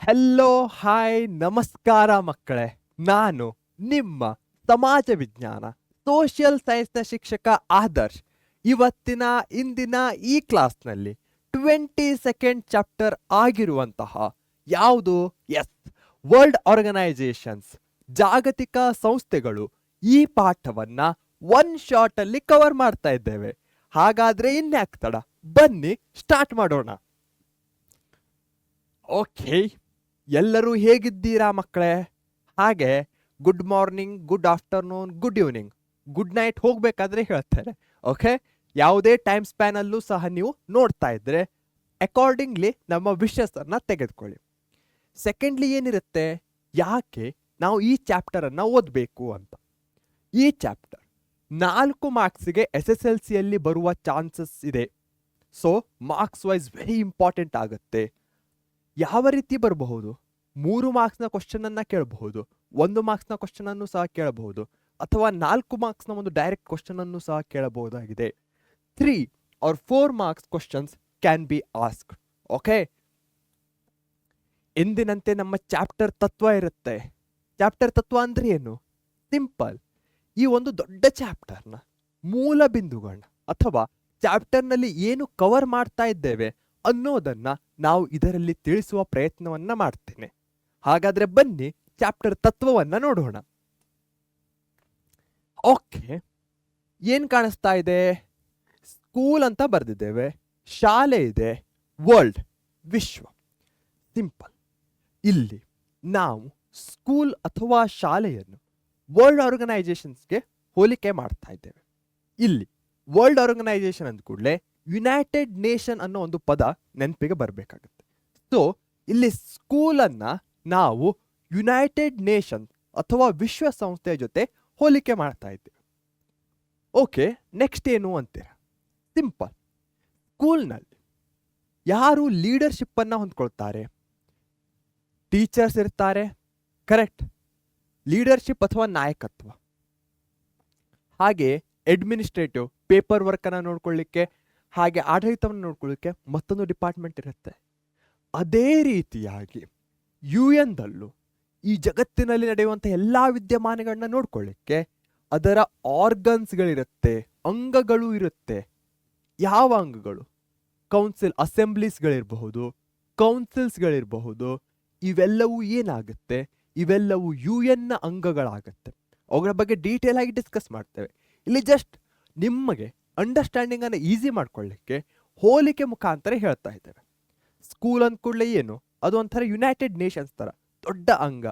Hello hi ನಮಸ್ಕಾರ ಮಕ್ಕಳೇ. ನಾನು ನಿಮ್ಮ ಸಮಾಜ ವಿಜ್ಞಾನ ಸೋಷಿಯಲ್ ಸೈನ್ಸ್ನ ಶಿಕ್ಷಕ ಆದರ್ಶ್. ಇವತ್ತಿನ ಇಂದಿನ ಈ ಕ್ಲಾಸ್ನಲ್ಲಿ 22nd ಚಾಪ್ಟರ್ ಆಗಿರುವಂತಹ ಯಾವುದು ವರ್ಲ್ಡ್ ಆರ್ಗನೈಸೇಷನ್ಸ್, ಜಾಗತಿಕ ಸಂಸ್ಥೆಗಳು, ಈ ಪಾಠವನ್ನ ಒನ್ ಶಾಟ್ ಅಲ್ಲಿ ಕವರ್ ಮಾಡ್ತಾ ಇದ್ದೇವೆ. ಹಾಗಾದ್ರೆ ಇನ್ಯಾಕ್ ತಡ, ಬನ್ನಿ ಸ್ಟಾರ್ಟ್ ಮಾಡೋಣ. ಓಕೆ, ಎಲ್ಲರೂ ಹೇಗಿದ್ದೀರಾ ಮಕ್ಕಳೇ? ಹಾಗೆ good morning, good afternoon, good evening, good night ಹೋಗ್ಬೇಕಾದ್ರೆ ಹೇಳ್ತಾರೆ. ಓಕೆ, ಯಾವುದೇ ಟೈಮ್ ಸ್ಪ್ಯಾನ್ ಅಲ್ಲೂ ಸಹ ನೀವು ನೋಡ್ತಾ ಇದ್ರೆ ಅಕಾರ್ಡಿಂಗ್ಲಿ ನಮ್ಮ ವಿಷಯಸನ್ನ ತೆಗೆದುಕೊಳ್ಳಿ. ಸೆಕೆಂಡ್ಲಿ ಏನಿರುತ್ತೆ, ಯಾಕೆ ನಾವು ಈ ಚಾಪ್ಟರ್ ಅನ್ನ ಓದಬೇಕು ಅಂತ. ಈ ಚಾಪ್ಟರ್ 4 ಮಾರ್ಕ್ಸ್ಗೆ SSLC ಅಲ್ಲಿ ಬರುವ ಚಾನ್ಸಸ್ ಇದೆ. So marks wise very important ಆಗುತ್ತೆ. ಯಾವ ರೀತಿ ಬರಬಹುದು? 3 ಮಾರ್ಕ್ಸ್ನ ಕ್ವಶನ್ ಅನ್ನ ಕೇಳಬಹುದು, 1 ಮಾರ್ಕ್ಸ್ನ ಕ್ವಶನ್ ಅನ್ನು ಸಹ ಕೇಳಬಹುದು, ಅಥವಾ 4 ಮಾರ್ಕ್ಸ್ನ ಒಂದು ಡೈರೆಕ್ಟ್ ಕ್ವಶನ್ ಅನ್ನು ಸಹ ಕೇಳಬಹುದಾಗಿದೆ. 3 or 4 marks questions can be asked. Okay, ಎಂದಿನಂತೆ ನಮ್ಮ ಚಾಪ್ಟರ್ ತತ್ವ ಇರುತ್ತೆ. ಚಾಪ್ಟರ್ ತತ್ವ ಅಂದ್ರೆ ಏನು? ಸಿಂಪಲ್, ಈ ಒಂದು ದೊಡ್ಡ ಚಾಪ್ಟರ್ನ ಮೂಲ ಬಿಂದುಗಳನ್ನ ಅಥವಾ ಚಾಪ್ಟರ್ನಲ್ಲಿ ಏನು ಕವರ್ ಮಾಡ್ತಾ ಇದ್ದೇವೆ ಅನ್ನೋದನ್ನ ನಾವು ಇದರಲ್ಲಿ ತಿಳಿಸುವ ಪ್ರಯತ್ನವನ್ನ ಮಾಡ್ತೇನೆ. ಹಾಗಾದ್ರೆ ಬನ್ನಿ ಚಾಪ್ಟರ್ ತತ್ವವನ್ನ ನೋಡೋಣ. ಓಕೆ, ಏನ್ ಕಾಣಿಸ್ತಾ ಇದೆ? ಸ್ಕೂಲ್ ಅಂತ ಬರೆದಿದ್ದೇವೆ, ಶಾಲೆ ಇದೆ, ವರ್ಲ್ಡ್ ವಿಶ್ವ. ಸಿಂಪಲ್, ಇಲ್ಲಿ ನಾವು ಸ್ಕೂಲ್ ಅಥವಾ ಶಾಲೆಯನ್ನು ವರ್ಲ್ಡ್ ಆರ್ಗನೈಸೇಷನ್ಸ್ಗೆ ಹೋಲಿಕೆ ಮಾಡ್ತಾ ಇದ್ದೇವೆ. ಇಲ್ಲಿ ವರ್ಲ್ಡ್ ಆರ್ಗನೈಸೇಷನ್ ಅಂದ ಕೂಡಲೇ ಯುನೈಟೆಡ್ ನೇಷನ್ ಅನ್ನೋ ಒಂದು ಪದ ನೆನಪಿಗೆ ಬರಬೇಕಾಗುತ್ತೆ. ಸೊ ಇಲ್ಲಿ ಸ್ಕೂಲನ್ನು ನಾವು ಯುನೈಟೆಡ್ ನೇಷನ್ ಅಥವಾ ವಿಶ್ವಸಂಸ್ಥೆಯ ಜೊತೆ ಹೋಲಿಕೆ ಮಾಡ್ತಾ ಇದ್ದೇವೆ. ಓಕೆ, ನೆಕ್ಸ್ಟ್ ಏನು ಅಂತೀರ? ಸಿಂಪಲ್, ಸ್ಕೂಲ್ನಲ್ಲಿ ಯಾರು ಲೀಡರ್ಶಿಪ್ ಅನ್ನ ಹೊಂದ್ಕೊಳ್ತಾರೆ? ಟೀಚರ್ಸ್ ಇರ್ತಾರೆ, ಕರೆಕ್ಟ್. ಲೀಡರ್ಶಿಪ್ ಅಥವಾ ನಾಯಕತ್ವ. ಹಾಗೆ ಅಡ್ಮಿನಿಸ್ಟ್ರೇಟಿವ್ ಪೇಪರ್ ವರ್ಕ್ ಅನ್ನ ನೋಡ್ಕೊಳ್ಳಿಕ್ಕೆ, ಹಾಗೆ ಆಡಳಿತವನ್ನು ನೋಡ್ಕೊಳ್ಳಿಕ್ಕೆ ಮತ್ತೊಂದು ಡಿಪಾರ್ಟ್ಮೆಂಟ್ ಇರುತ್ತೆ. ಅದೇ ರೀತಿಯಾಗಿ UN ದಲ್ಲೂ ಈ ಜಗತ್ತಿನಲ್ಲಿ ನಡೆಯುವಂಥ ಎಲ್ಲ ವಿದ್ಯಮಾನಗಳನ್ನ ನೋಡ್ಕೊಳ್ಳಿಕ್ಕೆ ಅದರ ಆರ್ಗನ್ಸ್ಗಳಿರುತ್ತೆ, ಅಂಗಗಳು ಇರುತ್ತೆ. ಯಾವ ಅಂಗಗಳು? ಕೌನ್ಸಿಲ್, ಅಸೆಂಬ್ಲೀಸ್ಗಳಿರಬಹುದು, ಕೌನ್ಸಿಲ್ಸ್ಗಳಿರಬಹುದು. ಇವೆಲ್ಲವೂ ಏನಾಗುತ್ತೆ? ಇವೆಲ್ಲವೂ UN ಅಂಗಗಳಾಗತ್ತೆ. ಅವುಗಳ ಬಗ್ಗೆ ಡೀಟೇಲ್ ಆಗಿ ಡಿಸ್ಕಸ್ ಮಾಡ್ತೇವೆ. ಇಲ್ಲಿ ಜಸ್ಟ್ ನಿಮಗೆ ಅಂಡರ್ಸ್ಟ್ಯಾಂಡಿಂಗ್ ಅನ್ನು ಈಸಿ ಮಾಡ್ಕೊಳ್ಳಿಕ್ಕೆ ಹೋಲಿಕೆ ಮುಖಾಂತರ ಹೇಳ್ತಾ ಇದ್ದೇವೆ. ಸ್ಕೂಲ್ ಅಂದ ಕೂಡಲೇ ಏನು? ಅದು ಒಂಥರ ಯುನೈಟೆಡ್ ನೇಷನ್ಸ್ ತರ ದೊಡ್ಡ ಅಂಗ,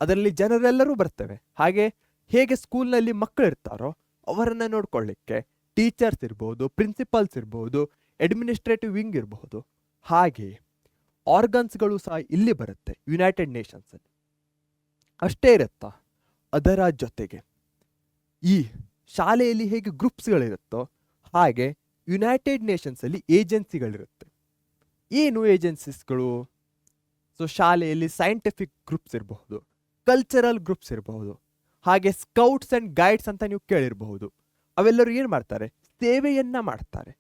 ಅದರಲ್ಲಿ ಜನರೆಲ್ಲರೂ ಬರ್ತೇವೆ. ಹಾಗೆ ಹೇಗೆ ಸ್ಕೂಲ್ನಲ್ಲಿ ಮಕ್ಕಳು ಇರ್ತಾರೋ ಅವರನ್ನ ನೋಡ್ಕೊಳ್ಳಿಕ್ಕೆ ಟೀಚರ್ಸ್ ಇರ್ಬೋದು, ಪ್ರಿನ್ಸಿಪಲ್ಸ್ ಇರ್ಬೋದು, ಅಡ್ಮಿನಿಸ್ಟ್ರೇಟಿವ್ ವಿಂಗ್ ಇರಬಹುದು. ಹಾಗೆ ಆರ್ಗನ್ಸ್ಗಳು ಸಹ ಇಲ್ಲಿ ಬರುತ್ತೆ ಯುನೈಟೆಡ್ ನೇಷನ್ಸ್ ಅಲ್ಲಿ. ಅಷ್ಟೇ ಇರುತ್ತಾ? ಅದರ ಜೊತೆಗೆ ಈ ಶಾಲೆಯಲ್ಲಿ ಹೇಗೆ ಗ್ರೂಪ್ಸ್ಗಳಿರುತ್ತೋ ಹಾಗೆ ಯುನೈಟೆಡ್ ನೇಷನ್ಸ್ ಅಲ್ಲಿ ಏಜೆನ್ಸಿಗಳಿರುತ್ತೆ. ಏನು ಏಜೆನ್ಸೀಸ್ಗಳು? ಸೊ ಶಾಲೆಯಲ್ಲಿ ಸೈಂಟಿಫಿಕ್ ಗ್ರೂಪ್ಸ್ ಇರಬಹುದು, ಕಲ್ಚರಲ್ ಗ್ರೂಪ್ಸ್ ಇರಬಹುದು, ಹಾಗೆ ಸ್ಕೌಟ್ಸ್ ಅಂಡ್ ಗೈಡ್ಸ್ ಅಂತ ನೀವು ಕೇಳಿರಬಹುದು. ಅವೆಲ್ಲರೂ ಏನು ಮಾಡ್ತಾರೆ? ಸೇವೆಯನ್ನ ಮಾಡ್ತಾರೆ.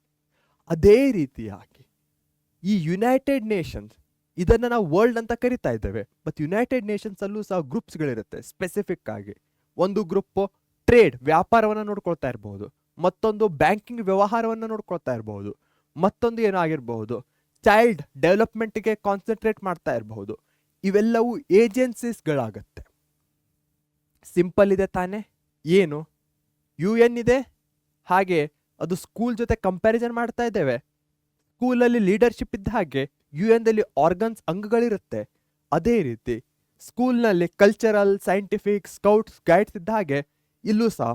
ಅದೇ ರೀತಿಯಾಗಿ ಈ ಯುನೈಟೆಡ್ ನೇಷನ್ಸ್, ಇದನ್ನ ನಾವು ವರ್ಲ್ಡ್ ಅಂತ ಕರಿತಾ ಇದ್ದೇವೆ, ಬಟ್ ಯುನೈಟೆಡ್ ನೇಷನ್ಸ್ ಅಲ್ಲೂ ಸಹ ಗ್ರೂಪ್ಸ್ಗಳಿರುತ್ತೆ ಸ್ಪೆಸಿಫಿಕ್ ಆಗಿ. ಒಂದು ಗ್ರೂಪ್ ಟ್ರೇಡ್, ವ್ಯಾಪಾರವನ್ನು ನೋಡ್ಕೊಳ್ತಾ ಇರಬಹುದು, ಮತ್ತೊಂದು ಬ್ಯಾಂಕಿಂಗ್ ವ್ಯವಹಾರವನ್ನು ನೋಡ್ಕೊಳ್ತಾ ಇರಬಹುದು, ಮತ್ತೊಂದು ಏನಾಗಿರಬಹುದು ಚೈಲ್ಡ್ ಡೆವಲಪ್ಮೆಂಟ್ಗೆ ಕಾನ್ಸಂಟ್ರೇಟ್ ಮಾಡ್ತಾ ಇರಬಹುದು. ಇವೆಲ್ಲವೂ ಏಜೆನ್ಸೀಸ್ಗಳಾಗತ್ತೆ. ಸಿಂಪಲ್ ಇದೆ ತಾನೆ? ಏನು? UN ಇದೆ, ಹಾಗೆ ಅದು ಸ್ಕೂಲ್ ಜೊತೆ ಕಂಪ್ಯಾರಿಸನ್ ಮಾಡ್ತಾ ಇದ್ದೇವೆ. ಸ್ಕೂಲಲ್ಲಿ ಲೀಡರ್ಶಿಪ್ ಇದ್ದ ಹಾಗೆ UN ದಲ್ಲಿ ಆರ್ಗನ್ಸ್, ಅಂಗಗಳಿರುತ್ತೆ. ಅದೇ ರೀತಿ ಸ್ಕೂಲ್ನಲ್ಲಿ ಕಲ್ಚರಲ್, ಸೈಂಟಿಫಿಕ್, ಸ್ಕೌಟ್ಸ್, ಗೈಡ್ಸ್ ಇದ್ದ ಹಾಗೆ ಇಲ್ಲೂ ಸಹ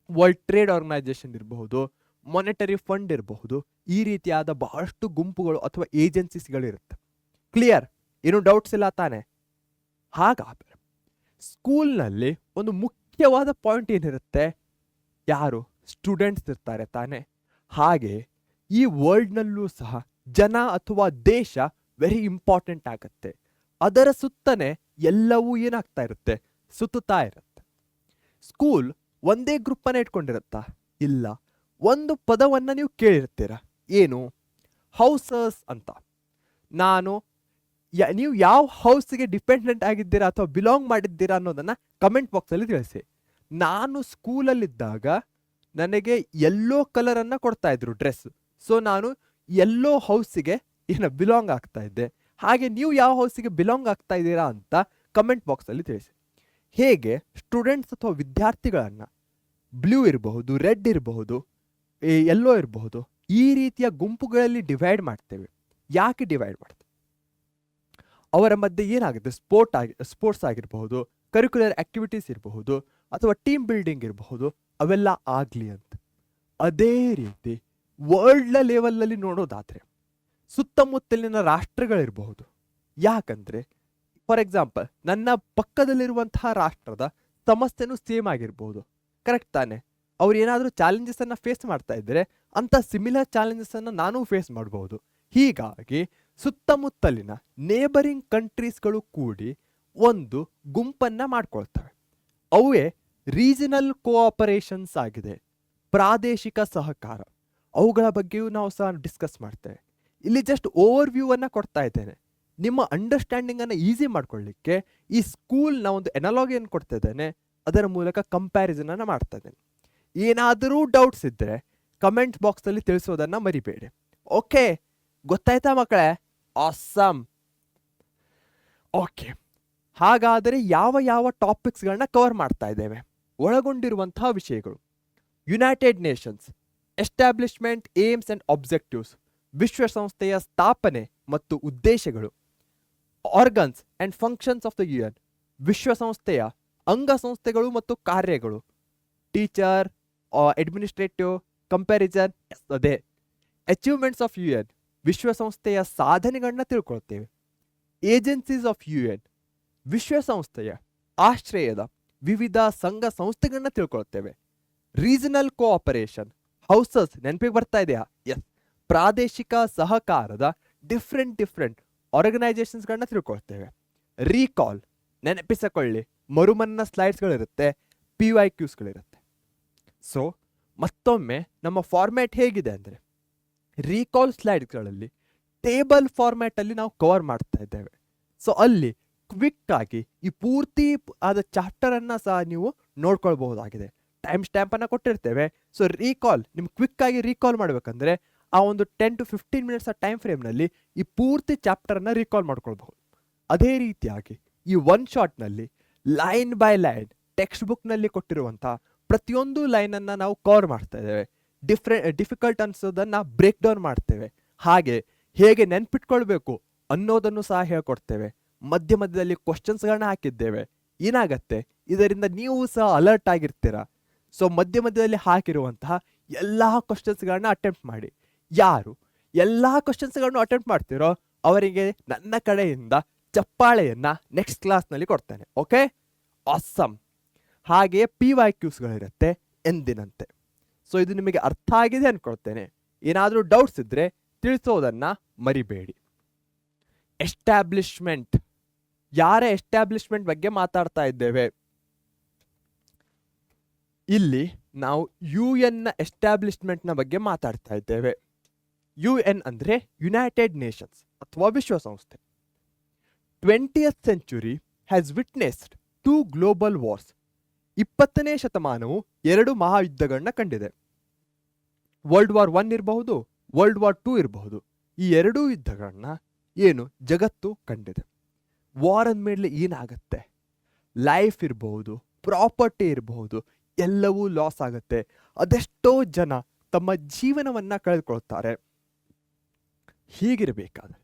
ವರ್ಲ್ಡ್ ಟ್ರೇಡ್ ಆರ್ಗನೈಸೇಷನ್ ಇರಬಹುದು, ಮಾನಿಟರಿ ಫಂಡ್ ಇರಬಹುದು. ಈ ರೀತಿಯಾದ ಬಹಳಷ್ಟು ಗುಂಪುಗಳು ಅಥವಾ ಏಜೆನ್ಸೀಸ್ಗಳಿರುತ್ತೆ. ಕ್ಲಿಯರ್? ಏನು ಡೌಟ್ಸ್ ಇಲ್ಲ ತಾನೆ? ಹಾಗಾದ್ರೆ ಸ್ಕೂಲ್ನಲ್ಲಿ ಒಂದು ಮುಖ್ಯವಾದ ಪಾಯಿಂಟ್ ಏನಿರುತ್ತೆ? ಯಾರು? ಸ್ಟೂಡೆಂಟ್ಸ್ ಇರ್ತಾರೆ ತಾನೆ. ಹಾಗೆ ಈ ವರ್ಲ್ಡ್ನಲ್ಲೂ ಸಹ ಜನ ಅಥವಾ ದೇಶ ವೆರಿ ಇಂಪಾರ್ಟೆಂಟ್ ಆಗುತ್ತೆ. ಅದರ ಸುತ್ತನೆ ಎಲ್ಲವೂ ಏನಾಗ್ತಾ ಇರುತ್ತೆ? ಸುತ್ತುತ್ತಾ ಇರುತ್ತೆ. ಸ್ಕೂಲ್ ಒಂದೇ ಗ್ರೂಪ್ ಅನ್ನ ಇಟ್ಕೊಂಡಿರುತ್ತಾ? ಇಲ್ಲ. ಒಂದು ಪದವನ್ನ ನೀವು ಕೇಳಿರ್ತೀರ, ಏನು? ಹೌಸಸ್ ಅಂತ. ನಾನು ನೀವು ಯಾವ ಹೌಸ್ಗೆ ಡಿಪೆಂಡೆಂಟ್ ಆಗಿದ್ದೀರಾ ಅಥವಾ ಬಿಲಾಂಗ್ ಮಾಡಿದ್ದೀರಾ ಅನ್ನೋದನ್ನ ಕಮೆಂಟ್ ಬಾಕ್ಸಲ್ಲಿ ತಿಳಿಸಿ. ನಾನು ಸ್ಕೂಲಲ್ಲಿದ್ದಾಗ ನನಗೆ ಯೆಲ್ಲೋ ಕಲರನ್ನು ಕೊಡ್ತಾ ಇದ್ರು ಡ್ರೆಸ್. ಸೊ ನಾನು ಯೆಲ್ಲೋ ಹೌಸಿಗೆ ಬಿಲಾಂಗ್ ಆಗ್ತಾ ಇದ್ದೆ. ಹಾಗೆ ನೀವು ಯಾವ ಹೌಸಿಗೆ ಬಿಲಾಂಗ್ ಆಗ್ತಾ ಇದ್ದೀರಾ ಅಂತ ಕಮೆಂಟ್ ಬಾಕ್ಸಲ್ಲಿ ತಿಳಿಸಿ. ಹೇಗೆ ಸ್ಟೂಡೆಂಟ್ಸ್ ಅಥವಾ ವಿದ್ಯಾರ್ಥಿಗಳನ್ನು ಬ್ಲೂ ಇರಬಹುದು, ರೆಡ್ ಇರಬಹುದು, ಯೆಲ್ಲೋ ಇರಬಹುದು, ಈ ರೀತಿಯ ಗುಂಪುಗಳಲ್ಲಿ ಡಿವೈಡ್ ಮಾಡ್ತೇವೆ. ಯಾಕೆ ಡಿವೈಡ್ ಮಾಡ್ತೇವೆ? ಅವರ ಮಧ್ಯೆ ಏನಾಗುತ್ತೆ, ಸ್ಪೋರ್ಟ್ಸ್ ಆಗಿರಬಹುದು, ಕರಿಕ್ಯುಲರ್ ಆಕ್ಟಿವಿಟೀಸ್ ಇರಬಹುದು, ಅಥವಾ ಟೀಮ್ ಬಿಲ್ಡಿಂಗ್ ಇರಬಹುದು, ಅವೆಲ್ಲ ಆಗಲಿ ಅಂತ. ಅದೇ ರೀತಿ ವರ್ಲ್ಡ್ ಲೆವೆಲಲ್ಲಿ ನೋಡೋದಾದರೆ ಸುತ್ತಮುತ್ತಲಿನ ರಾಷ್ಟ್ರಗಳಿರಬಹುದು. ಯಾಕಂದರೆ ಫಾರ್ ಎಕ್ಸಾಂಪಲ್ ನನ್ನ ಪಕ್ಕದಲ್ಲಿರುವಂತಹ ರಾಷ್ಟ್ರದ ಸಮಸ್ಯೆನೂ ಸೇಮ್ ಆಗಿರ್ಬೋದು, ಕರೆಕ್ಟ್ ತಾನೆ? ಅವ್ರು ಏನಾದರೂ ಚಾಲೆಂಜಸನ್ನು ಫೇಸ್ ಮಾಡ್ತಾ ಇದ್ದರೆ ಅಂಥ ಸಿಮಿಲರ್ ಚಾಲೆಂಜಸನ್ನು ನಾನೂ ಫೇಸ್ ಮಾಡ್ಬೋದು. ಹೀಗಾಗಿ ಸುತ್ತಮುತ್ತಲಿನ ನೇಬರಿಂಗ್ ಕಂಟ್ರೀಸ್ಗಳು ಕೂಡಿ ಒಂದು ಗುಂಪನ್ನು ಮಾಡ್ಕೊಳ್ತವೆ. ಅವೇ ರೀಜನಲ್ ಕೋಆಪರೇಷನ್ಸ್ ಆಗಿದೆ, ಪ್ರಾದೇಶಿಕ ಸಹಕಾರ. ಅವುಗಳ ಬಗ್ಗೆಯೂ ನಾವು ಸಹ ಡಿಸ್ಕಸ್ ಮಾಡ್ತೇವೆ. ಇಲ್ಲಿ ಜಸ್ಟ್ ಓವರ್ ವ್ಯೂ ಅನ್ನು ಕೊಡ್ತಾ ಇದ್ದೇನೆ. ನಿಮ್ಮ ಅಂಡರ್ಸ್ಟ್ಯಾಂಡಿಂಗನ್ನು ಈಸಿ ಮಾಡ್ಕೊಳ್ಳಿಕ್ಕೆ ಈ ಸ್ಕೂಲ್ನ ಒಂದು ಎನಾಲಜಿಯನ್ನು ಕೊಡ್ತಾ ಇದ್ದೇನೆ, ಅದರ ಮೂಲಕ ಕಂಪ್ಯಾರಿಸನನ್ನು ಮಾಡ್ತಾ ಇದ್ದೇನೆ. ಏನಾದರೂ ಡೌಟ್ಸ್ ಇದ್ದರೆ ಕಮೆಂಟ್ ಬಾಕ್ಸಲ್ಲಿ ತಿಳಿಸೋದನ್ನು ಮರಿಬೇಡಿ. ಓಕೆ, ಗೊತ್ತಾಯ್ತಾ ಮಕ್ಕಳೇ? ಆಸಮ್. ಓಕೆ, ಹಾಗಾದರೆ ಯಾವ ಯಾವ ಟಾಪಿಕ್ಸ್ಗಳನ್ನ ಕವರ್ ಮಾಡ್ತಾ ಇದ್ದೇವೆ? ಒಳಗೊಂಡಿರುವಂತಹ ವಿಷಯಗಳು: United Nations, establishment, aims and objectives, ವಿಶ್ವಸಂಸ್ಥೆಯ ಸ್ಥಾಪನೆ ಮತ್ತು ಉದ್ದೇಶಗಳು. Organs and functions of the UN, ವಿಶ್ವಸಂಸ್ಥೆಯ ಅಂಗಸಂಸ್ಥೆಗಳು ಮತ್ತು ಕಾರ್ಯಗಳು. ಟೀಚರ್, ಅಡ್ಮಿನಿಸ್ಟ್ರೇಟಿವ್, ಕಂಪ್ಯಾರಿಸನ್, ಅದೇ. ಅಚೀವ್ಮೆಂಟ್ಸ್ ಆಫ್ UN, ವಿಶ್ವಸಂಸ್ಥೆಯ ಸಾಧನೆಗಳನ್ನ ತಿಳ್ಕೊಳ್ತೇವೆ. ಏಜೆನ್ಸೀಸ್ ಆಫ್ UN, ವಿಶ್ವಸಂಸ್ಥೆಯ ಆಶ್ರಯದ ವಿವಿಧ ಸಂಘ ಸಂಸ್ಥೆಗಳನ್ನ ತಿಳ್ಕೊಳ್ತೇವೆ. ರೀಜನಲ್ ಕೋಆಪರೇಷನ್, ಹೌಸಸ್ ನೆನಪಿಗೆ ಬರ್ತಾ ಇದೆಯಾ? ಎಸ್, ಪ್ರಾದೇಶಿಕ ಸಹಕಾರದ ಡಿಫ್ರೆಂಟ್ ಆರ್ಗನೈಸೇಷನ್ಸ್ಗಳನ್ನ ತಿಳ್ಕೊಳ್ತೇವೆ. ರೀಕಾಲ್, ನೆನಪಿಸಿಕೊಳ್ಳಿ, ಮರುಮನ್ನ ಸ್ಲೈಡ್ಸ್ಗಳಿರುತ್ತೆ, PYQsಗಳಿರುತ್ತೆ. ಸೊ ಮತ್ತೊಮ್ಮೆ ನಮ್ಮ ಫಾರ್ಮ್ಯಾಟ್ ಹೇಗಿದೆ ಅಂದರೆ, ರೀಕಾಲ್ ಸ್ಲೈಡ್ಸ್ಗಳಲ್ಲಿ ಟೇಬಲ್ ಫಾರ್ಮ್ಯಾಟಲ್ಲಿ ನಾವು ಕವರ್ ಮಾಡ್ತಾ ಇದ್ದೇವೆ. ಸೊ ಅಲ್ಲಿ ಕ್ವಿಕ್ ಆಗಿ ಈ ಪೂರ್ತಿ ಆದ ಚಾಪ್ಟರನ್ನು ಸಹ ನೀವು ನೋಡ್ಕೊಳ್ಬಹುದಾಗಿದೆ. ಟೈಮ್ ಸ್ಟ್ಯಾಂಪನ್ನು ಕೊಟ್ಟಿರ್ತೇವೆ. ಸೊ ರೀಕಾಲ್, ನಿಮ್ಗೆ ಕ್ವಿಕ್ ಆಗಿ ರೀಕಾಲ್ ಮಾಡಬೇಕಂದ್ರೆ ಆ ಒಂದು 10 to 15 ಮಿನಿಟ್ಸ್ ಟೈಮ್ ಫ್ರೇಮ್ನಲ್ಲಿ ಈ ಪೂರ್ತಿ ಚಾಪ್ಟರನ್ನು ರೀಕಾಲ್ ಮಾಡ್ಕೊಳ್ಬಹುದು. ಅದೇ ರೀತಿಯಾಗಿ ಈ ಒನ್ ಶಾಟ್ನಲ್ಲಿ ಲೈನ್ ಬೈ ಲೈನ್ ಟೆಕ್ಸ್ಟ್ ಬುಕ್ನಲ್ಲಿ ಕೊಟ್ಟಿರುವಂಥ ಪ್ರತಿಯೊಂದು ಲೈನನ್ನು ನಾವು ಕವರ್ ಮಾಡ್ತಾ ಇದ್ದೇವೆ. ಡಿಫಿಕಲ್ಟ್ ಅನ್ಸೋದನ್ನು ಬ್ರೇಕ್ ಡೌನ್ ಮಾಡ್ತೇವೆ. ಹಾಗೆ ಹೇಗೆ ನೆನ್ಪಿಟ್ಕೊಳ್ಬೇಕು ಅನ್ನೋದನ್ನು ಸಹ ಹೇಳ್ಕೊಡ್ತೇವೆ. ಮಧ್ಯದಲ್ಲಿ ಕ್ವಶನ್ಸ್ಗಳನ್ನ ಹಾಕಿದ್ದೇವೆ. ಏನಾಗತ್ತೆ, ಇದರಿಂದ ನೀವು ಸಹ ಅಲರ್ಟ್ ಆಗಿರ್ತೀರ. ಸೊ ಮಧ್ಯದಲ್ಲಿ ಹಾಕಿರುವಂತಹ ಎಲ್ಲ ಕ್ವಶನ್ಸ್ಗಳನ್ನ ಅಟೆಂಪ್ಟ್ ಮಾಡಿ. ಯಾರು ಎಲ್ಲ ಕ್ವಶನ್ಸ್ಗಳನ್ನು ಅಟೆಂಪ್ಟ್ ಮಾಡ್ತಿರೋ ಅವರಿಗೆ ನನ್ನ ಕಡೆಯಿಂದ ಚಪ್ಪಾಳೆಯನ್ನು ನೆಕ್ಸ್ಟ್ ಕ್ಲಾಸ್ನಲ್ಲಿ ಕೊಡ್ತೇನೆ. Okay, awesome. ಹಾಗೆಯೇ PYQsಗಳಿರುತ್ತೆ ಎಂದಿನಂತೆ. ಸೊ ಇದು ನಿಮಗೆ ಅರ್ಥ ಆಗಿದೆ ಅಂದ್ಕೊಳ್ತೇನೆ. ಏನಾದರೂ ಡೌಟ್ಸ್ ಇದ್ದರೆ ತಿಳಿಸೋದನ್ನು ಮರಿಬೇಡಿ. ಎಸ್ಟಾಬ್ಲಿಷ್ಮೆಂಟ್, ಯಾರ ಎಸ್ಟಾಬ್ಲಿಷ್ಮೆಂಟ್ ಬಗ್ಗೆ ಮಾತಾಡ್ತಾ ಇದ್ದೇವೆ? ಇಲ್ಲಿ ನಾವು UN ಎಸ್ಟಾಬ್ಲಿಷ್ಮೆಂಟ್ನ ಬಗ್ಗೆ ಮಾತಾಡ್ತಾ ಇದ್ದೇವೆ. UN ಅಂದರೆ ಯುನೈಟೆಡ್ ನೇಷನ್ಸ್ ಅಥವಾ ವಿಶ್ವಸಂಸ್ಥೆ. 20th century has witnessed 2 global wars. 20ನೇ ಶತಮಾನವು 2 ಮಹಾಯುದ್ಧಗಳನ್ನ ಕಂಡಿದೆ. World War I ಇರಬಹುದು, World War II ಇರಬಹುದು. ಈ 2 ಯುದ್ಧಗಳನ್ನ ಜಗತ್ತು ಕಂಡಿದೆ. ವಾರ್ ಅಂದಮೇಲೆ ಏನಾಗತ್ತೆ? ಲೈಫ್ ಇರಬಹುದು, ಪ್ರಾಪರ್ಟಿ ಇರಬಹುದು, ಎಲ್ಲವೂ ಲಾಸ್ ಆಗುತ್ತೆ. ಅದೆಷ್ಟೋ ಜನ ತಮ್ಮ ಜೀವನವನ್ನ ಕಳೆದುಕೊಳ್ತಾರೆ. ಹೀಗಿರಬೇಕಾದ್ರೆ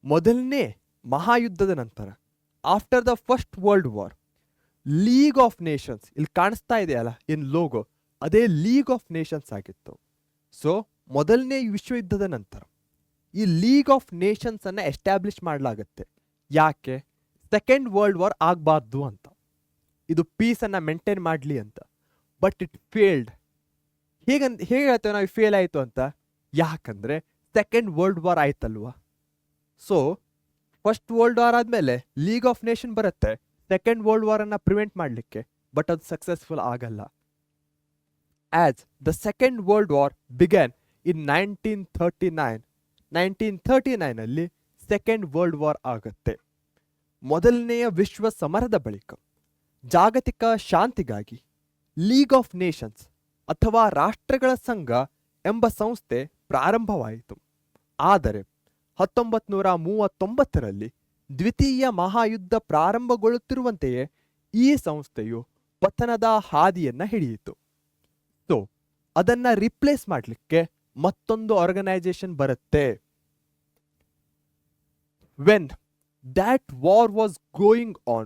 ಮೊದಲನೇ ಮಹಾಯುದ್ಧದ ನಂತರ, after the first world war, league of Nations, ಇಲ್ಲಿ ಕಾಣಿಸ್ತಾ ಇದೆಯಲ್ಲ ಇನ್ ಲೋಗೋ, ಅದೇ ಲೀಗ್ ಆಫ್ ನೇಷನ್ಸ್ ಆಗಿತ್ತು. ಸೊ ಮೊದಲನೇ ವಿಶ್ವಯುದ್ಧದ ನಂತರ ಈ ಲೀಗ್ ಆಫ್ ನೇಷನ್ಸ್ ಅನ್ನ ಎಸ್ಟಾಬ್ಲಿಷ್ ಮಾಡಲಾಗುತ್ತೆ. ಯಾಕೆ? ಸೆಕೆಂಡ್ ವರ್ಲ್ಡ್ ವಾರ್ ಆಗಬಾರ್ದು ಅಂತ. ಇದು ಪೀಸನ್ನು ಮೇಂಟೈನ್ ಮಾಡಲಿ ಅಂತ. But it failed. ಹೇಗೆ ಹೇಳ್ತೇವೆ ನಾವು ಫೇಲ್ ಆಯಿತು ಅಂತ? ಯಾಕಂದರೆ ಸೆಕೆಂಡ್ ವರ್ಲ್ಡ್ ವಾರ್ ಆಯ್ತಲ್ವಾ. ಸೊ ಫಸ್ಟ್ ವರ್ಲ್ಡ್ ವಾರ್ ಆದಮೇಲೆ ಲೀಗ್ ಆಫ್ ನೇಷನ್ ಬರುತ್ತೆ ಸೆಕೆಂಡ್ ವರ್ಲ್ಡ್ ವಾರನ್ನು ಪ್ರಿವೆಂಟ್ ಮಾಡಲಿಕ್ಕೆ. ಬಟ್ ಅದು ಸಕ್ಸಸ್ಫುಲ್ ಆಗಲ್ಲ. As the second world war began in 1939. 1939 ಅಲ್ಲಿ ಸೆಕೆಂಡ್ ವರ್ಲ್ಡ್ ವಾರ್ ಆಗುತ್ತೆ. ಮೊದಲನೆಯ ವಿಶ್ವ ಸಮರದ ಬಳಿಕ ಜಾಗತಿಕ ಶಾಂತಿಗಾಗಿ ಲೀಗ್ ಆಫ್ ನೇಷನ್ಸ್ ಅಥವಾ ರಾಷ್ಟ್ರಗಳ ಸಂಘ ಎಂಬ ಸಂಸ್ಥೆ ಪ್ರಾರಂಭವಾಯಿತು. ಆದರೆ 1939ರಲ್ಲಿ ದ್ವಿತೀಯ ಮಹಾಯುದ್ಧ ಪ್ರಾರಂಭಗೊಳ್ಳುತ್ತಿರುವಂತೆಯೇ ಈ ಸಂಸ್ಥೆಯು ಪತನದ ಹಾದಿಯನ್ನ ಹಿಡಿಯಿತು. ಸೊ ಅದನ್ನ ರಿಪ್ಲೇಸ್ ಮಾಡಲಿಕ್ಕೆ ಮತ್ತೊಂದು ಆರ್ಗನೈಸೇಷನ್ ಬರುತ್ತೆ. When that war was going on,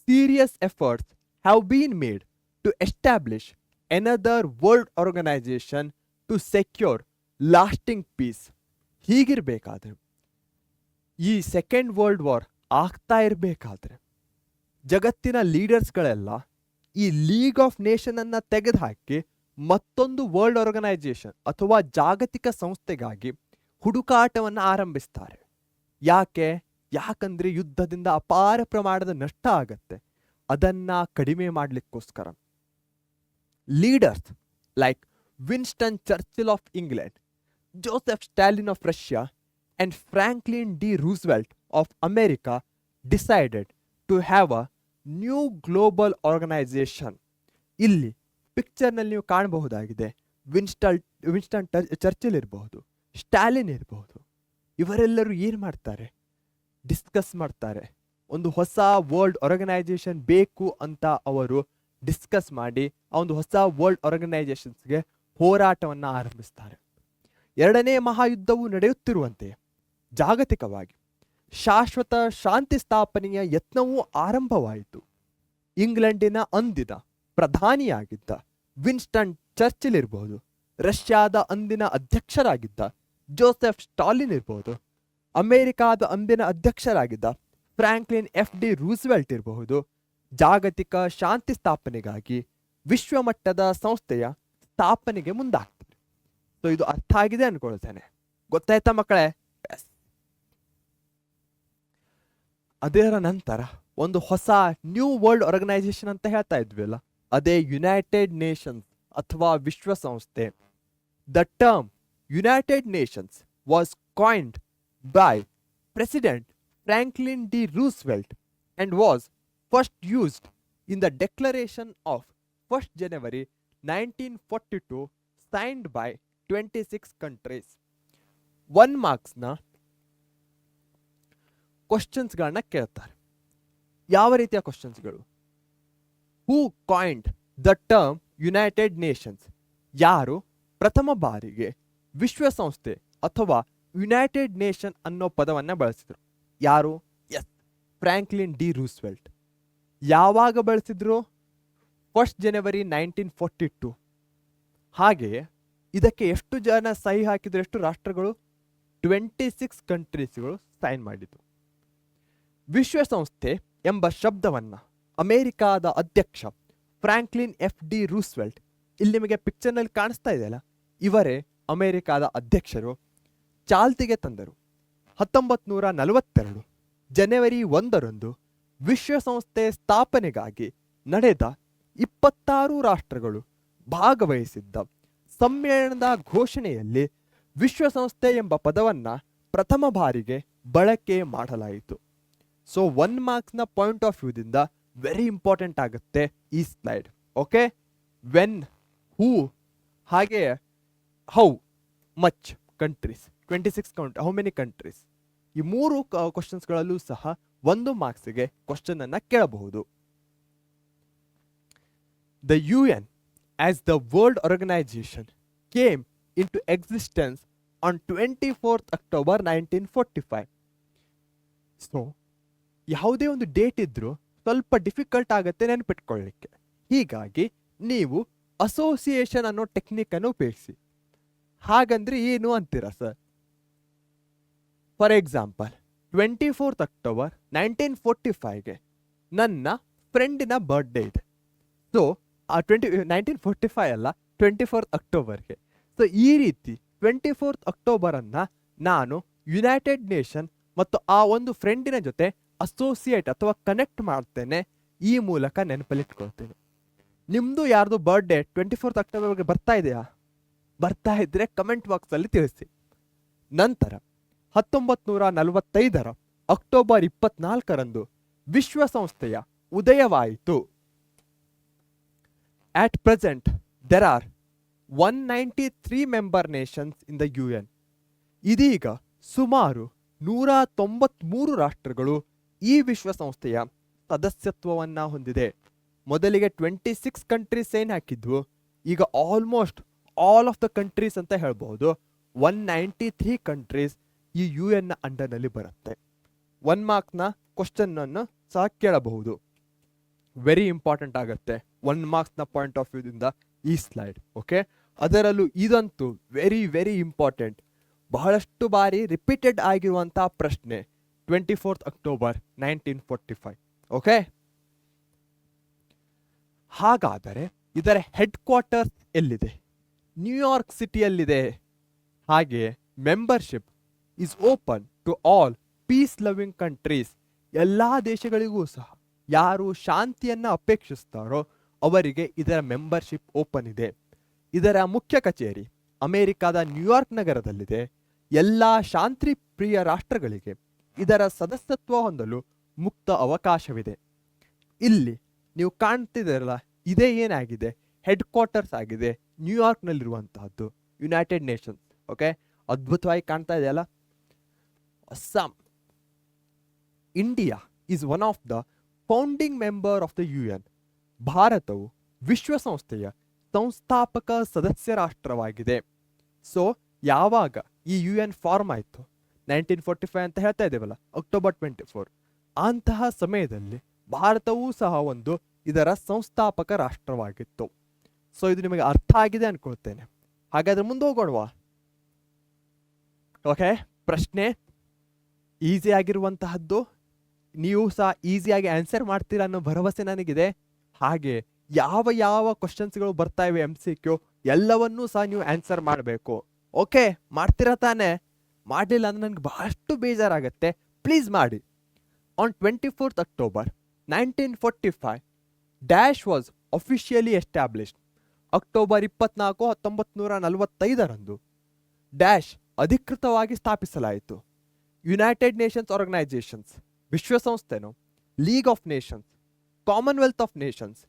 serious efforts have been made to establish another world organization to secure lasting peace. ಹೀಗಿರ್ಬೇಕಾದ್ರೆ ಈ ಸೆಕೆಂಡ್ ವರ್ಲ್ಡ್ ವಾರ್ ಆಗ್ತಾ ಇರಬೇಕಾದ್ರೆ ಜಗತ್ತಿನ ಲೀಡರ್ಸ್ಗಳೆಲ್ಲ ಈ ಲೀಗ್ ಆಫ್ ನೇಷನ್ ಅನ್ನ ತೆಗೆದುಹಾಕಿ ಮತ್ತೊಂದು ವರ್ಲ್ಡ್ ಆರ್ಗನೈಸೇಷನ್ ಅಥವಾ ಜಾಗತಿಕ ಸಂಸ್ಥೆಗಾಗಿ ಹುಡುಕಾಟವನ್ನು ಆರಂಭಿಸ್ತಾರೆ. ಯಾಕಂದ್ರೆ ಯುದ್ಧದಿಂದ ಅಪಾರ ಪ್ರಮಾಣದ ನಷ್ಟ ಆಗತ್ತೆ. ಅದನ್ನ ಕಡಿಮೆ ಮಾಡಲಿಕ್ಕೋಸ್ಕರ leaders like Winston Churchill of England, Joseph Stalin of Russia and Franklin D Roosevelt of America decided to have a new global organisation. ಇಲ್ಲಿ ಪಿಕ್ಚರ್ನಲ್ಲಿ ನೀವು ಕಾಣಬಹುದಾಗಿದೆ ವಿನ್ಸ್ಟನ್ ಚರ್ಚಿಲ್ ಇರಬಹುದು, ಸ್ಟಾಲಿನ್ ಇರಬಹುದು. ಇವರೆಲ್ಲರೂ ಏನು ಮಾಡ್ತಾರೆ? ಡಿಸ್ಕಸ್ ಮಾಡ್ತಾರೆ. ಒಂದು ಹೊಸ ವರ್ಲ್ಡ್ ಆರ್ಗನೈಸೇಷನ್ ಬೇಕು ಅಂತ ಅವರು ಡಿಸ್ಕಸ್ ಮಾಡಿ ಆ ಒಂದು ಹೊಸ ವರ್ಲ್ಡ್ ಆರ್ಗನೈಸೇಷನ್ಸ್ಗೆ ಹೋರಾಟವನ್ನು ಆರಂಭಿಸ್ತಾರೆ. ಎರಡನೇ ಮಹಾಯುದ್ಧವು ನಡೆಯುತ್ತಿರುವಂತೆ ಜಾಗತಿಕವಾಗಿ ಶಾಶ್ವತ ಶಾಂತಿ ಸ್ಥಾಪನೆಯ ಯತ್ನವೂ ಆರಂಭವಾಯಿತು. ಇಂಗ್ಲೆಂಡಿನ ಅಂದಿನ ಪ್ರಧಾನಿಯಾಗಿದ್ದ ವಿನ್ಸ್ಟನ್ ಚರ್ಚಿಲ್ ಇರಬಹುದು, ರಷ್ಯಾದ ಅಂದಿನ ಅಧ್ಯಕ್ಷರಾಗಿದ್ದ ಜೋಸೆಫ್ ಸ್ಟಾಲಿನ್ ಇರಬಹುದು, ಅಮೆರಿಕಾದ ಅಂದಿನ ಅಧ್ಯಕ್ಷರಾಗಿದ್ದ ಫ್ರಾಂಕ್ಲಿನ್ ಎಫ್ ಡಿ ರೂಸ್ವೆಲ್ಟ್ ಇರಬಹುದು, ಜಾಗತಿಕ ಶಾಂತಿ ಸ್ಥಾಪನೆಗಾಗಿ ವಿಶ್ವಮಟ್ಟದ ಸಂಸ್ಥೆಯ ಸ್ಥಾಪನೆಗೆ ಮುಂದಾಗ್ತಾರೆ. ಸೊ ಇದು ಅರ್ಥ ಆಗಿದೆ ಅನ್ಕೊಳ್ತೇನೆ. ಗೊತ್ತಾಯ್ತಾ ಮಕ್ಕಳೇ? ಅದರ ನಂತರ ಒಂದು ಹೊಸ ನ್ಯೂ ವರ್ಲ್ಡ್ ಆರ್ಗನೈಸೇಷನ್ ಅಂತ ಹೇಳ್ತಾ ಇದ್ವಿಲ್ಲ, ಅದೇ ಯುನೈಟೆಡ್ ನೇಷನ್ಸ್ ಅಥವಾ ವಿಶ್ವಸಂಸ್ಥೆ. The term United Nations was ಕಾಯಿನ್ಡ್ by President Franklin D. Roosevelt and was first used in the Declaration of 1st January 1942 signed by 26 countries. 1 marksನ ಕ್ವಶನ್ಸ್ಗಳನ್ನ ಕೇಳ್ತಾರೆ. ಯಾವ ರೀತಿಯ ಕ್ವಶನ್ಸ್ಗಳು? Who coined the term United Nations? ಯಾರು ಪ್ರಥಮ ಬಾರಿಗೆ ವಿಶ್ವಸಂಸ್ಥೆ ಅಥವಾ ಯುನೈಟೆಡ್ ನೇಷನ್ ಅನ್ನೋ ಪದವನ್ನು ಬಳಸಿದ್ರು? ಯಾರು? Yes, Franklin D Roosevelt. ಯಾವಾಗ ಬಳಸಿದ್ರು? 1st ಜನವರಿ 1942. ಹಾಗೆಯೇ ಇದಕ್ಕೆ ಎಷ್ಟು ಜನ ಸಹಿ ಹಾಕಿದ್ರು? ಎಷ್ಟು ರಾಷ್ಟ್ರಗಳು? 26 ಕಂಟ್ರೀಸ್ಗಳು ಸೈನ್ ಮಾಡಿದ್ರು. ವಿಶ್ವಸಂಸ್ಥೆ ಎಂಬ ಶಬ್ದವನ್ನ ಅಮೆರಿಕಾದ ಅಧ್ಯಕ್ಷ ಫ್ರಾಂಕ್ಲಿನ್ ಎಫ್ ಡಿ ರೂಸ್ವೆಲ್ಟ್, ಇಲ್ಲಿ ನಿಮಗೆ ಪಿಕ್ಚರ್ನಲ್ಲಿ ಕಾಣಿಸ್ತಾ ಇದೆಯಲ್ಲ, ಇವರೇ ಅಮೆರಿಕಾದ ಅಧ್ಯಕ್ಷರು, ಚಾಲ್ತಿಗೆ ತಂದರು. 1942 ಜನವರಿ 1ರಂದು ವಿಶ್ವಸಂಸ್ಥೆ ಸ್ಥಾಪನೆಗಾಗಿ ನಡೆದ 26 ರಾಷ್ಟ್ರಗಳು ಭಾಗವಹಿಸಿದ್ದ ಸಮ್ಮೇಳನದ ಘೋಷಣೆಯಲ್ಲಿ ವಿಶ್ವಸಂಸ್ಥೆ ಎಂಬ ಪದವನ್ನ ಪ್ರಥಮ ಬಾರಿಗೆ ಬಳಕೆ ಮಾಡಲಾಯಿತು. ಸೊ 1 ಮಾರ್ಕ್ಸ್ನ ಪಾಯಿಂಟ್ ಆಫ್ ವ್ಯೂದಿಂದ ವೆರಿ ಇಂಪಾರ್ಟೆಂಟ್ ಆಗುತ್ತೆ ಈ ಸ್ಲೈಡ್. ಓಕೆ, ವೆನ್, ಹೂ, ಹಾಗೆ how much countries, 26 how many countries. ಈ 3 ಕ್ವಶನ್ಸ್ಗಳಲ್ಲೂ ಸಹ 1 ಮಾರ್ಕ್ಸ್ಗೆ ಕ್ವಶನ್ ಅನ್ನ ಕೇಳಬಹುದು. The UN as the World Organization came into existence on 24th October 1945. So ಯಾವುದೇ ಒಂದು ಡೇಟ್ ಇದ್ರೂ ಸ್ವಲ್ಪ ಡಿಫಿಕಲ್ಟ್ ಆಗುತ್ತೆ ನೆನಪಿಟ್ಕೊಳ್ಳಿಕ್ಕೆ. ಹೀಗಾಗಿ ನೀವು ಅಸೋಸಿಯೇಷನ್ ಅನ್ನೋ ಟೆಕ್ನಿಕ್ ಅನ್ನು ಉಪಯೋಗಿಸಿ. ಹಾಗಂದ್ರೆ ಏನು ಅಂತೀರಾ sir? For example 24th October 1945ಗೆ ನನ್ನ ಫ್ರೆಂಡಿನ ಬರ್ಡೇ ಇದೆ. ಸೊ 1945 ಅಲ್ಲ, 24th Octoberಗೆ. ಸೊ ಈ ರೀತಿ 24th October ಅನ್ನ ನಾನು ಯುನೈಟೆಡ್ ನೇಷನ್ ಮತ್ತು ಆ ಒಂದು ಫ್ರೆಂಡಿನ ಜೊತೆ ಅಸೋಸಿಯೇಟ್ ಅಥವಾ ಕನೆಕ್ಟ್ ಮಾಡ್ತೇನೆ. ಈ ಮೂಲಕ ನೆನಪಲ್ಲಿಟ್ಕೊಳ್ತೇನೆ. ನಿಮ್ದು ಯಾರ್ದು ಬರ್ಡೇ 24th Octoberಗೆ ಬರ್ತಾ ಇದೆಯಾ? ಬರ್ತಾ ಇದ್ರೆ ಕಮೆಂಟ್ ಬಾಕ್ಸ್ ಅಲ್ಲಿ ತಿಳಿಸಿ. ನಂತರ 1945 ಅಕ್ಟೋಬರ್ 24 ವಿಶ್ವಸಂಸ್ಥೆಯ ಉದಯವಾಯಿತು. At present, there are 193 member nations in the UN. ಇದೀಗ ಸುಮಾರು 193 ರಾಷ್ಟ್ರಗಳು ಈ ವಿಶ್ವಸಂಸ್ಥೆಯ ಸದಸ್ಯತ್ವವನ್ನ ಹೊಂದಿದೆ. ಮೊದಲಿಗೆ 26 ಕಂಟ್ರೀಸ್ ಏನ್ ಹಾಕಿದ್ವು, ಈಗ almost all of the countries ಅಂತ ಹೇಳ್ಬಹುದು. 193 ಕಂಟ್ರೀಸ್ ಈ UN ನ ಅಂಡರ್ನಲ್ಲಿ ಬರುತ್ತೆ. 1 ಮಾರ್ಕ್ನ ಕ್ವಶನ್ ಅನ್ನು ಸಹ ಕೇಳಬಹುದು. ವೆರಿ ಇಂಪಾರ್ಟೆಂಟ್ ಆಗುತ್ತೆ 1 ಮಾರ್ಕ್ಸ್ನ ಪಾಯಿಂಟ್ ಆಫ್ ವ್ಯೂದಿಂದ ಈ ಸ್ಲೈಡ್. ಓಕೆ, ಅದರಲ್ಲೂ ಇದಂತೂ ವೆರಿ ವೆರಿ ಇಂಪಾರ್ಟೆಂಟ್, ಬಹಳಷ್ಟು ಬಾರಿ ರಿಪೀಟೆಡ್ ಆಗಿರುವಂತಹ ಪ್ರಶ್ನೆ. 24 ಅಕ್ಟೋಬರ್ 1945. ಓಕೆ, ಹಾಗಾದರೆ ಇದರ ಹೆಡ್ ಕ್ವಾರ್ಟರ್ಸ್ ಎಲ್ಲಿದೆ? ನ್ಯೂಯಾರ್ಕ್ ಸಿಟಿಯಲ್ಲಿದೆ. ಹಾಗೆ membership is open to all peace loving countries. ಎಲ್ಲ ದೇಶಗಳಿಗೂ ಸಹ ಯಾರು ಶಾಂತಿಯನ್ನ ಅಪೇಕ್ಷಿಸ್ತಾರೋ ಅವರಿಗೆ ಇದರ ಮೆಂಬರ್ಶಿಪ್ ಓಪನ್ ಇದೆ. ಇದರ ಮುಖ್ಯ ಕಚೇರಿ ಅಮೆರಿಕಾದ ನ್ಯೂಯಾರ್ಕ್ ನಗರದಲ್ಲಿದೆ. ಎಲ್ಲ ಶಾಂತಿ ಪ್ರಿಯ ರಾಷ್ಟ್ರಗಳಿಗೆ ಇದರ ಸದಸ್ಯತ್ವ ಹೊಂದಲು ಮುಕ್ತ ಅವಕಾಶವಿದೆ. ಇಲ್ಲಿ ನೀವು ಕಾಣ್ತಿದ್ದೀರಲ್ಲ, ಇದೇ ಏನಾಗಿದೆ, ಹೆಡ್ ಕ್ವಾರ್ಟರ್ಸ್ ಆಗಿದೆ ನ್ಯೂಯಾರ್ಕ್ನಲ್ಲಿರುವಂತಹದ್ದು, ಯುನೈಟೆಡ್ ನೇಷನ್ಸ್. ಓಕೆ, ಅದ್ಭುತವಾಗಿ ಕಾಣ್ತಾ ಇದೆಯಲ್ಲ. Assam. India is one of the founding member of the UN. ಭಾರತವು ವಿಶ್ವಸಂಸ್ಥೆಯ ಸಂಸ್ಥಾಪಕ ಸದಸ್ಯ ರಾಷ್ಟ್ರವಾಗಿದೆ. ಸೊ ಯಾವಾಗ ಈ UN ಫಾರ್ಮ್ ಆಯಿತು 1945 ಅಂತ ಹೇಳ್ತಾ ಇದ್ದೇವಲ್ಲ, ಅಕ್ಟೋಬರ್ 24, ಅಂತಹ ಸಮಯದಲ್ಲಿ ಭಾರತವೂ ಸಹ ಒಂದು ಇದರ ಸಂಸ್ಥಾಪಕ ರಾಷ್ಟ್ರವಾಗಿತ್ತು. ಸೊ ಇದು ನಿಮಗೆ ಅರ್ಥ ಆಗಿದೆ ಅನ್ಕೊಳ್ತೇನೆ. ಹಾಗಾದ್ರೆ ಮುಂದೆ ಹೋಗೋಣವಾ? ಓಕೆ, ಪ್ರಶ್ನೆ ಈಸಿ ಆಗಿರುವಂತಹದ್ದು, ನೀವು ಸಹ ಈಸಿಯಾಗಿ ಆನ್ಸರ್ ಮಾಡ್ತೀರಾ ಅನ್ನೋ ಭರವಸೆ ನನಗಿದೆ. ಹಾಗೆ ಯಾವ ಯಾವ ಕ್ವಶನ್ಸ್ಗಳು ಬರ್ತಾ ಇವೆ MCQ ಎಲ್ಲವನ್ನೂ ಸಹ ನೀವು ಆನ್ಸರ್ ಮಾಡಬೇಕು. ಓಕೆ, ಮಾಡ್ತೀರಾ ತಾನೆ? ಮಾಡಲಿಲ್ಲ ಅಂದ್ರೆ ನನಗೆ ಬಹಳಷ್ಟು ಬೇಜಾರಾಗತ್ತೆ. ಪ್ಲೀಸ್ ಮಾಡಿ. On 24 October 1945 dash was officially established. October 24, 1945 dash ಅಧಿಕೃತವಾಗಿ ಸ್ಥಾಪಿಸಲಾಯಿತು. ಯುನೈಟೆಡ್ ನೇಷನ್ಸ್ ಆರ್ಗನೈಸೇಷನ್ಸ್, ವಿಶ್ವಸಂಸ್ಥೆನೋ, League of Nations, Commonwealth of Nations,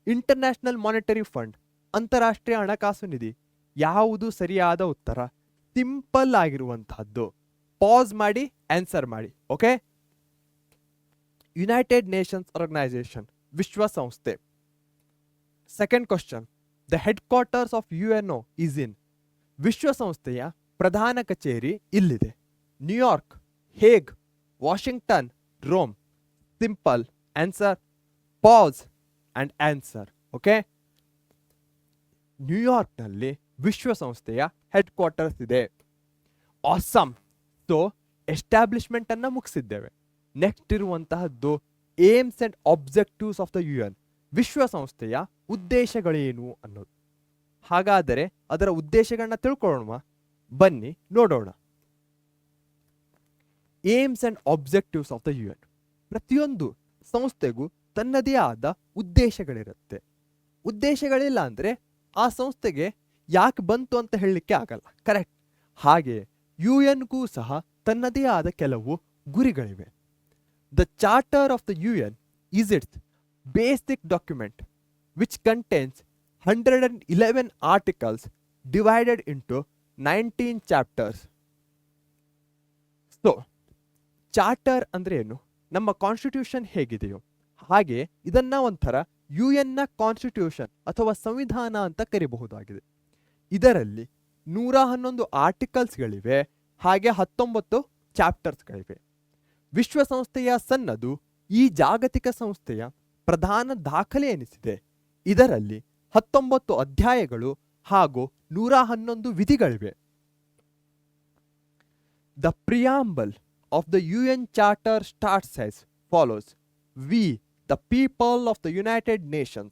International monetary fund, ಅಂತಾರಾಷ್ಟ್ರೀಯ ಹಣಕಾಸು ನಿಧಿ. ಯಾವುದು ಸರಿಯಾದ ಉತ್ತರ? ಸಿಂಪಲ್ ಆಗಿರುವಂತಹದ್ದು. ಪಾಸ್ ಮಾಡಿ ಆನ್ಸರ್ ಮಾಡಿ. ಓಕೆ, ಯುನೈಟೆಡ್ ನೇಷನ್ಸ್ ಆರ್ಗನೈಸೇಷನ್, ವಿಶ್ವಸಂಸ್ಥೆ. Second question, the headquarters of UNO is in. ವಿಶ್ವಸಂಸ್ಥೆಯ ಪ್ರಧಾನ ಕಚೇರಿ ಇಲ್ಲಿದೆ. New York, Hague, Washington, Rome. Simple answer. Pass and answer. Okay, ನ್ಯೂಯಾರ್ಕ್ನಲ್ಲಿ ವಿಶ್ವಸಂಸ್ಥೆಯ ಹೆಡ್ ಕ್ವಾರ್ಟರ್ಸ್ ಇದೆ. ಆಸಮ್. ಸೊ ಎಸ್ಟಾಬ್ಲಿಷ್ಮೆಂಟ್ ಅನ್ನ ಮುಗಿಸಿದ್ದೇವೆ. ನೆಕ್ಸ್ಟ್ ಇರುವಂತಹದ್ದು aims and objectives of the UN. ವಿಶ್ವಸಂಸ್ಥೆಯ ಉದ್ದೇಶಗಳೇನು ಅನ್ನೋದು. ಹಾಗಾದರೆ ಅದರ ಉದ್ದೇಶಗಳನ್ನ ತಿಳ್ಕೊಳ್ಳೋಣ, ಬನ್ನಿ ನೋಡೋಣ. Aims and objectives of the UN. ಪ್ರತಿಯೊಂದು ಸಂಸ್ಥೆಗೂ ತನ್ನದೇ ಆದ ಉದ್ದೇಶಗಳಿರುತ್ತೆ. ಉದ್ದೇಶಗಳಿಲ್ಲ ಅಂದ್ರೆ ಆ ಸಂಸ್ಥೆಗೆ ಯಾಕೆ ಬಂತು ಅಂತ ಹೇಳಲಿಕ್ಕೆ ಆಗಲ್ಲ. ಕರೆಕ್ಟ್. ಹಾಗೆ UNಗೂ ಸಹ ತನ್ನದೇ ಆದ ಕೆಲವು ಗುರಿಗಳಿವೆ. The charter of the UN is its basic document which contains 111 articles divided into 19 chapters. So charter ಅಂದ್ರೆ ಏನು? ನಮ್ಮ ಕಾನ್ಸ್ಟಿಟ್ಯೂಷನ್ ಹೇಗಿದೆಯೋ ಹಾಗೆ ಇದನ್ನ ಒಂಥರ UN ನ ಕಾನ್ಸ್ಟಿಟ್ಯೂಷನ್ ಅಥವಾ ಸಂವಿಧಾನ ಅಂತ ಕರಿಬಹುದಾಗಿದೆ. ಇದರಲ್ಲಿ 111 ಆರ್ಟಿಕಲ್ಸ್ಗಳಿವೆ, ಹಾಗೆ 19 ಚಾಪ್ಟರ್ಸ್ಗಳಿವೆ. ವಿಶ್ವಸಂಸ್ಥೆಯ ಸನ್ನದು ಈ ಜಾಗತಿಕ ಸಂಸ್ಥೆಯ ಪ್ರಧಾನ ದಾಖಲೆ ಎನಿಸಿದೆ. ಇದರಲ್ಲಿ 19 ಅಧ್ಯಾಯಗಳು ಹಾಗೂ 111 ವಿಧಿಗಳಿವೆ. The preamble of the UN Charter starts as follows: We, the people of the United Nations,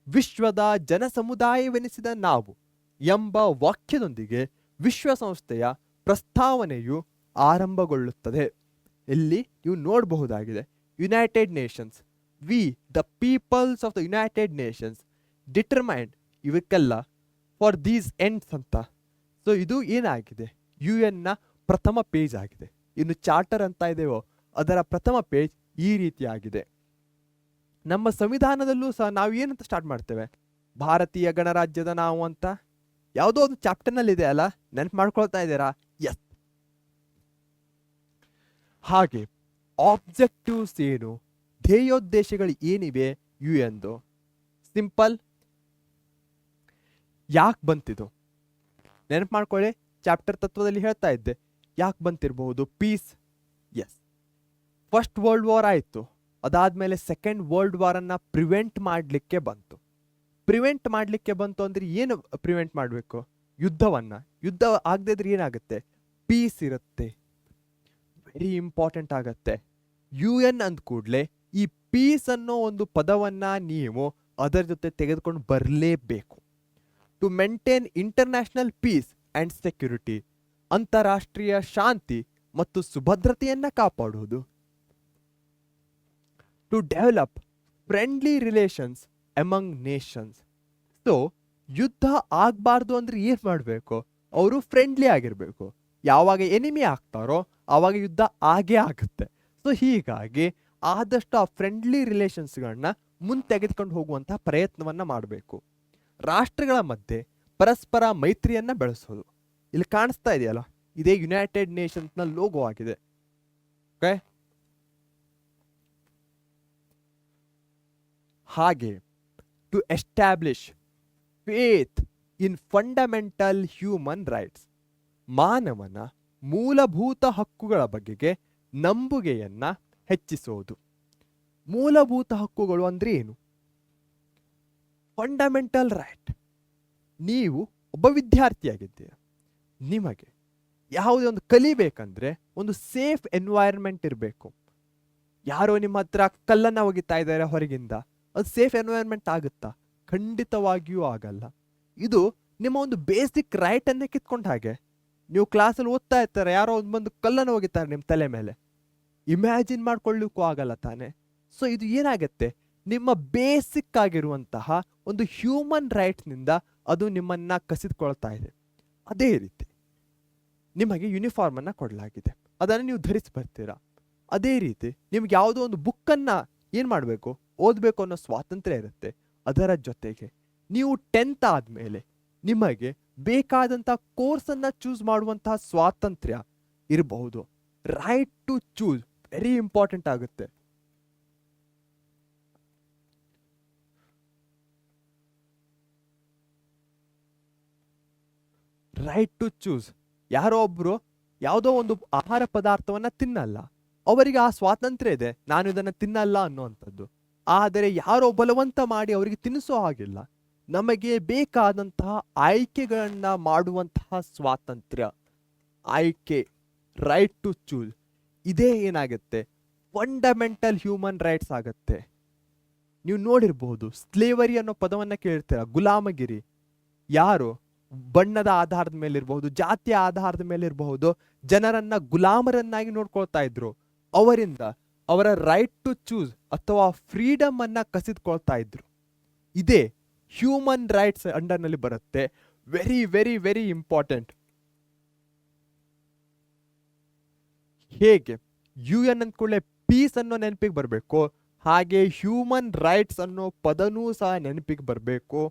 ವಿಶ್ವದ ಜನಸಮುದಾಯವೆನಿಸಿದ ನಾವು ಎಂಬ ವಾಕ್ಯದೊಂದಿಗೆ ವಿಶ್ವಸಂಸ್ಥೆಯ ಪ್ರಸ್ತಾವನೆಯು ಆರಂಭಗೊಳ್ಳುತ್ತದೆ. ಇಲ್ಲಿ ನೀವು ನೋಡಬಹುದಾಗಿದೆ, United Nations, we the peoples of the United Nations determined, ಇವಕ್ಕೆಲ್ಲ ಫಾರ್ ದೀಸ್ ಎಂಡ್ಸ್ ಅಂತ. ಸೊ ಇದು ಏನಾಗಿದೆ, UN ನ ಪ್ರಥಮ ಪೇಜ್ ಆಗಿದೆ. ಇನ್ನು ಚಾರ್ಟರ್ ಅಂತ ಇದೆಯೋ ಅದರ ಪ್ರಥಮ ಪೇಜ್ ಈ ರೀತಿಯಾಗಿದೆ. ನಮ್ಮ ಸಂವಿಧಾನದಲ್ಲೂ ಸಹ ನಾವು ಏನಂತ ಸ್ಟಾರ್ಟ್ ಮಾಡ್ತೇವೆ, ಭಾರತೀಯ ಗಣರಾಜ್ಯದ ನಾವು ಅಂತ ಯಾವುದೋ ಒಂದು ಚಾಪ್ಟರ್ನಲ್ಲಿ ಇದೆ ಅಲ್ಲ, ನೆನ್ಪು ಮಾಡ್ಕೊಳ್ತಾ ಇದ್ದೀರಾ? ಎಸ್. ಹಾಗೆ ಆಬ್ಜೆಕ್ಟಿವ್ಸ್ ಏನು, ಧ್ಯೇಯೋದ್ದೇಶಗಳು ಏನಿವೆ UN ಸಿಂಪಲ್. ಯಾಕೆ ಬಂತಿದು ನೆನಪು ಮಾಡ್ಕೊಳ್ಳಿ. ಚಾಪ್ಟರ್ ತತ್ವದಲ್ಲಿ ಹೇಳ್ತಾ ಇದ್ದೆ ಯಾಕೆ ಬಂತಿರಬಹುದು. Peace, yes. First world war ಆಯಿತು, ಅದಾದ್ಮೇಲೆ ಸೆಕೆಂಡ್ ವರ್ಲ್ಡ್ ವಾರ್ ಅನ್ನ ಪ್ರಿವೆಂಟ್ ಮಾಡಲಿಕ್ಕೆ ಬಂತು. ಪ್ರಿವೆಂಟ್ ಮಾಡಲಿಕ್ಕೆ ಬಂತು ಅಂದ್ರೆ ಏನು ಪ್ರಿವೆಂಟ್ ಮಾಡಬೇಕು? ಯುದ್ಧವನ್ನ. ಯುದ್ಧ ಆಗದೆ ಇದ್ರೆ ಏನಾಗುತ್ತೆ? ಪೀಸ್ ಇರುತ್ತೆ. ವೆರಿ ಇಂಪಾರ್ಟೆಂಟ್ ಆಗತ್ತೆ. UN ಅಂದ ಕೂಡಲೇ ಈ ಪೀಸ್ ಅನ್ನೋ ಒಂದು ಪದವನ್ನ ನೀವು ಅದರ ಜೊತೆ ತೆಗೆದುಕೊಂಡು ಬರಲೇಬೇಕು. To maintain international peace and security, ಅಂತಾರಾಷ್ಟ್ರೀಯ ಶಾಂತಿ ಮತ್ತು ಸುಭದ್ರತೆಯನ್ನ ಕಾಪಾಡುವುದು. To develop friendly relations among nations. So ಯುದ್ಧ ಆಗಬಾರ್ದು ಅಂದ್ರೆ ಏನ್ ಮಾಡಬೇಕು? ಅವರು ಫ್ರೆಂಡ್ಲಿ ಆಗಿರ್ಬೇಕು. ಯಾವಾಗ ಎನಿಮಿ ಆಗ್ತಾರೋ ಆವಾಗ ಯುದ್ಧ ಆಗೇ ಆಗುತ್ತೆ. ಸೊ ಹೀಗಾಗಿ ಆದಷ್ಟು ಆ ಫ್ರೆಂಡ್ಲಿ ರಿಲೇಷನ್ಸ್ಗಳನ್ನ ಮುಂದೆ ತೆಗೆದುಕೊಂಡು ಹೋಗುವಂತಹ ಪ್ರಯತ್ನವನ್ನ ಮಾಡಬೇಕು. ರಾಷ್ಟ್ರಗಳ ಮಧ್ಯೆ ಪರಸ್ಪರ ಮೈತ್ರಿಯನ್ನ ಬೆಳೆಸೋದು. ಇಲ್ಲಿ ಕಾಣಿಸ್ತಾ ಇದೆಯಲ್ಲ, ಇದೇ ಯುನೈಟೆಡ್ ನೇಷನ್ಸ್ ನ ಲೋಗೋ ಆಗಿದೆ. ಓಕೆ, ಹಾಗೆ to establish faith in fundamental human rights, ಮಾನವನ ಮೂಲಭೂತ ಹಕ್ಕುಗಳ ಬಗೆಗೆ ನಂಬುಗೆಯನ್ನ ಹೆಚ್ಚಿಸೋದು. ಮೂಲಭೂತ ಹಕ್ಕುಗಳು ಅಂದ್ರೆ ಏನು? Fundamental right. ನೀವು ಒಬ್ಬ ವಿದ್ಯಾರ್ಥಿಯಾಗಿದ್ದೀರ, ನಿಮಗೆ ಯಾವುದೇ ಒಂದು ಕಲಿಬೇಕಂದ್ರೆ ಒಂದು ಸೇಫ್ ಎನ್ವೈರನ್ಮೆಂಟ್ ಇರಬೇಕು. ಯಾರೋ ನಿಮ್ಮ ಹತ್ರ ಕಲ್ಲನ್ನ ಒಗಿತಾ ಇದ್ದಾರೆ ಹೊರಗಿಂದ, ಅದು ಸೇಫ್ ಎನ್ವೈರನ್ಮೆಂಟ್ ಆಗುತ್ತಾ? ಖಂಡಿತವಾಗಿಯೂ ಆಗಲ್ಲ. ಇದು ನಿಮ್ಮ ಒಂದು ಬೇಸಿಕ್ ರೈಟ್ ಅನ್ನೇ ಕಿತ್ಕೊಂಡ ಹಾಗೆ. ನೀವು ಕ್ಲಾಸಲ್ಲಿ ಓದ್ತಾ ಇರ್ತಾರೆ, ಯಾರೋ ಒಂದು ಬಂದು ಕಲ್ಲನ್ನು ಒಗಿತಾರೆ ನಿಮ್ಮ ತಲೆ ಮೇಲೆ, ಇಮ್ಯಾಜಿನ್ ಮಾಡ್ಕೊಳ್ಳಿಕ್ಕೂ ಆಗಲ್ಲ ತಾನೆ. ಸೊ ಇದು ಏನಾಗತ್ತೆ? ನಿಮ್ಮ ಬೇಸಿಕ್ ಆಗಿರುವಂತಹ ಒಂದು ಹ್ಯೂಮನ್ ರೈಟ್ಸ್ನಿಂದ ಅದು ನಿಮ್ಮನ್ನ ಕಸಿದುಕೊಳ್ತಾ ಇದೆ. ಅದೇ ರೀತಿ ನಿಮಗೆ ಯೂನಿಫಾರ್ಮ್ ಅನ್ನ ಕೊಡಲಾಗಿದೆ, ಅದನ್ನು ನೀವು ಧರಿಸಿ ಬರ್ತೀರಾ. ಅದೇ ರೀತಿ ನಿಮ್ಗೆ ಯಾವುದೋ ಒಂದು ಬುಕ್ಕನ್ನು ಏನು ಮಾಡಬೇಕು, ಓದಬೇಕು ಅನ್ನೋ ಸ್ವಾತಂತ್ರ್ಯ ಇರುತ್ತೆ. ಅದರ ಜೊತೆಗೆ ನೀವು 10th ಆದಮೇಲೆ ನಿಮಗೆ ಬೇಕಾದಂಥ ಕೋರ್ಸನ್ನು ಚೂಸ್ ಮಾಡುವಂತಹ ಸ್ವಾತಂತ್ರ್ಯ ಇರಬಹುದು. Right to choose very important ಆಗುತ್ತೆ. Right to choose. ಯಾರೋ ಒಬ್ರು ಯಾವುದೋ ಒಂದು ಆಹಾರ ಪದಾರ್ಥವನ್ನ ತಿನ್ನಲ್ಲ, ಅವರಿಗೆ ಆ ಸ್ವಾತಂತ್ರ್ಯ ಇದೆ, ನಾನು ಇದನ್ನ ತಿನ್ನಲ್ಲ ಅನ್ನುವಂಥದ್ದು. ಆದರೆ ಯಾರೋ ಬಲವಂತ ಮಾಡಿ ಅವರಿಗೆ ತಿನ್ನಿಸೋ ಹಾಗಿಲ್ಲ. ನಮಗೆ ಬೇಕಾದಂತಹ ಆಯ್ಕೆಗಳನ್ನ ಮಾಡುವಂತಹ ಸ್ವಾತಂತ್ರ್ಯ, ಆಯ್ಕೆ, ರೈಟ್ ಟು ಚೂಸ್, ಇದೇ ಏನಾಗುತ್ತೆ? ಫಂಡಮೆಂಟಲ್ ಹ್ಯೂಮನ್ ರೈಟ್ಸ್ ಆಗತ್ತೆ. ನೀವು ನೋಡಿರ್ಬಹುದು, ಸ್ಲೇವರಿ ಅನ್ನೋ ಪದವನ್ನ ಕೇಳಿರ್ತೀರ, ಗುಲಾಮಗಿರಿ. ಯಾರು ಬಣ್ಣದ ಆಧಾರದ ಮೇಲೆ ಇರಬಹುದು, ಜಾತಿಯ ಆಧಾರದ ಮೇಲೆ ಇರಬಹುದು, ಜನರನ್ನ ಗುಲಾಮರನ್ನಾಗಿ ನೋಡ್ಕೊಳ್ತಾ ಇದ್ರು. ಅವರಿಂದ ಅವರ ರೈಟ್ ಟು ಚೂಸ್ ಅಥವಾ ಫ್ರೀಡಮ್ ಅನ್ನ ಕಸಿದುಕೊಳ್ತಾ ಇದ್ರು. ಇದೇ ಹ್ಯೂಮನ್ ರೈಟ್ಸ್ ಅಂಡರ್ ನಲ್ಲಿ ಬರುತ್ತೆ. Very very very important. ಹೇಗೆ UN ಅಂದ್ಕೊಳ್ಳೆ ಪೀಸ್ ಅನ್ನೋ ನೆನಪಿಗೆ ಬರಬೇಕು, ಹಾಗೆ ಹ್ಯೂಮನ್ ರೈಟ್ಸ್ ಅನ್ನೋ ಪದನೂ ಸಹ ನೆನಪಿಗೆ ಬರಬೇಕು.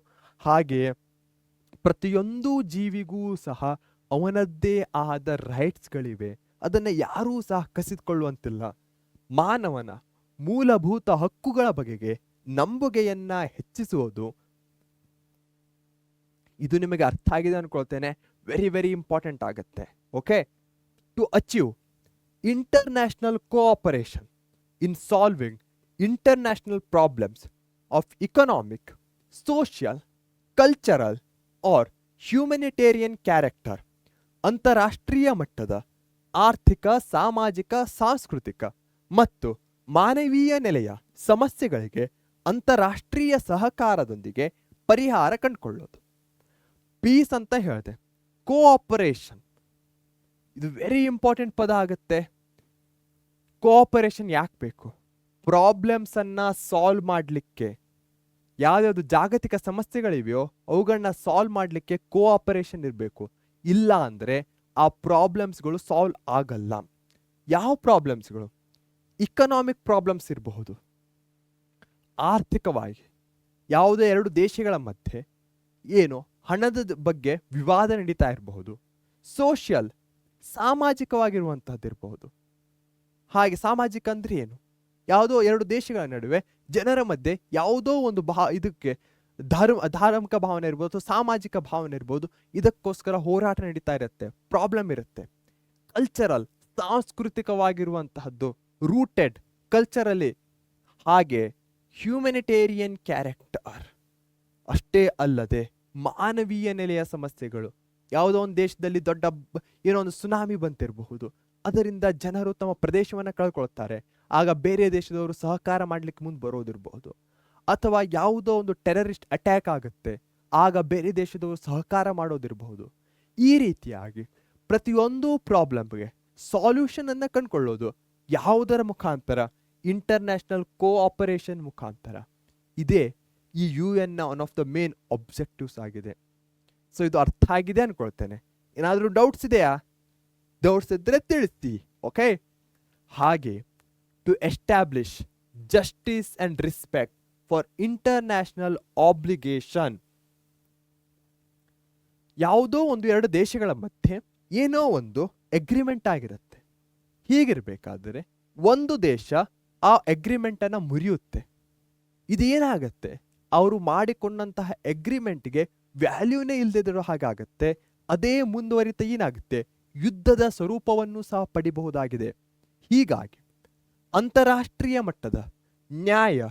ಹಾಗೆ ಪ್ರತಿಯೊಂದು ಜೀವಿಗೂ ಸಹ ಅವನದ್ದೇ ಆದ ರೈಟ್ಸ್ಗಳಿವೆ, ಅದನ್ನು ಯಾರೂ ಸಹ ಕಸಿದುಕೊಳ್ಳುವಂತಿಲ್ಲ. ಮಾನವನ ಮೂಲಭೂತ ಹಕ್ಕುಗಳ ಬಗೆಗೆ ನಂಬುಗೆಯನ್ನ ಹೆಚ್ಚಿಸುವುದು, ಇದು ನಿಮಗೆ ಅರ್ಥ ಆಗಿದೆ ಅನ್ಕೊಳ್ತೇನೆ. ವೆರಿ ವೆರಿ ಇಂಪಾರ್ಟೆಂಟ್ ಆಗುತ್ತೆ. Okay, to achieve international cooperation in solving international problems of economic, social, cultural or humanitarian character, ಅಂತಾರಾಷ್ಟ್ರೀಯ ಮಟ್ಟದ ಆರ್ಥಿಕ, ಸಾಮಾಜಿಕ, ಸಾಂಸ್ಕೃತಿಕ ಮತ್ತು ಮಾನವೀಯ ನೆಲೆಯ ಸಮಸ್ಯೆಗಳಿಗೆ ಅಂತಾರಾಷ್ಟ್ರೀಯ ಸಹಕಾರದೊಂದಿಗೆ ಪರಿಹಾರ ಕಂಡುಕೊಳ್ಳೋದು. ಪೀಸ್ ಅಂತ ಹೇಳಿದೆ. ಕೋಆಪರೇಷನ್, ಇದು ವೆರಿ ಇಂಪಾರ್ಟೆಂಟ್ ಪದ ಆಗುತ್ತೆ. ಕೋಆಪರೇಷನ್ ಯಾಕೆ ಬೇಕು? ಪ್ರಾಬ್ಲಮ್ಸ್ ಅನ್ನ ಸಾಲ್ವ್ ಮಾಡಲಿಕ್ಕೆ, ಯಾವ್ಯಾವ್ದು ಜಾಗತಿಕ ಸಮಸ್ಯೆಗಳಿವೆಯೋ ಅವುಗಳನ್ನ ಸಾಲ್ವ್ ಮಾಡಲಿಕ್ಕೆ ಕೋಆಪರೇಷನ್ ಇರಬೇಕು. ಇಲ್ಲ ಅಂದ್ರೆ ಆ ಪ್ರಾಬ್ಲಮ್ಸ್ಗಳು ಸಾಲ್ವ್ ಆಗಲ್ಲ. ಯಾವ ಪ್ರಾಬ್ಲಮ್ಸ್ಗಳು? ಇಕನಾಮಿಕ್ ಪ್ರಾಬ್ಲಮ್ಸ್ ಇರಬಹುದು, ಆರ್ಥಿಕವಾಗಿ ಯಾವುದೇ ಎರಡು ದೇಶಗಳ ಮಧ್ಯೆ ಏನು ಹಣದ ಬಗ್ಗೆ ವಿವಾದ ನಡೀತಾ ಇರಬಹುದು, ಸೋಷಿಯಲ್ ಸಾಮಾಜಿಕವಾಗಿರುವಂತಹದ್ದಿರಬಹುದು. ಹಾಗೆ ಸಾಮಾಜಿಕ ಅಂದ್ರೆ ಏನು? ಯಾವುದೋ ಎರಡು ದೇಶಗಳ ನಡುವೆ ಜನರ ಮಧ್ಯೆ ಯಾವುದೋ ಒಂದು ಇದಕ್ಕೆ ಧಾರ್ಮಿಕ ಭಾವನೆ ಇರ್ಬೋದು ಅಥವಾ ಸಾಮಾಜಿಕ ಭಾವನೆ ಇರ್ಬೋದು, ಇದಕ್ಕೋಸ್ಕರ ಹೋರಾಟ ನಡೀತಾ ಇರುತ್ತೆ, ಪ್ರಾಬ್ಲಮ್ ಇರುತ್ತೆ. ಕಲ್ಚರಲ್ ಸಾಂಸ್ಕೃತಿಕವಾಗಿರುವಂತಹದ್ದು, ರೂಟೆಡ್ ಕಲ್ಚರಲ್ಲಿ. ಹಾಗೆ ಹ್ಯೂಮನಿಟೇರಿಯನ್ ಕ್ಯಾರೆಕ್ಟರ್ ಅಷ್ಟೇ ಅಲ್ಲದೆ ಮಾನವೀಯ ನೆಲೆಯ ಸಮಸ್ಯೆಗಳು. ಯಾವುದೋ ಒಂದು ದೇಶದಲ್ಲಿ ದೊಡ್ಡ ಏನೋ ಒಂದು ಸುನಾಮಿ ಬಂತಿರಬಹುದು, ಅದರಿಂದ ಜನರು ತಮ್ಮ ಪ್ರದೇಶವನ್ನು ಕಳ್ಕೊಳ್ತಾರೆ, ಆಗ ಬೇರೆ ದೇಶದವರು ಸಹಕಾರ ಮಾಡ್ಲಿಕ್ಕೆ ಮುಂದೆ ಬರೋದಿರಬಹುದು. ಅಥವಾ ಯಾವುದೋ ಒಂದು ಟೆರರಿಸ್ಟ್ ಅಟ್ಯಾಕ್ ಆಗುತ್ತೆ, ಆಗ ಬೇರೆ ದೇಶದವರು ಸಹಕಾರ ಮಾಡೋದಿರಬಹುದು. ಈ ರೀತಿಯಾಗಿ ಪ್ರತಿಯೊಂದು ಪ್ರಾಬ್ಲಮ್ಗೆ ಸಾಲ್ಯೂಷನ್ ಅನ್ನ ಕಂಡುಕೊಳ್ಳೋದು ಯಾವುದರ ಮುಖಾಂತರ? ಇಂಟರ್ನ್ಯಾಷನಲ್ ಕೋಆಪರೇಷನ್ ಮುಖಾಂತರ. ಇದೇ ಈ UN ನ one of the main objectives ಆಗಿದೆ. ಸೊ ಇದು ಅರ್ಥ ಆಗಿದೆ ಅನ್ಕೊಳ್ತೇನೆ. ಏನಾದರೂ ಡೌಟ್ಸ್ ಇದೆಯಾ? ಡೌಟ್ಸ್ ಇದ್ರೆ ತಿಳಿಸಿ. ಓಕೆ. ಹಾಗೆ to establish justice and respect for international obligation. ಯಾವುದೋ ಒಂದು ಎರಡು ದೇಶಗಳ ಮಧ್ಯೆ ಏನೋ ಒಂದು ಅಗ್ರಿಮೆಂಟ್ ಆಗಿರುತ್ತೆ. ಹೀಗಿರ್ಬೇಕಾದ್ರೆ ಒಂದು ದೇಶ ಆ ಅಗ್ರಿಮೆಂಟ್ ಅನ್ನ ಮುರಿಯುತ್ತೆ. ಇದೇನಾಗತ್ತೆ? ಅವರು ಮಾಡಿಕೊಂಡಂತಹ ಅಗ್ರಿಮೆಂಟ್ಗೆ ವ್ಯಾಲ್ಯೂನೇ ಇಲ್ಲದಿರೋ ಹಾಗಾಗತ್ತೆ. ಅದೇ ಮುಂದುವರಿತ ಏನಾಗುತ್ತೆ? ಯುದ್ಧದ ಸ್ವರೂಪವನ್ನು ಸಹ ಪಡಿಬಹುದಾಗಿದೆ. ಹೀಗಾಗಿ ಅಂತಾರಾಷ್ಟ್ರೀಯ ಮಟ್ಟದ ನ್ಯಾಯ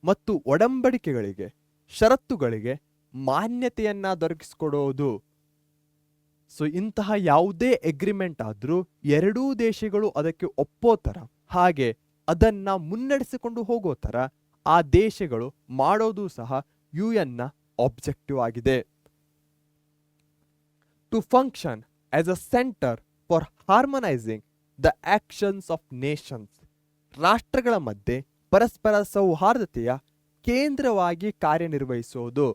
ಮತ್ತು ಒಡಂಬಡಿಕೆಗಳಿಗೆ, ಷರತ್ತುಗಳಿಗೆ ಮಾನ್ಯತೆಯನ್ನ ದೊರಕಿಸಿಕೊಡೋದು. ಸೊ ಇಂತಹ ಯಾವುದೇ ಅಗ್ರಿಮೆಂಟ್ ಆದ್ರೂ ಎರಡೂ ದೇಶಗಳು ಅದಕ್ಕೆ ಒಪ್ಪೋ ಥರ, ಹಾಗೆ ಅದನ್ನ ಮುನ್ನಡೆಸಿಕೊಂಡು ಹೋಗೋ ಥರ ಆ ದೇಶಗಳು ಮಾಡೋದು ಸಹ UN ನ ಆಬ್ಜೆಕ್ಟಿವ್ ಆಗಿದೆ. To function as a centre for harmonising the actions of nations. ರಾಷ್ಟ್ರಗಳ ಮಧ್ಯೆ ಪರಸ್ಪರ ಸೌಹಾರ್ದತೆಯ ಕೇಂದ್ರವಾಗಿ ಕಾರ್ಯನಿರ್ವಹಿಸೋದು.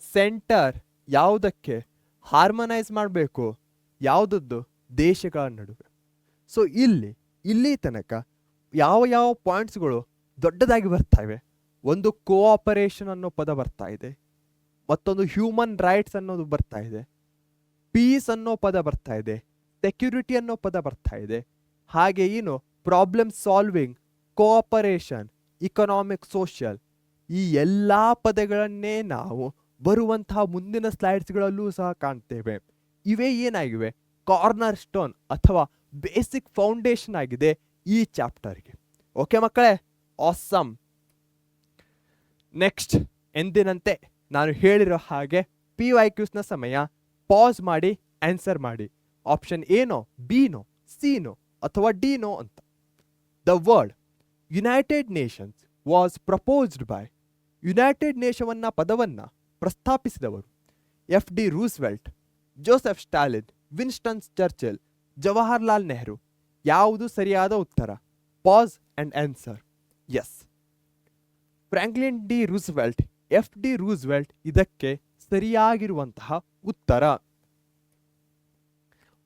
ಸೆಂಟರ್ ಯಾವುದಕ್ಕೆ? ಹಾರ್ಮನೈಸ್ ಮಾಡಬೇಕು. ಯಾವುದದ್ದು? ದೇಶಗಳ ನಡುವೆ. ಸೊ ಇಲ್ಲಿ ತನಕ ಯಾವ ಪಾಯಿಂಟ್ಸ್ಗಳು ದೊಡ್ಡದಾಗಿ ಬರ್ತಾ ಇವೆ? ಒಂದು ಕೋಆಪರೇಷನ್ ಅನ್ನೋ ಪದ ಬರ್ತಾ ಇದೆ, ಮತ್ತೊಂದು ಹ್ಯೂಮನ್ ರೈಟ್ಸ್ ಅನ್ನೋದು ಬರ್ತಾ ಇದೆ, ಪೀಸ್ ಅನ್ನೋ ಪದ ಬರ್ತಾ ಇದೆ, ಸೆಕ್ಯೂರಿಟಿ ಅನ್ನೋ ಪದ ಬರ್ತಾ ಇದೆ. ಹಾಗೆ ಏನು problem solving, cooperation, economic, social, ಈ ಎಲ್ಲಾ ಪದಗಳನ್ನೇ ನಾವು ಬರುವಂತಹ ಮುಂದಿನ ಸ್ಲೈಡ್ಸ್ಗಳಲ್ಲೂ ಸಹ ಕಾಣ್ತೇವೆ. ಇವೇ ಏನಾಗಿವೆ? ಕಾರ್ನರ್ ಸ್ಟೋನ್ ಅಥವಾ ಬೇಸಿಕ್ ಫೌಂಡೇಶನ್ ಆಗಿದೆ ಈ ಚಾಪ್ಟರ್ಗೆ. ಓಕೆ ಮಕ್ಕಳೇ, ಆಸಮ್. ನೆಕ್ಸ್ಟ್, ಎಂದಿನಂತೆ ನಾನು ಹೇಳಿರೋ ಹಾಗೆ PYQs ನ ಸಮಯ. ಪಾಸ್ ಮಾಡಿ ಆನ್ಸರ್ ಮಾಡಿ. ಆಪ್ಷನ್ ಏನೋ, ಬಿನೋ, ಸಿನೋ ಅಥವಾ ಡಿನೋ ಅಂತ. The word United Nations was proposed by. United ನೇಷನ್ನ ಪದವನ್ನ ಪ್ರಸ್ತಾಪಿಸಿದವರು FD Roosevelt, Joseph Stalin, Winston Churchill, Jawaharlal Nehru. ಯಾವುದು ಸರಿಯಾದ ಉತ್ತರ? Pass and answer. Yes, Franklin D Roosevelt, FD Roosevelt ಇದಕ್ಕೆ ಸರಿಯಾಗಿರುವಂತಹ ಉತ್ತರ.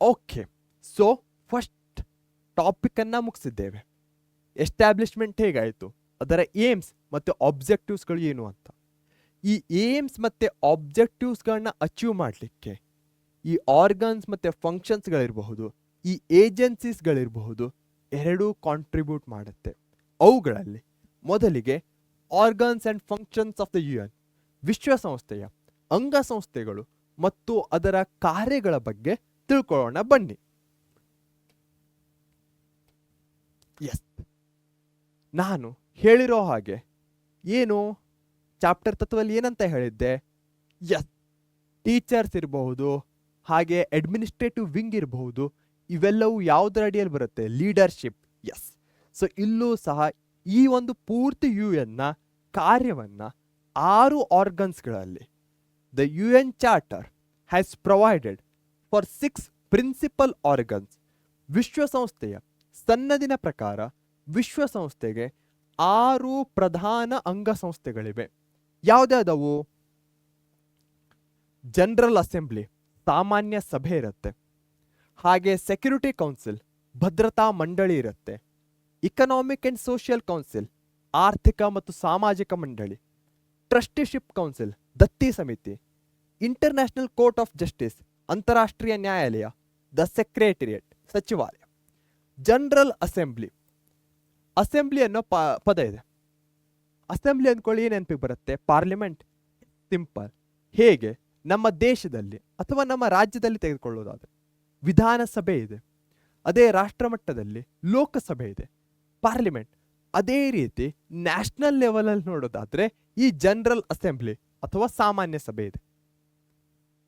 ಓಕೆ, ಸೊ ಫಸ್ಟ್ ಟಾಪಿಕ್ ಅನ್ನ ಮುಗಿಸಿದ್ದೇವೆ. ಎಸ್ಟಾಬ್ಲಿಷ್ಮೆಂಟ್ ಹೇಗಾಯಿತು, ಅದರ ಏಮ್ಸ್ ಮತ್ತು ಆಬ್ಜೆಕ್ಟಿವ್ಸ್ಗಳು ಏನು ಅಂತ. ಈ ಏಮ್ಸ್ ಮತ್ತೆ ಆಬ್ಜೆಕ್ಟಿವ್ಸ್ಗಳನ್ನ ಅಚೀವ್ ಮಾಡಲಿಕ್ಕೆ ಈ ಆರ್ಗನ್ಸ್ ಮತ್ತೆ ಫಂಕ್ಷನ್ಸ್ಗಳಿರಬಹುದು, ಈ ಏಜೆನ್ಸೀಸ್ಗಳಿರಬಹುದು, ಎರಡೂ ಕಾಂಟ್ರಿಬ್ಯೂಟ್ ಮಾಡುತ್ತೆ. ಅವುಗಳಲ್ಲಿ ಮೊದಲಿಗೆ organs and functions of the UN, ವಿಶ್ವಸಂಸ್ಥೆಯ ಅಂಗಸಂಸ್ಥೆಗಳು ಮತ್ತು ಅದರ ಕಾರ್ಯಗಳ ಬಗ್ಗೆ ತಿಳ್ಕೊಳ್ಳೋಣ ಬನ್ನಿ. ಎಸ್, ನಾನು ಹೇಳಿರೋ ಹಾಗೆ ಏನು ಚಾಪ್ಟರ್ ತತ್ವದಲ್ಲಿ ಏನಂತ ಹೇಳಿದ್ದೆ? ಎಸ್, ಟೀಚರ್ಸ್ ಇರಬಹುದು, ಹಾಗೆ ಅಡ್ಮಿನಿಸ್ಟ್ರೇಟಿವ್ ವಿಂಗ್ ಇರಬಹುದು, ಇವೆಲ್ಲವೂ ಯಾವುದರ ಅಡಿಯಲ್ಲಿ ಬರುತ್ತೆ? ಲೀಡರ್ಶಿಪ್. ಎಸ್, ಸೊ ಇಲ್ಲೂ ಸಹ ಈ ಒಂದು ಪೂರ್ತಿ UN ನ ಕಾರ್ಯವನ್ನ 6 ಆರ್ಗನ್ಸ್ಗಳಲ್ಲಿ the UN charter has provided for 6 principal organs. ವಿಶ್ವಸಂಸ್ಥೆಯ ಸನ್ನದಿನ ಪ್ರಕಾರ ವಿಶ್ವಸಂಸ್ಥೆಗೆ 6 ಪ್ರಧಾನ ಅಂಗಸಂಸ್ಥೆಗಳಿವೆ. ಯಾವುದ್ಯಾವುದವು? ಜನರಲ್ ಅಸೆಂಬ್ಲಿ, ಸಾಮಾನ್ಯ ಸಭೆ ಇರುತ್ತೆ. ಹಾಗೆ ಸೆಕ್ಯೂರಿಟಿ ಕೌನ್ಸಿಲ್, ಭದ್ರತಾ ಮಂಡಳಿ ಇರುತ್ತೆ. ಇಕನಾಮಿಕ್ ಅಂಡ್ ಸೋಷಿಯಲ್ ಕೌನ್ಸಿಲ್ ಆರ್ಥಿಕ ಮತ್ತು ಸಾಮಾಜಿಕ ಮಂಡಳಿ. ಟ್ರಸ್ಟಿಶಿಪ್ ಕೌನ್ಸಿಲ್ ದತ್ತಿ ಸಮಿತಿ. ಇಂಟರ್ನ್ಯಾಷನಲ್ ಕೋರ್ಟ್ ಆಫ್ ಜಸ್ಟಿಸ್ ಅಂತಾರಾಷ್ಟ್ರೀಯ ನ್ಯಾಯಾಲಯ. ದ ಸೆಕ್ರೆಟರಿಯೇಟ್ ಸಚಿವಾಲಯ. General assembly. ಅಸೆಂಬ್ಲಿ ಅನ್ನೋ ಪದ ಇದೆ. ಅಸೆಂಬ್ಲಿ ಅಂದ್ಕೊಳ್ಳಿ ಏನು ನೆನಪಿಗೆ ಬರುತ್ತೆ? ಪಾರ್ಲಿಮೆಂಟ್. ಸಿಂಪಲ್. ಹೇಗೆ ನಮ್ಮ ದೇಶದಲ್ಲಿ ಅಥವಾ ನಮ್ಮ ರಾಜ್ಯದಲ್ಲಿ ತೆಗೆದುಕೊಳ್ಳೋದಾದ್ರೆ ವಿಧಾನಸಭೆ ಇದೆ, ಅದೇ ರಾಷ್ಟ್ರ ಮಟ್ಟದಲ್ಲಿ ಲೋಕಸಭೆ ಇದೆ, ಪಾರ್ಲಿಮೆಂಟ್. ಅದೇ ರೀತಿ ನ್ಯಾಷನಲ್ ಲೆವೆಲಲ್ಲಿ ನೋಡೋದಾದ್ರೆ ಈ ಜನರಲ್ ಅಸೆಂಬ್ಲಿ ಅಥವಾ ಸಾಮಾನ್ಯ ಸಭೆ ಇದೆ.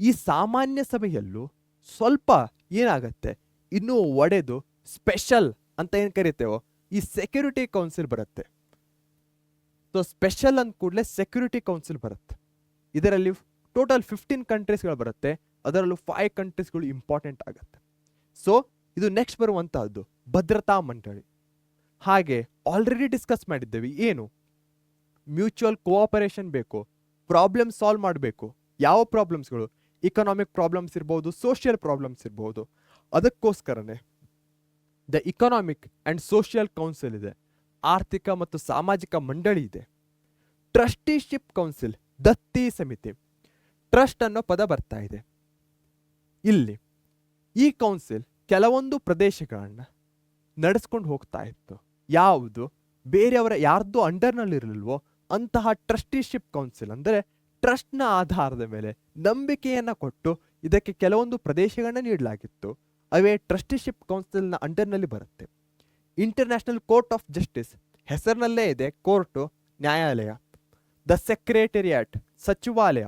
ಈ ಸಾಮಾನ್ಯ ಸಭೆಯಲ್ಲೂ ಸ್ವಲ್ಪ ಏನಾಗತ್ತೆ, ಇನ್ನೂ ಒಡೆದು ಸ್ಪೆಷಲ್ ಅಂತ ಏನು ಕರಿತೇವೋ ಈ ಸೆಕ್ಯೂರಿಟಿ ಕೌನ್ಸಿಲ್ ಬರುತ್ತೆ. ಸೊ ಸ್ಪೆಷಲ್ ಅಂದ ಕೂಡಲೇ ಸೆಕ್ಯೂರಿಟಿ ಕೌನ್ಸಿಲ್ ಬರುತ್ತೆ. ಇದರಲ್ಲಿ ಟೋಟಲ್ 15 ಕಂಟ್ರೀಸ್ಗಳು ಬರುತ್ತೆ, ಅದರಲ್ಲೂ 5 ಕಂಟ್ರೀಸ್ಗಳು ಇಂಪಾರ್ಟೆಂಟ್ ಆಗುತ್ತೆ. ಸೊ ಇದು ನೆಕ್ಸ್ಟ್ ಬರುವಂತಹದ್ದು ಭದ್ರತಾ ಮಂಡಳಿ. ಹಾಗೆ ಆಲ್ರೆಡಿ ಡಿಸ್ಕಸ್ ಮಾಡಿದ್ದೇವೆ, ಏನು ಮ್ಯೂಚುವಲ್ ಕೋಆಪರೇಷನ್ ಬೇಕು, ಪ್ರಾಬ್ಲಮ್ ಸಾಲ್ವ್ ಮಾಡಬೇಕು. ಯಾವ ಪ್ರಾಬ್ಲಮ್ಸ್ಗಳು? ಇಕನಾಮಿಕ್ ಪ್ರಾಬ್ಲಮ್ಸ್ ಇರ್ಬೋದು, ಸೋಷಿಯಲ್ ಪ್ರಾಬ್ಲಮ್ಸ್ ಇರ್ಬೋದು. ಅದಕ್ಕೋಸ್ಕರನೇ the economic and social council ಇದೆ, ಆರ್ಥಿಕ ಮತ್ತು ಸಾಮಾಜಿಕ ಮಂಡಳಿ ಇದೆ. ಟ್ರಸ್ಟಿಶಿಪ್ ಕೌನ್ಸಿಲ್ ದತ್ತಿ ಸಮಿತಿ. ಟ್ರಸ್ಟ್ ಅನ್ನೋ ಪದ ಬರ್ತಾ ಇದೆ ಇಲ್ಲಿ. ಈ ಕೌನ್ಸಿಲ್ ಕೆಲವೊಂದು ಪ್ರದೇಶಗಳನ್ನ ನಡೆಸ್ಕೊಂಡು ಹೋಗ್ತಾ ಇತ್ತು. ಯಾವುದು ಬೇರೆಯವರ ಯಾರ್ದು ಅಂಡರ್ನಲ್ಲಿರಲಿಲ್ವೋ ಅಂತಹ ಟ್ರಸ್ಟಿಶಿಪ್ ಕೌನ್ಸಿಲ್ ಅಂದರೆ ಟ್ರಸ್ಟ್ನ ಆಧಾರದ ಮೇಲೆ ನಂಬಿಕೆಯನ್ನ ಕೊಟ್ಟು ಇದಕ್ಕೆ ಕೆಲವೊಂದು ಪ್ರದೇಶಗಳನ್ನ ನೀಡಲಾಗಿತ್ತು. ಅವೇ ಟ್ರಸ್ಟಿಶಿಪ್ ಕೌನ್ಸಿಲ್ನ ಅಂಡರ್ನಲ್ಲಿ ಬರುತ್ತೆ. ಇಂಟರ್ನ್ಯಾಷನಲ್ ಕೋರ್ಟ್ ಆಫ್ ಜಸ್ಟಿಸ್ ಹೆಸರಿನಲ್ಲೇ ಇದೆ, ಕೋರ್ಟು ನ್ಯಾಯಾಲಯ. ದ ಸೆಕ್ರೆಟರಿಯಾಟ್ ಸಚಿವಾಲಯ.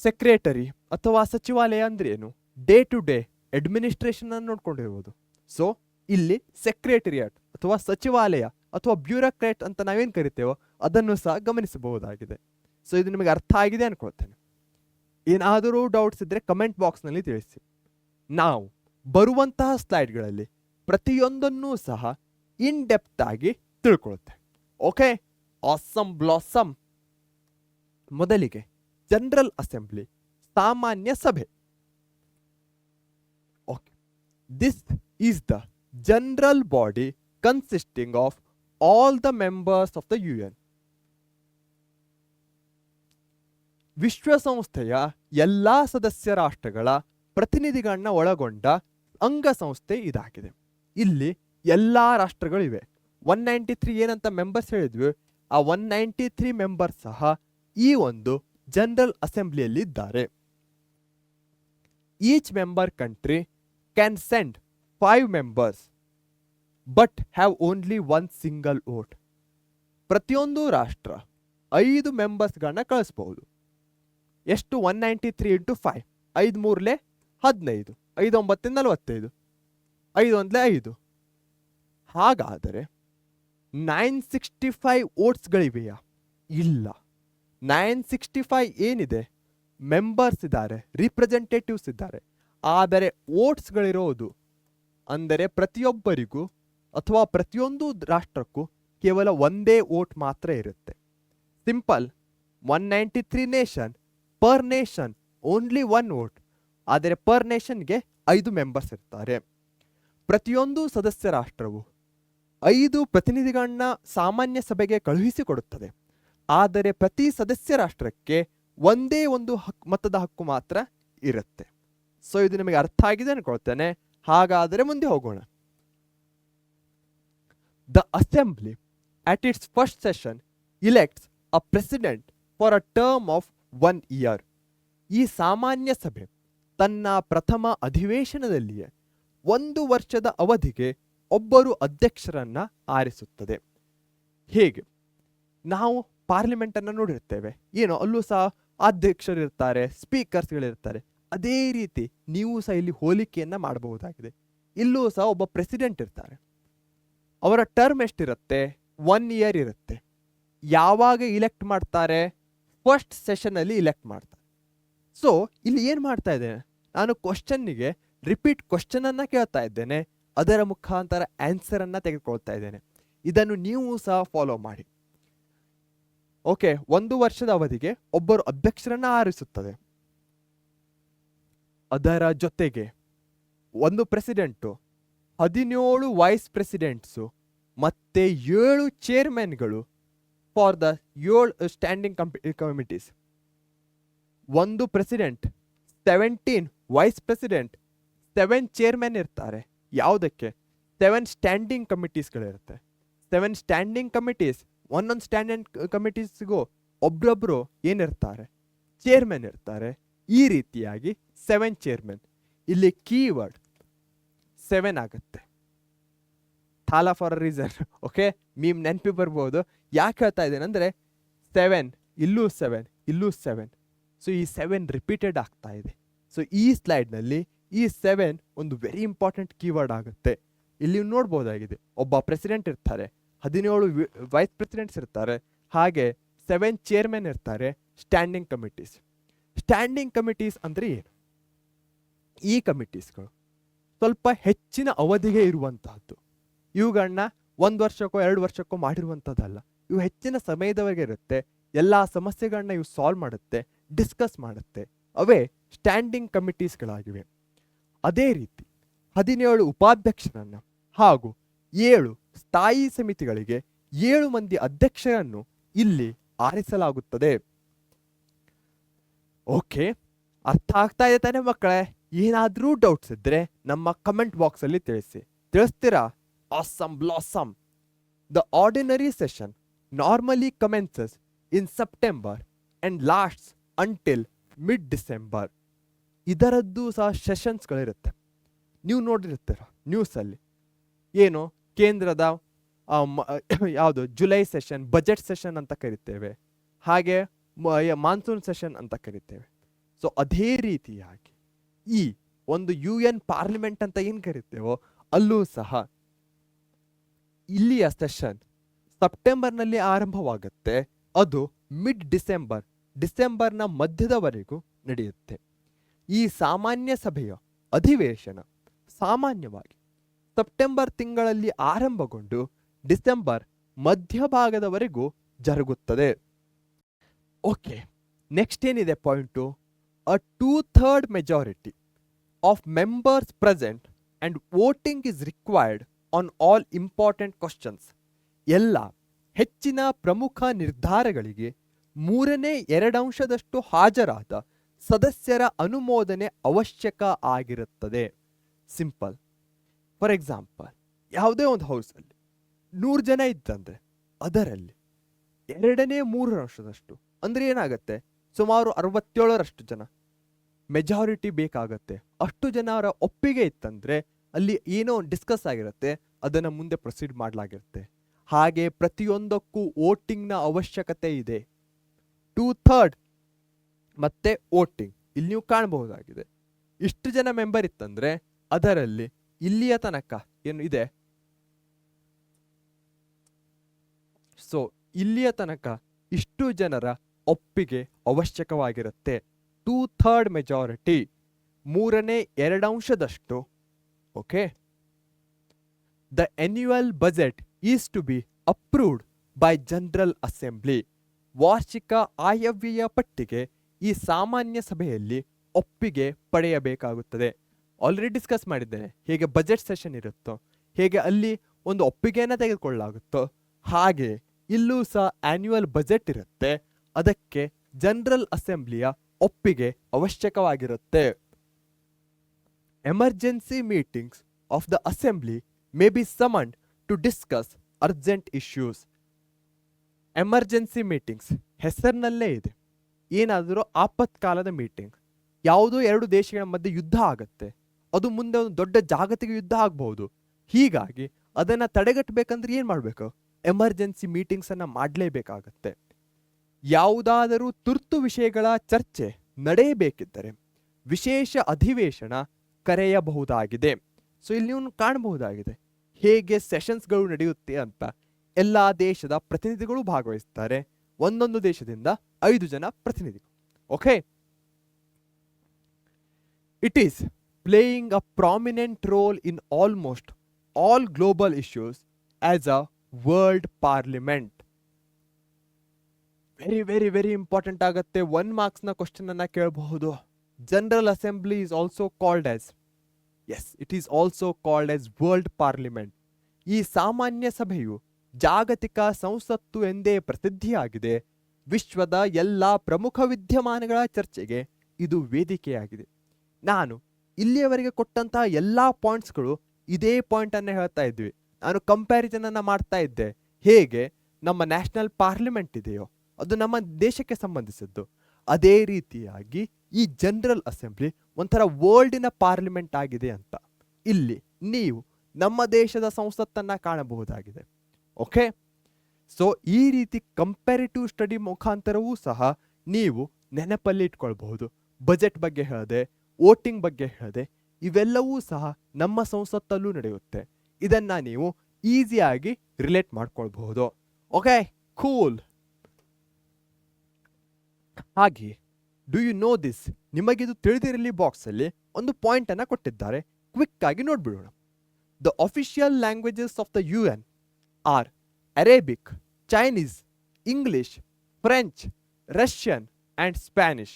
ಸೆಕ್ರೆಟರಿ ಅಥವಾ ಸಚಿವಾಲಯ ಅಂದ್ರೆ ಏನು? ಡೇ ಟು ಡೇ ಅಡ್ಮಿನಿಸ್ಟ್ರೇಷನ್ ಅನ್ನು ನೋಡ್ಕೊಂಡಿರ್ಬೋದು. ಸೊ ಇಲ್ಲಿ ಸೆಕ್ರೆಟರಿಯಾಟ್ ಅಥವಾ ಸಚಿವಾಲಯ ಅಥವಾ ಬ್ಯೂರೋಕ್ರಾಟ್ ಅಂತ ನಾವೇನು ಕರಿತೇವೋ ಅದನ್ನು ಸಹ ಗಮನಿಸಬಹುದಾಗಿದೆ. ಸೊ ಇದು ನಿಮಗೆ ಅರ್ಥ ಆಗಿದೆ ಅನ್ಕೊಳ್ತೇನೆ. ಏನಾದರೂ ಡೌಟ್ಸ್ ಇದ್ರೆ ಕಮೆಂಟ್ ಬಾಕ್ಸ್ನಲ್ಲಿ ತಿಳಿಸಿ. ನಾವು ಬರುವಂತಹ ಸ್ಲೈಡ್ಗಳಲ್ಲಿ ಪ್ರತಿಯೊಂದನ್ನೂ ಸಹ ಇನ್ ಡೆಪ್ತ್ ಆಗಿ ತಿಳ್ಕೊಳುತ್ತೆ. Okay, awesome blossom. ಮೊದಲಿಗೆ ಜನರಲ್ ಅಸೆಂಬ್ಲಿ, ಸಾಮಾನ್ಯ ಸಭೆ. Okay, this is the general body consisting of all the members of the UN. ವಿಶ್ವಸಂಸ್ಥೆಯ ಎಲ್ಲಾ ಸದಸ್ಯ ರಾಷ್ಟ್ರಗಳ ಪ್ರತಿನಿಧಿಗಳನ್ನ ಒಳಗೊಂಡ ಅಂಗಸಂಸ್ಥೆ ಇದಾಗಿದೆ. ಇಲ್ಲಿ ಎಲ್ಲಾ ರಾಷ್ಟ್ರಗಳಿವೆ. 193 ಏನಂತ ಮೆಂಬರ್ಸ್ ಹೇಳಿದ್ವಿ, ಆ 193 ಮೆಂಬರ್ಸ್ ಸಹ ಈ ಒಂದು ಜನರಲ್ ಅಸೆಂಬ್ಲಿಯಲ್ಲಿ ಇದ್ದಾರೆ. Each member country can send 5 members but have only 1 single vote. ಪ್ರತಿಯೊಂದು ರಾಷ್ಟ್ರ 5 ಮೆಂಬರ್ಸ್ಗಳನ್ನ ಕಳಿಸಬಹುದು. ಎಷ್ಟು? 193 ಇಂಟು 5, 5 3 15, 5 9 45, 5 1 5. ಹಾಗಾದರೆ 965 ವೋಟ್ಸ್ಗಳಿವೆಯಾ? ಇಲ್ಲ. 965 ಏನಿದೆ, ಮೆಂಬರ್ಸ್ ಇದ್ದಾರೆ, ರಿಪ್ರೆಸೆಂಟೇಟಿವ್ಸ್ ಇದ್ದಾರೆ. ಆದರೆ ವೋಟ್ಸ್ಗಳಿರೋದು ಅಂದರೆ ಪ್ರತಿಯೊಬ್ಬರಿಗೂ ಅಥವಾ ಪ್ರತಿಯೊಂದು ರಾಷ್ಟ್ರಕ್ಕೂ ಕೇವಲ ಒಂದೇ ವೋಟ್ ಮಾತ್ರ ಇರುತ್ತೆ. Simple. 193 nation, per nation only 1 vote. ಆದರೆ ಪರ್ ನೇಷನ್ಗೆ 5 ಮೆಂಬರ್ಸ್ ಇರ್ತಾರೆ. ಪ್ರತಿಯೊಂದು ಸದಸ್ಯ ರಾಷ್ಟ್ರವು 5 ಪ್ರತಿನಿಧಿಗಳನ್ನ ಸಾಮಾನ್ಯ ಸಭೆಗೆ ಕಳುಹಿಸಿಕೊಡುತ್ತದೆ. ಆದರೆ ಪ್ರತಿ ಸದಸ್ಯ ರಾಷ್ಟ್ರಕ್ಕೆ ಒಂದೇ ಒಂದು ಮತದ ಹಕ್ಕು ಮಾತ್ರ ಇರುತ್ತೆ. ಸೊ ಇದು ನಿಮಗೆ ಅರ್ಥ ಆಗಿದೆ ಅನ್ಕೊಳ್ತೇನೆ. ಹಾಗಾದರೆ ಮುಂದೆ ಹೋಗೋಣ. The assembly at its first session elects a president for a term of 1 year. ಈ ಸಾಮಾನ್ಯ ಸಭೆ ತನ್ನ ಪ್ರಥಮ ಅಧಿವೇಶನದಲ್ಲಿಯೇ 1 ವರ್ಷದ ಅವಧಿಗೆ ಒಬ್ಬರು ಅಧ್ಯಕ್ಷರನ್ನ ಆರಿಸುತ್ತದೆ. ಹೇಗೆ ನಾವು ಪಾರ್ಲಿಮೆಂಟ್ ಅನ್ನು ನೋಡಿರ್ತೇವೆ, ಏನೋ ಅಲ್ಲೂ ಸಹ ಅಧ್ಯಕ್ಷರಿರ್ತಾರೆ, ಸ್ಪೀಕರ್ಸ್ಗಳಿರ್ತಾರೆ. ಅದೇ ರೀತಿ ನೀವು ಸಹ ಇಲ್ಲಿ ಹೋಲಿಕೆಯನ್ನ ಮಾಡಬಹುದಾಗಿದೆ. ಇಲ್ಲೂ ಸಹ ಒಬ್ಬ ಪ್ರೆಸಿಡೆಂಟ್ ಇರ್ತಾರೆ. ಅವರ ಟರ್ಮ್ ಎಷ್ಟಿರುತ್ತೆ? 1 year ಇರುತ್ತೆ. ಯಾವಾಗ ಇಲೆಕ್ಟ್ ಮಾಡ್ತಾರೆ? ಫಸ್ಟ್ ಸೆಷನ್ ಅಲ್ಲಿ ಇಲೆಕ್ಟ್ ಮಾಡ್ತಾರೆ. ಸೊ ಇಲ್ಲಿ ಏನ್ ಮಾಡ್ತಾ ಇದ್ದೇನೆ ನಾನು, ಕ್ವಶನ್ನಿಗೆ ರಿಪೀಟ್ ಕ್ವಶನ್ ಅನ್ನ ಕೇಳ್ತಾ ಇದ್ದೇನೆ, ಅದರ ಮುಖಾಂತರ ಆನ್ಸರ್ ಅನ್ನ ತೆಗೆದುಕೊಳ್ತಾ ಇದ್ದೇನೆ. ಇದನ್ನು ನೀವು ಸಹ ಫಾಲೋ ಮಾಡಿ. ಓಕೆ, 1 ವರ್ಷದ ಅವಧಿಗೆ ಒಬ್ಬರು ಅಧ್ಯಕ್ಷರನ್ನ ಆರಿಸುತ್ತದೆ. ಅದರ ಜೊತೆಗೆ ಒಂದು ಪ್ರೆಸಿಡೆಂಟು 17 ವೈಸ್ ಪ್ರೆಸಿಡೆಂಟ್ಸು ಮತ್ತೆ 7 ಚೇರ್ಮನ್ಗಳು ಫಾರ್ ದ 7 ಸ್ಟ್ಯಾಂಡಿಂಗ್ ಕಮಿಟೀಸ್. ಒಂದು ಪ್ರೆಸಿಡೆಂಟ್, 17 ವೈಸ್ ಪ್ರೆಸಿಡೆಂಟ್, 7 ಚೇರ್ಮನ್ ಇರ್ತಾರೆ. ಯಾವುದಕ್ಕೆ? 7 ಸ್ಟ್ಯಾಂಡಿಂಗ್ ಕಮಿಟೀಸ್ಗಳಿರುತ್ತೆ. 7 ಸ್ಟ್ಯಾಂಡಿಂಗ್ ಕಮಿಟೀಸ್, ಒಂದೊಂದು ಸ್ಟ್ಯಾಂಡಿಂಗ್ ಕಮಿಟೀಸ್ಗೂ ಒಬ್ರೊಬ್ರು ಏನಿರ್ತಾರೆ? ಚೇರ್ಮನ್ ಇರ್ತಾರೆ. ಈ ರೀತಿಯಾಗಿ 7 ಚೇರ್ಮನ್. ಇಲ್ಲಿ ಕೀವರ್ಡ್ 7 ಆಗುತ್ತೆ. ಥಾಲಾ ಫಾರ್ ಅ ರೀಸನ್. ಓಕೆ, ಮೀಮ್ ನೆನಪಿ ಬರ್ಬೋದು. ಯಾಕೆ ಹೇಳ್ತಾ ಇದ್ದೇನೆ ಅಂದರೆ 7 ಇಲ್ಲೂ 7 ಇಲ್ಲೂ 7. ಸೊ ಈ 7 ರಿಪೀಟೆಡ್ ಆಗ್ತಾ ಇದೆ. ಸೊ ಈ ಸ್ಲೈಡ್ನಲ್ಲಿ ಈ 7 ಒಂದು ವೆರಿ ಇಂಪಾರ್ಟೆಂಟ್ ಕೀವರ್ಡ್ ಆಗುತ್ತೆ. ಇಲ್ಲಿ ನೋಡ್ಬೋದಾಗಿದೆ, ಒಬ್ಬ ಪ್ರೆಸಿಡೆಂಟ್ ಇರ್ತಾರೆ, 17 ವೈಸ್ ಪ್ರೆಸಿಡೆಂಟ್ಸ್ ಇರ್ತಾರೆ, ಹಾಗೆ 7 ಚೇರ್ಮನ್ ಇರ್ತಾರೆ. Standing committees. ಸ್ಟ್ಯಾಂಡಿಂಗ್ ಕಮಿಟೀಸ್ ಅಂದರೆ ಏನು? ಈ ಕಮಿಟೀಸ್ಗಳು ಸ್ವಲ್ಪ ಹೆಚ್ಚಿನ ಅವಧಿಗೆ ಇರುವಂತಹದ್ದು. ಇವುಗಳನ್ನ 1 ವರ್ಷಕ್ಕೋ 2 ವರ್ಷಕ್ಕೋ ಮಾಡಿರುವಂಥದ್ದಲ್ಲ. ಇವು ಹೆಚ್ಚಿನ ಸಮಯದವರೆಗೆ ಇರುತ್ತೆ. ಎಲ್ಲ ಸಮಸ್ಯೆಗಳನ್ನ ಇವು ಸಾಲ್ವ್ ಮಾಡುತ್ತೆ, ಡಿಸ್ಕಸ್ ಮಾಡುತ್ತೆ. ಅವೇ ಸ್ಟ್ಯಾಂಡಿಂಗ್ ಕಮಿಟೀಸ್ಗಳಾಗಿವೆ. ಅದೇ ರೀತಿ 17 ಉಪಾಧ್ಯಕ್ಷರನ್ನು ಹಾಗೂ 7 ಸ್ಥಾಯಿ ಸಮಿತಿಗಳಿಗೆ 7 ಮಂದಿ ಅಧ್ಯಕ್ಷರನ್ನು ಇಲ್ಲಿ ಆರಿಸಲಾಗುತ್ತದೆ. ಓಕೆ, ಅರ್ಥ ಆಗ್ತಾ ಇದೆ ತಾನೆ ಮಕ್ಕಳೇ? ಏನಾದರೂ ಡೌಟ್ಸ್ ಇದ್ರೆ ನಮ್ಮ ಕಮೆಂಟ್ ಬಾಕ್ಸ್ ಅಲ್ಲಿ ತಿಳಿಸ್ತೀರಾ? Awesome blossom. The ordinary session normally commences in September and lasts until mid December. ಇದರದ್ದು ಸಹ ಸೆಷನ್ಸ್ಗಳಿರುತ್ತೆ. ನೀವು ನೋಡಿರ್ತೀರ ನ್ಯೂಸಲ್ಲಿ. ಏನು? ಕೇಂದ್ರದ ಯಾವುದು ಜುಲೈ ಸೆಷನ್, ಬಜೆಟ್ ಸೆಷನ್ ಅಂತ ಕರಿತೇವೆ, ಹಾಗೆ ಮಾನ್ಸೂನ್ ಸೆಷನ್ ಅಂತ ಕರಿತೇವೆ. ಸೊ ಅದೇ ರೀತಿಯಾಗಿ ಈ ಒಂದು UN ಪಾರ್ಲಿಮೆಂಟ್ ಅಂತ ಏನು ಕರಿತೇವೋ ಅಲ್ಲೂ ಸಹ ಇಲ್ಲಿಯ ಸೆಷನ್ ಸೆಪ್ಟೆಂಬರ್ನಲ್ಲಿ ಆರಂಭವಾಗುತ್ತೆ. ಅದು ಮಿಡ್ ಡಿಸೆಂಬರ್ನ ಮಧ್ಯದವರೆಗೂ ನಡೆಯುತ್ತೆ. ಈ ಸಾಮಾನ್ಯ ಸಭೆಯ ಅಧಿವೇಶನ ಸಾಮಾನ್ಯವಾಗಿ ಸೆಪ್ಟೆಂಬರ್ ತಿಂಗಳಲ್ಲಿ ಆರಂಭಗೊಂಡು ಡಿಸೆಂಬರ್ ಮಧ್ಯಭಾಗದವರೆಗೂ ಜರುಗುತ್ತದೆ. ಓಕೆ, ನೆಕ್ಸ್ಟ್ ಏನಿದೆ point? A 2/3 majority of members present and voting is required on all important questions. ಎಲ್ಲ ಹೆಚ್ಚಿನ ಪ್ರಮುಖ ನಿರ್ಧಾರಗಳಿಗೆ 3/2 ಹಾಜರಾದ ಸದಸ್ಯರ ಅನುಮೋದನೆ ಅವಶ್ಯಕ ಆಗಿರುತ್ತದೆ. ಸಿಂಪಲ್. ಫಾರ್ ಎಕ್ಸಾಂಪಲ್, ಯಾವುದೇ ಒಂದು ಹೌಸಲ್ಲಿ 100 ಜನ ಇದ್ದಂದ್ರೆ ಅದರಲ್ಲಿ 2/3 ಅಂದರೆ ಏನಾಗುತ್ತೆ? ಸುಮಾರು 67 ಜನ ಮೆಜಾರಿಟಿ ಬೇಕಾಗತ್ತೆ. ಅಷ್ಟು ಜನರ ಒಪ್ಪಿಗೆ ಇತ್ತಂದ್ರೆ ಅಲ್ಲಿ ಏನೋ ಡಿಸ್ಕಸ್ ಆಗಿರುತ್ತೆ, ಅದನ್ನು ಮುಂದೆ ಪ್ರೊಸೀಡ್ ಮಾಡಲಾಗಿರುತ್ತೆ. ಹಾಗೆ ಪ್ರತಿಯೊಂದಕ್ಕೂ ವೋಟಿಂಗ್ನ ಅವಶ್ಯಕತೆ ಇದೆ. 2/3 ಮತ್ತೆ ವೋಟಿಂಗ್ ಇಲ್ಲಿ ನೀವು ಕಾಣಬಹುದಾಗಿದೆ. ಇಷ್ಟು ಜನ ಮೆಂಬರ್ ಇತ್ತಂದ್ರೆ ಅದರಲ್ಲಿ ಇಲ್ಲಿಯ ತನಕ ಏನು ಇದೆ? ಸೊ ಇಲ್ಲಿಯ ತನಕ ಇಷ್ಟು ಜನರ ಒಪ್ಪಿಗೆ ಅವಶ್ಯಕವಾಗಿರುತ್ತೆ. 2/3 ಮೆಜಾರಿಟಿ, 3/2. ಓಕೆ. The annual budget is to be approved by General Assembly. ವಾರ್ಷಿಕ ಆಯವ್ಯಯ ಪಟ್ಟಿಗೆ ಈ ಸಾಮಾನ್ಯ ಸಭೆಯಲ್ಲಿ ಒಪ್ಪಿಗೆ ಪಡೆಯಬೇಕಾಗುತ್ತದೆ. ಆಲ್ರೆಡಿ ಡಿಸ್ಕಸ್ ಮಾಡಿದ್ದೇನೆ, ಹೇಗೆ ಬಜೆಟ್ ಸೆಷನ್ ಇರುತ್ತೋ, ಹೇಗೆ ಅಲ್ಲಿ ಒಂದು ಒಪ್ಪಿಗೆಯನ್ನು ತೆಗೆದುಕೊಳ್ಳಲಾಗುತ್ತೋ, ಹಾಗೆ ಇಲ್ಲೂ ಸಹ ಆನ್ಯುವಲ್ ಬಜೆಟ್ ಇರುತ್ತೆ. ಅದಕ್ಕೆ ಜನರಲ್ ಅಸೆಂಬ್ಲಿಯ ಒಪ್ಪಿಗೆ ಅವಶ್ಯಕವಾಗಿರುತ್ತೆ. Emergency meetings of the assembly may be summoned to discuss urgent issues. Emergency meetings ಹೆಸರಿನಲ್ಲೇ ಇದೆ. ಏನಾದರೂ ಆಪತ್ಕಾಲದ ಮೀಟಿಂಗ್, ಯಾವುದೋ 2 ದೇಶಗಳ ಮಧ್ಯೆ ಯುದ್ಧ ಆಗುತ್ತೆ, ಅದು ಮುಂದೆ ಒಂದು ದೊಡ್ಡ ಜಾಗತಿಕ ಯುದ್ಧ ಆಗಬಹುದು. ಹೀಗಾಗಿ ಅದನ್ನು ತಡೆಗಟ್ಟಬೇಕಂದ್ರೆ ಏನು ಮಾಡಬೇಕು? ಎಮರ್ಜೆನ್ಸಿ ಮೀಟಿಂಗ್ಸನ್ನು ಮಾಡಲೇಬೇಕಾಗತ್ತೆ. ಯಾವುದಾದರೂ ತುರ್ತು ವಿಷಯಗಳ ಚರ್ಚೆ ನಡೆಯಬೇಕಿದ್ದರೆ ವಿಶೇಷ ಅಧಿವೇಶನ ಕರೆಯಬಹುದಾಗಿದೆ. ಸೊ ಇಲ್ಲಿ ನೀವು ಕಾಣಬಹುದಾಗಿದೆ ಹೇಗೆ ಸೆಷನ್ಸ್ಗಳು ನಡೆಯುತ್ತೆ ಅಂತ. ಎಲ್ಲ ದೇಶದ ಪ್ರತಿನಿಧಿಗಳು ಭಾಗವಹಿಸ್ತಾರೆ. ಒಂದೊಂದು ದೇಶದಿಂದ 5 ಜನ ಪ್ರತಿನಿಧಿಗಳು. Okay. It is playing a prominent role in almost all global issues as a world parliament. Very very very important ಆಗುತ್ತೆ. 1 ಮಾರ್ಕ್ಸ್ನ ಕ್ವಶನ್ ಅನ್ನ ಕೇಳಬಹುದು. General Assembly is also called as as, it is also called as world parliament. ಈ ಸಾಮಾನ್ಯ ಸಭೆಯು ಜಾಗತಿಕ ಸಂಸತ್ತು ಎಂದೇ ಪ್ರಸಿದ್ಧಿಯಾಗಿದೆ. ವಿಶ್ವದ ಎಲ್ಲ ಪ್ರಮುಖ ವಿದ್ಯಮಾನಗಳ ಚರ್ಚೆಗೆ ಇದು ವೇದಿಕೆಯಾಗಿದೆ. ನಾನು ಇಲ್ಲಿಯವರೆಗೆ ಕೊಟ್ಟಂತಹ ಎಲ್ಲ ಪಾಯಿಂಟ್ಸ್ಗಳು ಇದೇ ಪಾಯಿಂಟ್ ಅನ್ನ ಹೇಳ್ತಾ ಇದ್ವಿ. ನಾನು ಕಂಪ್ಯಾರಿಸನ್ ಅನ್ನ ಮಾಡ್ತಾ ಇದ್ದೆ. ಹೇಗೆ ನಮ್ಮ ನ್ಯಾಷನಲ್ ಪಾರ್ಲಿಮೆಂಟ್ ಇದೆಯೋ ಅದು ನಮ್ಮ ದೇಶಕ್ಕೆ ಸಂಬಂಧಿಸಿದ್ದು, ಅದೇ ರೀತಿಯಾಗಿ ಈ ಜನರಲ್ ಅಸೆಂಬ್ಲಿ ಒಂಥರ ವರ್ಲ್ಡಿನ ಪಾರ್ಲಿಮೆಂಟ್ ಆಗಿದೆ ಅಂತ ಇಲ್ಲಿ ನೀವು ನಮ್ಮ ದೇಶದ ಸಂಸತ್ತನ್ನ ಕಾಣಬಹುದಾಗಿದೆ. ಓಕೆ, ಸೊ ಈ ರೀತಿ ಕಂಪ್ಯಾರಿಟಿವ್ ಸ್ಟಡಿ ಮುಖಾಂತರವೂ ಸಹ ನೀವು ನೆನಪಲ್ಲಿ ಇಟ್ಕೊಳ್ಬಹುದು. ಬಜೆಟ್ ಬಗ್ಗೆ ಹೇಳಿದೆ, ವೋಟಿಂಗ್ ಬಗ್ಗೆ ಹೇಳಿದೆ, ಇವೆಲ್ಲವೂ ಸಹ ನಮ್ಮ ಸಂಸತ್ತಲ್ಲೂ ನಡೆಯುತ್ತೆ. ಇದನ್ನ ನೀವು ಈಸಿಯಾಗಿ ರಿಲೇಟ್ ಮಾಡ್ಕೊಳ್ಬಹುದು. Okay, cool. ಹಾಗೆ ಡು ಯು ನೋ ದಿಸ್? ನಿಮಗಿದು ತಿಳಿದಿರಲಿ. ಬಾಕ್ಸ್ ಅಲ್ಲಿ ಒಂದು ಪಾಯಿಂಟ್ ಅನ್ನ ಕೊಟ್ಟಿದ್ದಾರೆ, ಕ್ವಿಕ್ ಆಗಿ ನೋಡ್ಬಿಡೋಣ. The official languages of the UN are Arabic, Chinese, English, French, Russian and Spanish.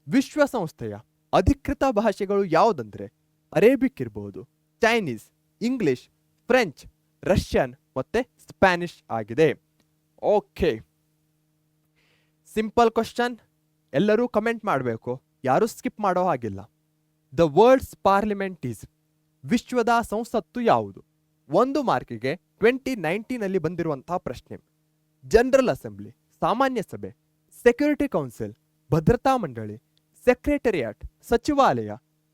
ವಿಶ್ವಸಂಸ್ಥೆಯ ಅಧಿಕೃತ ಭಾಷೆಗಳು ಯಾವುದಂದ್ರೆ ಅರೇಬಿಕ್ ಇರಬಹುದು, ಚೈನೀಸ್, ಇಂಗ್ಲಿಷ್, ಫ್ರೆಂಚ್, ರಷ್ಯನ್ ಮತ್ತೆ ಸ್ಪ್ಯಾನಿಷ್ ಆಗಿದೆ. ಓಕೆ, ಸಿಂಪಲ್ ಕ್ವಶನ್, ಎಲ್ಲರೂ ಕಮೆಂಟ್ ಮಾಡಬೇಕು, ಯಾರು ಸ್ಕಿಪ್ ಮಾಡೋ ಹಾಗಿಲ್ಲ. ದ ವರ್ಲ್ಡ್ಸ್ ಪಾರ್ಲಿಮೆಂಟ್ ಈಸ್, ವಿಶ್ವದ ಸಂಸತ್ತು ಯಾವುದು? 1 ಮಾರ್ಕಿಗೆ 2019 ಬಂದಿರುವಂತಹ ಪ್ರಶ್ನೆ. ಜನರಲ್ ಅಸೆಂಬ್ಲಿ ಸಾಮಾನ್ಯ ಸಭೆ, ಸೆಕ್ಯೂರಿಟಿ ಕೌನ್ಸಿಲ್ ಭದ್ರತಾ ಮಂಡಳಿ, ಸೆಕ್ರೆಟರಿಯಾಟ್ ಸಚಿವಾಲಯ,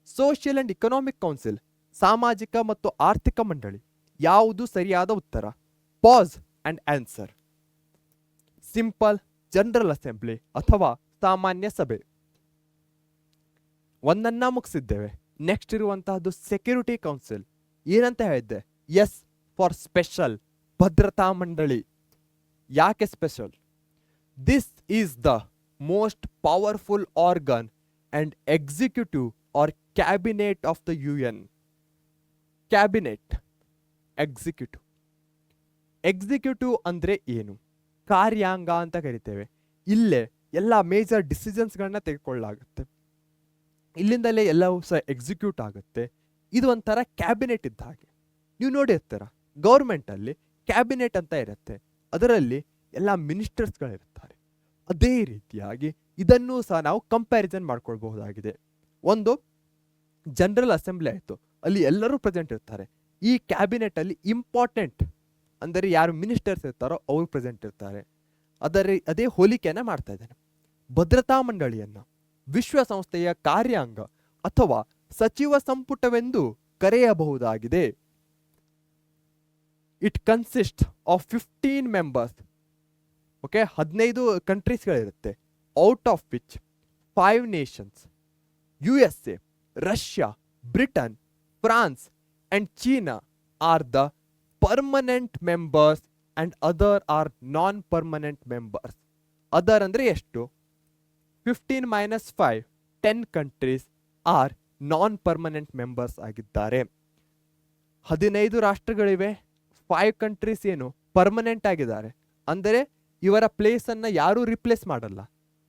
ಸೋಷಿಯಲ್ ಅಂಡ್ ಇಕನಾಮಿಕ್ ಕೌನ್ಸಿಲ್ ಸಾಮಾಜಿಕ ಮತ್ತು ಆರ್ಥಿಕ ಮಂಡಳಿ. ಯಾವುದು ಸರಿಯಾದ ಉತ್ತರ? Pass and answer. Simple, general assembly ಅಥವಾ ಸಾಮಾನ್ಯ ಸಭೆ. ಒಂದನ್ನ ಮುಗಿಸಿದ್ದೇವೆ. ನೆಕ್ಸ್ಟ್ ಇರುವಂತಹದ್ದು ಸೆಕ್ಯೂರಿಟಿ ಕೌನ್ಸಿಲ್. ಏನಂತ ಹೇಳಿದ್ದೆ? ಎಸ್ ಫಾರ್ ಸ್ಪೆಷಲ್, ಭದ್ರತಾ ಮಂಡಳಿ. ಯಾಕೆ special? This is the most powerful organ and executive or cabinet of the UN. Cabinet, executive. Executive ಅಂದ್ರೆ ಏನು? ಕಾರ್ಯಾಂಗ ಅಂತ ಕರಿತೇವೆ. ಇಲ್ಲೇ ಎಲ್ಲ ಮೇಜರ್ ಡಿಸಿಷನ್ಸ್ಗಳನ್ನ ತೆಗೆದುಕೊಳ್ಳಲಾಗುತ್ತೆ. ಇಲ್ಲಿಂದಲೇ ಎಲ್ಲವೂ ಸಹ ಎಕ್ಸಿಕ್ಯೂಟ್ ಆಗುತ್ತೆ. ಇದು ಒಂಥರ ಕ್ಯಾಬಿನೆಟ್ ಇದ್ದ ಹಾಗೆ. ನೀವು ನೋಡಿರ್ತೀರ, ಗೌರ್ಮೆಂಟ್ ಅಲ್ಲಿ ಕ್ಯಾಬಿನೆಟ್ ಅಂತ ಇರುತ್ತೆ, ಅದರಲ್ಲಿ ಎಲ್ಲ ಮಿನಿಸ್ಟರ್ಸ್ಗಳಿರ್ತಾರೆ. ಅದೇ ರೀತಿಯಾಗಿ ಇದನ್ನೂ ಸಹ ನಾವು ಕಂಪ್ಯಾರಿಸನ್ ಮಾಡ್ಕೊಳ್ಬಹುದಾಗಿದೆ. ಒಂದು ಜನರಲ್ ಅಸೆಂಬ್ಲಿ ಆಯಿತು, ಅಲ್ಲಿ ಎಲ್ಲರೂ ಪ್ರೆಸೆಂಟ್ ಇರ್ತಾರೆ. ಈ ಕ್ಯಾಬಿನೆಟ್ ಅಲ್ಲಿ ಇಂಪಾರ್ಟೆಂಟ್ ಅಂದರೆ ಯಾರು ಮಿನಿಸ್ಟರ್ಸ್ ಇರ್ತಾರೋ ಅವರು ಪ್ರೆಸೆಂಟ್ ಇರ್ತಾರೆ. ಅದೇ ಹೋಲಿಕೆಯನ್ನ ಮಾಡ್ತಾ ಇದ್ದೇನೆ. ಭದ್ರತಾ ಮಂಡಳಿಯನ್ನ ವಿಶ್ವಸಂಸ್ಥೆಯ ಕಾರ್ಯಾಂಗ ಅಥವಾ ಸಚಿವ ಸಂಪುಟವೆಂದು ಕರೆಯಬಹುದಾಗಿದೆ. It consist of 15 members. Okay, 15 ಕಂಟ್ರೀಸ್ಗಳಿರುತ್ತೆ. Out of which 5 nations, USA, Russia, Britain, France and China are the permanent members and other are non permanent members. Other ಅಂದ್ರೆ ಎಷ್ಟು? 15 - 5, 10 countries are non permanent members ಆಗಿದ್ದಾರೆ. 15 ರಾಷ್ಟ್ರಗಳಿವೆ, 5 countries ಏನು permanent ಆಗಿದ್ದಾರೆ. ಅಂದರೆ ಇವರ place ಅನ್ನ ಯಾರೂ ರಿಪ್ಲೇಸ್ ಮಾಡಲ್ಲ.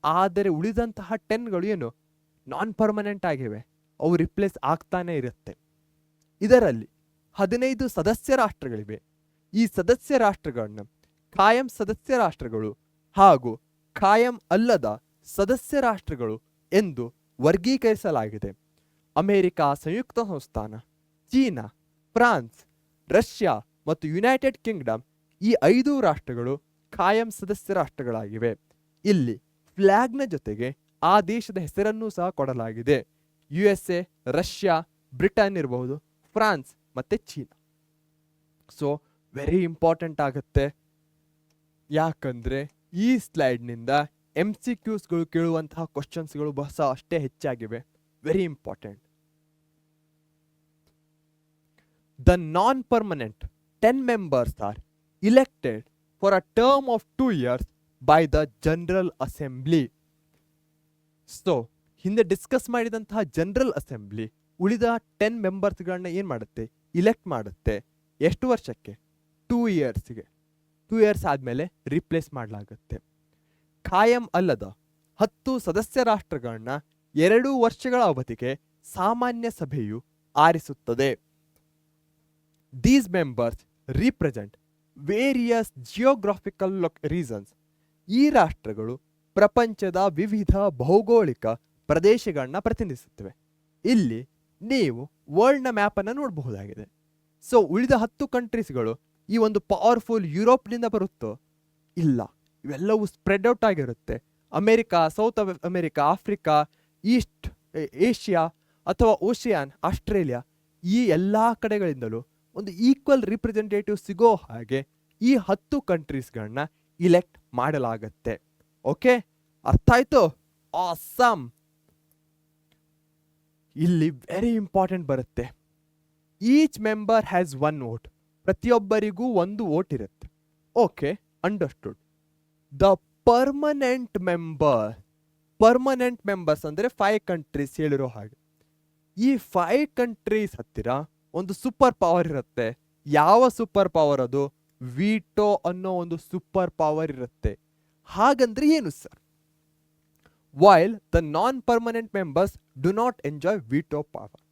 ಆದರೆ ಉಳಿದಂತಹ 10ಗಳು ಏನು ನಾನ್ ಪರ್ಮನೆಂಟ್ ಆಗಿವೆ, ಅವು ರಿಪ್ಲೇಸ್ ಆಗ್ತಾನೆ ಇರುತ್ತೆ. ಇದರಲ್ಲಿ 15 ಸದಸ್ಯ ರಾಷ್ಟ್ರಗಳಿವೆ. ಈ ಸದಸ್ಯ ರಾಷ್ಟ್ರಗಳನ್ನ ಖಾಯಂ ಸದಸ್ಯ ರಾಷ್ಟ್ರಗಳು ಹಾಗೂ ಖಾಯಂ ಅಲ್ಲದ ಸದಸ್ಯ ರಾಷ್ಟ್ರಗಳು ಎಂದು ವರ್ಗೀಕರಿಸಲಾಗಿದೆ. ಅಮೆರಿಕ ಸಂಯುಕ್ತ ಸಂಸ್ಥಾನ, ಚೀನಾ, ಫ್ರಾನ್ಸ್, ರಷ್ಯಾ ಮತ್ತು ಯುನೈಟೆಡ್ ಕಿಂಗ್ಡಮ್ ಈ 5 ರಾಷ್ಟ್ರಗಳು ಖಾಯಂ ಸದಸ್ಯ ರಾಷ್ಟ್ರಗಳಾಗಿವೆ. ಇಲ್ಲಿ ಫ್ಲಾಗ್ನ ಜೊತೆಗೆ ಆ ದೇಶದ ಹೆಸರನ್ನೂ ಸಹ ಕೊಡಲಾಗಿದೆ. USA, ರಷ್ಯಾ, ಬ್ರಿಟನ್ ಇರಬಹುದು, ಫ್ರಾನ್ಸ್ ಮತ್ತೆ ಚೀನಾ. ಸೊ ವೆರಿ ಇಂಪಾರ್ಟೆಂಟ್ ಆಗುತ್ತೆ. ಯಾಕಂದ್ರೆ ಈ ಸ್ಲೈಡ್ನಿಂದ MCQsಗಳು ಕೇಳುವಂತಹ ಕ್ವಶನ್ಸ್ಗಳು ಬಹಳ ಅಷ್ಟೇ ಹೆಚ್ಚಾಗಿವೆ. Very important. The non permanent 10 members are elected for a term of 2 years by the General Assembly. So ಹಿಂದೆ ಡಿಸ್ಕಸ್ ಮಾಡಿದಂತಹ ಜನರಲ್ ಅಸೆಂಬ್ಲಿ ಉಳಿದ 10 ಮೆಂಬರ್ಸ್ಗಳನ್ನ ಏನ್ ಮಾಡುತ್ತೆ? ಇಲೆಕ್ಟ್ ಮಾಡುತ್ತೆ. ಎಷ್ಟು ವರ್ಷಕ್ಕೆ? 2 yearsಗೆ. 2 years ಆದ್ಮೇಲೆ ರಿಪ್ಲೇಸ್ ಮಾಡಲಾಗುತ್ತೆ. ಖಾಯಂ ಅಲ್ಲದ 10 ಸದಸ್ಯ ರಾಷ್ಟ್ರಗಳನ್ನ 2 ವರ್ಷಗಳ ಅವಧಿಗೆ ಸಾಮಾನ್ಯ ಸಭೆಯು ಆರಿಸುತ್ತದೆ. These members represent various geographical reasons. ಈ ರಾಷ್ಟ್ರಗಳು ಪ್ರಪಂಚದ ವಿವಿಧ ಭೌಗೋಳಿಕ ಪ್ರದೇಶಗಳನ್ನ ಪ್ರತಿನಿಧಿಸುತ್ತವೆ. ಇಲ್ಲಿ ನೀವು ವರ್ಲ್ಡ್ನ ಮ್ಯಾಪನ್ನು ನೋಡಬಹುದಾಗಿದೆ. ಸೊ ಉಳಿದ 10 ಕಂಟ್ರೀಸ್ಗಳು ಈ ಒಂದು ಪವರ್ಫುಲ್ ಯುರೋಪ್ನಿಂದ ಬರುತ್ತೋ? ಇಲ್ಲ, ಇವೆಲ್ಲವೂ ಸ್ಪ್ರೆಡ್ ಔಟ್ ಆಗಿರುತ್ತೆ. America, south America, Africa, East Asia ಅಥವಾ ಓಷಿಯಾನ್, ಆಸ್ಟ್ರೇಲಿಯಾ, ಈ ಎಲ್ಲ ಕಡೆಗಳಿಂದಲೂ ಒಂದು ಈಕ್ವಲ್ ರಿಪ್ರೆಸೆಂಟೇಟಿವ್ ಸಿಗೋ ಹಾಗೆ ಈ 10 ಕಂಟ್ರೀಸ್ಗಳನ್ನ ಇಲೆಕ್ಟ್ ಮಾಡಲಾಗತ್ತೆ. ಓಕೆ, ಅರ್ಥ ಆಯ್ತು? ಆಸಮ್. ಇಲ್ಲಿ ವೆರಿ ಇಂಪಾರ್ಟೆಂಟ್ ಬರುತ್ತೆ. Each member has 1 vote. ಪ್ರತಿಯೊಬ್ಬರಿಗೂ 1 ವೋಟ್ ಇರುತ್ತೆ. Okay, understood. The permanent members ಅಂದರೆ 5 ಕಂಟ್ರೀಸ್ ಹೇಳಿರೋ ಹಾಗೆ. ಈ 5 ಕಂಟ್ರೀಸ್ ಹತ್ತಿರ ಒಂದು ಸೂಪರ್ ಪವರ್ ಇರುತ್ತೆ. ಯಾವ ಸೂಪರ್ ಪವರ್ ಅದು? ವಿಟೋ ಅನ್ನೋ ಒಂದು ಸೂಪರ್ ಪವರ್ ಇರುತ್ತೆ. ಹಾಗಂದ್ರೆ ಏನು sir? While the non permanent members do not enjoy veto power.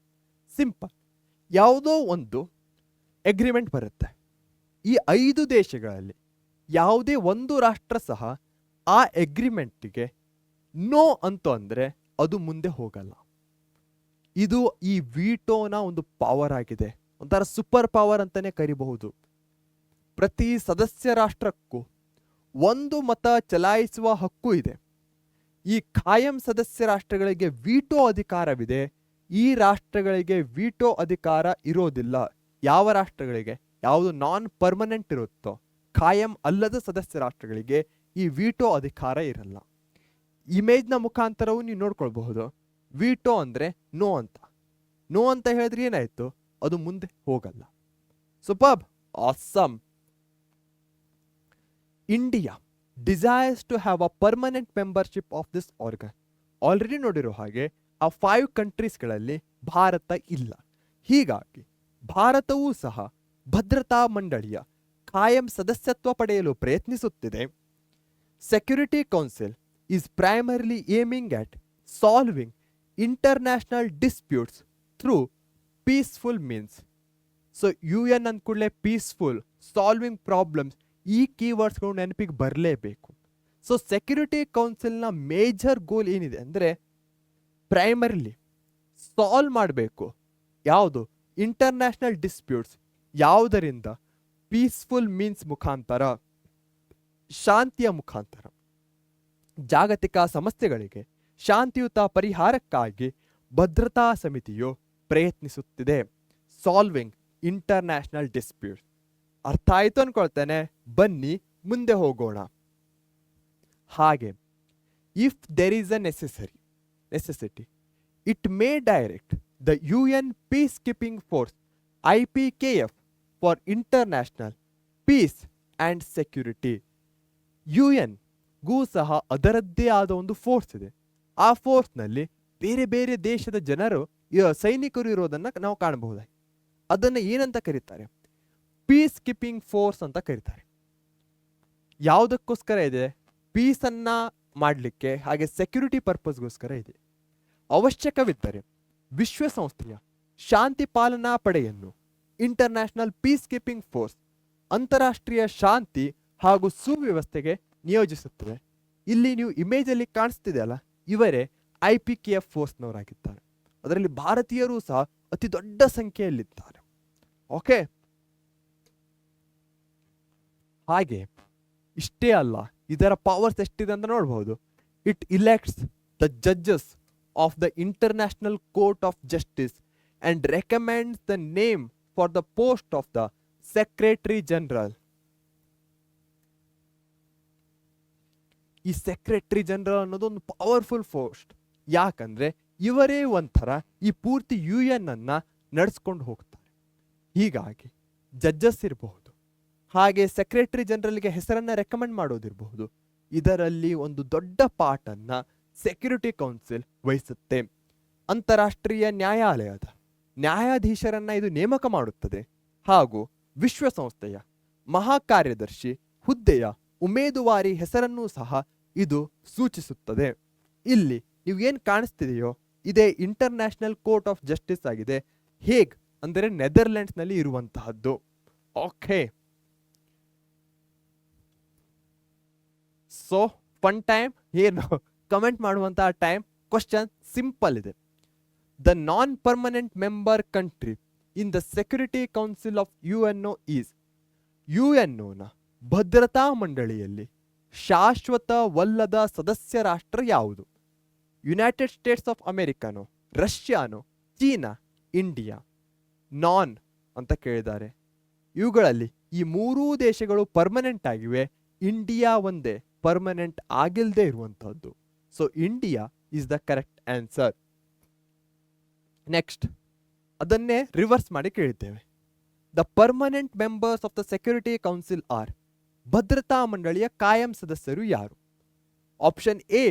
Simple. ಯಾವುದೋ ಒಂದು ಅಗ್ರಿಮೆಂಟ್ ಬರುತ್ತೆ. ಈ 5 ದೇಶಗಳಲ್ಲಿ ಯಾವುದೇ ಒಂದು ರಾಷ್ಟ್ರ ಸಹ ಆ ಅಗ್ರಿಮೆಂಟಿಗೆ ನೋ ಅಂತ ಅಂದರೆ ಅದು ಮುಂದೆ ಹೋಗಲ್ಲ. ಇದು ಈ ವಿಟೋನ ಒಂದು ಪವರ್ ಆಗಿದೆ. ಒಂಥರ ಸೂಪರ್ ಪವರ್ ಅಂತಾನೆ ಕರಿಬಹುದು. ಪ್ರತಿ ಸದಸ್ಯ ರಾಷ್ಟ್ರಕ್ಕೂ 1 ಮತ ಚಲಾಯಿಸುವ ಹಕ್ಕು ಇದೆ. ಈ ಕಾಯಂ ಸದಸ್ಯ ರಾಷ್ಟ್ರಗಳಿಗೆ ವಿಟೋ ಅಧಿಕಾರವಿದೆ. ಈ ರಾಷ್ಟ್ರಗಳಿಗೆ ವಿಟೋ ಅಧಿಕಾರ ಇರೋದಿಲ್ಲ. ಯಾವ ರಾಷ್ಟ್ರಗಳಿಗೆ? ಯಾವುದು ನಾನ್ ಪರ್ಮನೆಂಟ್ ಇರುತ್ತೋ, ಕಾಯಂ ಅಲ್ಲದ ಸದಸ್ಯ ರಾಷ್ಟ್ರಗಳಿಗೆ ಈ ವಿಟೋ ಅಧಿಕಾರ ಇರಲ್ಲ. ಇಮೇಜ್ನ ಮುಖಾಂತರವೂ ನೀವು ನೋಡ್ಕೊಳ್ಬಹುದು. ವಿಟೋ ಅಂದರೆ ನೋ ಅಂತ ಹೇಳಿದ್ರೆ ಏನಾಯ್ತು? ಅದು ಮುಂದೆ ಹೋಗಲ್ಲ. Super, awesome. India desires to have a permanent membership of this organ. Already ನೋಡಿರೋ ಹಾಗೆ ಆ 5 ಕಂಟ್ರೀಸ್ಗಳಲ್ಲಿ ಭಾರತ ಇಲ್ಲ. ಹೀಗಾಗಿ ಭಾರತವೂ ಸಹ ಭದ್ರತಾ ಮಂಡಳಿಯ ಕಾಯಂ ಸದಸ್ಯತ್ವ ಪಡೆಯಲು ಪ್ರಯತ್ನಿಸುತ್ತಿದೆ. Security council is primarily aiming at solving international disputes through peaceful means. So UN ಅಂದ್ಕೂಡಲೇ ಪೀಸ್ಫುಲ್, ಸಾಲ್ವಿಂಗ್ ಪ್ರಾಬ್ಲಮ್ಸ್, ಈ ಕೀವರ್ಡ್ಸ್ಗಳು ನೆನಪಿಗೆ ಬರಲೇಬೇಕು. ಸೊ ಸೆಕ್ಯೂರಿಟಿ ಕೌನ್ಸಿಲ್ನ ಮೇಜರ್ ಗೋಲ್ ಏನಿದೆ ಅಂದರೆ ಪ್ರೈಮರ್ಲಿ ಸಾಲ್ವ್ ಮಾಡಬೇಕು. ಯಾವುದು? International disputes. ಯಾವುದರಿಂದ? ಪೀಸ್ಫುಲ್ ಮೀನ್ಸ್ ಮುಖಾಂತರ, ಶಾಂತಿಯ ಮುಖಾಂತರ. ಜಾಗತಿಕ ಸಮಸ್ಯೆಗಳಿಗೆ ಶಾಂತಿಯುತ ಪರಿಹಾರಕ್ಕಾಗಿ ಭದ್ರತಾ ಸಮಿತಿಯು ಪ್ರಯತ್ನಿಸುತ್ತಿದೆ. Solving international disputes. ಅರ್ಥ ಆಯಿತು ಅನ್ಕೊಳ್ತೇನೆ. ಬನ್ನಿ ಮುಂದೆ ಹೋಗೋಣ. ಹಾಗೆ if there is a necessity it may direct the UN peacekeeping force IPKF for international peace and security. UN-ಗೂ ಸಹ ಅದರದ್ದೇ ಆದ ಒಂದು ಫೋರ್ಸ್ ಇದೆ. ಆ ಫೋರ್ಸ್ನಲ್ಲಿ ಬೇರೆ ಬೇರೆ ದೇಶದ ಜನರು, ಸೈನಿಕರು ಇರೋದನ್ನು ನಾವು ಕಾಣಬಹುದಾಗಿ. ಅದನ್ನು ಏನಂತ ಕರೀತಾರೆ? ಪೀಸ್ ಕೀಪಿಂಗ್ ಫೋರ್ಸ್ ಅಂತ ಕರೀತಾರೆ. ಯಾವುದಕ್ಕೋಸ್ಕರ ಇದೆ? ಪೀಸನ್ನ ಮಾಡಲಿಕ್ಕೆ, ಹಾಗೆ ಸೆಕ್ಯೂರಿಟಿ ಪರ್ಪಸ್ಗೋಸ್ಕರ ಇದೆ. ಅವಶ್ಯಕವಿದ್ದರೆ ವಿಶ್ವಸಂಸ್ಥೆಯ ಶಾಂತಿ ಪಾಲನಾ ಪಡೆಯನ್ನು, ಇಂಟರ್ನ್ಯಾಷನಲ್ ಪೀಸ್ ಕೀಪಿಂಗ್ ಫೋರ್ಸ್, ಅಂತಾರಾಷ್ಟ್ರೀಯ ಶಾಂತಿ ಹಾಗೂ ಸುವ್ಯವಸ್ಥೆಗೆ ನಿಯೋಜಿಸುತ್ತದೆ. ಇಲ್ಲಿ ನೀವು ಇಮೇಜಲ್ಲಿ ಕಾಣಿಸ್ತಿದೆ ಅಲ್ಲ, ಇವರೇ IPKF ಫೋರ್ಸ್ನವರಾಗಿದ್ದಾರೆ. ಅದರಲ್ಲಿ ಭಾರತೀಯರು ಸಹ ಅತಿ ದೊಡ್ಡ ಸಂಖ್ಯೆಯಲ್ಲಿದ್ದಾರೆ. ಓಕೆ, ಹಾಗೆ ಇಷ್ಟೇ ಅಲ್ಲ, ಇದರ ಪವರ್ಸ್ ಎಷ್ಟಿದೆ ಅಂತ ನೋಡಬಹುದು. It elects the judges of the international court of justice and recommends the name for the post of the secretary general. ಈ ಸೆಕ್ರೆಟರಿ ಜನರಲ್ ಅನ್ನೋದು ಒಂದು ಪವರ್ಫುಲ್ ಪೋಸ್ಟ್. ಯಾಕಂದ್ರೆ ಇವರೇ ಒಂಥರ ಈ ಪೂರ್ತಿ UN ಅನ್ನ ನಡೆಸ್ಕೊಂಡು ಹೋಗ್ತಾರೆ. ಹೀಗಾಗಿ ಜಡ್ಜಸ್ ಇರಬಹುದು, ಹಾಗೆ ಸೆಕ್ರೆಟರಿ ಜನರಲ್ಗೆ ಹೆಸರನ್ನ ರೆಕಮೆಂಡ್ ಮಾಡೋದಿರಬಹುದು. ಇದರಲ್ಲಿ ಒಂದು ದೊಡ್ಡ ಪಾರ್ಟನ್ನ ಸೆಕ್ಯೂರಿಟಿ ಕೌನ್ಸಿಲ್ ವಹಿಸುತ್ತೆ. ಅಂತಾರಾಷ್ಟ್ರೀಯ ನ್ಯಾಯಾಲಯದ ನ್ಯಾಯಾಧೀಶರನ್ನ ಇದು ನೇಮಕ ಮಾಡುತ್ತದೆ. ಹಾಗೂ ವಿಶ್ವಸಂಸ್ಥೆಯ ಮಹಾಕಾರ್ಯದರ್ಶಿ ಹುದ್ದೆಯ ಉಮೇದುವಾರಿ ಹೆಸರನ್ನೂ ಸಹ ಇದು ಸೂಚಿಸುತ್ತದೆ. ಇಲ್ಲಿ ನೀವು ಏನು ಕಾಣಿಸ್ತಿದೆಯೋ ಇದೇ ಇಂಟರ್ನ್ಯಾಷನಲ್ ಕೋರ್ಟ್ ಆಫ್ ಜಸ್ಟಿಸ್ ಆಗಿದೆ. ಹೇಗ್ ಅಂದರೆ ನೆದರ್ಲೆಂಡ್ಸ್ ನಲ್ಲಿ ಇರುವಂತಹದ್ದು. ಓಕೆ, ಸೊ ಫನ್ ಟೈಮ್, ಏನು ಕಮೆಂಟ್ ಮಾಡುವಂತಹ ಟೈಮ್. ಕ್ವಶನ್ ಸಿಂಪಲ್ ಇದೆ. The non permanent member country in the security council of UNO is. ಯುಎನ್ಒನ ಭದ್ರತಾ ಮಂಡಳಿಯಲ್ಲಿ ಶಾಶ್ವತವಲ್ಲದ ಸದಸ್ಯ ರಾಷ್ಟ್ರ ಯಾವುದು? ಯುನೈಟೆಡ್ ಸ್ಟೇಟ್ಸ್ ಆಫ್ ಅಮೆರಿಕನೋ, ರಷ್ಯಾನೋ, ಚೀನಾ, ಇಂಡಿಯಾ? ನಾನ್ ಅಂತ ಕೇಳಿದ್ದಾರೆ. ಇವುಗಳಲ್ಲಿ ಈ ಮೂರೂ ದೇಶಗಳು ಪರ್ಮನೆಂಟ್ ಆಗಿವೆ, ಇಂಡಿಯಾ ಒಂದೇ ಪರ್ಮನೆಂಟ್ ಆಗಿಲ್ಲದೆ ಇರುವಂತಹದ್ದು. So India is the correct answer. Next, ಅದನ್ನೇ ರಿವರ್ಸ್ ಮಾಡಿ ಕೇಳಿದ್ದೇವೆ. The permanent members of the security Council are. ಭದ್ರತಾ ಮಂಡಳಿಯ ಕಾಯಂ ಸದಸ್ಯರು ಯಾರು? Option A,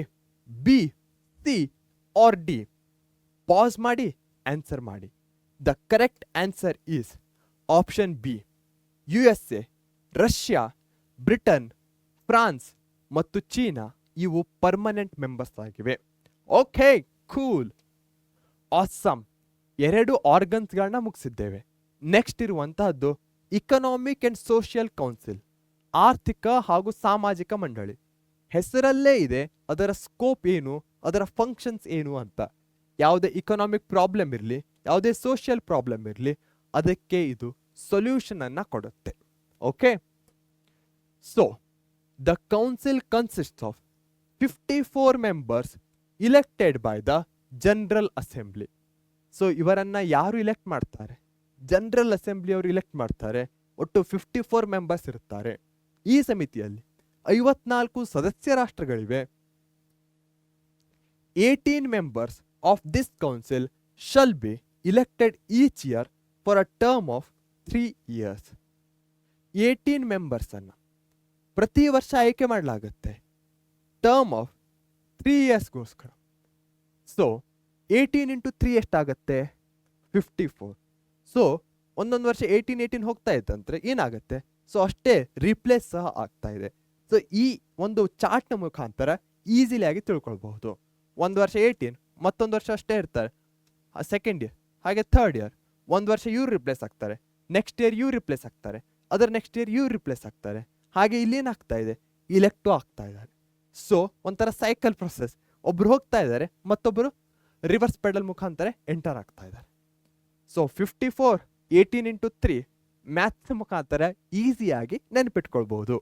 B, C or D. Pass ಮಾಡಿ ಆನ್ಸರ್ ಮಾಡಿ. The correct answer is option B. USA, Russia, Britain, France ಮತ್ತು ಚೀನಾ ಇವು ಪರ್ಮನೆಂಟ್ ಮೆಂಬರ್ಸ್ ಆಗಿವೆ. Okay, cool, awesome. 2 ಆರ್ಗನ್ಸ್ಗಳನ್ನ ಮುಗಿಸಿದ್ದೇವೆ. ನೆಕ್ಸ್ಟ್ ಇರುವಂತಹದ್ದು ಇಕನಾಮಿಕ್ ಅಂಡ್ ಸೋಷಿಯಲ್ ಕೌನ್ಸಿಲ್, ಆರ್ಥಿಕ ಹಾಗೂ ಸಾಮಾಜಿಕ ಮಂಡಳಿ. ಹೆಸರಲ್ಲೇ ಇದೆ ಅದರ ಸ್ಕೋಪ್ ಏನು, ಅದರ ಫಂಕ್ಷನ್ಸ್ ಏನು ಅಂತ. ಯಾವುದೇ ಇಕನಾಮಿಕ್ ಪ್ರಾಬ್ಲಮ್ ಇರಲಿ, ಯಾವುದೇ ಸೋಷಿಯಲ್ ಪ್ರಾಬ್ಲಮ್ ಇರಲಿ, ಅದಕ್ಕೆ ಇದು ಸೊಲ್ಯೂಷನ್ ಅನ್ನ ಕೊಡುತ್ತೆ. Okay, so the council consists of 54 members elected by the General Assembly. So ಇವರನ್ನ ಯಾರು ಇಲೆಕ್ಟ್ ಮಾಡ್ತಾರೆ? ಜನರಲ್ ಅಸೆಂಬ್ಲಿ ಅವರು ಇಲೆಕ್ಟ್ ಮಾಡ್ತಾರೆ. ಒಟ್ಟು 54 ಮೆಂಬರ್ಸ್ ಇರುತ್ತಾರೆ. ಈ ಸಮಿತಿಯಲ್ಲಿ 54 ಸದಸ್ಯ ರಾಷ್ಟ್ರಗಳಿವೆ. 18 members of this council shall be elected each year for a term of 3 years. 18 members ಅನ್ನ ಪ್ರತಿ ವರ್ಷ ಆಯ್ಕೆ ಮಾಡಲಾಗುತ್ತೆ, ಟರ್ಮ್ ಆಫ್ 3 yearsಗೋಸ್ಕರ. ಸೊ 18 into 3 ಎಷ್ಟಾಗತ್ತೆ? 54. ಸೊ ಒಂದೊಂದು ವರ್ಷ 18 ಹೋಗ್ತಾ ಇದ್ದಂದ್ರೆ ಏನಾಗುತ್ತೆ? ಸೊ ಅಷ್ಟೇ ರೀಪ್ಲೇಸ್ ಸಹ ಆಗ್ತಾ ಇದೆ. ಸೊ ಈ ಒಂದು ಚಾರ್ಟ್ನ ಮುಖಾಂತರ ಈಸಿಲಿ ಆಗಿ ತಿಳ್ಕೊಳ್ಬಹುದು. ಒಂದು ವರ್ಷ 18, ಮತ್ತೊಂದು ವರ್ಷ ಅಷ್ಟೇ ಇರ್ತಾರೆ, ಸೆಕೆಂಡ್ ಇಯರ್, ಹಾಗೆ ಥರ್ಡ್ ಇಯರ್. ಒಂದು ವರ್ಷ ಇವ್ರು ರಿಪ್ಲೇಸ್ ಆಗ್ತಾರೆ, ನೆಕ್ಸ್ಟ್ ಇಯರ್ ಇವ್ರು ರಿಪ್ಲೇಸ್ ಆಗ್ತಾರೆ, ಅದರ ನೆಕ್ಸ್ಟ್ ಇಯರ್ ಇವ್ರು ರಿಪ್ಲೇಸ್ ಆಗ್ತಾರೆ. ಹಾಗೆ ಇಲ್ಲೇನಾಗ್ತಾ ಇದೆ? ಇಲೆಕ್ಟು ಆಗ್ತಾ ಇದ್ದಾರೆ. ಸೊ ಒಂಥರ ಸೈಕಲ್ ಪ್ರೊಸೆಸ್. ಒಬ್ರು ಹೋಗ್ತಾ ಇದ್ದಾರೆ, ಮತ್ತೊಬ್ಬರು ರಿವರ್ಸ್ ಪೆಡಲ್ ಮುಖಾಂತರ ಎಂಟರ್ ಆಗ್ತಾ ಇದ್ದಾರೆ. ಸೊ 54, 18 into 3 ಮ್ಯಾಥ್ಸ್ ಮುಖಾಂತರ ಈಸಿಯಾಗಿ ನೆನಪಿಟ್ಕೊಳ್ಬಹುದು.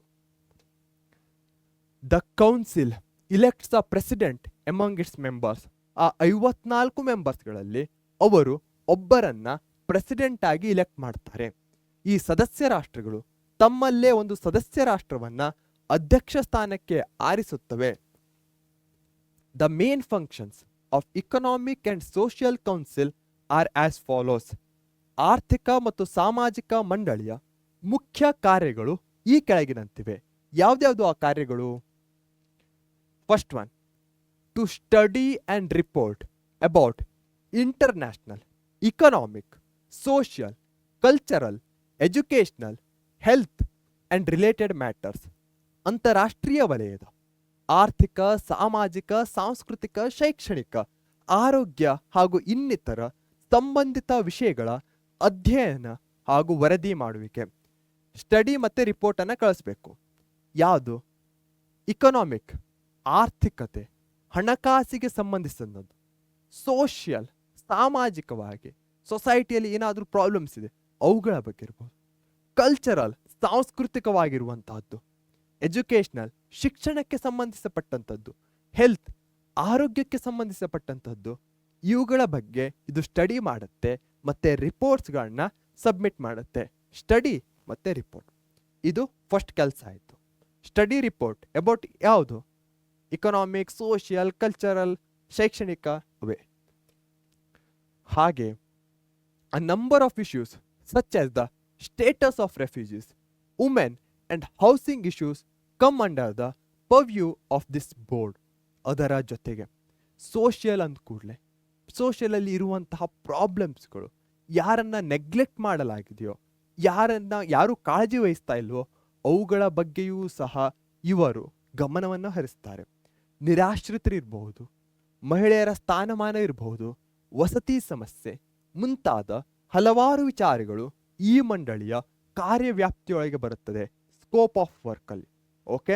The council elects the president among its members. ಆ 54 ಮೆಂಬರ್ಸ್ಗಳಲ್ಲಿ ಅವರು ಒಬ್ಬರನ್ನ ಪ್ರೆಸಿಡೆಂಟ್ ಆಗಿ ಇಲೆಕ್ಟ್ ಮಾಡ್ತಾರೆ. ಈ ಸದಸ್ಯ ರಾಷ್ಟ್ರಗಳು ತಮ್ಮಲ್ಲೇ ಒಂದು ಸದಸ್ಯ ರಾಷ್ಟ್ರವನ್ನ ಅಧ್ಯಕ್ಷ ಸ್ಥಾನಕ್ಕೆ ಆರಿಸುತ್ತವೆ. The main functions of economic and social council are as follows. ಆರ್ಥಿಕ ಮತ್ತು ಸಾಮಾಜಿಕ ಮಂಡಳಿಯ ಮುಖ್ಯ ಕಾರ್ಯಗಳು ಈ ಕೆಳಗಿನಂತಿವೆ. ಯಾವ್ದ್ಯಾವ್ದು ಆ ಕಾರ್ಯಗಳು? First one, to study and report about international economic, social, cultural, educational, health and related matters. ಅಂತಾರಾಷ್ಟ್ರೀಯ ವಲಯದ ಆರ್ಥಿಕ, ಸಾಮಾಜಿಕ, ಸಾಂಸ್ಕೃತಿಕ, ಶೈಕ್ಷಣಿಕ, ಆರೋಗ್ಯ ಹಾಗೂ ಇನ್ನಿತರ ಸಂಬಂಧಿತ ವಿಷಯಗಳ ಅಧ್ಯಯನ ಹಾಗೂ ವರದಿ ಮಾಡುವಿಕೆ. ಸ್ಟಡಿ ಮತ್ತೆ ರಿಪೋರ್ಟ್ ಅನ್ನ ಕಳಿಸ್ಬೇಕು. ಯಾವುದು? ಇಕನಾಮಿಕ್, ಆರ್ಥಿಕತೆ, ಹಣಕಾಸಿಗೆ ಸಂಬಂಧಿಸಿದಂಥದ್ದು. ಸೋಷಿಯಲ್, ಸಾಮಾಜಿಕವಾಗಿ ಸೊಸೈಟಿಯಲ್ಲಿ ಏನಾದರೂ ಪ್ರಾಬ್ಲಮ್ಸ್ ಇದೆ ಅವುಗಳ ಬಗ್ಗೆ ಇರ್ಬೋದು. ಕಲ್ಚರಲ್, ಸಾಂಸ್ಕೃತಿಕವಾಗಿರುವಂತಹದ್ದು. ಎಜುಕೇಷನಲ್, ಶಿಕ್ಷಣಕ್ಕೆ ಸಂಬಂಧಿಸಪಟ್ಟಂಥದ್ದು. ಹೆಲ್ತ್, ಆರೋಗ್ಯಕ್ಕೆ ಸಂಬಂಧಿಸಪಟ್ಟಂಥದ್ದು. ಇವುಗಳ ಬಗ್ಗೆ ಇದು ಸ್ಟಡಿ ಮಾಡುತ್ತೆ ಮತ್ತೆ ರಿಪೋರ್ಟ್ಸ್ಗಳನ್ನ ಸಬ್ಮಿಟ್ ಮಾಡುತ್ತೆ. ಸ್ಟಡಿ ಮತ್ತೆ ರಿಪೋರ್ಟ್, ಇದು ಫಸ್ಟ್ ಕೆಲಸ ಆಯಿತು. ಸ್ಟಡಿ ರಿಪೋರ್ಟ್ ಅಬೌಟ್ ಯಾವುದು? ಇಕನಾಮಿಕ್, ಸೋಷಿಯಲ್, ಕಲ್ಚರಲ್, ಶೈಕ್ಷಣಿಕ ಅವೇ. ಹಾಗೆ a number of issues such as the status of refugees, women and housing issues come under the purview of this board. ಅದರ ಜೊತೆಗೆ ಸೋಷಿಯಲ್ ಅಂದ ಕೂಡಲೇ ಸೋಷಿಯಲಲ್ಲಿ ಇರುವಂತಹ ಪ್ರಾಬ್ಲಮ್ಸ್ಗಳು, ಯಾರನ್ನ ನೆಗ್ಲೆಕ್ಟ್ ಮಾಡಲಾಗಿದೆಯೋ, ಯಾರು ಕಾಳಜಿ ವಹಿಸ್ತಾ ಇಲ್ವೋ ಅವುಗಳ ಬಗ್ಗೆಯೂ ಸಹ ಇವರು ಗಮನವನ್ನು ಹರಿಸ್ತಾರೆ. ನಿರಾಶ್ರಿತರಿರಬಹುದು, ಮಹಿಳೆಯರ ಸ್ಥಾನಮಾನ ಇರಬಹುದು, ವಸತಿ ಸಮಸ್ಯೆ ಮುಂತಾದ ಹಲವಾರು ವಿಚಾರಗಳು ಈ ಮಂಡಳಿಯ ಕಾರ್ಯವ್ಯಾಪ್ತಿಯೊಳಗೆ ಬರುತ್ತದೆ, ಸ್ಕೋಪ್ ಆಫ್ ವರ್ಕಲ್ಲಿ. ಓಕೆ,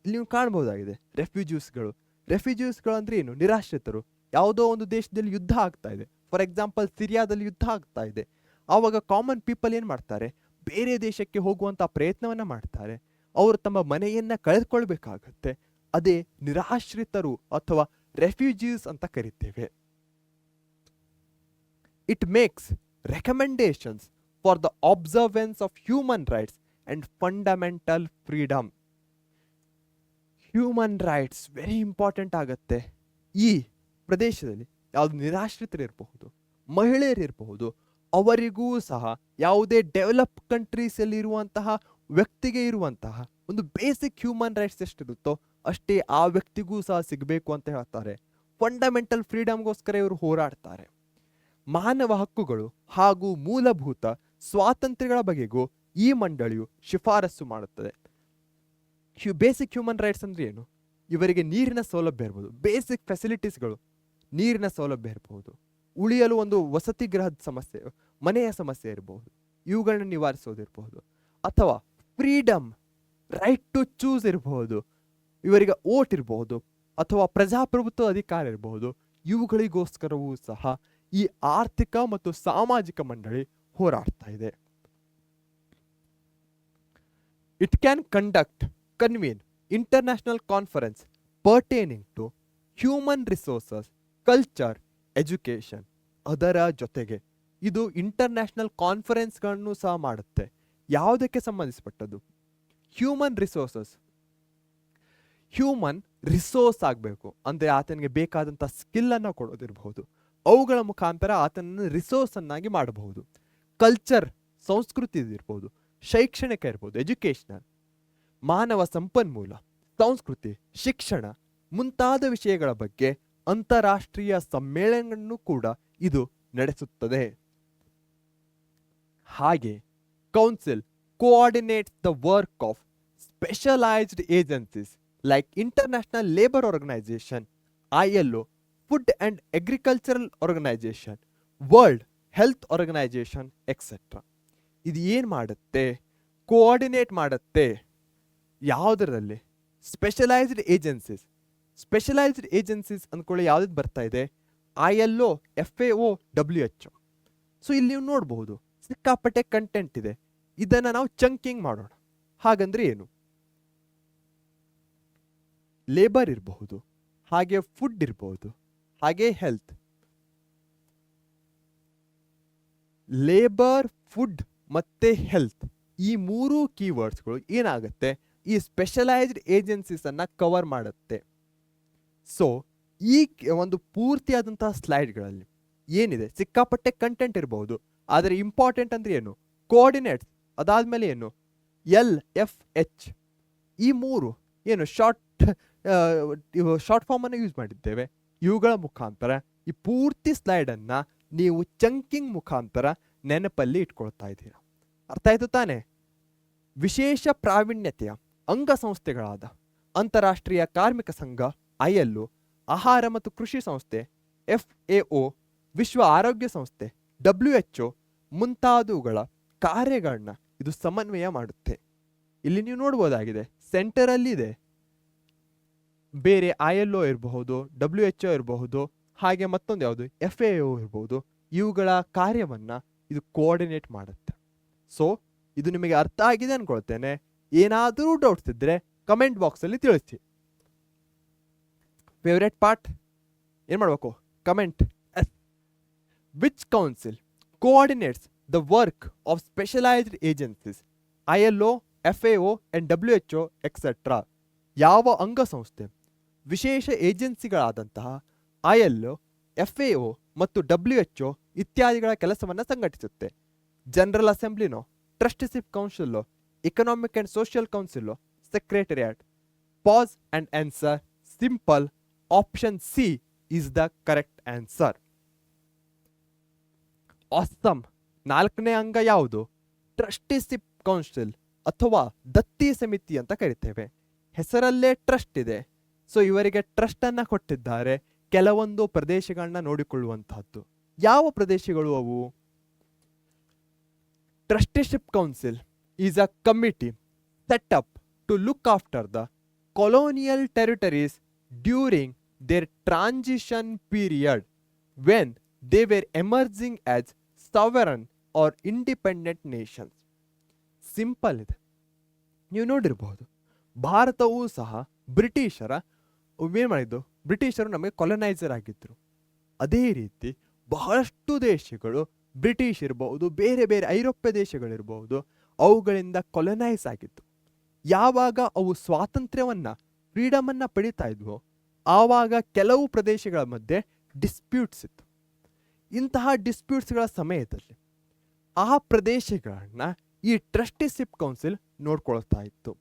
ಇಲ್ಲಿ ನೀವು ಕಾಣಬಹುದಾಗಿದೆ ರೆಫ್ಯೂಜೀಸ್ಗಳು ಅಂದ್ರೆ ಏನು? ನಿರಾಶ್ರಿತರು. ಯಾವುದೋ ಒಂದು ದೇಶದಲ್ಲಿ ಯುದ್ಧ ಆಗ್ತಾ ಇದೆ, ಫಾರ್ ಎಕ್ಸಾಂಪಲ್ ಸಿರಿಯಾದಲ್ಲಿ ಯುದ್ಧ ಆಗ್ತಾ ಇದೆ, ಆವಾಗ ಕಾಮನ್ ಪೀಪಲ್ ಏನು ಮಾಡ್ತಾರೆ? ಬೇರೆ ದೇಶಕ್ಕೆ ಹೋಗುವಂಥ ಪ್ರಯತ್ನವನ್ನ ಮಾಡ್ತಾರೆ. ಅವರು ತಮ್ಮ ಮನೆಯನ್ನ ಕಳೆದುಕೊಳ್ಬೇಕಾಗತ್ತೆ. ಅದೇ ನಿರಾಶ್ರಿತರು ಅಥವಾ ರೆಫ್ಯೂಜೀಸ್ ಅಂತ ಕರಿತೇವೆ. It makes recommendations for the observance of human rights and fundamental freedom. Human rights very important ಆಗತ್ತೆ. ಈ ಪ್ರದೇಶದಲ್ಲಿ ಯಾವುದು ನಿರಾಶ್ರಿತರಿರಬಹುದು, ಮಹಿಳೆಯರಿರಬಹುದು, ಅವರಿಗೂ ಸಹ ಯಾವುದೇ ಡೆವಲಪ್ ಕಂಟ್ರೀಸಲ್ಲಿ ಇರುವಂತಹ ವ್ಯಕ್ತಿಗೆ ಇರುವಂತಹ ಒಂದು ಬೇಸಿಕ್ ಹ್ಯೂಮನ್ ರೈಟ್ಸ್ ಎಷ್ಟಿರುತ್ತೋ ಅಷ್ಟೇ ಆ ವ್ಯಕ್ತಿಗೂ ಸಹ ಸಿಗಬೇಕು ಅಂತ ಹೇಳ್ತಾರೆ. ಫಂಡಮೆಂಟಲ್ ಫ್ರೀಡಮ್ಗೋಸ್ಕರ ಇವರು ಹೋರಾಡ್ತಾರೆ. ಮಾನವ ಹಕ್ಕುಗಳು ಹಾಗೂ ಮೂಲಭೂತ ಸ್ವಾತಂತ್ರ್ಯಗಳ ಬಗೆಗೂ ಈ ಮಂಡಳಿಯು ಶಿಫಾರಸು ಮಾಡುತ್ತದೆ. ಬೇಸಿಕ್ ಹ್ಯೂಮನ್ ರೈಟ್ಸ್ ಅಂದ್ರೆ ಏನು? ಇವರಿಗೆ ನೀರಿನ ಸೌಲಭ್ಯ ಇರಬಹುದು, ಬೇಸಿಕ್ ಫೆಸಿಲಿಟೀಸ್ಗಳು, ನೀರಿನ ಸೌಲಭ್ಯ ಇರಬಹುದು, ಉಳಿಯಲು ಒಂದು ವಸತಿ ಗೃಹದ ಸಮಸ್ಯೆ, ಮನೆಯ ಸಮಸ್ಯೆ ಇರಬಹುದು, ಇವುಗಳನ್ನ ನಿವಾರಿಸೋದಿರಬಹುದು, ಅಥವಾ ಫ್ರೀಡಮ್, ರೈಟ್ ಟು ಚೂಸ್ ಇರಬಹುದು, ಇವರಿಗೆ ಓಟ್ ಇರಬಹುದು, ಅಥವಾ ಪ್ರಜಾಪ್ರಭುತ್ವ ಅಧಿಕಾರ ಇರಬಹುದು. ಇವುಗಳಿಗೋಸ್ಕರವೂ ಸಹ ಈ ಆರ್ಥಿಕ ಮತ್ತು ಸಾಮಾಜಿಕ ಮಂಡಳಿ ಹೋರಾಡ್ತಾ ಇದೆ. It can convene international conference pertaining to human resources, culture, education. ಅದರ ಜೊತೆಗೆ ಇದು ಇಂಟರ್ನ್ಯಾಷನಲ್ ಕಾನ್ಫರೆನ್ಸ್ಗಳನ್ನು ಸಹ ಮಾಡುತ್ತೆ. ಯಾವುದಕ್ಕೆ ಸಂಬಂಧಿಸಿಪಟ್ಟದ್ದು? ಹ್ಯೂಮನ್ ರಿಸೋರ್ಸ್ ಆಗಬೇಕು ಅಂದರೆ ಆತನಿಗೆ ಬೇಕಾದಂಥ ಸ್ಕಿಲ್ ಅನ್ನು ಕೊಡೋದಿರಬಹುದು, ಅವುಗಳ ಮುಖಾಂತರ ಆತನನ್ನು ರಿಸೋರ್ಸ್ ಅನ್ನಾಗಿ ಮಾಡಬಹುದು. ಕಲ್ಚರ್, ಸಂಸ್ಕೃತಿ ಇರ್ಬೋದು, ಶೈಕ್ಷಣಿಕ ಇರ್ಬೋದು, ಎಜುಕೇಶನಲ್, ಮಾನವ ಸಂಪನ್ಮೂಲ, ಸಂಸ್ಕೃತಿ, ಶಿಕ್ಷಣ ಮುಂತಾದ ವಿಷಯಗಳ ಬಗ್ಗೆ ಅಂತಾರಾಷ್ಟ್ರೀಯ ಸಮ್ಮೇಳನಗಳನ್ನು ಕೂಡ ಇದು ನಡೆಸುತ್ತದೆ. ಹಾಗೆ council coordinates the work of specialised agencies like International Labour Organisation, ILO, Food and agricultural Organisation, World health Organisation etcetera. ಇದು ಏನು ಮಾಡುತ್ತೆ? ಕೋಆರ್ಡಿನೇಟ್ ಮಾಡುತ್ತೆ. ಯಾವುದರಲ್ಲಿ? ಸ್ಪೆಷಲೈಸ್ಡ್ ಏಜೆನ್ಸೀಸ್ ಅಂದ್ಕೊಳ್ಳಿ. ಯಾವ್ದು ಬರ್ತಾ ಇದೆ? ILO, FAO, WHO. ಸೊ ಇಲ್ಲಿ ನೀವು ನೋಡಬಹುದು ಸಿಕ್ಕಾಪಟ್ಟೆ ಕಂಟೆಂಟ್ ಇದೆ. ಇದನ್ನ ನಾವು ಚಂಕಿಂಗ್ ಮಾಡೋಣ. ಹಾಗಂದ್ರೆ ಏನು? ಲೇಬರ್ ಇರಬಹುದು, ಹಾಗೆ ಫುಡ್ ಇರಬಹುದು, ಹಾಗೆ ಹೆಲ್ತ್. ಲೇಬರ್, ಫುಡ್ ಮತ್ತೆ ಹೆಲ್ತ್, ಈ ಮೂರು ಕೀವರ್ಡ್ಸ್ಗಳು ಏನಾಗುತ್ತೆ? ಈ ಸ್ಪೆಷಲೈಸ್ಡ್ ಏಜೆನ್ಸೀಸ್ ಅನ್ನ ಕವರ್ ಮಾಡುತ್ತೆ. ಸೊ ಈ ಒಂದು ಪೂರ್ತಿಯಾದಂತಹ ಸ್ಲೈಡ್ಗಳಲ್ಲಿ ಏನಿದೆ? ಸಿಕ್ಕಾಪಟ್ಟೆ ಕಂಟೆಂಟ್ ಇರಬಹುದು, ಆದರೆ ಇಂಪಾರ್ಟೆಂಟ್ ಅಂದ್ರೆ ಏನು? ಕೋಆರ್ಡಿನೇಟ್ಸ್. ಅದಾದ್ಮೇಲೆ ಏನು? LFH. ಈ ಮೂರು ಏನು ಶಾರ್ಟ್ ಫಾರ್ಮ್ ಅನ್ನು ಯೂಸ್ ಮಾಡಿದ್ದೇವೆ. ಇವುಗಳ ಮುಖಾಂತರ ಈ ಪೂರ್ತಿ ಸ್ಲೈಡ್ ಅನ್ನ ನೀವು ಚಂಕಿಂಗ್ ಮುಖಾಂತರ ನೆನಪಲ್ಲಿ ಇಟ್ಕೊಳ್ತಾ ಇದ್ದೀರಾ. ಅರ್ಥ ಆಯ್ತು ತಾನೆ? ವಿಶೇಷ ಪ್ರಾವೀಣ್ಯತೆಯ ಅಂಗಸಂಸ್ಥೆಗಳಾದ ಅಂತಾರಾಷ್ಟ್ರೀಯ ಕಾರ್ಮಿಕ ಸಂಘ ILO, ಆಹಾರ ಮತ್ತು ಕೃಷಿ ಸಂಸ್ಥೆ FAO, ವಿಶ್ವ ಆರೋಗ್ಯ ಸಂಸ್ಥೆ WHO ಮುಂತಾದವುಗಳ ಕಾರ್ಯಗಳನ್ನ ಇದು ಸಮನ್ವಯ ಮಾಡುತ್ತೆ. ಇಲ್ಲಿ ನೀವು ನೋಡ್ಬೋದಾಗಿದೆ, ಸೆಂಟರಲ್ಲಿ ಇದೆ ಬೇರೆ ILO ಇರಬಹುದು, WHO ಇರಬಹುದು, ಹಾಗೆ ಮತ್ತೊಂದು ಯಾವುದು FAO ಇರಬಹುದು. ಇವುಗಳ ಕಾರ್ಯವನ್ನ ಇದು ಕೋಆರ್ಡಿನೇಟ್ ಮಾಡುತ್ತೆ. ಸೊ ಇದು ನಿಮಗೆ ಅರ್ಥ ಆಗಿದೆ ಅನ್ಕೊಳ್ತೇನೆ. ಏನಾದರೂ ಡೌಟ್ಸ್ ಇದ್ರೆ ಕಮೆಂಟ್ ಬಾಕ್ಸ್ ಅಲ್ಲಿ ತಿಳಿಸಿ. ಫೇವ್ರೆಟ್ ಪಾರ್ಟ್ ಏನ್ ಮಾಡಬೇಕು? Comment. Which council coordinates the work of specialised agencies ILO, FAO and WHO etcetera. ಯಾವ ಅಂಗಸಂಸ್ಥೆ ವಿಶೇಷ ಏಜೆನ್ಸಿಗಳಾದಂತಹ ILO, FAO ಮತ್ತು WHO ಇತ್ಯಾದಿಗಳ ಕೆಲಸವನ್ನು ಸಂಘಟಿಸುತ್ತೆ? ಜನರಲ್ ಅಸೆಂಬ್ಲಿನೋ, trusteeship council, economic and social council, secretariat? Pass and answer. Simple. Option C is the correct answer. Awesome. 4ನೇ ಅಂಗ ಯಾವುದು? ಟ್ರಸ್ಟಿಶಿಪ್ ಕೌನ್ಸಿಲ್ ಅಥವಾ ದತ್ತಿ ಸಮಿತಿ ಅಂತ ಕರಿತೇವೆ. ಹೆಸರಲ್ಲೇ ಟ್ರಸ್ಟ್ ಇದೆ. ಸೊ ಇವರಿಗೆ ಟ್ರಸ್ಟ್ ಅನ್ನ ಕೊಟ್ಟಿದ್ದಾರೆ ಕೆಲವೊಂದು ಪ್ರದೇಶಗಳನ್ನ ನೋಡಿಕೊಳ್ಳುವಂತಹದ್ದು. ಯಾವ ಪ್ರದೇಶಗಳು ಅವು? Trusteeship Council is a committee set up to look after the colonial territories during their transition period when they were emerging as sovereign or independent nations. Simple ಇದೆ. ನೀವು ನೋಡಿರಬಹುದು, ಭಾರತವೂ ಸಹ ಬ್ರಿಟಿಷರ ಏನು ಮಾಡಿದ್ದು, ಬ್ರಿಟಿಷರು ನಮಗೆ ಕೊಲೊನೈಸರ್ ಆಗಿದ್ರು. ಅದೇ ರೀತಿ ಬಹಳಷ್ಟು ದೇಶಗಳು ಬ್ರಿಟಿಷ್ ಇರಬಹುದು, ಬೇರೆ ಬೇರೆ ಐರೋಪ್ಯ ದೇಶಗಳಿರಬಹುದು, ಅವುಗಳಿಂದ ಕೊಲೊನೈಸ್ ಆಗಿತ್ತು. ಯಾವಾಗ ಅವು ಸ್ವಾತಂತ್ರ್ಯವನ್ನ ಫ್ರೀಡಮನ್ನು ಪಡಿತಾ ಇದ್ವೋ ಆವಾಗ ಕೆಲವು ಪ್ರದೇಶಗಳ ಮಧ್ಯೆ ಡಿಸ್ಪ್ಯೂಟ್ಸ್ ಇತ್ತು. ಇಂತಹ ಡಿಸ್ಪ್ಯೂಟ್ಸ್ಗಳ ಸಮಯದಲ್ಲಿ ಆ ಪ್ರದೇಶಗಳನ್ನು ಈ ಟ್ರಸ್ಟಿಶಿಪ್ ಕೌನ್ಸಿಲ್ ನೋಡ್ಕೊಳ್ತಾ ಇತ್ತು.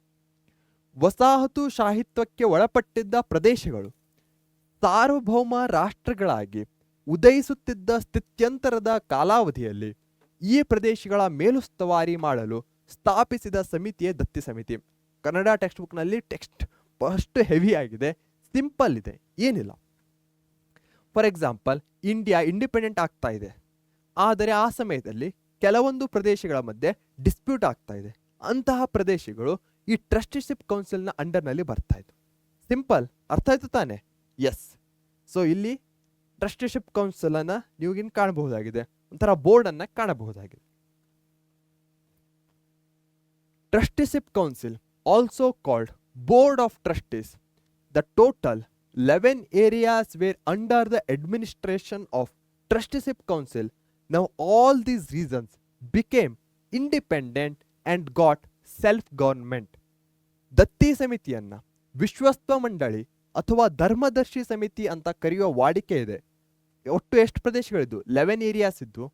ವಸಾಹತುಶಾಹಿತ್ವಕ್ಕೆ ಒಳಪಟ್ಟಿದ್ದ ಪ್ರದೇಶಗಳು ಸಾರ್ವಭೌಮ ರಾಷ್ಟ್ರಗಳಾಗಿ ಉದಯಿಸುತ್ತಿದ್ದ ಸ್ಥಿತ್ಯಂತರದ ಕಾಲಾವಧಿಯಲ್ಲಿ ಈ ಪ್ರದೇಶಗಳ ಮೇಲುಸ್ತುವಾರಿ ಮಾಡಲು ಸ್ಥಾಪಿಸಿದ ಸಮಿತಿಯೇ ದತ್ತಿ ಸಮಿತಿ. ಕನ್ನಡ ಟೆಕ್ಸ್ಟ್ ಬುಕ್ನಲ್ಲಿ ಟೆಕ್ಸ್ಟ್ ಬಹಳಷ್ಟು ಹೆವಿ ಆಗಿದೆ, ಸಿಂಪಲ್ ಇದೆ, ಏನಿಲ್ಲ. ಫಾರ್ ಎಕ್ಸಾಂಪಲ್, ಇಂಡಿಯಾ ಇಂಡಿಪೆಂಡೆಂಟ್ ಆಗ್ತಾ ಇದೆ, ಆದರೆ ಆ ಸಮಯದಲ್ಲಿ ಕೆಲವೊಂದು ಪ್ರದೇಶಗಳ ಮಧ್ಯೆ ಡಿಸ್ಪ್ಯೂಟ್ ಆಗ್ತಾ ಇದೆ. ಅಂತಹ ಪ್ರದೇಶಗಳು ಈ ಟ್ರಸ್ಟಿಶಿಪ್ ಕೌನ್ಸಿಲ್ನ ಅಂಡರ್ನಲ್ಲಿ ಬರ್ತಾ ಇತ್ತು. ಸಿಂಪಲ್, ಅರ್ಥ ಆಯ್ತು ತಾನೆ? ಎಸ್. ಸೊ ಇಲ್ಲಿ ಟ್ರಸ್ಟಿಶಿಪ್ ಕೌನ್ಸಿಲ್ ಅನ್ನ ನೀವು ಇನ್ನು ಕಾಣಬಹುದಾಗಿದೆ, ಒಂಥರ ಬೋರ್ಡ್ ಅನ್ನ ಕಾಣಬಹುದಾಗಿದೆ. Trusteeship Council, also called Board of Trustees, the total 11 areas were under the administration of Trusteeship Council. Now all these regions became independent and got self-government. ದತ್ತಿ ಸಮಿತಿಯನ್ನ ವಿಶ್ವಸ್ತ ಮಂಡಳಿ ಅಥವಾ ಧರ್ಮದರ್ಶಿ ಸಮಿತಿ ಅಂತ ಕರೆಯುವ ವಾಡಿಕೆ ಇದೆ. ಒಟ್ಟು ಎಷ್ಟು ಪ್ರದೇಶಗಳಿದ್ದು? 11 ಏರಿಯಾಸ್ ಇದ್ದು.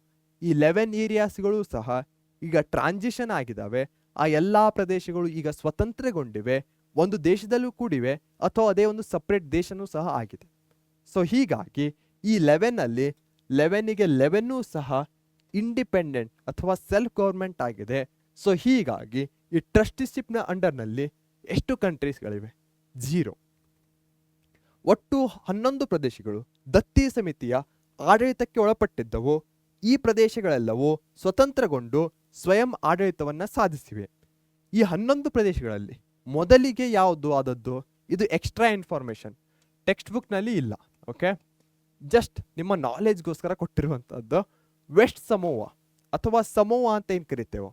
ಈ 11 ಏರಿಯಾಸ್ಗಳು ಸಹ ಈಗ ಟ್ರಾನ್ಸಿಷನ್ ಆಗಿದ್ದಾವೆ. ಆ ಎಲ್ಲ ಪ್ರದೇಶಗಳು ಈಗ ಸ್ವತಂತ್ರಗೊಂಡಿವೆ, ಒಂದು ದೇಶದಲ್ಲೂ ಕೂಡಿವೆ ಅಥವಾ ಅದೇ ಒಂದು ಸಪ್ರೇಟ್ ದೇಶನೂ ಸಹ ಆಗಿದೆ. ಸೊ ಹೀಗಾಗಿ ಈ 11ಅಲ್ಲಿ 11ಗೆ 11 ಸಹ ಇಂಡಿಪೆಂಡೆಂಟ್ ಅಥವಾ ಸೆಲ್ಫ್ ಗೌರ್ಮೆಂಟ್ ಆಗಿದೆ. ಸೊ ಹೀಗಾಗಿ ಈ ಟ್ರಸ್ಟಿಶಿಪ್ನ ಅಂಡರ್ನಲ್ಲಿ ಎಷ್ಟು ಕಂಟ್ರೀಸ್ಗಳಿವೆ? 0. ಒಟ್ಟು 11 ಪ್ರದೇಶಗಳು ದತ್ತಿ ಸಮಿತಿಯ ಆಡಳಿತಕ್ಕೆ ಒಳಪಟ್ಟಿದ್ದವು. ಈ ಪ್ರದೇಶಗಳೆಲ್ಲವೂ ಸ್ವತಂತ್ರಗೊಂಡು ಸ್ವಯಂ ಆಡಳಿತವನ್ನು ಸಾಧಿಸಿವೆ. ಈ 11 ಪ್ರದೇಶಗಳಲ್ಲಿ ಮೊದಲಿಗೆ ಯಾವುದು ಆದದ್ದು? ಇದು ಎಕ್ಸ್ಟ್ರಾ ಇನ್ಫಾರ್ಮೇಶನ್, ಟೆಕ್ಸ್ಟ್ ಬುಕ್ನಲ್ಲಿ ಇಲ್ಲ, ಓಕೆ, ಜಸ್ಟ್ ನಿಮ್ಮ ನಾಲೆಜ್ಗೋಸ್ಕರ ಕೊಟ್ಟಿರುವಂಥದ್ದು. ವೆಸ್ಟ್ ಸಮೋವಾ ಅಥವಾ ಸಮೋವಾ ಅಂತ ಏನು ಕರಿತೇವೋ,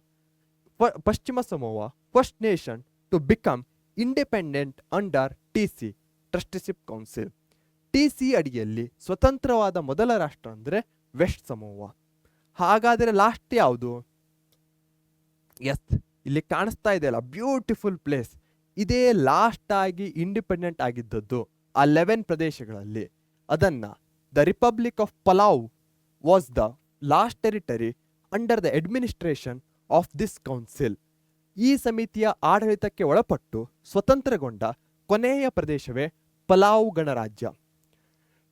ಪಶ್ಚಿಮ Samoa first nation to become independent under TC, trusteeship council. TC ಅಡಿಯಲ್ಲಿ ಸ್ವತಂತ್ರವಾದ ಮೊದಲ ರಾಷ್ಟ್ರ ಅಂದರೆ ವೆಸ್ಟ್ ಸಮೋವಾ. ಹಾಗಾದರೆ ಲಾಸ್ಟ್ ಯಾವುದು? ಎಸ್, ಇಲ್ಲಿ ಕಾಣಿಸ್ತಾ ಇದೆಯಲ್ಲ, ಬ್ಯೂಟಿಫುಲ್ ಪ್ಲೇಸ್. ಇದೇ ಲಾಸ್ಟ್ ಆಗಿ ಇಂಡಿಪೆಂಡೆಂಟ್ ಆಗಿದ್ದದ್ದು ಆ 11 ಪ್ರದೇಶಗಳಲ್ಲಿ. ಅದನ್ನ the republic of Palau was the last territory under the administration of this council. ಈ ಸಮಿತಿಯ ಆಡಳಿತಕ್ಕೆ ಒಳಪಟ್ಟು ಸ್ವತಂತ್ರಗೊಂಡ ಕೊನೆಯ ಪ್ರದೇಶವೇ ಪಲಾವ್ ಗಣರಾಜ್ಯ.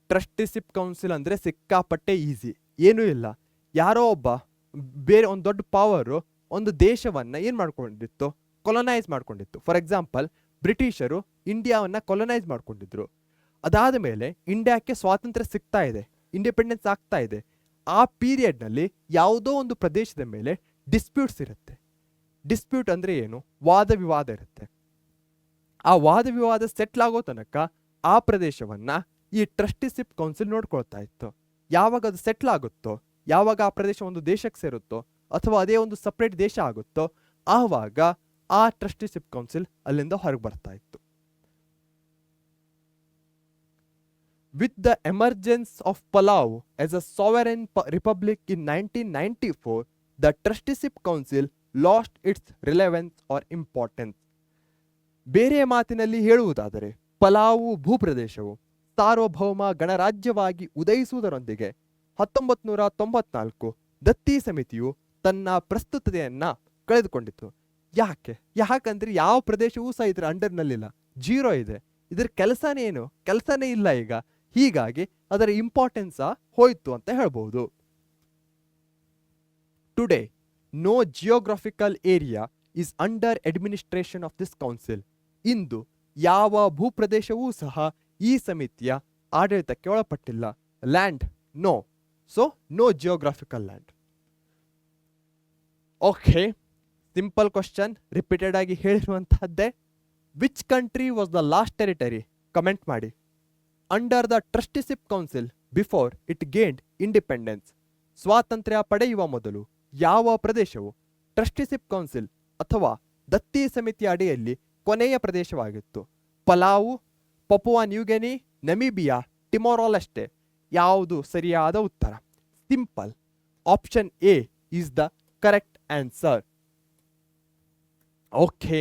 ಟ್ರಸ್ಟಿಶಿಪ್ ಕೌನ್ಸಿಲ್ ಅಂದರೆ ಸಿಕ್ಕಾಪಟ್ಟೆ ಈಸಿ, ಏನೂ ಇಲ್ಲ. ಯಾರೋ ಒಬ್ಬ ಬೇರೆ ಒಂದು ದೊಡ್ಡ ಪವರು ಒಂದು ದೇಶವನ್ನು ಏನು ಮಾಡ್ಕೊಂಡಿತ್ತು? ಕೊಲೊನೈಸ್ ಮಾಡ್ಕೊಂಡಿತ್ತು. ಫಾರ್ ಎಕ್ಸಾಂಪಲ್, ಬ್ರಿಟಿಷರು ಇಂಡಿಯಾವನ್ನು ಕೊಲೊನೈಸ್ ಮಾಡ್ಕೊಂಡಿದ್ರು. ಅದಾದ ಮೇಲೆ ಇಂಡಿಯಾಕ್ಕೆ ಸ್ವಾತಂತ್ರ್ಯ ಸಿಗ್ತಾ ಇದೆ, ಇಂಡಿಪೆಂಡೆನ್ಸ್ ಆಗ್ತಾ ಇದೆ. ಆ ಪೀರಿಯಡ್ನಲ್ಲಿ ಯಾವುದೋ ಒಂದು ಪ್ರದೇಶದ ಮೇಲೆ ಡಿಸ್ಪ್ಯೂಟ್ಸ್ ಇರುತ್ತೆ. ಡಿಸ್ಪ್ಯೂಟ್ ಅಂದರೆ ಏನು? ವಾದ ವಿವಾದ ಇರುತ್ತೆ. ಆ ವಾದ ವಿವಾದ ಸೆಟ್ಲ್ ಆಗೋ ತನಕ ಆ ಪ್ರದೇಶವನ್ನು ಈ ಟ್ರಸ್ಟಿಶಿಪ್ ಕೌನ್ಸಿಲ್ ನೋಡ್ಕೊಳ್ತಾ ಇತ್ತು. ಯಾವಾಗ ಅದು ಸೆಟ್ಲ್ ಆಗುತ್ತೋ, ಯಾವಾಗ ಆ ಪ್ರದೇಶ ಒಂದು ದೇಶಕ್ಕೆ ಸೇರುತ್ತೋ ಅಥವಾ ಅದೇ ಒಂದು ಸಪ್ರೇಟ್ ದೇಶ ಆಗುತ್ತೋ, ಆವಾಗ ಆ ಟ್ರಸ್ಟಿಶಿಪ್ ಕೌನ್ಸಿಲ್ ಅಲ್ಲಿಂದ ಹೊರಗೆ ಬರ್ತಾ ಇತ್ತು. With the emergence of Palau as a sovereign republic in 1994, the trusteeship council lost its relevance or importance. ಬೇರೆ ಮಾತಿನಲ್ಲಿ ಹೇಳುವುದಾದರೆ, ಪಲಾವು ಭೂಪ್ರದೇಶವು ಸಾರ್ವಭೌಮ ಗಣರಾಜ್ಯವಾಗಿ ಉದಯಿಸುವುದರೊಂದಿಗೆ 1994 ದತ್ತಿ ಸಮಿತಿಯು ತನ್ನ ಪ್ರಸ್ತುತತೆಯನ್ನ ಕಳೆದುಕೊಂಡಿತು. ಯಾಕಂದ್ರೆ ಯಾವ ಪ್ರದೇಶವೂ ಸಹ ಇದರ ಅಂಡರ್ನಲ್ಲಿಲ್ಲ, 0 ಇದೆ. ಇದರ ಕೆಲಸನೇ ಏನು? ಕೆಲಸನೇ ಇಲ್ಲ ಈಗ. ಹೀಗಾಗಿ ಅದರ ಇಂಪಾರ್ಟೆನ್ಸ್ ಹೋಯ್ತು ಅಂತ ಹೇಳ್ಬಹುದು. Today no geographical area is under administration of this council. ಇಂದು ಯಾವ ಭೂಪ್ರದೇಶವೂ ಸಹ ಈ ಸಮಿತಿಯ ಆಡಳಿತಕ್ಕೆ ಒಳಪಟ್ಟಿಲ್ಲ. Land no, so no geographical land. Okay, simple question, repeated ಆಗಿ ಹೇಳಿರುವಂತಹದ್ದೇ. Which country was the last territory, comment ಮಾಡಿ, under the trusteeship council before it gained independence. ಸ್ವಾತಂತ್ರ್ಯ ಪಡೆಯುವ ಮೊದಲು ಯಾವ ಪ್ರದೇಶವು ಟ್ರಸ್ಟಿಶಿಪ್ ಕೌನ್ಸಿಲ್ ಅಥವಾ ದತ್ತಿ ಸಮಿತಿಯ ಅಡಿಯಲ್ಲಿ ಕೊನೆಯ ಪ್ರದೇಶವಾಗಿತ್ತು? Palau, Papua New Guinea, Namibia, Timor Leste. ಯಾವುದು ಸರಿಯಾದ ಉತ್ತರ? Simple, option A is the correct answer. Okay,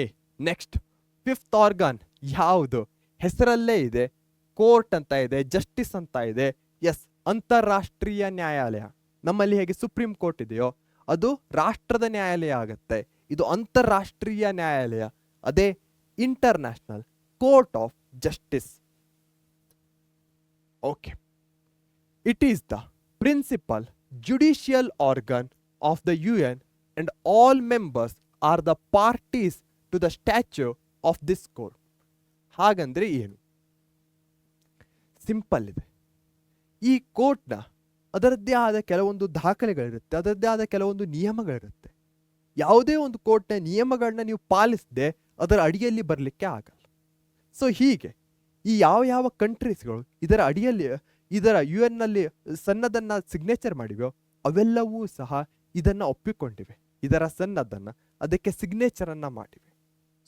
next, fifth organ ಯಾವುದು? ಹೆಸರಲ್ಲೇ ಇದೆ, ಕೋರ್ಟ್ ಅಂತ ಇದೆ, ಜಸ್ಟಿಸ್ ಅಂತ ಇದೆ. ಎಸ್, ಅಂತಾರಾಷ್ಟ್ರೀಯ ನ್ಯಾಯಾಲಯ. ನಮ್ಮಲ್ಲಿ ಹೇಗೆ ಸುಪ್ರೀಂ ಕೋರ್ಟ್ ಇದೆಯೋ ಅದು ರಾಷ್ಟ್ರದ ನ್ಯಾಯಾಲಯ ಆಗುತ್ತೆ. ಇದು ಅಂತಾರಾಷ್ಟ್ರೀಯ ನ್ಯಾಯಾಲಯ, ಅದೇ International court of Justice. Okay, it is the principal judicial organ of the UN and all members are the parties to the statute of this court. ಹಾಗಂದ್ರೆ ಏನು? ಸಿಂಪಲ್ ಇದೆ. ಈ ಕೋರ್ಟ್ನ ಅದರದ್ದೇ ಆದ ಕೆಲವೊಂದು ದಾಖಲೆಗಳಿರುತ್ತೆ, ಅದರದ್ದೇ ಆದ ಕೆಲವೊಂದು ನಿಯಮಗಳಿರುತ್ತೆ. ಯಾವುದೇ ಒಂದು ಕೋರ್ಟ್ನ ನಿಯಮಗಳನ್ನ ನೀವು ಪಾಲಿಸದೆ ಅದರ ಅಡಿಯಲ್ಲಿ ಬರಲಿಕ್ಕೆ ಆಗಲ್ಲ. ಸೊ ಹೀಗೆ ಈ ಯಾವ ಕಂಟ್ರೀಸ್ಗಳು ಇದರ ಅಡಿಯಲ್ಲಿ, ಇದರ UN ನಲ್ಲಿ ಸನ್ನದನ್ನ ಸಿಗ್ನೇಚರ್ ಮಾಡಿವೆಯೋ ಅವೆಲ್ಲವೂ ಸಹ ಇದನ್ನ ಒಪ್ಪಿಕೊಂಡಿವೆ, ಇದರ ಸನ್ನದನ್ನ ಅದಕ್ಕೆ ಸಿಗ್ನೇಚರ್ ಅನ್ನ ಮಾಡಿವೆ.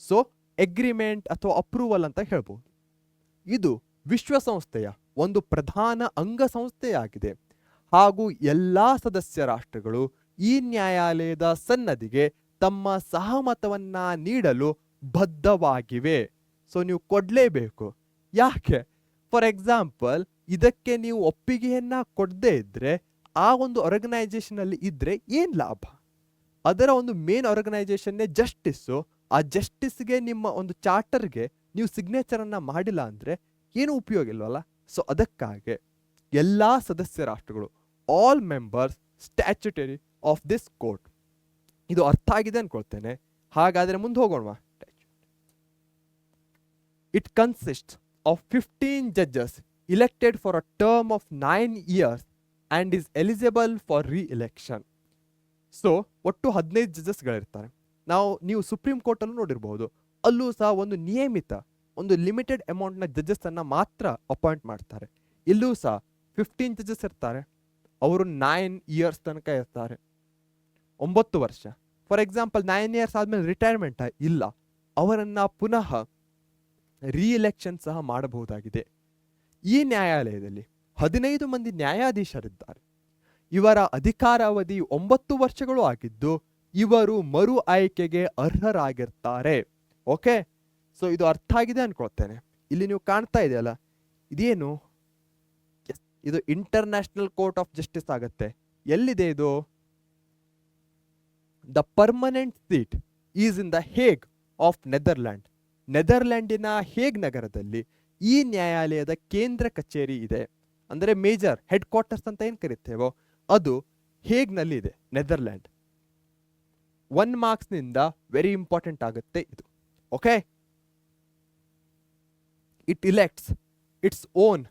ಸೊ ಅಗ್ರಿಮೆಂಟ್ ಅಥವಾ ಅಪ್ರೂವಲ್ ಅಂತ ಹೇಳ್ಬೋದು. ಇದು ವಿಶ್ವಸಂಸ್ಥೆಯ ಒಂದು ಪ್ರಧಾನ ಅಂಗಸಂಸ್ಥೆಯಾಗಿದೆ ಹಾಗೂ ಎಲ್ಲಾ ಸದಸ್ಯ ರಾಷ್ಟ್ರಗಳು ಈ ನ್ಯಾಯಾಲಯದ ಸನ್ನದಿಗೆ ತಮ್ಮ ಸಹಮತವನ್ನ ನೀಡಲು ಬದ್ಧವಾಗಿವೆ. ಸೊ ನೀವು ಕೊಡ್ಲೇಬೇಕು. ಯಾಕೆ? ಫಾರ್ ಎಕ್ಸಾಂಪಲ್, ಇದಕ್ಕೆ ನೀವು ಒಪ್ಪಿಗೆಯನ್ನ ಕೊಡದೇ ಇದ್ರೆ ಆ ಒಂದು ಆರ್ಗನೈಸೇಷನ್ ಅಲ್ಲಿ ಇದ್ರೆ ಏನ್ ಲಾಭ? ಅದರ ಒಂದು ಮೇನ್ ಆರ್ಗನೈಸೇಷನ್ನೇ ಜಸ್ಟಿಸ್ಸು. ಆ ಜಸ್ಟಿಸ್ಗೆ ನಿಮ್ಮ ಒಂದು ಚಾರ್ಟರ್ಗೆ ನೀವು ಸಿಗ್ನೇಚರ್ ಅನ್ನ ಮಾಡಿಲ್ಲ ಅಂದ್ರೆ ಏನು ಉಪಯೋಗ ಇಲ್ವಲ್ಲ. ಸೊ ಅದಕ್ಕಾಗಿ ಎಲ್ಲಾ ಸದಸ್ಯ ರಾಷ್ಟ್ರಗಳು, all members statutory of this court. ಇದು ಅರ್ಥ ಆಗಿದೆ ಅನ್ಕೊಳ್ತೇನೆ. ಹಾಗಾದ್ರೆ ಮುಂದೆ ಹೋಗೋಣ. It consist of 15 judges elected for a term of 9 years and is eligible for re-election. So ಒಟ್ಟು 15 ಜಡ್ಜಸ್ಗಳಿರ್ತಾರೆ. ನೀವು ಸುಪ್ರೀಂ ಕೋರ್ಟ್ ಅಲ್ಲೂ ನೋಡಿರ್ಬಹುದು, ಅಲ್ಲೂ ಸಹ ಒಂದು ನಿಯಮಿತ, ಒಂದು ಲಿಮಿಟೆಡ್ ಅಮೌಂಟ್ನ ಜಡ್ಜಸ್ ಅನ್ನ ಮಾತ್ರ ಅಪಾಯಿಂಟ್ ಮಾಡ್ತಾರೆ. ಇಲ್ಲೂ ಸಹ 15 ಜಡ್ಜಸ್ ಇರ್ತಾರೆ. ಅವರು 9 ಇಯರ್ಸ್ ತನಕ ಇರ್ತಾರೆ, 9 ವರ್ಷ. ಫಾರ್ ಎಕ್ಸಾಂಪಲ್ 9 ಇಯರ್ಸ್ ಆದ್ಮೇಲೆ ರಿಟೈರ್ಮೆಂಟ್ ಇಲ್ಲ, ಅವರನ್ನ ಪುನಃ ರೀಎಲೆಕ್ಷನ್ ಸಹ ಮಾಡಬಹುದಾಗಿದೆ. ಈ ನ್ಯಾಯಾಲಯದಲ್ಲಿ 15 ಮಂದಿ ನ್ಯಾಯಾಧೀಶರಿದ್ದಾರೆ. ಇವರ ಅಧಿಕಾರಾವಧಿ 9 ವರ್ಷಗಳು ಆಗಿದ್ದು ಇವರು ಮರು ಆಯ್ಕೆಗೆ ಅರ್ಹರಾಗಿರ್ತಾರೆ. ಓಕೆ, ಸೊ ಇದು ಅರ್ಥ ಆಗಿದೆ ಅನ್ಕೊಳ್ತೇನೆ. ಇಲ್ಲಿ ನೀವು ಕಾಣ್ತಾ ಇದೆಯಲ್ಲ, ಇದೇನು? ಇದು ಇಂಟರ್ನ್ಯಾಷನಲ್ ಕೋರ್ಟ್ ಆಫ್ ಜಸ್ಟಿಸ್ ಆಗುತ್ತೆ. ಎಲ್ಲಿದೆ ಇದು? The permanent seat is in the ಹೇಗ್ ಆಫ್ ನೆದರ್ಲ್ಯಾಂಡ್. ನೆದರ್ಲ್ಯಾಂಡಿನ ಹೇಗ್ ನಗರದಲ್ಲಿ ಈ ನ್ಯಾಯಾಲಯದ ಕೇಂದ್ರ ಕಚೇರಿ ಇದೆ. ಅಂದರೆ ಮೇಜರ್ ಹೆಡ್ ಕ್ವಾರ್ಟರ್ಸ್ ಅಂತ ಏನ್ ಕರಿತೇವೋ ಅದು ಹೇಗ್ನಲ್ಲಿ ಇದೆ, ನೆದರ್ಲ್ಯಾಂಡ್. 1 ಮಾರ್ಕ್ಸ್ ನಿಂದ ವೆರಿ ಇಂಪಾರ್ಟೆಂಟ್ ಆಗುತ್ತೆ ಇದು. Okay, it elects its own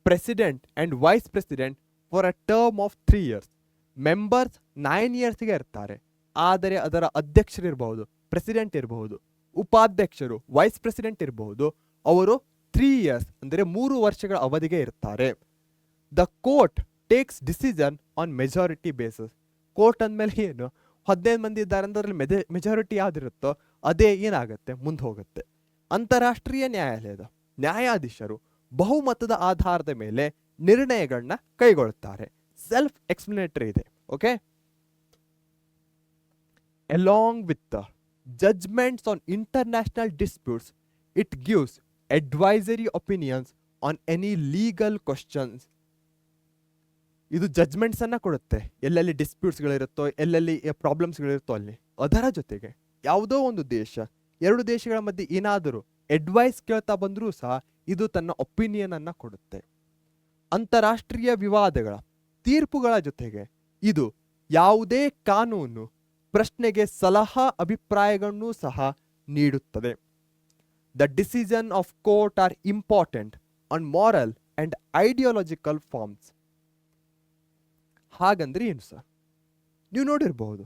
president and vice president for a term of 3 years. Members 9 yearsಗೆ ಇರ್ತಾರೆ, ಆದರೆ ಅದರ ಅಧ್ಯಕ್ಷರಿರಬಹುದು, ಪ್ರೆಸಿಡೆಂಟ್ ಇರಬಹುದು, ಉಪಾಧ್ಯಕ್ಷರು ವೈಸ್ ಪ್ರೆಸಿಡೆಂಟ್ ಇರಬಹುದು. ಅವರು 3 years ಅಂದರೆ 3 ವರ್ಷಗಳ ಅವಧಿಗೆ ಇರ್ತಾರೆ. The court takes decision on majority basis. Court ಅಂದಮೇಲೆ ಏನು? 15 ಮಂದಿ ಇದ್ದಾರೆ ಅಂದ್ರೆ ಮೆಜಾರಿಟಿ ಯಾವ್ದಿರುತ್ತೋ ಅದೇ ಏನಾಗುತ್ತೆ, ಮುಂದೆ ಹೋಗುತ್ತೆ. ಅಂತಾರಾಷ್ಟ್ರೀಯ ನ್ಯಾಯಾಲಯದ ನ್ಯಾಯಾಧೀಶರು ಬಹುಮತದ ಆಧಾರದ ಮೇಲೆ ನಿರ್ಣಯಗಳನ್ನ ಕೈಗೊಳ್ಳುತ್ತಾರೆ. ಸೆಲ್ಫ್ ಎಕ್ಸ್ಪ್ಲನೇಟರಿ ಇದೆ. Okay, along with the judgments on international disputes, it gives advisory opinions on any legal questions. ಇದು ಜಡ್ಜ್ಮೆಂಟ್ಸ್ ಅನ್ನ ಕೊಡುತ್ತೆ, ಎಲ್ಲೆಲ್ಲಿ ಡಿಸ್ಪ್ಯೂಟ್ಸ್ಗಳಿರುತ್ತೋ, ಎಲ್ಲೆಲ್ಲಿ ಪ್ರಾಬ್ಲಮ್ಸ್ಗಳಿರುತ್ತೋ ಅಲ್ಲಿ. ಅದರ ಜೊತೆಗೆ ಯಾವುದೋ ಒಂದು ದೇಶ, 2 ದೇಶಗಳ ಮಧ್ಯೆ ಏನಾದರೂ ಅಡ್ವೈಸ್ ಕೇಳ್ತಾ ಬಂದರೂ ಸಹ ಇದು ತನ್ನ ಒಪಿನಿಯನ್ ಅನ್ನ ಕೊಡುತ್ತೆ. ಅಂತಾರಾಷ್ಟ್ರೀಯ ವಿವಾದಗಳ ತೀರ್ಪುಗಳ ಜೊತೆಗೆ ಇದು ಯಾವುದೇ ಕಾನೂನು ಪ್ರಶ್ನೆಗೆ ಸಲಹಾ ಅಭಿಪ್ರಾಯಗಳನ್ನು ಸಹ ನೀಡುತ್ತದೆ. The decision of court are important on moral and ideological forms. ಹಾಗಂದ್ರೆ ಏನು ಸರ್? ನೀವು ನೋಡಿರಬಹುದು,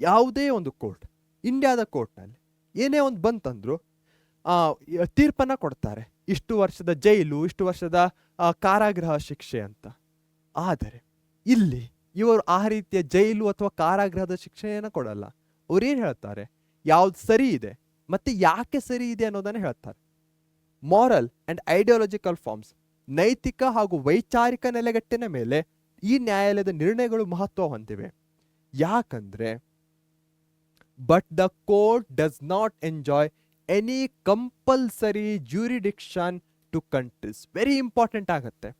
ಯಾವುದೇ ಒಂದು ಕೋರ್ಟ್, ಇಂಡಿಯಾದ ಕೋರ್ಟ್ನಲ್ಲಿ ಏನೇ ಒಂದು ಬಂತಂದ್ರು ತೀರ್ಪನ್ನು ಕೊಡ್ತಾರೆ, ಇಷ್ಟು ವರ್ಷದ ಜೈಲು, ಇಷ್ಟು ವರ್ಷದ ಕಾರಾಗೃಹ ಶಿಕ್ಷೆ ಅಂತ. ಆದರೆ ಇಲ್ಲಿ ಇವರು ಆ ರೀತಿಯ ಜೈಲು ಅಥವಾ ಕಾರಾಗೃಹದ ಶಿಕ್ಷೆಯನ್ನು ಕೊಡಲ್ಲ. ಅವ್ರೇನು ಹೇಳ್ತಾರೆ, ಯಾವ್ದು ಸರಿ ಇದೆ ಮತ್ತೆ ಯಾಕೆ ಸರಿ ಇದೆ ಅನ್ನೋದನ್ನು ಹೇಳ್ತಾರೆ. ಮಾರಲ್ ಅಂಡ್ ಐಡಿಯಾಲಜಿಕಲ್ ಫಾರ್ಮ್ಸ್, ನೈತಿಕ ಹಾಗೂ ವೈಚಾರಿಕ ನೆಲೆಗಟ್ಟಿನ ಮೇಲೆ ಈ ನ್ಯಾಯಾಲಯದ ನಿರ್ಣಯಗಳು ಮಹತ್ವ ಹೊಂದಿವೆ. ಯಾಕಂದ್ರೆ but the court does not enjoy any compulsory jurisdiction to countries. Very important ಆಗುತ್ತೆ.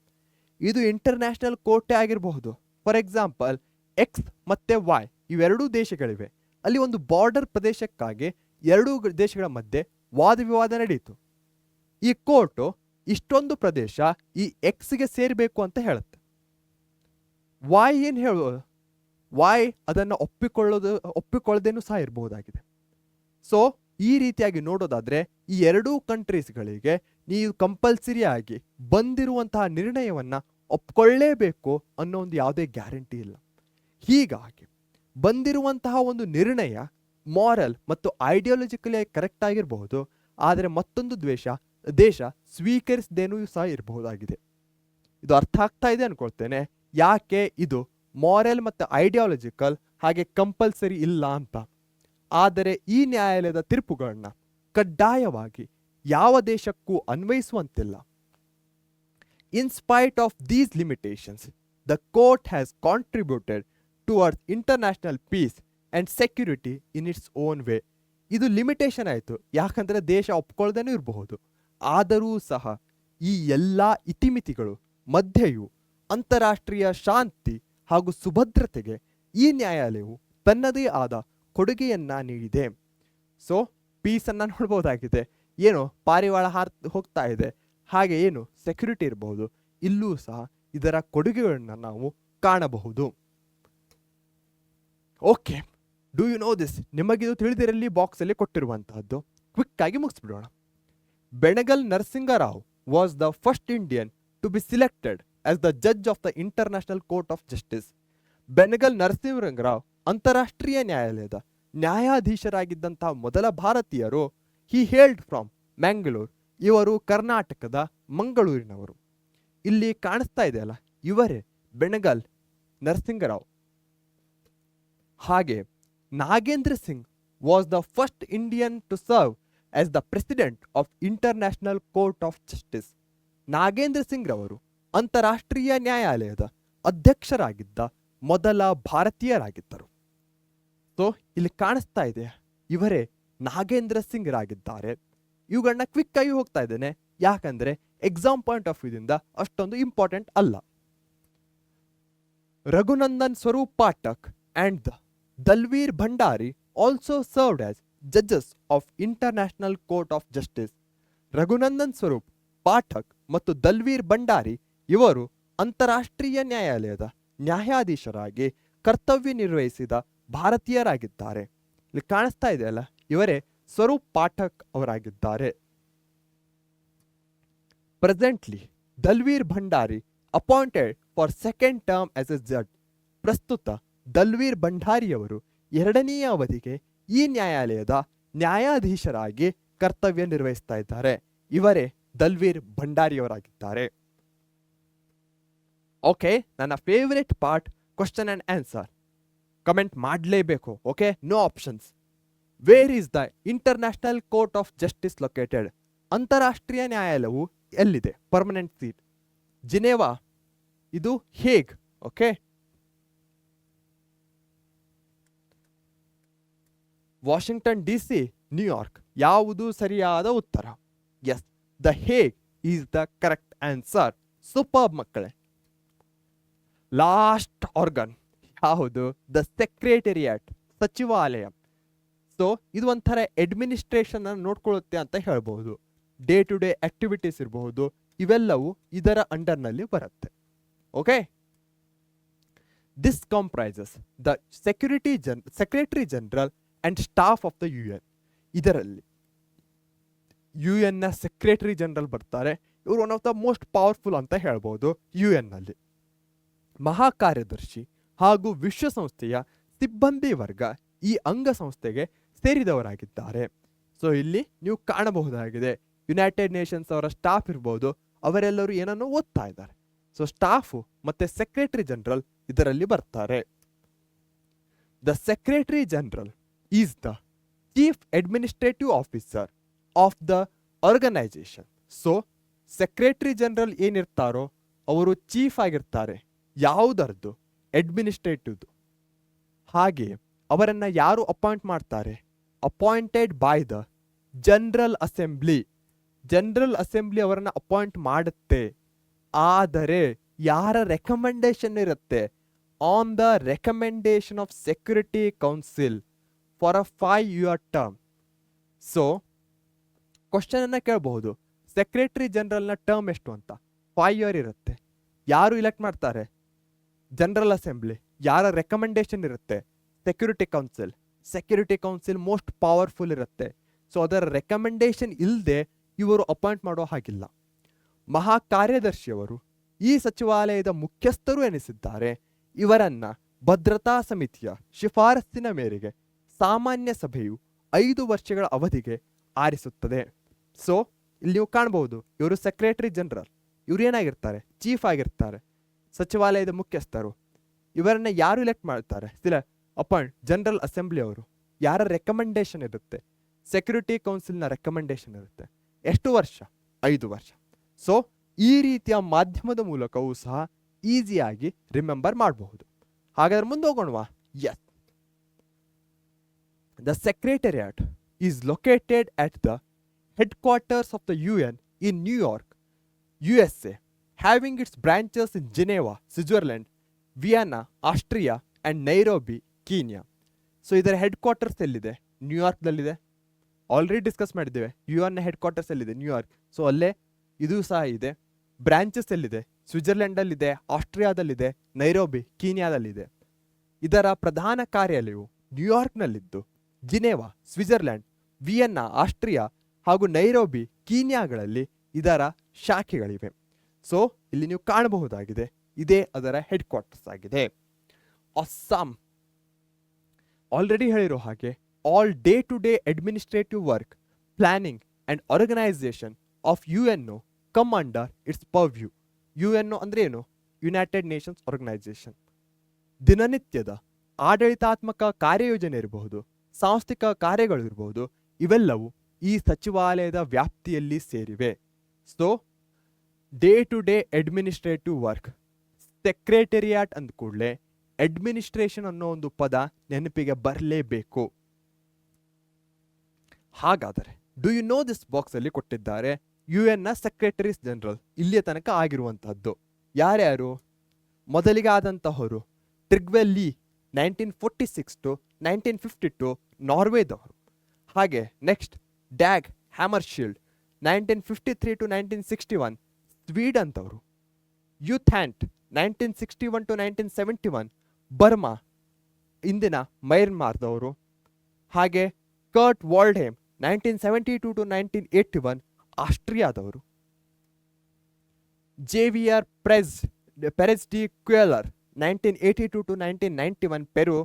ಇದು ಇಂಟರ್ನ್ಯಾಷನಲ್ ಕೋರ್ಟೇ ಆಗಿರಬಹುದು. ಫಾರ್ ಎಕ್ಸಾಂಪಲ್ ಎಕ್ಸ್ ಮತ್ತೆ ವೈ ಇವೆರಡೂ ದೇಶಗಳಿವೆ. ಅಲ್ಲಿ ಒಂದು ಬಾರ್ಡರ್ ಪ್ರದೇಶಕ್ಕಾಗಿ ಎರಡೂ ದೇಶಗಳ ಮಧ್ಯೆ ವಾದ ವಿವಾದ ನಡೆಯಿತು. ಈ ಕೋರ್ಟು ಇಷ್ಟೊಂದು ಪ್ರದೇಶ ಈ ಎಕ್ಸ್ಗೆ ಸೇರಬೇಕು ಅಂತ ಹೇಳುತ್ತೆ. ವೈ ಏನು ಹೇಳೋದು, ವೈ ಅದನ್ನು ಒಪ್ಪಿಕೊಳ್ಳದೇನೂ ಸಹ ಇರಬಹುದಾಗಿದೆ. ಸೊ ಈ ರೀತಿಯಾಗಿ ನೋಡೋದಾದ್ರೆ ಈ ಎರಡೂ ಕಂಟ್ರೀಸ್ಗಳಿಗೆ ನೀವು ಕಂಪಲ್ಸರಿ ಆಗಿ ಬಂದಿರುವಂತಹ ನಿರ್ಣಯವನ್ನ ಒಪ್ಕೊಳ್ಳೇಬೇಕು ಅನ್ನೋ ಒಂದು ಯಾವುದೇ ಗ್ಯಾರಂಟಿ ಇಲ್ಲ. ಹೀಗಾಗಿ ಬಂದಿರುವಂತಹ ಒಂದು ನಿರ್ಣಯ ಮಾರಲ್ ಮತ್ತು ಐಡಿಯಾಲಜಿಕಲಿ ಕರೆಕ್ಟ್ ಆಗಿರಬಹುದು, ಆದರೆ ಮತ್ತೊಂದು ದೇಶ ಸ್ವೀಕರಿಸದೇನೂ ಸಹ ಇರಬಹುದಾಗಿದೆ. ಇದು ಅರ್ಥ ಆಗ್ತಾ ಇದೆ ಅನ್ಕೊಳ್ತೇನೆ, ಯಾಕೆ ಇದು ಮಾರಲ್ ಮತ್ತು ಐಡಿಯಾಲಜಿಕಲ್ ಹಾಗೆ ಕಂಪಲ್ಸರಿ ಇಲ್ಲ ಅಂತ. ಆದರೆ ಈ ನ್ಯಾಯಾಲಯದ ತೀರ್ಪುಗಳನ್ನ ಕಡ್ಡಾಯವಾಗಿ ಯಾವ ದೇಶಕ್ಕೂ ಅನ್ವಯಿಸುವಂತಿಲ್ಲ. In spite of these limitations, the court has contributed towards international peace and security in its own way. ಇದು ಲಿಮಿಟೇಷನ್ ಆಯಿತು, ಯಾಕಂದರೆ ದೇಶ ಒಪ್ಕೊಳ್ದೇನೂ ಇರಬಹುದು. ಆದರೂ ಸಹ ಈ ಎಲ್ಲ ಇತಿಮಿತಿಗಳು ಮಧ್ಯೆಯೂ ಅಂತಾರಾಷ್ಟ್ರೀಯ ಶಾಂತಿ ಹಾಗೂ ಸುಭದ್ರತೆಗೆ ಈ ನ್ಯಾಯಾಲಯವು ತನ್ನದೇ ಆದ ಕೊಡುಗೆಯನ್ನ ನೀಡಿದೆ. ಸೊ ಪೀಸನ್ನು ನೋಡ್ಬೋದಾಗಿದೆ, ಏನು ಪಾರಿವಾಳ ಹೋಗ್ತಾ ಇದೆ, ಹಾಗೆ ಏನು ಸೆಕ್ಯೂರಿಟಿ ಇರಬಹುದು. ಇಲ್ಲೂ ಸಹ ಇದರ ಕೊಡುಗೆಗಳನ್ನ ನಾವು ಕಾಣಬಹುದು. Okay, do you know this? ನಿಮಗಿದು ತಿಳಿದಿರಲಿ ಬಾಕ್ಸಲ್ಲಿ ಕೊಟ್ಟಿರುವಂತಹದ್ದು. ಕ್ವಿಕ್ ಆಗಿ ಮುಗಿಸ್ಬಿಡೋಣ. Benegal Narasingarao was the first Indian to be selected as the judge of the international court of justice. Benegal Narasingarao ಅಂತಾರಾಷ್ಟ್ರೀಯ ನ್ಯಾಯಾಲಯದ ನ್ಯಾಯಾಧೀಶರಾಗಿದ್ದಂತಹ ಮೊದಲ ಭಾರತೀಯರು. He hailed from Mangalore. ಇವರು ಕರ್ನಾಟಕದ ಮಂಗಳೂರಿನವರು. ಇಲ್ಲಿ ಕಾಣಿಸ್ತಾ ಇದೆಯಲ್ಲ, ಇವರೇ ಬೆಣಗಲ್ ನರಸಿಂಗರಾವ್. ಹಾಗೆ Nagendra Singh was the first Indian to serve as the president of International court of Justice. Nagendra Singh ರವರು ಅಂತಾರಾಷ್ಟ್ರೀಯ ನ್ಯಾಯಾಲಯದ ಅಧ್ಯಕ್ಷರಾಗಿದ್ದ ಮೊದಲ ಭಾರತೀಯರಾಗಿದ್ದರು. ಸೊ ಇಲ್ಲಿ ಕಾಣಿಸ್ತಾ ಇದೆ, ಇವರೇ ನಾಗೇಂದ್ರ ಸಿಂಗ್ ರಾಗಿದ್ದಾರೆ. ಇವುಗಳನ್ನ ಕ್ವಿಕ್ ಆಗಿ ಹೋಗ್ತಾ ಇದ್ದೇನೆ, ಯಾಕಂದ್ರೆ ಎಕ್ಸಾಮ್ ಪಾಯಿಂಟ್ ಆಫ್ ವ್ಯೂದಿಂದ ಅಷ್ಟೊಂದು ಇಂಪಾರ್ಟೆಂಟ್ ಅಲ್ಲ. Raghunandan Swarup Pathak and the Dalveer Bhandari also served as judges of International court of Justice. Raghunandan Swarup Pathak ಮತ್ತು ದಲ್ವೀರ್ ಭಂಡಾರಿ ಇವರು ಅಂತಾರಾಷ್ಟ್ರೀಯ ನ್ಯಾಯಾಲಯದ ನ್ಯಾಯಾಧೀಶರಾಗಿ ಕರ್ತವ್ಯ ನಿರ್ವಹಿಸಿದ ಭಾರತೀಯರಾಗಿದ್ದಾರೆ. ಇಲ್ಲಿ ಕಾಣಿಸ್ತಾ ಇದೆಯಲ್ಲ, ಇವರೇ ಸ್ವರೂಪ್ ಪಾಠಕ್ ಅವರಾಗಿದ್ದಾರೆ. Presently Dalveer Bhandari appointed for second term as a judge. ಪ್ರಸ್ತುತ ದಲ್ವೀರ್ ಭಂಡಾರಿಯವರು ಎರಡನೆಯ ಅವಧಿಗೆ ಈ ನ್ಯಾಯಾಲಯದ ನ್ಯಾಯಾಧೀಶರಾಗಿ ಕರ್ತವ್ಯ ನಿರ್ವಹಿಸ್ತಾ ಇದ್ದಾರೆ. ಇವರೇ ದಲ್ವೀರ್ ಭಂಡಾರಿಯವರಾಗಿದ್ದಾರೆ. ಓಕೆ, ನನ್ನ favourite part question and answer. Comment ಮಾಡಲೇಬೇಕು. Okay, no options. Where is the international court of justice located? ಅಂತಾರಾಷ್ಟ್ರೀಯ ನ್ಯಾಯಾಲಯವು ಎಲ್ಲಿದೆ? ಪರ್ಮನೆಂಟ್ ಸೀಟ್ ಜಿನೇವಾ, ಇದು Hague. Okay, Washington DC, New York. ಯಾವುದು ಸರಿಯಾದ ಉತ್ತರ? Yes, the Hague is the correct answer. Super ಮಕ್ಕಳೇ. Last organ ಯಾವುದು? ದ ಸೆಕ್ರೆಟರಿಯಟ್, ಸಚಿವಾಲಯ. ಸೊ ಇದು ಒಂಥರ ಅಡ್ಮಿನಿಸ್ಟ್ರೇಷನ್ ಅನ್ನು ನೋಡ್ಕೊಳ್ಳುತ್ತೆ ಅಂತ ಹೇಳ್ಬಹುದು. ಡೇ ಟು ಡೇ ಆಕ್ಟಿವಿಟೀಸ್ ಇರಬಹುದು, ಇವೆಲ್ಲವೂ ಇದರ ಅಂಡರ್ನಲ್ಲಿ ಬರುತ್ತೆ. Okay, this comprises the secretary general and staff of the UN. ಇದರಲ್ಲಿ UN ನ ಸೆಕ್ರೆಟರಿ ಜನರಲ್ ಬರ್ತಾರೆ. ಇವರು one of the most powerful ಅಂತ ಹೇಳ್ಬೋದು UN ನಲ್ಲಿ. ಮಹಾಕಾರ್ಯದರ್ಶಿ ಹಾಗೂ ವಿಶ್ವಸಂಸ್ಥೆಯ ಸಿಬ್ಬಂದಿ ವರ್ಗ ಈ ಅಂಗಸಂಸ್ಥೆಗೆ ಸೇರಿದವರಾಗಿದ್ದಾರೆ. ಸೊ ಇಲ್ಲಿ ನೀವು ಕಾಣಬಹುದಾಗಿದೆ ಯುನೈಟೆಡ್ ನೇಷನ್ಸ್ ಅವರ ಸ್ಟಾಫ್ ಇರ್ಬೋದು, ಅವರೆಲ್ಲರೂ ಏನನ್ನು ಓದ್ತಾ ಇದ್ದಾರೆ. ಸೊ ಸ್ಟಾಫು ಮತ್ತೆ ಸೆಕ್ರೆಟರಿ ಜನರಲ್ ಇದರಲ್ಲಿ ಬರ್ತಾರೆ. The secretary general is the chief administrative officer of the organisation. So secretary general ಏನಿರ್ತಾರೋ ಅವರು ಚೀಫ್ ಆಗಿರ್ತಾರೆ ಯಾವುದರದ್ದು, ಅಡ್ಮಿನಿಸ್ಟ್ರೇಟಿವ್ದು. ಹಾಗೆ ಅವರನ್ನು ಯಾರು ಅಪಾಯಿಂಟ್ ಮಾಡ್ತಾರೆ? Appointed by the General Assembly. General Assembly ಅವರನ್ನು ಅಪಾಯಿಂಟ್ ಮಾಡುತ್ತೆ. ಆದರೆ ಯಾರ ರೆಕಮೆಂಡೇಶನ್ ಇರುತ್ತೆ? On the recommendation of Security Council for a 5-year term. So question ಅನ್ನ ಕೇಳಬಹುದು, ಸೆಕ್ರೆಟರಿ ಜನರಲ್ನ ಟರ್ಮ್ ಎಷ್ಟು ಅಂತ. 5 year ಇರುತ್ತೆ. ಯಾರು ಇಲೆಕ್ಟ್ ಮಾಡ್ತಾರೆ? General Assembly. ಯಾರ ರೆಕಮೆಂಡೇಶನ್ ಇರುತ್ತೆ? Security Council. Security Council most powerful ಇರುತ್ತೆ. ಸೊ ಅದರ ರೆಕಮೆಂಡೇಶನ್ ಇಲ್ಲದೆ ಇವರು ಅಪಾಯಿಂಟ್ ಮಾಡೋ ಹಾಗಿಲ್ಲ. ಮಹಾ ಕಾರ್ಯದರ್ಶಿಯವರು ಈ ಸಚಿವಾಲಯದ ಮುಖ್ಯಸ್ಥರು ಎನಿಸಿದ್ದಾರೆ. ಇವರನ್ನ ಭದ್ರತಾ ಸಮಿತಿಯ ಶಿಫಾರಸ್ಸಿನ ಮೇರೆಗೆ ಸಾಮಾನ್ಯ ಸಭೆಯು 5 ವರ್ಷಗಳ ಅವಧಿಗೆ ಆರಿಸುತ್ತದೆ. ಸೊ ಇಲ್ಲಿ ನೀವು ಕಾಣಬಹುದು, ಇವರು ಸೆಕ್ರೆಟರಿ ಜನರಲ್, ಇವರು ಏನಾಗಿರ್ತಾರೆ? ಚೀಫ್ ಆಗಿರ್ತಾರೆ, ಸಚಿವಾಲಯದ ಮುಖ್ಯಸ್ಥರು. ಇವರನ್ನ ಯಾರು ಇಲೆಕ್ಟ್ ಮಾಡ್ತಾರೆ? ಅಪಾಯಿಂಟ್ ಜನರಲ್ ಅಸೆಂಬ್ಲಿ ಅವರು. ಯಾರ ರೆಕಮೆಂಡೇಶನ್ ಇರುತ್ತೆ? ಸೆಕ್ಯೂರಿಟಿ ಕೌನ್ಸಿಲ್ನ ರೆಕಮೆಂಡೇಶನ್ ಇರುತ್ತೆ. ಎಷ್ಟು ವರ್ಷ? 5 ವರ್ಷ. ಸೊ ಈ ರೀತಿಯ ಮಾಧ್ಯಮದ ಮೂಲಕವೂ ಸಹ ಈಸಿಯಾಗಿ ರಿಮೆಂಬರ್ ಮಾಡಬಹುದು. ಹಾಗಾದ್ರೆ ಮುಂದೆ ಹೋಗೋಣವಾ? Yes. The secretariat is located at the headquarters of the UN in New York, USA, having its branches in Geneva, Switzerland, Vienna, Austria and Nairobi, Kenya. So ಇದರ ಹೆಡ್ ಕ್ವಾರ್ಟರ್ಸ್ ಎಲ್ಲಿದೆ? ನ್ಯೂಯಾರ್ಕ್ದಲ್ಲಿದೆ. ಆಲ್ರೆಡಿ ಡಿಸ್ಕಸ್ ಮಾಡಿದ್ದೇವೆ. UN head quarters ಎಲ್ಲಿದೆ? New York. So ಅಲ್ಲೇ ಇದು ಸಹ ಇದೆ. Branches ಎಲ್ಲಿದೆ? ಸ್ವಿಟ್ಜರ್ಲೆಂಡಲ್ಲಿದೆ, ಆಸ್ಟ್ರಿಯಾದಲ್ಲಿದೆ, Nairobi, ಕೀನ್ಯಾದಲ್ಲಿದೆ. ಇದರ ಪ್ರಧಾನ ಕಾರ್ಯಾಲಯವು ನ್ಯೂಯಾರ್ಕ್ನಲ್ಲಿದ್ದು ಜಿನೆವಾ, ಸ್ವಿಟ್ಜರ್ಲೆಂಡ್, ವಿಯೆನ್ನಾ, ಆಸ್ಟ್ರಿಯಾ ಹಾಗೂ ನೈರೋಬಿ, ಕೀನ್ಯಾಗಳಲ್ಲಿ ಇದರ ಶಾಖೆಗಳಿವೆ. ಸೊ ಇಲ್ಲಿ ನೀವು ಕಾಣಬಹುದಾಗಿದೆ, ಇದೇ ಅದರ ಹೆಡ್ ಕ್ವಾರ್ಟರ್ಸ್ ಆಗಿದೆ. ಅಸ್ಸಾಂ. ಆಲ್ರೆಡಿ ಹೇಳಿರೋ ಹಾಗೆ all day to day administrative work, planning and organisation of UNO come under its purview. UNO ಅಂದ್ರೆ ಏನು? United Nations Organisation. ದಿನನಿತ್ಯದ ಆಡಳಿತಾತ್ಮಕ ಕಾರ್ಯಯೋಜನೆ ಇರಬಹುದು, ಸಾಂಸ್ಥಿಕ ಕಾರ್ಯಗಳು ಇರಬಹುದು, ಇವೆಲ್ಲವೂ ಈ ಸಚಿವಾಲಯದ ವ್ಯಾಪ್ತಿಯಲ್ಲಿ ಸೇರಿವೆ. So day to day administrative work. Secretariat ಅಂದ ಕೂಡಲೇ ಅಡ್ಮಿನಿಸ್ಟ್ರೇಷನ್ ಅನ್ನೋ ಒಂದು ಪದ ನೆನಪಿಗೆ ಬರಲೇಬೇಕು. ಹಾಗಾದರೆ do you know this box ಅಲ್ಲಿ ಕೊಟ್ಟಿದ್ದಾರೆ UN ನ ಸೆಕ್ರೆಟರೀಸ್ ಜನರಲ್ ಇಲ್ಲಿಯ ತನಕ ಆಗಿರುವಂತಹದ್ದು ಯಾರ್ಯಾರು? ಮೊದಲಿಗೆ ಆದಂತಹವರು ಟ್ರಿಗ್ವೆ ಲೀ 1946 to 1952 ನಾರ್ವೇದವರು. ಹಾಗೆ next Dag Hammarskjold 1953 to 1961 Sweden ತವರು. ಯುಥ್ಯಾಂಟ್ 1961 to 1971 ಬರ್ಮಾ, ಇಂದಿನ ಮೈನ್ಮಾರ್ದವರು. ಹಾಗೆ ಕರ್ಟ್ ವಾಲ್ಡ್ಹೇಮ್ 1972 to 1981 ಆಸ್ಟ್ರಿಯಾದವರು. Javier Perez de Cuellar 1982 to 1991 Peru.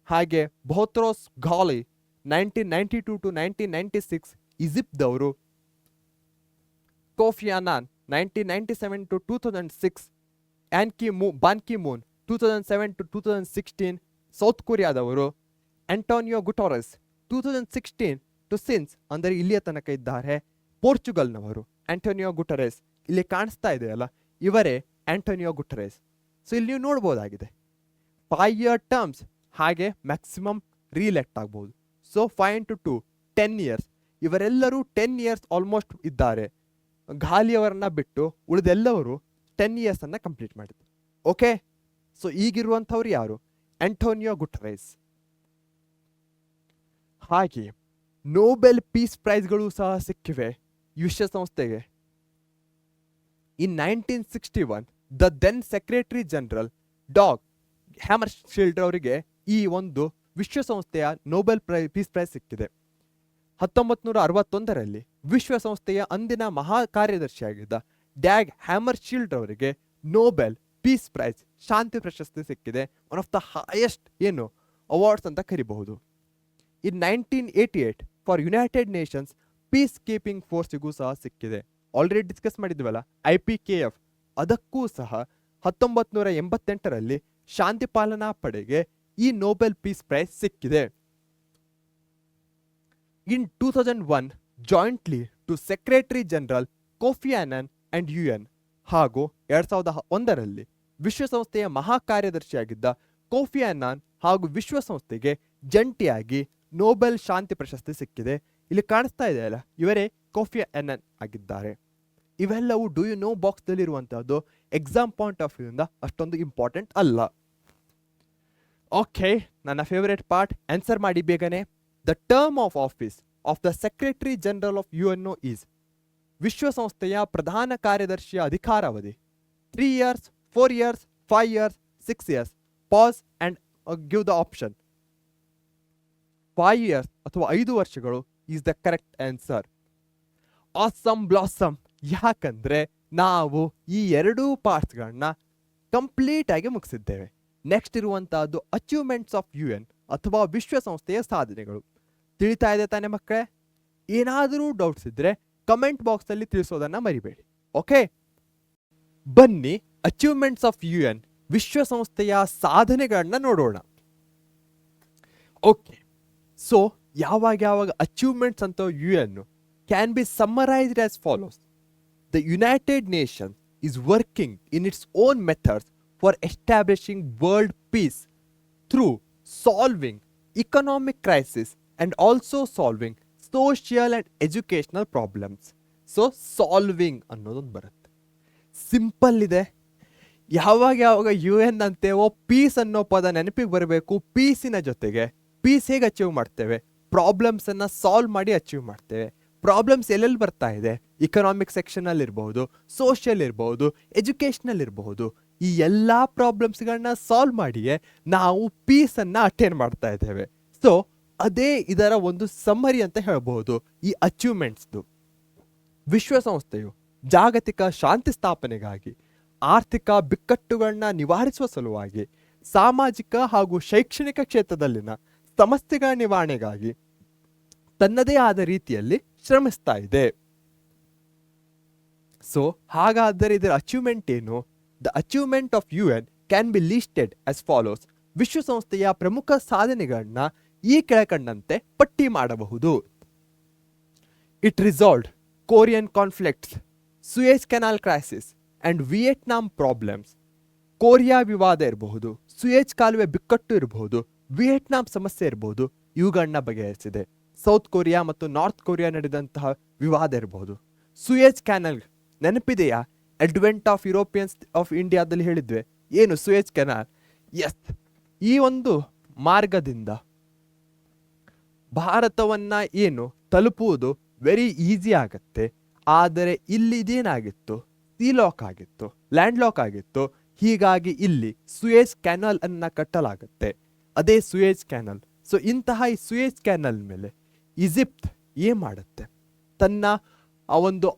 ಹಾಗೆ ಬೋತ್ರೋಸ್ ಘಾಲಿ 1992 to 1996 ಈಜಿಪ್ಟ್ದವರು. Kofi Annan 1997 to 2006 Ban Ki Moon 2007 to 2016 South ಕೊರಿಯಾದವರು. ಆಂಟೋನಿಯೋ ಗುಟೆರಸ್ 2016 to ಸಿನ್ಸ್ ಅಂದರೆ ಇಲ್ಲಿಯ ತನಕ ಇದ್ದಾರೆ ಪೋರ್ಚುಗಲ್ನವರು. ಆಂಟೋನಿಯೋ ಗುಟೆರಸ್ ಇಲ್ಲಿ ಕಾಣಿಸ್ತಾ ಇದೆಯಲ್ಲ, ಇವರೇ ಆಂಟೋನಿಯೋ ಗುಟೆರಸ್. ಸೊ ಇಲ್ಲಿ ನೀವು ನೋಡ್ಬೋದಾಗಿದೆ 5 year ಟರ್ಮ್ಸ್, ಹಾಗೆ ಮ್ಯಾಕ್ಸಿಮಮ್ ರೀಎಲೆಕ್ಟ್ ಆಗ್ಬೋದು. So 5 into 2 10 years. ಇವರೆಲ್ಲರೂ 10 years ಆಲ್ಮೋಸ್ಟ್ ಇದ್ದಾರೆ. ಘಾಲಿಯವರನ್ನ ಬಿಟ್ಟು ಉಳಿದೆಲ್ಲವರು 10 years ಅನ್ನ ಕಂಪ್ಲೀಟ್ ಮಾಡಿದ್ರು. ಓಕೆ, ಸೊ ಈಗಿರುವಂಥವ್ರು ಯಾರು? Antonio Guterres. ಹಾಗೆ ನೋಬೆಲ್ ಪೀಸ್ ಪ್ರೈಸ್ಗಳು ಸಹ ಸಿಕ್ಕಿವೆ ವಿಶ್ವಸಂಸ್ಥೆಗೆ. In 1961 the then secretary general Dag Hammarskjold ಅವರಿಗೆ ಈ ಒಂದು ವಿಶ್ವಸಂಸ್ಥೆಯ ನೋಬೆಲ್ ಪೀಸ್ ಪ್ರೈಸ್ ಸಿಕ್ಕಿದೆ. 1961ರಲ್ಲಿ ವಿಶ್ವಸಂಸ್ಥೆಯ ಅಂದಿನ ಮಹಾ ಕಾರ್ಯದರ್ಶಿಯಾಗಿದ್ದ ಡ್ಯಾಗ್ ಹ್ಯಾಮರ್ಶೀಲ್ಡ್ ಅವರಿಗೆ ನೋಬೆಲ್ ಪೀಸ್ ಪ್ರೈಸ್ ಶಾಂತಿ ಪ್ರಶಸ್ತಿ ಸಿಕ್ಕಿದೆ. One of the highest awards ಅಂತ ಕರಿಬಹುದು. In 1988 for United Nations peace keeping ಫೋರ್ಸ್ಗೂ ಸಹ ಸಿಕ್ಕಿದೆ. ಆಲ್ರೆಡಿ ಡಿಸ್ಕಸ್ ಮಾಡಿದ್ವಲ್ಲ IPKF, ಅದಕ್ಕೂ ಸಹ 1988ರಲ್ಲಿ ಶಾಂತಿ ಪಾಲನಾ ಪಡೆಗೆ ಈ ನೊಬೆಲ್ ಪೀಸ್ ಪ್ರೈಸ್ ಸಿಕ್ಕಿದೆ. In 2001 jointly to secretary general Kofi Annan and UN, ಹಾಗೂ 2001ರಲ್ಲಿ ವಿಶ್ವಸಂಸ್ಥೆಯ ಮಹಾಕಾರ್ಯದರ್ಶಿಯಾಗಿದ್ದ ಕೋಫಿ ಅನ್ನಾನ್ ಹಾಗೂ ವಿಶ್ವಸಂಸ್ಥೆಗೆ ಜಂಟಿಯಾಗಿ ನೊಬೆಲ್ ಶಾಂತಿ ಪ್ರಶಸ್ತಿ ಸಿಕ್ಕಿದೆ. ಇಲ್ಲಿ ಕಾಣಿಸ್ತಾ ಇದೆಯಲ್ಲ, ಇವರೇ ಕೋಫಿ ಅನ್ನಾನ್ ಆಗಿದ್ದಾರೆ. ಇವೆಲ್ಲವೂ ಡೂ ಯು ನೋ ಬಾಕ್ಸ್ದಲ್ಲಿರುವಂತಹದ್ದು. ಎಕ್ಸಾಮ್ ಪಾಯಿಂಟ್ ಆಫ್ ವ್ಯೂ ಇಂದ ಅಷ್ಟೊಂದು ಇಂಪಾರ್ಟೆಂಟ್ ಅಲ್ಲ. ಓಕೆ, ನನ್ನ ಫೇವರೇಟ್ ಪಾರ್ಟ್, ಆನ್ಸರ್ ಮಾಡಿ ಬೇಗನೆ. The term of office of the secretary general of UNO is, ವಿಶ್ವಸಂಸ್ಥೆಯ ಪ್ರಧಾನ ಕಾರ್ಯದರ್ಶಿಯ ಅಧಿಕಾರಾವಧಿ 3 years, 4 years, 5 years, 6 years. Pass and give the option. 5 years ಅಥವಾ 5 ವರ್ಷಗಳು is the correct answer. Awesome blossom. ಯಾಕಂದ್ರೆ ನಾವು ಈ ಎರಡೂ ಪಾರ್ಟ್ಸ್ಗಳನ್ನ ಕಂಪ್ಲೀಟ್ ಆಗಿ ಮುಗಿಸಿದ್ದೇವೆ. ನೆಕ್ಸ್ಟ್ ಇರುವಂತಹದ್ದು ಅಚೀವ್ಮೆಂಟ್ಸ್ ಆಫ್ UN ಅಥವಾ ವಿಶ್ವಸಂಸ್ಥೆಯ ಸಾಧನೆಗಳು. ತಿಳಿತಾ ಇದೆ ತಾನೆ ಮಕ್ಕಳೇ? ಏನಾದರೂ ಡೌಟ್ಸ್ ಇದ್ರೆ ಕಮೆಂಟ್ ಬಾಕ್ಸ್ ಅಲ್ಲಿ ತಿಳಿಸೋದನ್ನ ಮರಿಬೇಡಿ. ಓಕೆ, ಬನ್ನಿ ಅಚೀವ್ಮೆಂಟ್ಸ್ ಆಫ್ UN ವಿಶ್ವಸಂಸ್ಥೆಯ ಸಾಧನೆಗಳನ್ನ ನೋಡೋಣ. ಓಕೆ, ಸೊ ಯಾವಾಗ ಅಚೀವ್ಮೆಂಟ್ಸ್ ಅಂತ UN can be summarised as follows. The United Nations is working in its own methods for establishing world peace through solving economic crisis and also solving social and educational problems. So solving ಅನ್ನೋದೊಂದು ಬರುತ್ತೆ. Simple ಇದೆ. ಯಾವಾಗ UN ಅಂತೇವೋ piece ಅನ್ನೋ ಪದ ನೆನಪಿಗೆ ಬರಬೇಕು. ಪೀಸಿನ ಜೊತೆಗೆ piece ಹೇಗೆ ಅಚೀವ್ ಮಾಡ್ತೇವೆ, ಪ್ರಾಬ್ಲಮ್ಸ್ ಅನ್ನ ಸಾಲ್ವ್ ಮಾಡಿ ಅಚೀವ್ ಮಾಡ್ತೇವೆ. ಪ್ರಾಬ್ಲಮ್ಸ್ ಎಲ್ಲೆಲ್ಲಿ ಬರ್ತಾ ಇದೆ, ಇಕನಾಮಿಕ್ ಸೆಕ್ಷನ್ ಅಲ್ಲಿ ಇರಬಹುದು, ಸೋಷಿಯಲ್ ಇರಬಹುದು, ಎಜುಕೇಶನಲ್ ಇರಬಹುದು. ಈ ಎಲ್ಲಾ ಪ್ರಾಬ್ಲಮ್ಸ್ಗಳನ್ನ ಸಾಲ್ವ್ ಮಾಡಿಯೇ ನಾವು ಪೀಸ್ ಅನ್ನ ಅಟೇನ್ ಮಾಡ್ತಾ ಇದ್ದೇವೆ. ಸೊ ಅದೇ ಇದರ ಒಂದು ಸಮ್ಮರಿ ಅಂತ ಹೇಳಬಹುದು ಈ ಅಚೀವ್ಮೆಂಟ್ಸ್ದು. ವಿಶ್ವಸಂಸ್ಥೆಯು ಜಾಗತಿಕ ಶಾಂತಿ ಸ್ಥಾಪನೆಗಾಗಿ, ಆರ್ಥಿಕ ಬಿಕ್ಕಟ್ಟುಗಳನ್ನ ನಿವಾರಿಸುವ ಸಲುವಾಗಿ, ಸಾಮಾಜಿಕ ಹಾಗೂ ಶೈಕ್ಷಣಿಕ ಕ್ಷೇತ್ರದಲ್ಲಿನ ಸಮಸ್ಯೆಗಳ ನಿವಾರಣೆಗಾಗಿ ತನ್ನದೇ ಆದ ರೀತಿಯಲ್ಲಿ ಶ್ರಮಿಸ್ತಾ ಇದೆ. ಸೊ ಹಾಗಾದರೆ ಇದರ ಅಚೀವ್ಮೆಂಟ್ ಏನು? The achievement of UN can be listed as follows. ವಿಶ್ವಸಂಸ್ಥೆಯ ಪ್ರಮುಖ ಸಾಧನೆಗಳನ್ನ ಈ ಕೆಳಕಂಡಂತೆ ಪಟ್ಟಿ ಮಾಡಬಹುದು. It resolved Korean conflicts, Suez canal crisis and Vietnam problems. Korea ವಿವಾದ ಇರಬಹುದು, ಸುಯೆಜ್ ಕಾಲುವೆ ಬಿಕ್ಕಟ್ಟು ಇರಬಹುದು, ವಿಯೆಟ್ನಾಂ ಸಮಸ್ಯೆ ಇರಬಹುದು, ಇವುಗಳನ್ನ ಬಗೆಹರಿಸಿದೆ. ಸೌತ್ ಕೊರಿಯಾ ಮತ್ತು ನಾರ್ತ್ ಕೊರಿಯಾ ನಡೆದಂತಹ ವಿವಾದ ಇರಬಹುದು. ಸುಯೆಜ್ ಕ್ಯಾನಲ್ ನೆನಪಿದೆಯಾ? ಅಡ್ವೆಂಟ್ ಆಫ್ ಯುರೋಪಿಯನ್ಸ್ ಆಫ್ ಇಂಡಿಯಾದಲ್ಲಿ ಹೇಳಿದ್ವಿ ಏನು, ಸುಯೆಜ್ ಕೆನಾಲ್. ಎಸ್, ಈ ಒಂದು ಮಾರ್ಗದಿಂದ ಭಾರತವನ್ನ ಏನು ತಲುಪುವುದು ವೆರಿ ಈಸಿ ಆಗತ್ತೆ. ಆದರೆ ಇಲ್ಲಿ ಇದೇನಾಗಿತ್ತು, ಸೀಲಾಕ್ ಆಗಿತ್ತು, ಲ್ಯಾಂಡ್ ಲಾಕ್ ಆಗಿತ್ತು. ಹೀಗಾಗಿ ಇಲ್ಲಿ ಸುಯೆಜ್ ಕ್ಯಾನಲ್ ಅನ್ನ ಕಟ್ಟಲಾಗತ್ತೆ, ಅದೇ ಸುಯೆಜ್ ಕ್ಯಾನಲ್. ಸೊ ಇಂತಹ ಈ ಸುಯೆಜ್ ಕ್ಯಾನಲ್ ಮೇಲೆ ಈಜಿಪ್ಟ್ ಏನ್ ಮಾಡುತ್ತೆ, ತನ್ನ ಆ ಒಂದು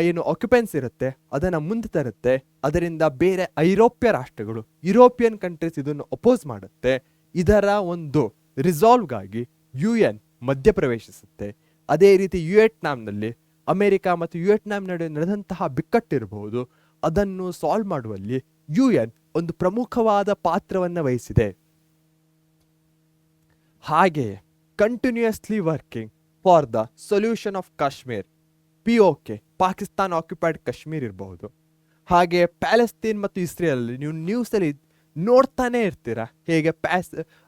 ಏನು ಆಕ್ಯುಪೆನ್ಸ್ ಇರುತ್ತೆ ಅದನ್ನ ಮುಂದೆ ತರುತ್ತೆ. ಅದರಿಂದ ಬೇರೆ ಐರೋಪ್ಯ ರಾಷ್ಟ್ರಗಳು, ಯುರೋಪಿಯನ್ ಕಂಟ್ರೀಸ್ ಇದನ್ನು ಅಪೋಸ್ ಮಾಡುತ್ತೆ. ಇದರ ಒಂದು ರಿಸಾಲ್ವ್ಗಾಗಿ UN ಮಧ್ಯಪ್ರವೇಶಿಸುತ್ತೆ. ಅದೇ ರೀತಿ ವಿಯೆಟ್ನಾಂನಲ್ಲಿ ಅಮೆರಿಕ ಮತ್ತು ವಿಯೆಟ್ನಾಂ ನಡುವೆ ನಡೆದಂತಹ ಬಿಕ್ಕಟ್ಟಿರಬಹುದು, ಅದನ್ನು ಸಾಲ್ವ್ ಮಾಡುವಲ್ಲಿ UN ಒಂದು ಪ್ರಮುಖವಾದ ಪಾತ್ರವನ್ನು ವಹಿಸಿದೆ. ಹಾಗೆಯೇ continuously working for the solution of Kashmir, POK, Pakistan occupied Kashmir ಇರಬಹುದು. ಹಾಗೆ ಪ್ಯಾಲೆಸ್ತೇನ್ ಮತ್ತು ಇಸ್ರೇಲ್, ನೀವು ನ್ಯೂಸಲ್ಲಿ ನೋಡ್ತಾನೆ ಇರ್ತೀರಾ ಹೇಗೆ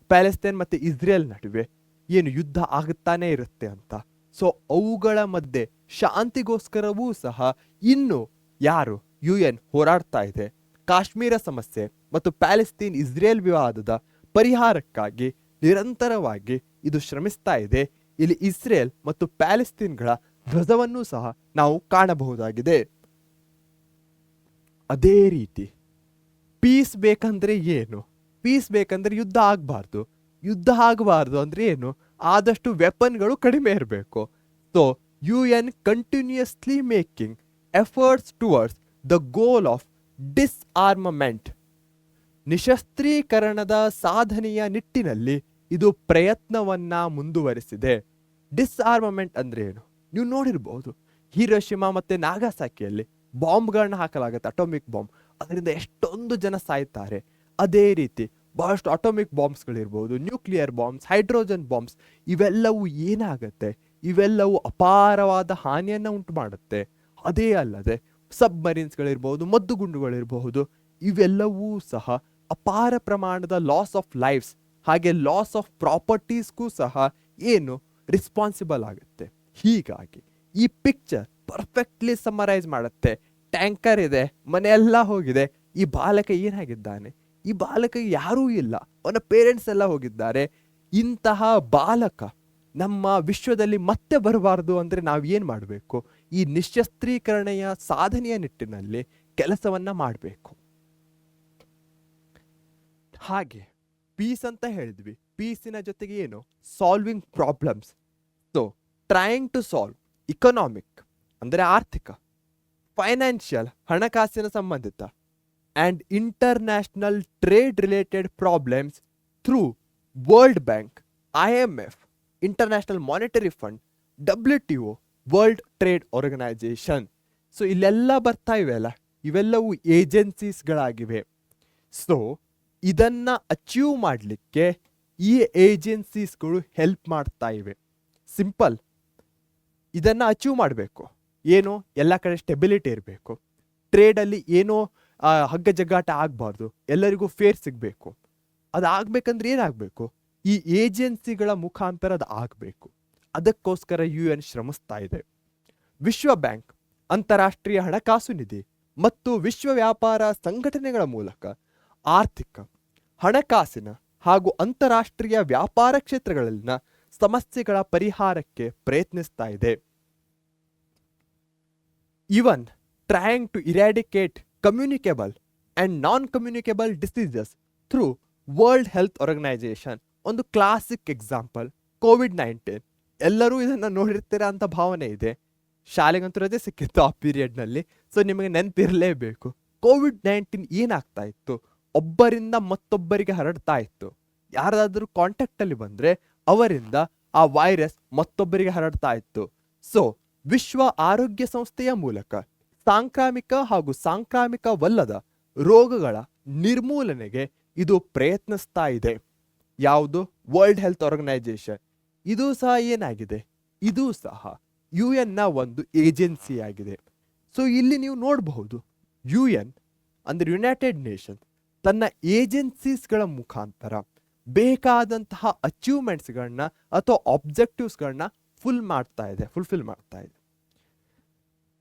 ಪ್ಯಾಲೆಸ್ತೇನ್ ಮತ್ತು ಇಸ್ರೇಲ್ ನಡುವೆ ಏನು ಯುದ್ಧ ಆಗುತ್ತಾನೆ ಇರುತ್ತೆ ಅಂತ. ಸೊ ಅವುಗಳ ಮಧ್ಯೆ ಶಾಂತಿಗೋಸ್ಕರವೂ ಸಹ ಇನ್ನು ಯಾರು UN ಹೋರಾಡ್ತಾ ಇದೆ. ಕಾಶ್ಮೀರ ಸಮಸ್ಯೆ ಮತ್ತು ಪ್ಯಾಲೆಸ್ತೇನ್ ಇಸ್ರೇಲ್ ವಿವಾದದ ಪರಿಹಾರಕ್ಕಾಗಿ ನಿರಂತರವಾಗಿ ಇದು ಶ್ರಮಿಸ್ತಾ ಇದೆ. ಇಲ್ಲಿ ಇಸ್ರೇಲ್ ಮತ್ತು ಪ್ಯಾಲೆಸ್ತೇನ್ಗಳ ಧ್ವಜವನ್ನು ಸಹ ನಾವು ಕಾಣಬಹುದಾಗಿದೆ. ಅದೇ ರೀತಿ ಪೀಸ್ ಬೇಕಂದ್ರೆ ಏನು? ಪೀಸ್ ಬೇಕಂದ್ರೆ ಯುದ್ಧ ಆಗಬಾರ್ದು. ಯುದ್ಧ ಆಗಬಾರ್ದು ಅಂದ್ರೆ ಏನು? ಆದಷ್ಟು ವೆಪನ್ಗಳು ಕಡಿಮೆ ಇರಬೇಕು. So UN continuously making efforts towards the goal of disarmament. ನಿಶಸ್ತ್ರೀಕರಣದ ಸಾಧನೆಯ ನಿಟ್ಟಿನಲ್ಲಿ ಇದು ಪ್ರಯತ್ನವನ್ನ ಮುಂದುವರಿಸಿದೆ. ಡಿಸ್ಆರ್ಮಮೆಂಟ್ ಅಂದ್ರೆ ಏನು? ನೀವು ನೋಡಿರ್ಬಹುದು, ಹಿರೋಶಿಮಾ ಮತ್ತೆ ನಾಗಾಸಾಕಿಯಲ್ಲಿ ಬಾಂಬ್ಗಳನ್ನ ಹಾಕಲಾಗುತ್ತೆ, ಅಟೋಮಿಕ್ ಬಾಂಬ್. ಅದರಿಂದ ಎಷ್ಟೊಂದು ಜನ ಸಾಯ್ತಾರೆ. ಅದೇ ರೀತಿ ಬಹಳಷ್ಟು ಅಟೋಮಿಕ್ ಬಾಂಬ್ಸ್ಗಳಿರ್ಬೋದು, ನ್ಯೂಕ್ಲಿಯರ್ ಬಾಂಬ್ಸ್, ಹೈಡ್ರೋಜನ್ ಬಾಂಬ್ಸ್. ಇವೆಲ್ಲವೂ ಏನಾಗುತ್ತೆ? ಇವೆಲ್ಲವೂ ಅಪಾರವಾದ ಹಾನಿಯನ್ನ ಉಂಟು ಮಾಡುತ್ತೆ. ಅದೇ ಅಲ್ಲದೆ ಸಬ್ಮರೀನ್ಸ್ಗಳಿರ್ಬಹುದು, ಮದ್ದುಗುಂಡುಗಳಿರಬಹುದು, ಇವೆಲ್ಲವೂ ಸಹ ಅಪಾರ ಪ್ರಮಾಣದ ಲಾಸ್ ಆಫ್ ಲೈಫ್ಸ್ ಹಾಗೆ ಲಾಸ್ ಆಫ್ ಪ್ರಾಪರ್ಟೀಸ್ಗೂ ಸಹ ಏನು ರಿಸ್ಪಾನ್ಸಿಬಲ್ ಆಗುತ್ತೆ. ಹೀಗಾಗಿ ಈ ಪಿಕ್ಚರ್ ಪರ್ಫೆಕ್ಟ್ಲಿ ಸಮರೈಸ್ ಮಾಡುತ್ತೆ. ಟ್ಯಾಂಕರ್ ಇದೆ, ಮನೆಯೆಲ್ಲ ಹೋಗಿದೆ, ಈ ಬಾಲಕ ಏನಾಗಿದ್ದಾನೆ? ಈ ಬಾಲಕ ಯಾರೂ ಇಲ್ಲ, ಅವನ ಪೇರೆಂಟ್ಸ್ ಎಲ್ಲ ಹೋಗಿದ್ದಾರೆ. ಇಂತಹ ಬಾಲಕ ನಮ್ಮ ವಿಶ್ವದಲ್ಲಿ ಮತ್ತೆ ಬರಬಾರದು ಅಂದ್ರೆ ನಾವು ಏನ್ ಮಾಡಬೇಕು? ಈ ನಿಶ್ಶಸ್ತ್ರೀಕರಣೆಯ ಸಾಧನೆಯ ನಿಟ್ಟಿನಲ್ಲಿ ಕೆಲಸವನ್ನ ಮಾಡಬೇಕು. ಹಾಗೆ ಪೀಸ್ ಅಂತ ಹೇಳಿದ್ವಿ, ಪೀಸಿನ ಜೊತೆಗೆ ಏನು? Solving problems. So trying to solve economic ಅಂದರೆ ಆರ್ಥಿಕ, ಫೈನಾನ್ಷಿಯಲ್ ಹಣಕಾಸಿನ ಸಂಬಂಧಿತ, and international trade related problems through World Bank, IMF, International Monetary Fund, WTO, World Trade Organization. So ಇಲ್ಲೆಲ್ಲ ಬರ್ತಾ ಇವೆಲ್ಲ, ಇವೆಲ್ಲವೂ ಏಜೆನ್ಸೀಸ್ಗಳಾಗಿವೆ. ಸೊ ಇದನ್ನ ಅಚೀವ್ ಮಾಡಲಿಕ್ಕೆ ಈ ಏಜೆನ್ಸೀಸ್ಗಳು ಹೆಲ್ಪ್ ಮಾಡ್ತಾ ಇವೆ. ಸಿಂಪಲ್, ಇದನ್ನ ಅಚೀವ್ ಮಾಡಬೇಕು ಏನು? ಎಲ್ಲ ಕಡೆ ಸ್ಟೆಬಿಲಿಟಿ ಇರಬೇಕು, ಟ್ರೇಡಲ್ಲಿ ಏನೋ ಹಗ್ಗ ಜಗ್ಗಾಟ ಆಗಬಾರ್ದು, ಎಲ್ಲರಿಗೂ ಫೇರ್ ಸಿಗಬೇಕು. ಅದಾಗಬೇಕಂದ್ರೆ ಏನಾಗಬೇಕು? ಈ ಏಜೆನ್ಸಿಗಳ ಮುಖಾಂತರ ಅದು ಆಗಬೇಕು. ಅದಕ್ಕೋಸ್ಕರ UN ಶ್ರಮಿಸ್ತಾ ಇದೆ. ವಿಶ್ವ ಬ್ಯಾಂಕ್, ಅಂತಾರಾಷ್ಟ್ರೀಯ ಹಣಕಾಸು ನಿಧಿ ಮತ್ತು ವಿಶ್ವ ವ್ಯಾಪಾರ ಸಂಘಟನೆಗಳ ಮೂಲಕ ಆರ್ಥಿಕ, ಹಣಕಾಸಿನ ಹಾಗೂ ಅಂತಾರಾಷ್ಟ್ರೀಯ ವ್ಯಾಪಾರ ಕ್ಷೇತ್ರಗಳಲ್ಲಿನ ಸಮಸ್ಯೆಗಳ ಪರಿಹಾರಕ್ಕೆ ಪ್ರಯತ್ನಿಸ್ತಾ ಇದೆ. ಇವನ್ trying to eradicate communicable and non-communicable diseases through World Health Organization. ಒಂದು ಕ್ಲಾಸಿಕ್ ಎಕ್ಸಾಂಪಲ್ COVID-19. ಎಲ್ಲರೂ ಇದನ್ನ ನೋಡಿರ್ತೀರಾ ಅಂತ ಭಾವನೆ ಇದೆ. ಶಾಲೆಗಂತೂ ರಜೆ ಸಿಕ್ಕಿತ್ತು ಆ ಪೀರಿಯಡ್ನಲ್ಲಿ, ಸೊ ನಿಮಗೆ ನೆನಪಿರಲೇಬೇಕು. COVID-19 ಏನಾಗ್ತಾ ಇತ್ತು? ಒಬ್ಬರಿಂದ ಮತ್ತೊಬ್ಬರಿಗೆ ಹರಡ್ತಾ ಇತ್ತು. ಯಾರಾದರೂ ಕಾಂಟ್ಯಾಕ್ಟಲ್ಲಿ ಬಂದರೆ ಅವರಿಂದ ಆ ವೈರಸ್ ಮತ್ತೊಬ್ಬರಿಗೆ ಹರಡ್ತಾ ಇತ್ತು. ಸೊ ವಿಶ್ವ ಆರೋಗ್ಯ ಸಂಸ್ಥೆಯ ಮೂಲಕ ಸಾಂಕ್ರಾಮಿಕ ಹಾಗೂ ಸಾಂಕ್ರಾಮಿಕವಲ್ಲದ ರೋಗಗಳ ನಿರ್ಮೂಲನೆಗೆ ಇದು ಪ್ರಯತ್ನಿಸ್ತಾ ಇದೆ. ಯಾವುದು? World Health Organisation. ಇದು ಸಹ ಏನಾಗಿದೆ? ಇದು ಸಹ UN ನ ಒಂದು ಏಜೆನ್ಸಿ ಆಗಿದೆ. ಸೊ ಇಲ್ಲಿ ನೀವು ನೋಡಬಹುದು, UN ಅಂದ್ರೆ ಯುನೈಟೆಡ್ ನೇಷನ್ಸ್ ತನ್ನ ಏಜೆನ್ಸೀಸ್ಗಳ ಮುಖಾಂತರ ಬೇಕಾದಂತಹ ಅಚೀವ್ಮೆಂಟ್ಸ್ಗಳನ್ನ ಅಥವಾ ಆಬ್ಜೆಕ್ಟಿವ್ಸ್ಗಳನ್ನ ಫುಲ್ಫಿಲ್ ಮಾಡ್ತಾ ಇದೆ.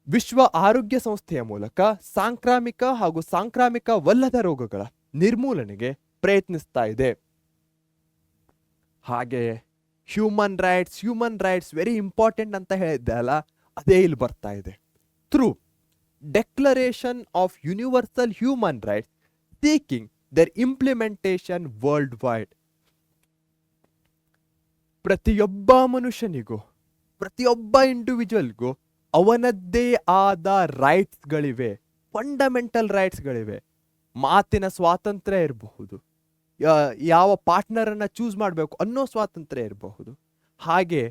ವಿಶ್ವ ಆರೋಗ್ಯ ಸಂಸ್ಥೆಯ ಮೂಲಕ ಸಾಂಕ್ರಾಮಿಕ ಹಾಗೂ ಸಾಂಕ್ರಾಮಿಕವಲ್ಲದ ರೋಗಗಳ ನಿರ್ಮೂಲನೆಗೆ ಪ್ರಯತ್ನಿಸ್ತಾ ಇದೆ. ಹಾಗೆ ಹ್ಯೂಮನ್ ರೈಟ್ಸ್ ವೆರಿ ಇಂಪಾರ್ಟೆಂಟ್ ಅಂತ ಹೇಳಿದ್ದೆ ಅಲ್ಲ, ಅದೇ ಇಲ್ಲಿ ಬರ್ತಾ ಇದೆ. Through declaration of universal human rights seeking their implementation worldwide. ಪ್ರತಿಯೊಬ್ಬ ಮನುಷ್ಯನಿಗೂ, ಪ್ರತಿಯೊಬ್ಬ ಇಂಡಿವಿಜುವಲ್ಗೂ ಅವನದ್ದೇ ಆದ ರೈಟ್ಸ್ಗಳಿವೆ, ಫಂಡಮೆಂಟಲ್ ರೈಟ್ಸ್ಗಳಿವೆ. ಮಾತಿನ ಸ್ವಾತಂತ್ರ್ಯ ಇರಬಹುದು, ಯಾವ ಪಾರ್ಟ್ನರನ್ನು ಚೂಸ್ ಮಾಡಬೇಕು ಅನ್ನೋ ಸ್ವಾತಂತ್ರ್ಯ ಇರಬಹುದು. ಹಾಗೆ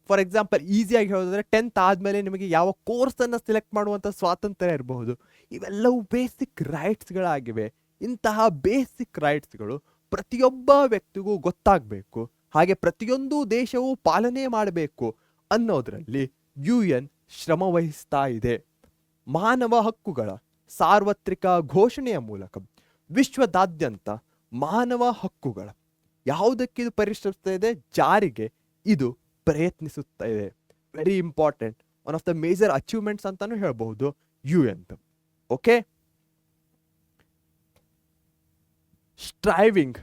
ಫಾರ್ ಎಕ್ಸಾಂಪಲ್ ಈಸಿಯಾಗಿ ಹೇಳೋದಾದ್ರೆ 10th ಆದಮೇಲೆ ನಿಮಗೆ ಯಾವ ಕೋರ್ಸನ್ನು ಸೆಲೆಕ್ಟ್ ಮಾಡುವಂಥ ಸ್ವಾತಂತ್ರ್ಯ ಇರಬಹುದು. ಇವೆಲ್ಲವೂ ಬೇಸಿಕ್ ರೈಟ್ಸ್ಗಳಾಗಿವೆ. ಇಂತಹ ಬೇಸಿಕ್ ರೈಟ್ಸ್ಗಳು ಪ್ರತಿಯೊಬ್ಬ ವ್ಯಕ್ತಿಗೂ ಗೊತ್ತಾಗಬೇಕು, ಹಾಗೆ ಪ್ರತಿಯೊಂದು ದೇಶವೂ ಪಾಲನೆ ಮಾಡಬೇಕು ಅನ್ನೋದರಲ್ಲಿ UN ಶ್ರಮ ವಹಿಸ್ತಾ ಇದೆ. ಮಾನವ ಹಕ್ಕುಗಳ ಸಾರ್ವತ್ರಿಕ ಘೋಷಣೆಯ ಮೂಲಕ ವಿಶ್ವದಾದ್ಯಂತ ಮಾನವ ಹಕ್ಕುಗಳ ಯಾವುದಕ್ಕೆ ಇದು ಪರಿಶ್ರಮಿಸ್ತಾ ಇದೆ? ಜಾರಿಗೆ ಇದು ಪ್ರಯತ್ನಿಸುತ್ತಾ ಇದೆ. Very important, one of the major achievements ಅಂತಾನು ಹೇಳ್ಬಹುದು UN. Okay, striving,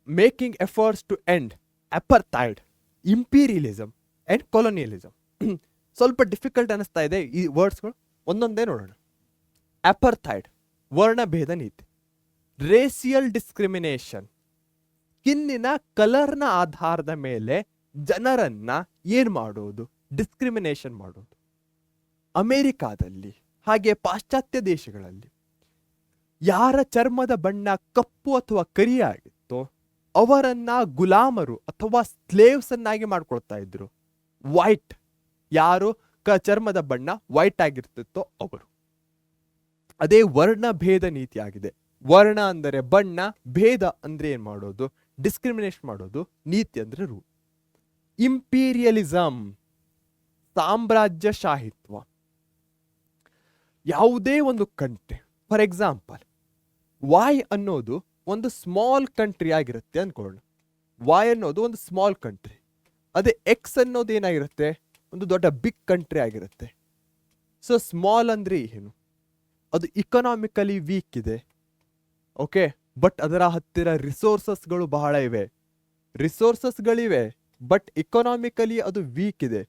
making efforts to end apartheid, imperialism and colonialism. ಸ್ವಲ್ಪ ಡಿಫಿಕಲ್ಟ್ ಅನಿಸ್ತಾ ಇದೆ ಈ ವರ್ಡ್ಸ್ಗಳು, ಒಂದೊಂದೇ ನೋಡೋಣ. ಅಪರ್ಥೈಡ್ ವರ್ಣಭೇದ ನೀತಿ, ರೇಸಿಯಲ್ ಡಿಸ್ಕ್ರಿಮಿನೇಷನ್, ಸ್ಕಿನ್ನಿನ ಕಲರ್ನ ಆಧಾರದ ಮೇಲೆ ಜನರನ್ನ ಏನ್ ಮಾಡೋದು? ಡಿಸ್ಕ್ರಿಮಿನೇಷನ್ ಮಾಡೋದು. ಅಮೆರಿಕಾದಲ್ಲಿ ಹಾಗೆ ಪಾಶ್ಚಾತ್ಯ ದೇಶಗಳಲ್ಲಿ ಯಾರ ಚರ್ಮದ ಬಣ್ಣ ಕಪ್ಪು ಅಥವಾ ಕರಿಯಾಗಿತ್ತೋ ಅವರನ್ನ ಗುಲಾಮರು ಅಥವಾ ಸ್ಲೇವ್ಸ್ ಅನ್ನಾಗಿ ಮಾಡ್ಕೊಳ್ತಾ ಇದ್ರು. ವೈಟ್, ಯಾರು ಚರ್ಮದ ಬಣ್ಣ ವೈಟ್ ಆಗಿರ್ತಿತ್ತೋ ಅವರು. ಅದೇ ವರ್ಣ ಭೇದ ನೀತಿ ಆಗಿದೆ. ವರ್ಣ ಅಂದರೆ ಬಣ್ಣ, ಭೇದ ಅಂದ್ರೆ ಏನ್ ಮಾಡೋದು, ಡಿಸ್ಕ್ರಿಮಿನೇಷನ್ ಮಾಡೋದು, ನೀತಿ ಅಂದ್ರೆ ರೂಲ್. ಇಂಪೀರಿಯಲಿಸಂ, ಸಾಮ್ರಾಜ್ಯಶಾಹಿತ್ವ. ಯಾವುದೇ ಒಂದು ಕಂಟ್ರಿ, ಫಾರ್ ಎಕ್ಸಾಂಪಲ್ ವಾಯ್ ಅನ್ನೋದು ಒಂದು ಸ್ಮಾಲ್ ಕಂಟ್ರಿ ಆಗಿರುತ್ತೆ ಅನ್ಕೊಳ್ಳೋಣ. ವಾಯ್ ಅನ್ನೋದು ಒಂದು ಸ್ಮಾಲ್ ಕಂಟ್ರಿ. ಅದೇ ಎಕ್ಸ್ ಅನ್ನೋದು ಏನಾಗಿರುತ್ತೆ, ಒಂದು ದೊಡ್ಡ ಬಿಗ್ ಕಂಟ್ರಿ ಆಗಿರುತ್ತೆ. ಸೊ ಸ್ಮಾಲ್ ಅಂದ್ರೆ ಏನು, ಅದು ಇಕನಾಮಿಕಲಿ ವೀಕ್ ಇದೆ, ಓಕೆ, ಬಟ್ ಅದರ ಹತ್ತಿರ ರಿಸೋರ್ಸಸ್ಗಳು ಬಹಳ ಇವೆ. ರಿಸೋರ್ಸಸ್ಗಳಿವೆ ಬಟ್ ಇಕನಾಮಿಕಲಿ ಅದು ವೀಕ್ ಇದೆ.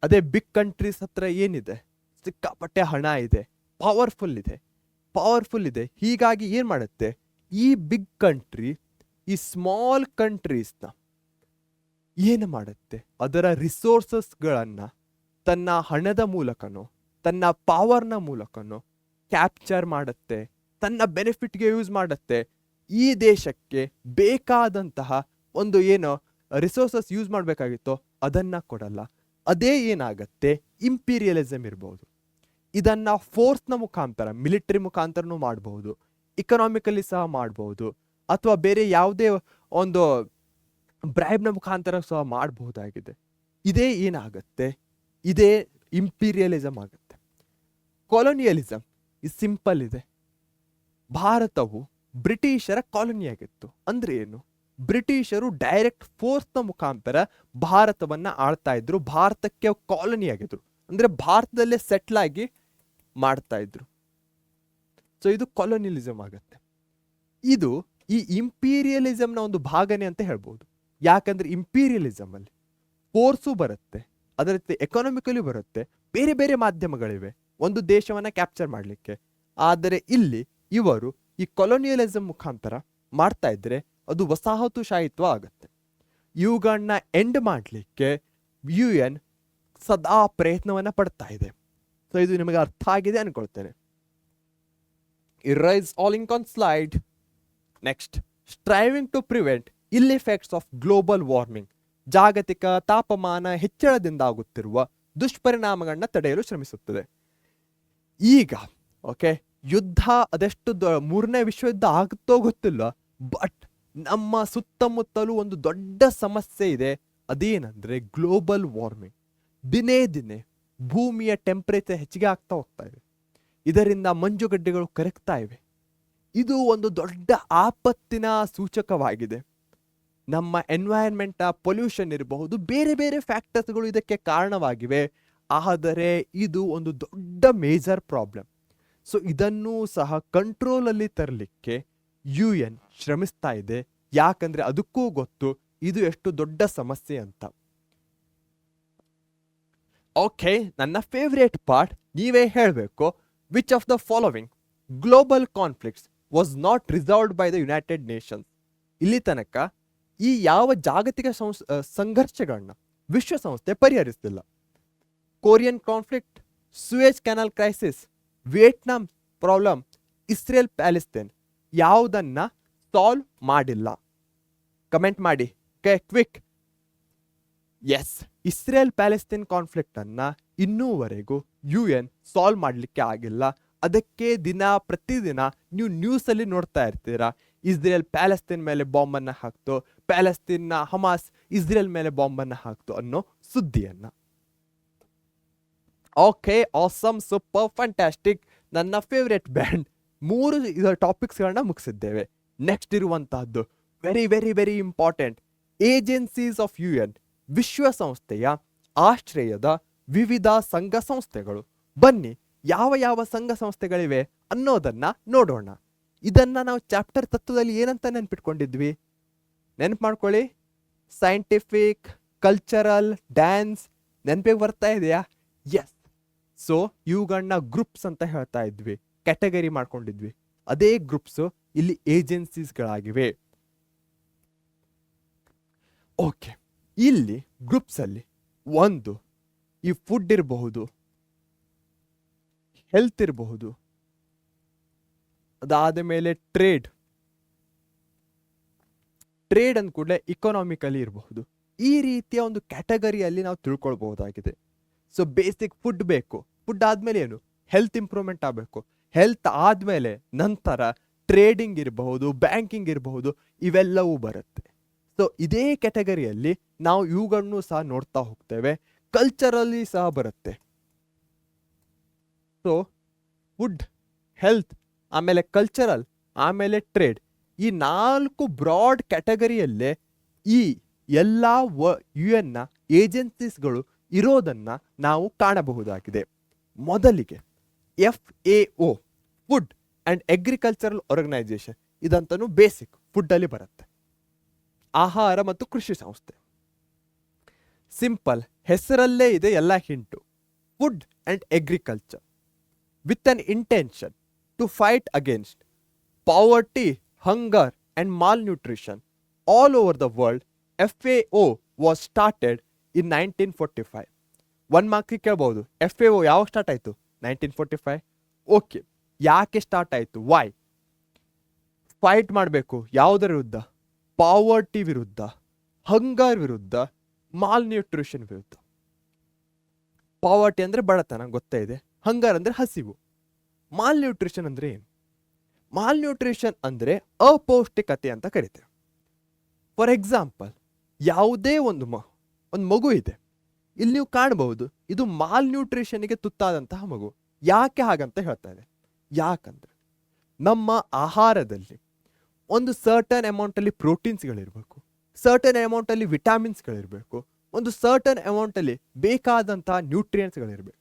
ಅದೇ ಬಿಗ್ ಕಂಟ್ರೀಸ್ ಹತ್ರ ಏನಿದೆ, ಸಿಕ್ಕಾಪಟ್ಟೆ ಹಣ ಇದೆ, ಪವರ್ಫುಲ್ ಇದೆ. ಹೀಗಾಗಿ ಏನ್ ಮಾಡುತ್ತೆ, ಈ ಬಿಗ್ ಕಂಟ್ರಿ ಈ ಸ್ಮಾಲ್ ಕಂಟ್ರೀಸ್ನ ಏನು ಮಾಡುತ್ತೆ, ಅದರ ರಿಸೋರ್ಸಸ್ಗಳನ್ನ ತನ್ನ ಹಣದ ಮೂಲಕನೋ ತನ್ನ ಪವರ್ನ ಮೂಲಕನೋ ಕ್ಯಾಪ್ಚರ್ ಮಾಡುತ್ತೆ, ತನ್ನ ಬೆನಿಫಿಟ್ಗೆ ಯೂಸ್ ಮಾಡುತ್ತೆ. ಈ ದೇಶಕ್ಕೆ ಬೇಕಾದಂತಹ ಒಂದು ಏನೋ ರಿಸೋರ್ಸಸ್ ಯೂಸ್ ಮಾಡಬೇಕಾಗಿತ್ತೋ ಅದನ್ನ ಕೊಡಲ್ಲ. ಅದೇ ಏನಾಗತ್ತೆ, ಇಂಪೀರಿಯಲಿಸಮ್ ಇರಬಹುದು. ಇದನ್ನ ಫೋರ್ಸ್ನ ಮುಖಾಂತರ, ಮಿಲಿಟರಿ ಮುಖಾಂತರನೂ ಮಾಡಬಹುದು, ಇಕನಾಮಿಕಲಿ ಸಹ ಮಾಡಬಹುದು, ಅಥವಾ ಬೇರೆ ಯಾವುದೇ ಒಂದು ಬ್ರೈಬ್ನ ಮುಖಾಂತರ ಸಹ ಮಾಡಬಹುದಾಗಿದೆ. ಇದೇ ಏನಾಗತ್ತೆ, ಇದೇ ಇಂಪೀರಿಯಲಿಸಮ್ ಆಗುತ್ತೆ. ಕೊಲೋನಿಯಲಿಸಮ್ ಸಿಂಪಲ್ ಇದೆ. ಭಾರತವು ಬ್ರಿಟಿಷರ ಕಾಲೋನಿಯಾಗಿತ್ತು. ಅಂದ್ರೆ ಏನು, ಬ್ರಿಟಿಷರು ಡೈರೆಕ್ಟ್ ಫೋರ್ಸ್ನ ಮುಖಾಂತರ ಭಾರತವನ್ನ ಆಳ್ತಾ ಇದ್ರು, ಭಾರತಕ್ಕೆ ಕಾಲೋನಿ ಆಗಿದ್ರು, ಅಂದ್ರೆ ಭಾರತದಲ್ಲೇ ಸೆಟ್ಲ್ ಆಗಿ ಮಾಡ್ತಾ ಇದ್ರು. ಸೊ ಇದು ಕೊಲೋನಿಯಲಿಸಮ್ ಆಗತ್ತೆ. ಇದು ಈ ಇಂಪೀರಿಯಲಿಸಮ್ನ ಒಂದು ಭಾಗನೆ ಅಂತ ಹೇಳ್ಬೋದು. ಯಾಕಂದ್ರೆ ಇಂಪೀರಿಯಲಿಸಮ್ ಅಲ್ಲಿ ಫೋರ್ಸು ಬರುತ್ತೆ, ಅದರ ಜೊತೆ ಎಕಾನಮಿಕಲಿ ಬರುತ್ತೆ, ಬೇರೆ ಬೇರೆ ಮಾಧ್ಯಮಗಳಿವೆ ಒಂದು ದೇಶವನ್ನ ಕ್ಯಾಪ್ಚರ್ ಮಾಡಲಿಕ್ಕೆ. ಆದರೆ ಇಲ್ಲಿ ಇವರು ಈ ಕೊಲೋನಿಯಲಿಸಮ್ ಮುಖಾಂತರ ಮಾಡ್ತಾ ಇದ್ರೆ ಅದು ವಸಾಹತುಶಾಹಿತ್ವ ಆಗತ್ತೆ. ಇವುಗಳನ್ನ ಎಂಡ್ ಮಾಡಲಿಕ್ಕೆ UN ಸದಾ ಪ್ರಯತ್ನವನ್ನ ಪಡ್ತಾ ಇದೆ. ಸೊ ಇದು ನಿಮಗೆ ಅರ್ಥ ಆಗಿದೆ ಅನ್ಕೊಳ್ತೇನೆ. Erase all ink on slide. Next, striving to prevent ill effects of global warming. ಜಾಗತಿಕ ತಾಪಮಾನ ಹೆಚ್ಚಳದಿಂದ ಆಗುತ್ತಿರುವ ದುಷ್ಪರಿಣಾಮಗಳನ್ನ ತಡೆಯಲು ಶ್ರಮಿಸುತ್ತದೆ. ಈಗ ಓಕೆ, ಯುದ್ಧ ಅದೆಷ್ಟು ಮೂರನೇ ವಿಶ್ವಯುದ್ಧ ಆಗುತ್ತೋ ಗೊತ್ತಿಲ್ಲ, ಬಟ್ ನಮ್ಮ ಸುತ್ತಮುತ್ತಲೂ ಒಂದು ದೊಡ್ಡ ಸಮಸ್ಯೆ ಇದೆ. ಅದೇನಂದ್ರೆ ಗ್ಲೋಬಲ್ ವಾರ್ಮಿಂಗ್. ದಿನೇ ದಿನೇ ಭೂಮಿಯ ಟೆಂಪರೇಚರ್ ಹೆಚ್ಚಿಗೆ ಆಗ್ತಾ ಹೋಗ್ತಾ ಇದೆ. ಇದರಿಂದ ಮಂಜುಗಡ್ಡೆಗಳು ಕರಗ್ತಾ ಇವೆ. ಇದು ಒಂದು ದೊಡ್ಡ ಆಪತ್ತಿನ ಸೂಚಕವಾಗಿದೆ. ನಮ್ಮ ಎನ್ವೈರನ್ಮೆಂಟ್ ಪೊಲ್ಯೂಷನ್ ಇರಬಹುದು, ಬೇರೆ ಬೇರೆ ಫ್ಯಾಕ್ಟರ್ಸ್ಗಳು ಇದಕ್ಕೆ ಕಾರಣವಾಗಿವೆ. ಆದರೆ ಇದು ಒಂದು ದೊಡ್ಡ ಮೇಜರ್ ಪ್ರಾಬ್ಲಮ್. ಸೊ ಇದನ್ನು ಸಹ ಕಂಟ್ರೋಲಲ್ಲಿ ತರಲಿಕ್ಕೆ UN ಶ್ರಮಿಸ್ತಾ ಇದೆ. ಯಾಕಂದ್ರೆ ಅದಕ್ಕೂ ಗೊತ್ತು ಇದು ಎಷ್ಟು ದೊಡ್ಡ ಸಮಸ್ಯೆ ಅಂತ. ಓಕೆ, ನನ್ನ ಫೇವ್ರೇಟ್ ಪಾರ್ಟ್, ನೀವೇ ಹೇಳಬೇಕು. Which of the following global conflicts was not resolved by the United Nations? ಇಲ್ಲಿ ತನಕ ಈ ಯಾವ ಜಾಗತಿಕ ಸಂಘರ್ಷಗಳನ್ನ ವಿಶ್ವಸಂಸ್ಥೆ ಪರಿಹರಿಸಲಿಲ್ಲ. Korean conflict, Suez canal crisis, Vietnam problem, Israel Palestine ಯಾವುದನ್ನ ಸಾಲ್ವ್ ಮಾಡಿಲ್ಲ? ಕಮೆಂಟ್ ಮಾಡಿ. Quick. Yes, Israel Palestine conflict ಅನ್ನ ಇನ್ನೂವರೆಗೂ UN ಸಾಲ್ವ್ ಮಾಡಲಿಕ್ಕೆ ಆಗಿಲ್ಲ. ಅದಕ್ಕೆ ಪ್ರತಿದಿನ ನೀವು ನ್ಯೂಸ್ ಅಲ್ಲಿ ನೋಡ್ತಾ ಇರ್ತೀರಾ, ಇಸ್ರೇಲ್ ಪ್ಯಾಲೆಸ್ತೈನ್ ಮೇಲೆ ಬಾಂಬ್ ಅನ್ನ ಹಾಕ್ತು, ಪ್ಯಾಲೆಸ್ತೈನ್ ಹಮಾಸ್ ಇಸ್ರೇಲ್ ಮೇಲೆ ಬಾಂಬ್ ಅನ್ನ ಹಾಕ್ತು ಅನ್ನೋ ಸುದ್ದಿಯನ್ನ. Okay, awesome, super, fantastic. ನನ್ನ ಫೇವ್ರೆಟ್ ಬ್ಯಾಂಡ್. 3 ಟಾಪಿಕ್ಸ್ಗಳನ್ನ ಮುಗಿಸಿದ್ದೇವೆ. ನೆಕ್ಸ್ಟ್ ಇರುವಂತಹದ್ದು very very very important. Agencies of UN, ವಿಶ್ವಸಂಸ್ಥೆಯ ಆಶ್ರಯದ ವಿವಿಧ ಸಂಘ ಸಂಸ್ಥೆಗಳು. ಬನ್ನಿ, ಯಾವ ಯಾವ ಸಂಘ ಸಂಸ್ಥೆಗಳಿವೆ ಅನ್ನೋದನ್ನ ನೋಡೋಣ. ಇದನ್ನ ನಾವು ಚಾಪ್ಟರ್ ತತ್ವದಲ್ಲಿ ಏನಂತ ನೆನ್ಪಿಟ್ಕೊಂಡಿದ್ವಿ? ನೆನ್ಪು ಮಾಡ್ಕೊಳ್ಳಿ. ಸೈಂಟಿಫಿಕ್, ಕಲ್ಚರಲ್, ಡ್ಯಾನ್ಸ್ ನೆನಪಿಗೆ ಬರ್ತಾ ಇದೆಯಾ? ಎಸ್. ಸೊ ಇವುಗಳನ್ನ ಗ್ರೂಪ್ಸ್ ಅಂತ ಹೇಳ್ತಾ ಇದ್ವಿ, ಕ್ಯಾಟಗರಿ ಮಾಡ್ಕೊಂಡಿದ್ವಿ. ಅದೇ ಗ್ರೂಪ್ಸ್ ಇಲ್ಲಿ ಏಜೆನ್ಸೀಸ್ಗಳಾಗಿವೆ. ಓಕೆ, ಇಲ್ಲಿ ಗ್ರೂಪ್ಸ್ ಅಲ್ಲಿ ಒಂದು ಈ ಫುಡ್ ಇರಬಹುದು, ಹೆಲ್ತ್ ಇರಬಹುದು, ಅದಾದ ಮೇಲೆ ಟ್ರೇಡ್ ಟ್ರೇಡ್ ಅಂದ ಕೂಡಲೇ ಇಕೊನಾಮಿಕಲಿ ಇರಬಹುದು. ಈ ರೀತಿಯ ಒಂದು ಕ್ಯಾಟಗರಿಯಲ್ಲಿ ನಾವು ತಿಳ್ಕೊಳ್ಬಹುದಾಗಿದೆ. ಸೊ ಬೇಸಿಕ್ ಫುಡ್ ಬೇಕು, ಫುಡ್ ಆದ್ಮೇಲೆ ಏನು, ಹೆಲ್ತ್ ಇಂಪ್ರೂವ್ಮೆಂಟ್ ಆಗಬೇಕು, ಹೆಲ್ತ್ ಆದ್ಮೇಲೆ ನಂತರ ಟ್ರೇಡಿಂಗ್ ಇರಬಹುದು, ಬ್ಯಾಂಕಿಂಗ್ ಇರಬಹುದು, ಇವೆಲ್ಲವೂ ಬರುತ್ತೆ. ಸೊ ಇದೇ ಕ್ಯಾಟಗರಿಯಲ್ಲಿ ನಾವು ಇವುಗಳನ್ನು ಸಹ ನೋಡ್ತಾ ಹೋಗ್ತೇವೆ. ಕಲ್ಚರಲ್ಲಿ ಸಹ ಬರುತ್ತೆ. ಸೊ ಫುಡ್, ಹೆಲ್ತ್, ಆಮೇಲೆ ಕಲ್ಚರಲ್, ಆಮೇಲೆ ಟ್ರೇಡ್, ಈ 4 ಬ್ರಾಡ್ ಕ್ಯಾಟಗರಿಯಲ್ಲೇ ಈ ಎಲ್ಲ UN ನ ಏಜೆನ್ಸೀಸ್ಗಳು ಇರೋದನ್ನ ನಾವು ಕಾಣಬಹುದಾಗಿದೆ. ಮೊದಲಿಗೆ FAO, Food and agricultural Organisation, ಇದಂತೂ ಬೇಸಿಕ್ ಫುಡ್ ಅಲ್ಲಿ ಬರುತ್ತೆ. ಆಹಾರ ಮತ್ತು ಕೃಷಿ ಸಂಸ್ಥೆ. ಸಿಂಪಲ್, ಹೆಸರಲ್ಲೇ ಇದೆ ಎಲ್ಲ hint. Food and agriculture with an intention to fight against poverty, hunger and malnutrition all over the world. FAO was started in 1945. One mark ಕೇಳಬಹುದು, FAO ಯಾವಾಗ ಸ್ಟಾರ್ಟ್ ಆಯಿತು? 1945. ಓಕೆ, ಯಾಕೆ ಸ್ಟಾರ್ಟ್ ಆಯಿತು? ವೈ? ಫೈಟ್ ಮಾಡಬೇಕು ಯಾವುದರ ವಿರುದ್ಧ? ಪಾವರ್ಟಿ ವಿರುದ್ಧ, ಹಂಗರ್ ವಿರುದ್ಧ, ಮಾಲ್ ನ್ಯೂಟ್ರಿಷನ್ ವಿರುದ್ಧ. ಪಾವರ್ಟಿ ಅಂದ್ರೆ ಬಡತನ, ಗೊತ್ತೇ ಇದೆ. ಹಂಗರ್ ಅಂದ್ರೆ ಹಸಿವು. ಮಾಲ್ ನ್ಯೂಟ್ರಿಷನ್ ಅಂದ್ರೆ ಏನು? ಮಾಲ್ ನ್ಯೂಟ್ರಿಷನ್ ಅಂದ್ರೆ ಅಪೌಷ್ಟಿಕತೆ ಅಂತ ಕರಿತೇವೆ. ಫಾರ್ ಎಕ್ಸಾಂಪಲ್, ಯಾವುದೇ ಒಂದು ಮಗು ಇದೆ, ಇಲ್ಲಿ ನೀವು ಕಾಣಬಹುದು, ಇದು ಮಾಲ್ ನ್ಯೂಟ್ರಿಷನ್ಗೆ ತುತ್ತಾದಂತಹ ಮಗು. ಯಾಕೆ ಹಾಗಂತ ಹೇಳ್ತಾ ಇದೆ? ಯಾಕಂದ್ರೆ ನಮ್ಮ ಆಹಾರದಲ್ಲಿ ಒಂದು ಸರ್ಟನ್ ಅಮೌಂಟ್ ಅಲ್ಲಿ ಪ್ರೋಟೀನ್ಸ್ಗಳಿರ್ಬೇಕು, ಸರ್ಟನ್ ಅಮೌಂಟ್ ಅಲ್ಲಿ ವಿಟಾಮಿನ್ಸ್ಗಳಿರ್ಬೇಕು, ಒಂದು ಸರ್ಟನ್ ಅಮೌಂಟ್ ಅಲ್ಲಿ ಬೇಕಾದಂತಹ ನ್ಯೂಟ್ರಿಯೆಂಟ್ಸ್ಗಳಿರ್ಬೇಕು.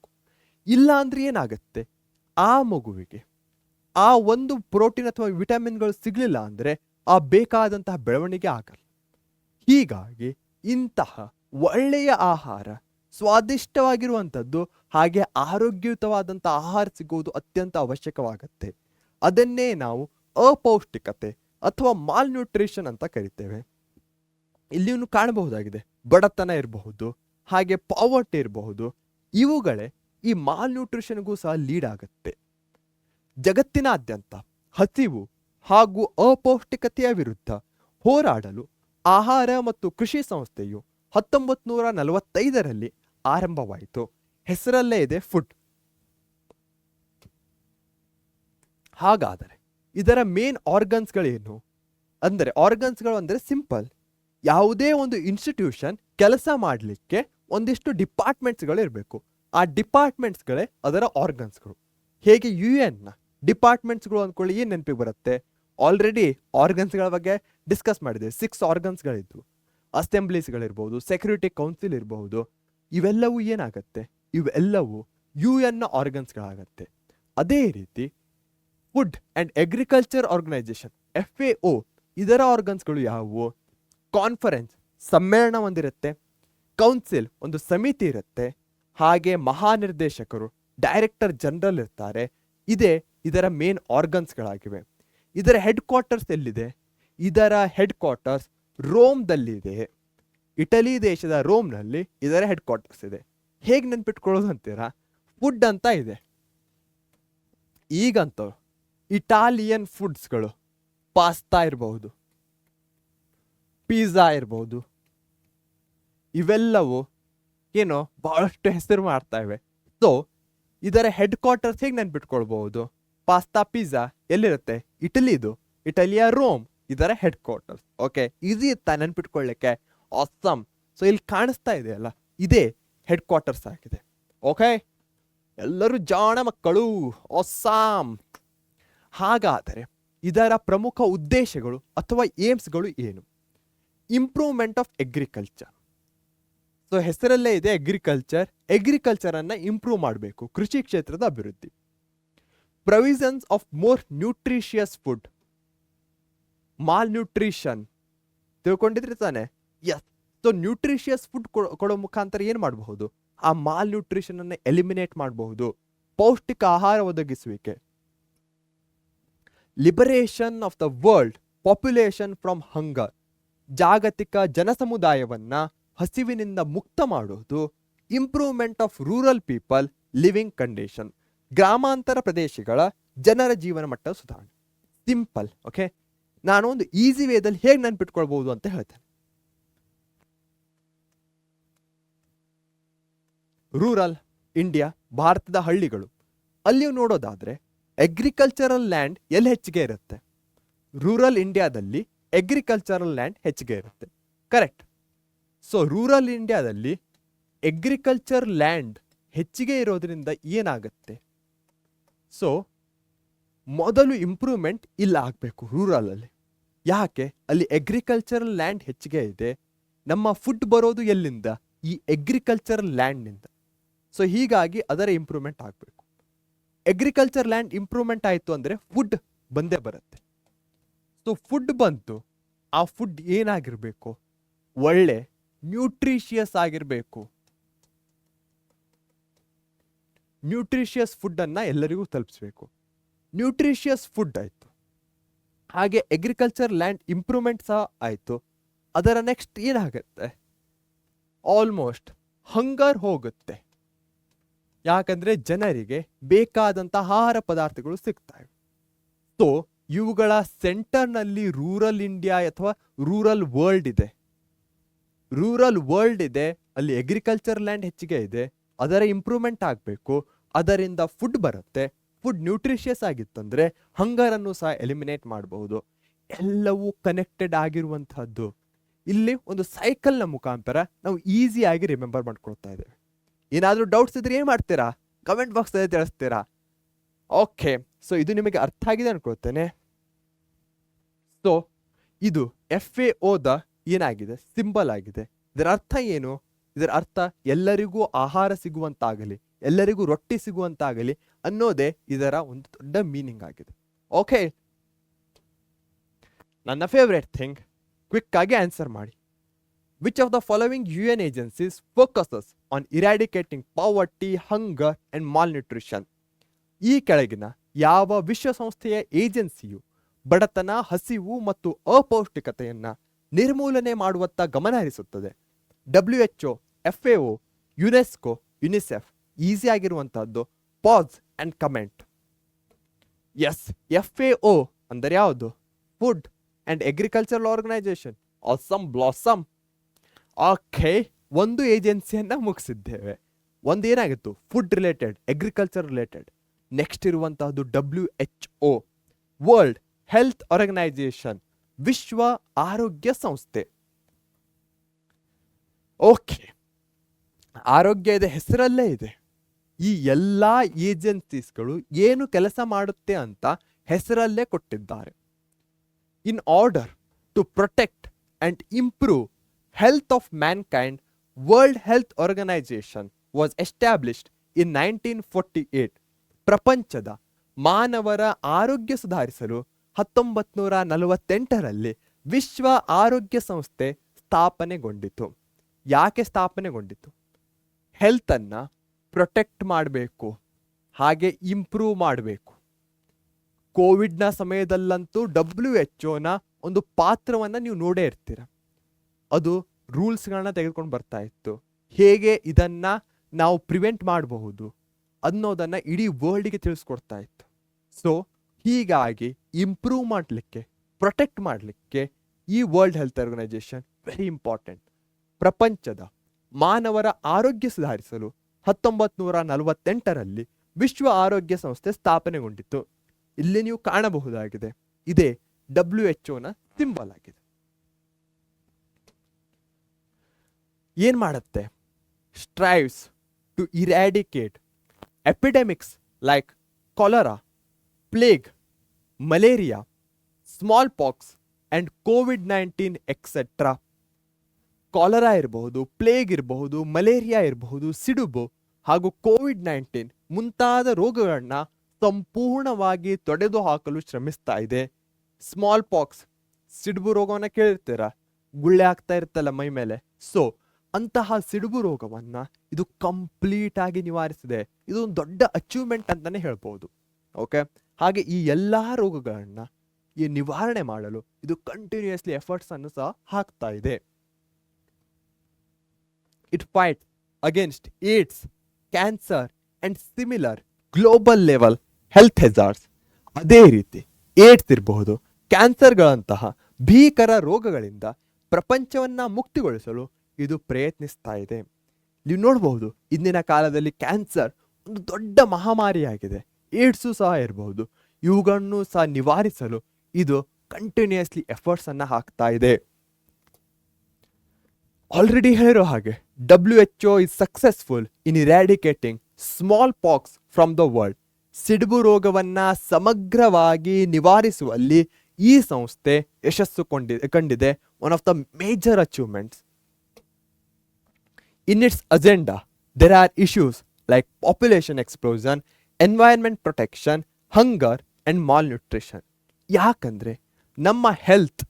ಇಲ್ಲ ಅಂದ್ರೆ ಏನಾಗುತ್ತೆ, ಆ ಮಗುವಿಗೆ ಆ ಒಂದು ಪ್ರೋಟೀನ್ ಅಥವಾ ವಿಟಮಿನ್ಗಳು ಸಿಗ್ಲಿಲ್ಲ ಅಂದ್ರೆ ಆ ಬೇಕಾದಂತಹ ಬೆಳವಣಿಗೆ ಆಗಲ್ಲ. ಹೀಗಾಗಿ ಇಂತಹ ಒಳ್ಳೆಯ ಆಹಾರ, ಸ್ವಾದಿಷ್ಟವಾಗಿರುವಂಥದ್ದು, ಹಾಗೆ ಆರೋಗ್ಯಯುತವಾದಂತಹ ಆಹಾರ ಸಿಗುವುದು ಅತ್ಯಂತ ಅವಶ್ಯಕವಾಗುತ್ತೆ. ಅದನ್ನೇ ನಾವು ಅಪೌಷ್ಟಿಕತೆ ಅಥವಾ ಮಾಲ್ ನ್ಯೂಟ್ರಿಷನ್ ಅಂತ ಕರಿತೇವೆ. ಇಲ್ಲಿ ನೀವು ಕಾಣಬಹುದಾಗಿದೆ, ಬಡತನ ಇರಬಹುದು, ಹಾಗೆ ಪಾವರ್ಟಿ ಇರಬಹುದು. ಇವುಗಳೇ ಈ ಮಾಲ್ ನ್ಯೂಟ್ರಿಷನ್ಗೂ ಸಹ ಲೀಡ್ ಆಗುತ್ತೆ. ಜಗತ್ತಿನಾದ್ಯಂತ ಹಸಿವು ಹಾಗೂ ಅಪೌಷ್ಟಿಕತೆಯ ವಿರುದ್ಧ ಹೋರಾಡಲು ಆಹಾರ ಮತ್ತು ಕೃಷಿ ಸಂಸ್ಥೆಯು 1945ರಲ್ಲಿ ಆರಂಭವಾಯಿತು. ಹೆಸರಲ್ಲೇ ಇದೆ ಫುಡ್. ಹಾಗಾದರೆ ಇದರ ಮೇನ್ ಆರ್ಗನ್ಸ್ಗಳೇನು? ಅಂದರೆ ಆರ್ಗನ್ಸ್ಗಳು ಅಂದರೆ ಸಿಂಪಲ್, ಯಾವುದೇ ಒಂದು ಇನ್ಸ್ಟಿಟ್ಯೂಷನ್ ಕೆಲಸ ಮಾಡಲಿಕ್ಕೆ ಒಂದಿಷ್ಟು ಡಿಪಾರ್ಟ್ಮೆಂಟ್ಸ್ಗಳು ಇರಬೇಕು. ಆ ಡಿಪಾರ್ಟ್ಮೆಂಟ್ಸ್ಗಳೇ ಅದರ ಆರ್ಗನ್ಸ್ಗಳು. ಹೇಗೆ UN ನ ಡಿಪಾರ್ಟ್ಮೆಂಟ್ಸ್ಗಳು ಅಂದ್ಕೊಳ್ಳಿ, ಏನು ನೆನಪಿಗೆ ಬರುತ್ತೆ? ಆಲ್ರೆಡಿ ಆರ್ಗನ್ಸ್ಗಳ ಬಗ್ಗೆ ಡಿಸ್ಕಸ್ ಮಾಡಿದೆ. 6 ಆರ್ಗನ್ಸ್ಗಳಿದ್ವು. ಅಸೆಂಬ್ಲೀಸ್ಗಳಿರ್ಬೋದು, ಸೆಕ್ಯೂರಿಟಿ ಕೌನ್ಸಿಲ್ ಇರಬಹುದು. ಇವೆಲ್ಲವೂ ಏನಾಗತ್ತೆ? ಇವೆಲ್ಲವೂ UN ನ ಆರ್ಗನ್ಸ್ಗಳಾಗತ್ತೆ. ಅದೇ ರೀತಿ food and agriculture organisation FAO, ಇದರ ಆರ್ಗನ್ಸ್ಗಳು ಯಾವುವು? ಕಾನ್ಫರೆನ್ಸ್, ಸಮ್ಮೇಳನ ಒಂದಿರುತ್ತೆ. ಕೌನ್ಸಿಲ್, ಒಂದು ಸಮಿತಿ ಇರುತ್ತೆ. ಹಾಗೆ ಮಹಾನಿರ್ದೇಶಕರು, ಡೈರೆಕ್ಟರ್ ಜನರಲ್ ಇರ್ತಾರೆ. ಇದೇ ಇದರ ಮೇನ್ ಆರ್ಗನ್ಸ್ಗಳಾಗಿವೆ. ಇದರ ಹೆಡ್ ಕ್ವಾರ್ಟರ್ಸ್ ಎಲ್ಲಿದೆ? ಇದರ ಹೆಡ್ ಕ್ವಾರ್ಟರ್ಸ್ ರೋಮ್ದಲ್ಲಿದೆ. ಇಟಲಿ ದೇಶದ ರೋಮ್ನಲ್ಲಿ ಇದರ ಹೆಡ್ ಕ್ವಾರ್ಟರ್ಸ್ ಇದೆ. ಹೇಗೆ ನೆನ್ಪಿಟ್ಕೊಳ್ಳೋದು ಅಂತೀರಾ? ಫುಡ್ ಅಂತ ಇದೆ. ಈಗಂತೂ ಇಟಾಲಿಯನ್ ಫುಡ್ಸ್ಗಳು, ಪಾಸ್ತಾ ಇರಬಹುದು, ಪಿಜ್ಜಾ ಇರಬಹುದು, ಇವೆಲ್ಲವೂ ಏನೋ ಬಹಳಷ್ಟು ಹೆಸರು ಮಾಡ್ತಾ ಇವೆ. ಸೊ ಇದರ ಹೆಡ್ ಕ್ವಾರ್ಟರ್ಸ್ ಹೇಗೆ ನೆನ್ಪಿಟ್ಕೊಳ್ಬಹುದು? ಪಾಸ್ತಾ, ಪಿಜ್ಜಾ ಎಲ್ಲಿರುತ್ತೆ? ಇಟಲಿದು, ಇಟಲಿಯ ರೋಮ್ ಇದರ ಹೆಡ್ ಕ್ವಾರ್ಟರ್ಸ್. ಓಕೆ, ಈಸಿ ಇತ್ತಾ ನೆನ್ಪಿಟ್ಕೊಳ್ಳಿಕ್ಕೆ? ಆಸಮ್. ಸೊ ಇಲ್ಲಿ ಕಾಣಿಸ್ತಾ ಇದೆಯಲ್ಲ, ಇದೇ ಹೆಡ್ ಕ್ವಾರ್ಟರ್ಸ್ ಆಗಿದೆ. ಓಕೆ, ಎಲ್ಲರೂ ಜಾಣ ಮಕ್ಕಳು. ಆಸಾಮ್. ಹಾಗಾದರೆ ಇದರ ಪ್ರಮುಖ ಉದ್ದೇಶಗಳು ಅಥವಾ ಏಮ್ಸ್ಗಳು ಏನು? Improvement of agriculture. ಸೊ ಹೆಸರಲ್ಲೇ ಇದೆ ಅಗ್ರಿಕಲ್ಚರ್. ಅಗ್ರಿಕಲ್ಚರ್ ಅನ್ನ ಇಂಪ್ರೂವ್ ಮಾಡಬೇಕು, ಕೃಷಿ ಕ್ಷೇತ್ರದ ಅಭಿವೃದ್ಧಿ. Provisions of more nutritious food. Malnutrition ತಿಳ್ಕೊಂಡಿದ್ರಿ ತಾನೆ? ಎಸ್. ಸೊ ನ್ಯೂಟ್ರಿಷಿಯಸ್ ಫುಡ್ ಕೊಡೋ ಮುಖಾಂತರ ಏನು ಮಾಡಬಹುದು? ಆ ಮಾಲ್ ನ್ಯೂಟ್ರಿಷನ್ ಅನ್ನು ಎಲಿಮಿನೇಟ್ ಮಾಡಬಹುದು. ಪೌಷ್ಟಿಕ ಆಹಾರ ಒದಗಿಸುವಿಕೆ. Liberation of the world population from hunger. ಜಾಗತಿಕ ಜನಸಮುದಾಯವನ್ನ ಹಸಿವಿನಿಂದ ಮುಕ್ತ ಮಾಡೋದು. Improvement of rural people living condition. ಗ್ರಾಮಾಂತರ ಪ್ರದೇಶಗಳ ಜನರ ಜೀವನ ಮಟ್ಟ ಸುಧಾರಣೆ. ಸಿಂಪಲ್. ಓಕೆ, ನಾನು ಒಂದು ಈಸಿ ವೇದಲ್ಲಿ ಹೇಗೆ ನೆನ್ಪಿಟ್ಕೊಳ್ಬಹುದು ಅಂತ ಹೇಳ್ತೇನೆ. ರೂರಲ್ ಇಂಡಿಯಾ, ಭಾರತದ ಹಳ್ಳಿಗಳು, ಅಲ್ಲಿಯೂ ನೋಡೋದಾದ್ರೆ ಅಗ್ರಿಕಲ್ಚರಲ್ ಲ್ಯಾಂಡ್ ಎಲ್ಲಿ ಹೆಚ್ಚಿಗೆ ಇರುತ್ತೆ? ರೂರಲ್ ಇಂಡಿಯಾದಲ್ಲಿ ಅಗ್ರಿಕಲ್ಚರಲ್ ಲ್ಯಾಂಡ್ ಹೆಚ್ಚಿಗೆ ಇರುತ್ತೆ. ಕರೆಕ್ಟ್. ಸೊ ರೂರಲ್ ಇಂಡಿಯಾದಲ್ಲಿ ಅಗ್ರಿಕಲ್ಚರ್ ಲ್ಯಾಂಡ್ ಹೆಚ್ಚಿಗೆ ಇರೋದ್ರಿಂದ ಏನಾಗುತ್ತೆ? ಸೊ ಮೊದಲು ಇಂಪ್ರೂವ್ಮೆಂಟ್ ಇಲ್ಲ ಆಗಬೇಕು ರೂರಲಲ್ಲಿ. ಯಾಕೆ? ಅಲ್ಲಿ ಅಗ್ರಿಕಲ್ಚರಲ್ ಲ್ಯಾಂಡ್ ಹೆಚ್ಚಿಗೆ ಇದೆ. ನಮ್ಮ ಫುಡ್ ಬರೋದು ಎಲ್ಲಿಂದ? ಈ ಅಗ್ರಿಕಲ್ಚರಲ್ ಲ್ಯಾಂಡ್ನಿಂದ. ಸೊ ಹೀಗಾಗಿ ಅದರ ಇಂಪ್ರೂವ್ಮೆಂಟ್ ಆಗಬೇಕು. ಅಗ್ರಿಕಲ್ಚರ್ ಲ್ಯಾಂಡ್ ಇಂಪ್ರೂವ್ಮೆಂಟ್ ಆಯಿತು ಅಂದರೆ ಫುಡ್ ಬಂದೇ ಬರುತ್ತೆ. ಸೊ ಫುಡ್ ಬಂತು, ಆ ಫುಡ್ ಏನಾಗಿರಬೇಕು? ಒಳ್ಳೆ ನ್ಯೂಟ್ರಿಷಿಯಸ್ ಆಗಿರಬೇಕು. ನ್ಯೂಟ್ರಿಷಿಯಸ್ ಫುಡ್ಡನ್ನು ಎಲ್ಲರಿಗೂ ತಲುಪಿಸ್ಬೇಕು. ನ್ಯೂಟ್ರಿಷಿಯಸ್ ಫುಡ್ ಆಯಿತು, ಹಾಗೆ ಅಗ್ರಿಕಲ್ಚರ್ ಲ್ಯಾಂಡ್ ಇಂಪ್ರೂವ್ಮೆಂಟ್ ಸಹ ಆಯಿತು. ಅದರ ನೆಕ್ಸ್ಟ್ ಏನಾಗುತ್ತೆ? ಆಲ್ಮೋಸ್ಟ್ ಹಂಗರ್ ಹೋಗುತ್ತೆ. ಯಾಕಂದರೆ ಜನರಿಗೆ ಬೇಕಾದಂಥ ಆಹಾರ ಪದಾರ್ಥಗಳು ಸಿಗ್ತವೆ. ಸೊ ಇವುಗಳ ಸೆಂಟರ್ನಲ್ಲಿ ರೂರಲ್ ಇಂಡಿಯಾ ಅಥವಾ ರೂರಲ್ ವರ್ಲ್ಡ್ ಇದೆ. ರೂರಲ್ ವರ್ಲ್ಡ್ ಇದೆ, ಅಲ್ಲಿ ಅಗ್ರಿಕಲ್ಚರ್ ಲ್ಯಾಂಡ್ ಹೆಚ್ಚಿಗೆ ಇದೆ, ಅದರ ಇಂಪ್ರೂವ್ಮೆಂಟ್ ಆಗಬೇಕು. ಅದರಿಂದ ಫುಡ್ ಬರುತ್ತೆ. ಫುಡ್ ನ್ಯೂಟ್ರಿಷಿಯಸ್ ಆಗಿತ್ತಂದರೆ ಹಂಗರನ್ನು ಸಹ ಎಲಿಮಿನೇಟ್ ಮಾಡಬಹುದು. ಎಲ್ಲವೂ ಕನೆಕ್ಟೆಡ್ ಆಗಿರುವಂತಹದ್ದು. ಇಲ್ಲಿ ಒಂದು ಸೈಕಲ್ನ ಮುಖಾಂತರ ನಾವು ಈಸಿಯಾಗಿ ರಿಮೆಂಬರ್ ಮಾಡ್ಕೊಳ್ತಾ ಇದ್ದೇವೆ. ಏನಾದರೂ ಡೌಟ್ಸ್ ಇದ್ರೆ ಏನು ಮಾಡ್ತೀರಾ? ಕಮೆಂಟ್ ಬಾಕ್ಸಲ್ಲಿ ತಿಳಿಸ್ತೀರಾ. ಓಕೆ, ಸೊ ಇದು ನಿಮಗೆ ಅರ್ಥ ಆಗಿದೆ ಅನ್ಕೊಳ್ತೇನೆ. ಸೊ ಇದು FAOದ ಏನಾಗಿದೆ? ಸಿಂಬಲ್ ಆಗಿದೆ. ಇದರ ಅರ್ಥ ಏನು? ಇದರ ಅರ್ಥ ಎಲ್ಲರಿಗೂ ಆಹಾರ ಸಿಗುವಂತಾಗಲಿ, ಎಲ್ಲರಿಗೂ ರೊಟ್ಟಿ ಸಿಗುವಂತಾಗಲಿ ಅನ್ನೋದೇ ಇದರ ಒಂದು ದೊಡ್ಡ ಮೀನಿಂಗ್ ಆಗಿದೆ. ಓಕೆ, ನನ್ನ ಫೇವ್ರೇಟ್ ಥಿಂಗ್, ಕ್ವಿಕ್ ಆಗಿ ಆನ್ಸರ್ ಮಾಡಿ. Which of the following UN agencies focuses on eradicating poverty, hunger and malnutrition? ಈ ಕೆಳಗಿನ ಯಾವ ವಿಶ್ವಸಂಸ್ಥೆಯ ಏಜೆನ್ಸಿಯು ಬಡತನ, ಹಸಿವು ಮತ್ತು ಅಪೌಷ್ಟಿಕತೆಯನ್ನ ನಿರ್ಮೂಲನೆ ಮಾಡುವತ್ತ ಗಮನ ಹರಿಸುತ್ತದೆ? WHO, FAO, UNESCO, UNICEF. Easy ಆಗಿರುವಂತಹದ್ದು. Pass and comment. Yes, FAO ಅಂದರೆ ಯಾವುದು? Food and agricultural organization. Awesome blossom. Okay, ಒಂದು ಏಜೆನ್ಸಿಯನ್ನ ಮುಗಿಸಿದ್ದೇವೆ. ಒಂದು ಏನಾಗಿತ್ತು? Food related, agriculture related. Next ಇರುವಂತಹದ್ದು WHO, ವರ್ಲ್ಡ್ ಹೆಲ್ತ್ ಆರ್ಗನೈಸೇಷನ್, ವಿಶ್ವ ಆರೋಗ್ಯ ಸಂಸ್ಥೆ. ಓಕೆ, ಆರೋಗ್ಯ ಇದೆ, ಹೆಸರಲ್ಲೇ ಇದೆ. ಈ ಎಲ್ಲ ಏಜೆನ್ಸೀಸ್ಗಳು ಏನು ಕೆಲಸ ಮಾಡುತ್ತೆ ಅಂತ ಹೆಸರಲ್ಲೇ ಕೊಟ್ಟಿದ್ದಾರೆ. In order to protect and improve health of mankind, world health organisation was established in 1948. ಪ್ರಪಂಚದ ಮಾನವರ ಆರೋಗ್ಯ ಸುಧಾರಿಸಲು 1948ರಲ್ಲಿ ವಿಶ್ವ ಆರೋಗ್ಯ ಸಂಸ್ಥೆ ಸ್ಥಾಪನೆಗೊಂಡಿತು. ಯಾಕೆ ಸ್ಥಾಪನೆಗೊಂಡಿತು? ಹೆಲ್ತನ್ನು ಪ್ರೊಟೆಕ್ಟ್ ಮಾಡಬೇಕು, ಹಾಗೆ ಇಂಪ್ರೂವ್ ಮಾಡಬೇಕು. ಕೋವಿಡ್ನ ಸಮಯದಲ್ಲಂತೂ WHO ಒಂದು ಪಾತ್ರವನ್ನು ನೀವು ನೋಡೇ ಇರ್ತೀರ. ಅದು ರೂಲ್ಸ್ಗಳನ್ನ ತೆಗೆದುಕೊಂಡು ಬರ್ತಾ ಇತ್ತು. ಹೇಗೆ ಇದನ್ನ ನಾವು ಪ್ರಿವೆಂಟ್ ಮಾಡಬಹುದು ಅನ್ನೋದನ್ನ ಇಡೀ ವರ್ಲ್ಡ್ಗೆ ತಿಳಿಸ್ಕೊಡ್ತಾ ಇತ್ತು. ಸೊ ಹೀಗಾಗಿ ಇಂಪ್ರೂವ್ ಮಾಡಲಿಕ್ಕೆ, ಪ್ರೊಟೆಕ್ಟ್ ಮಾಡಲಿಕ್ಕೆ ಈ world health organisation very important. ಪ್ರಪಂಚದ ಮಾನವರ ಆರೋಗ್ಯ ಸುಧಾರಿಸಲು 1948ರಲ್ಲಿ ವಿಶ್ವ ಆರೋಗ್ಯ ಸಂಸ್ಥೆ ಸ್ಥಾಪನೆಗೊಂಡಿತು. ಇಲ್ಲಿ ನೀವು ಕಾಣಬಹುದಾಗಿದೆ, ಇದೇ WHO ಸಿಂಬಲ್ ಆಗಿದೆ. ಏನ್ ಮಾಡುತ್ತೆ? Strives to eradicate epidemics like cholera, plague, malaria, smallpox and COVID-19 etcetera. Cholera ಇರಬಹುದು, ಪ್ಲೇಗ್ ಇರಬಹುದು, ಮಲೇರಿಯಾ ಇರಬಹುದು, ಸಿಡುಬು ಹಾಗೂ COVID-19 ಮುಂತಾದ ರೋಗಗಳನ್ನ ಸಂಪೂರ್ಣವಾಗಿ ತೊಡೆದು ಹಾಕಲು ಶ್ರಮಿಸ್ತಾ ಇದೆ. ಸ್ಮಾಲ್ ಪಾಕ್ಸ್, ಸಿಡುಬು ರೋಗವನ್ನ ಕೇಳಿರ್ತೀರ, ಗುಳ್ಳೆ ಆಗ್ತಾ ಇರ್ತಲ್ಲ ಮೈ ಮೇಲೆ. ಸೊ ಅಂತಹ ಸಿಡುಬು ರೋಗವನ್ನ ಇದು ಕಂಪ್ಲೀಟ್ ಆಗಿ ನಿವಾರಿಸಿದೆ. ಇದು ಒಂದು ದೊಡ್ಡ ಅಚೀವ್ಮೆಂಟ್ ಅಂತಾನೆ ಹೇಳ್ಬಹುದು. ಓಕೆ, ಹಾಗೆ ಈ ಎಲ್ಲಾ ರೋಗಗಳನ್ನ ಈ ನಿವಾರಣೆ ಮಾಡಲು ಇದು ಕಂಟಿನ್ಯೂಸ್ಲಿ ಎಫರ್ಟ್ಸ್ ಅನ್ನು ಸಹ ಹಾಕ್ತಾ ಇದೆ. It fight against AIDS, cancer and similar global level health hazards. ಅದೇ ರೀತಿ ಏಡ್ಸ್ ಇರಬಹುದು, ಕ್ಯಾನ್ಸರ್ಗಳಂತಹ ಭೀಕರ ರೋಗಗಳಿಂದ ಪ್ರಪಂಚವನ್ನ ಮುಕ್ತಿಗೊಳಿಸಲು ಇದು ಪ್ರಯತ್ನಿಸ್ತಾ ಇದೆ. ನೀವು ನೋಡಬಹುದು, ಇಂದಿನ ಕಾಲದಲ್ಲಿ ಕ್ಯಾನ್ಸರ್ ಒಂದು ದೊಡ್ಡ ಮಹಾಮಾರಿಯಾಗಿದೆ. ಏಡ್ಸು ಸಹ ಇರಬಹುದು. ಇವುಗಳನ್ನು ಸಹ ನಿವಾರಿಸಲು ಇದು ಕಂಟಿನ್ಯೂಸ್ಲಿ ಎಫರ್ಟ್ಸ್ ಅನ್ನ ಹಾಕ್ತಾ ಇದೆ. ಆಲ್ರೆಡಿ ಹೇಳಿರೋ ಹಾಗೆ WHO is successful in eradicating smallpox from the world. ಸಿಡುಬು ರೋಗವನ್ನ ಸಮಗ್ರವಾಗಿ ನಿವಾರಿಸುವಲ್ಲಿ ಈ ಸಂಸ್ಥೆ ಯಶಸ್ಸು ಕಂಡಿದೆ. One of the major achievements. In its agenda there are issues like population explosion, environment protection, hunger and malnutrition. ಯಾಕಂದ್ರೆ ನಮ್ಮ ಹೆಲ್ತ್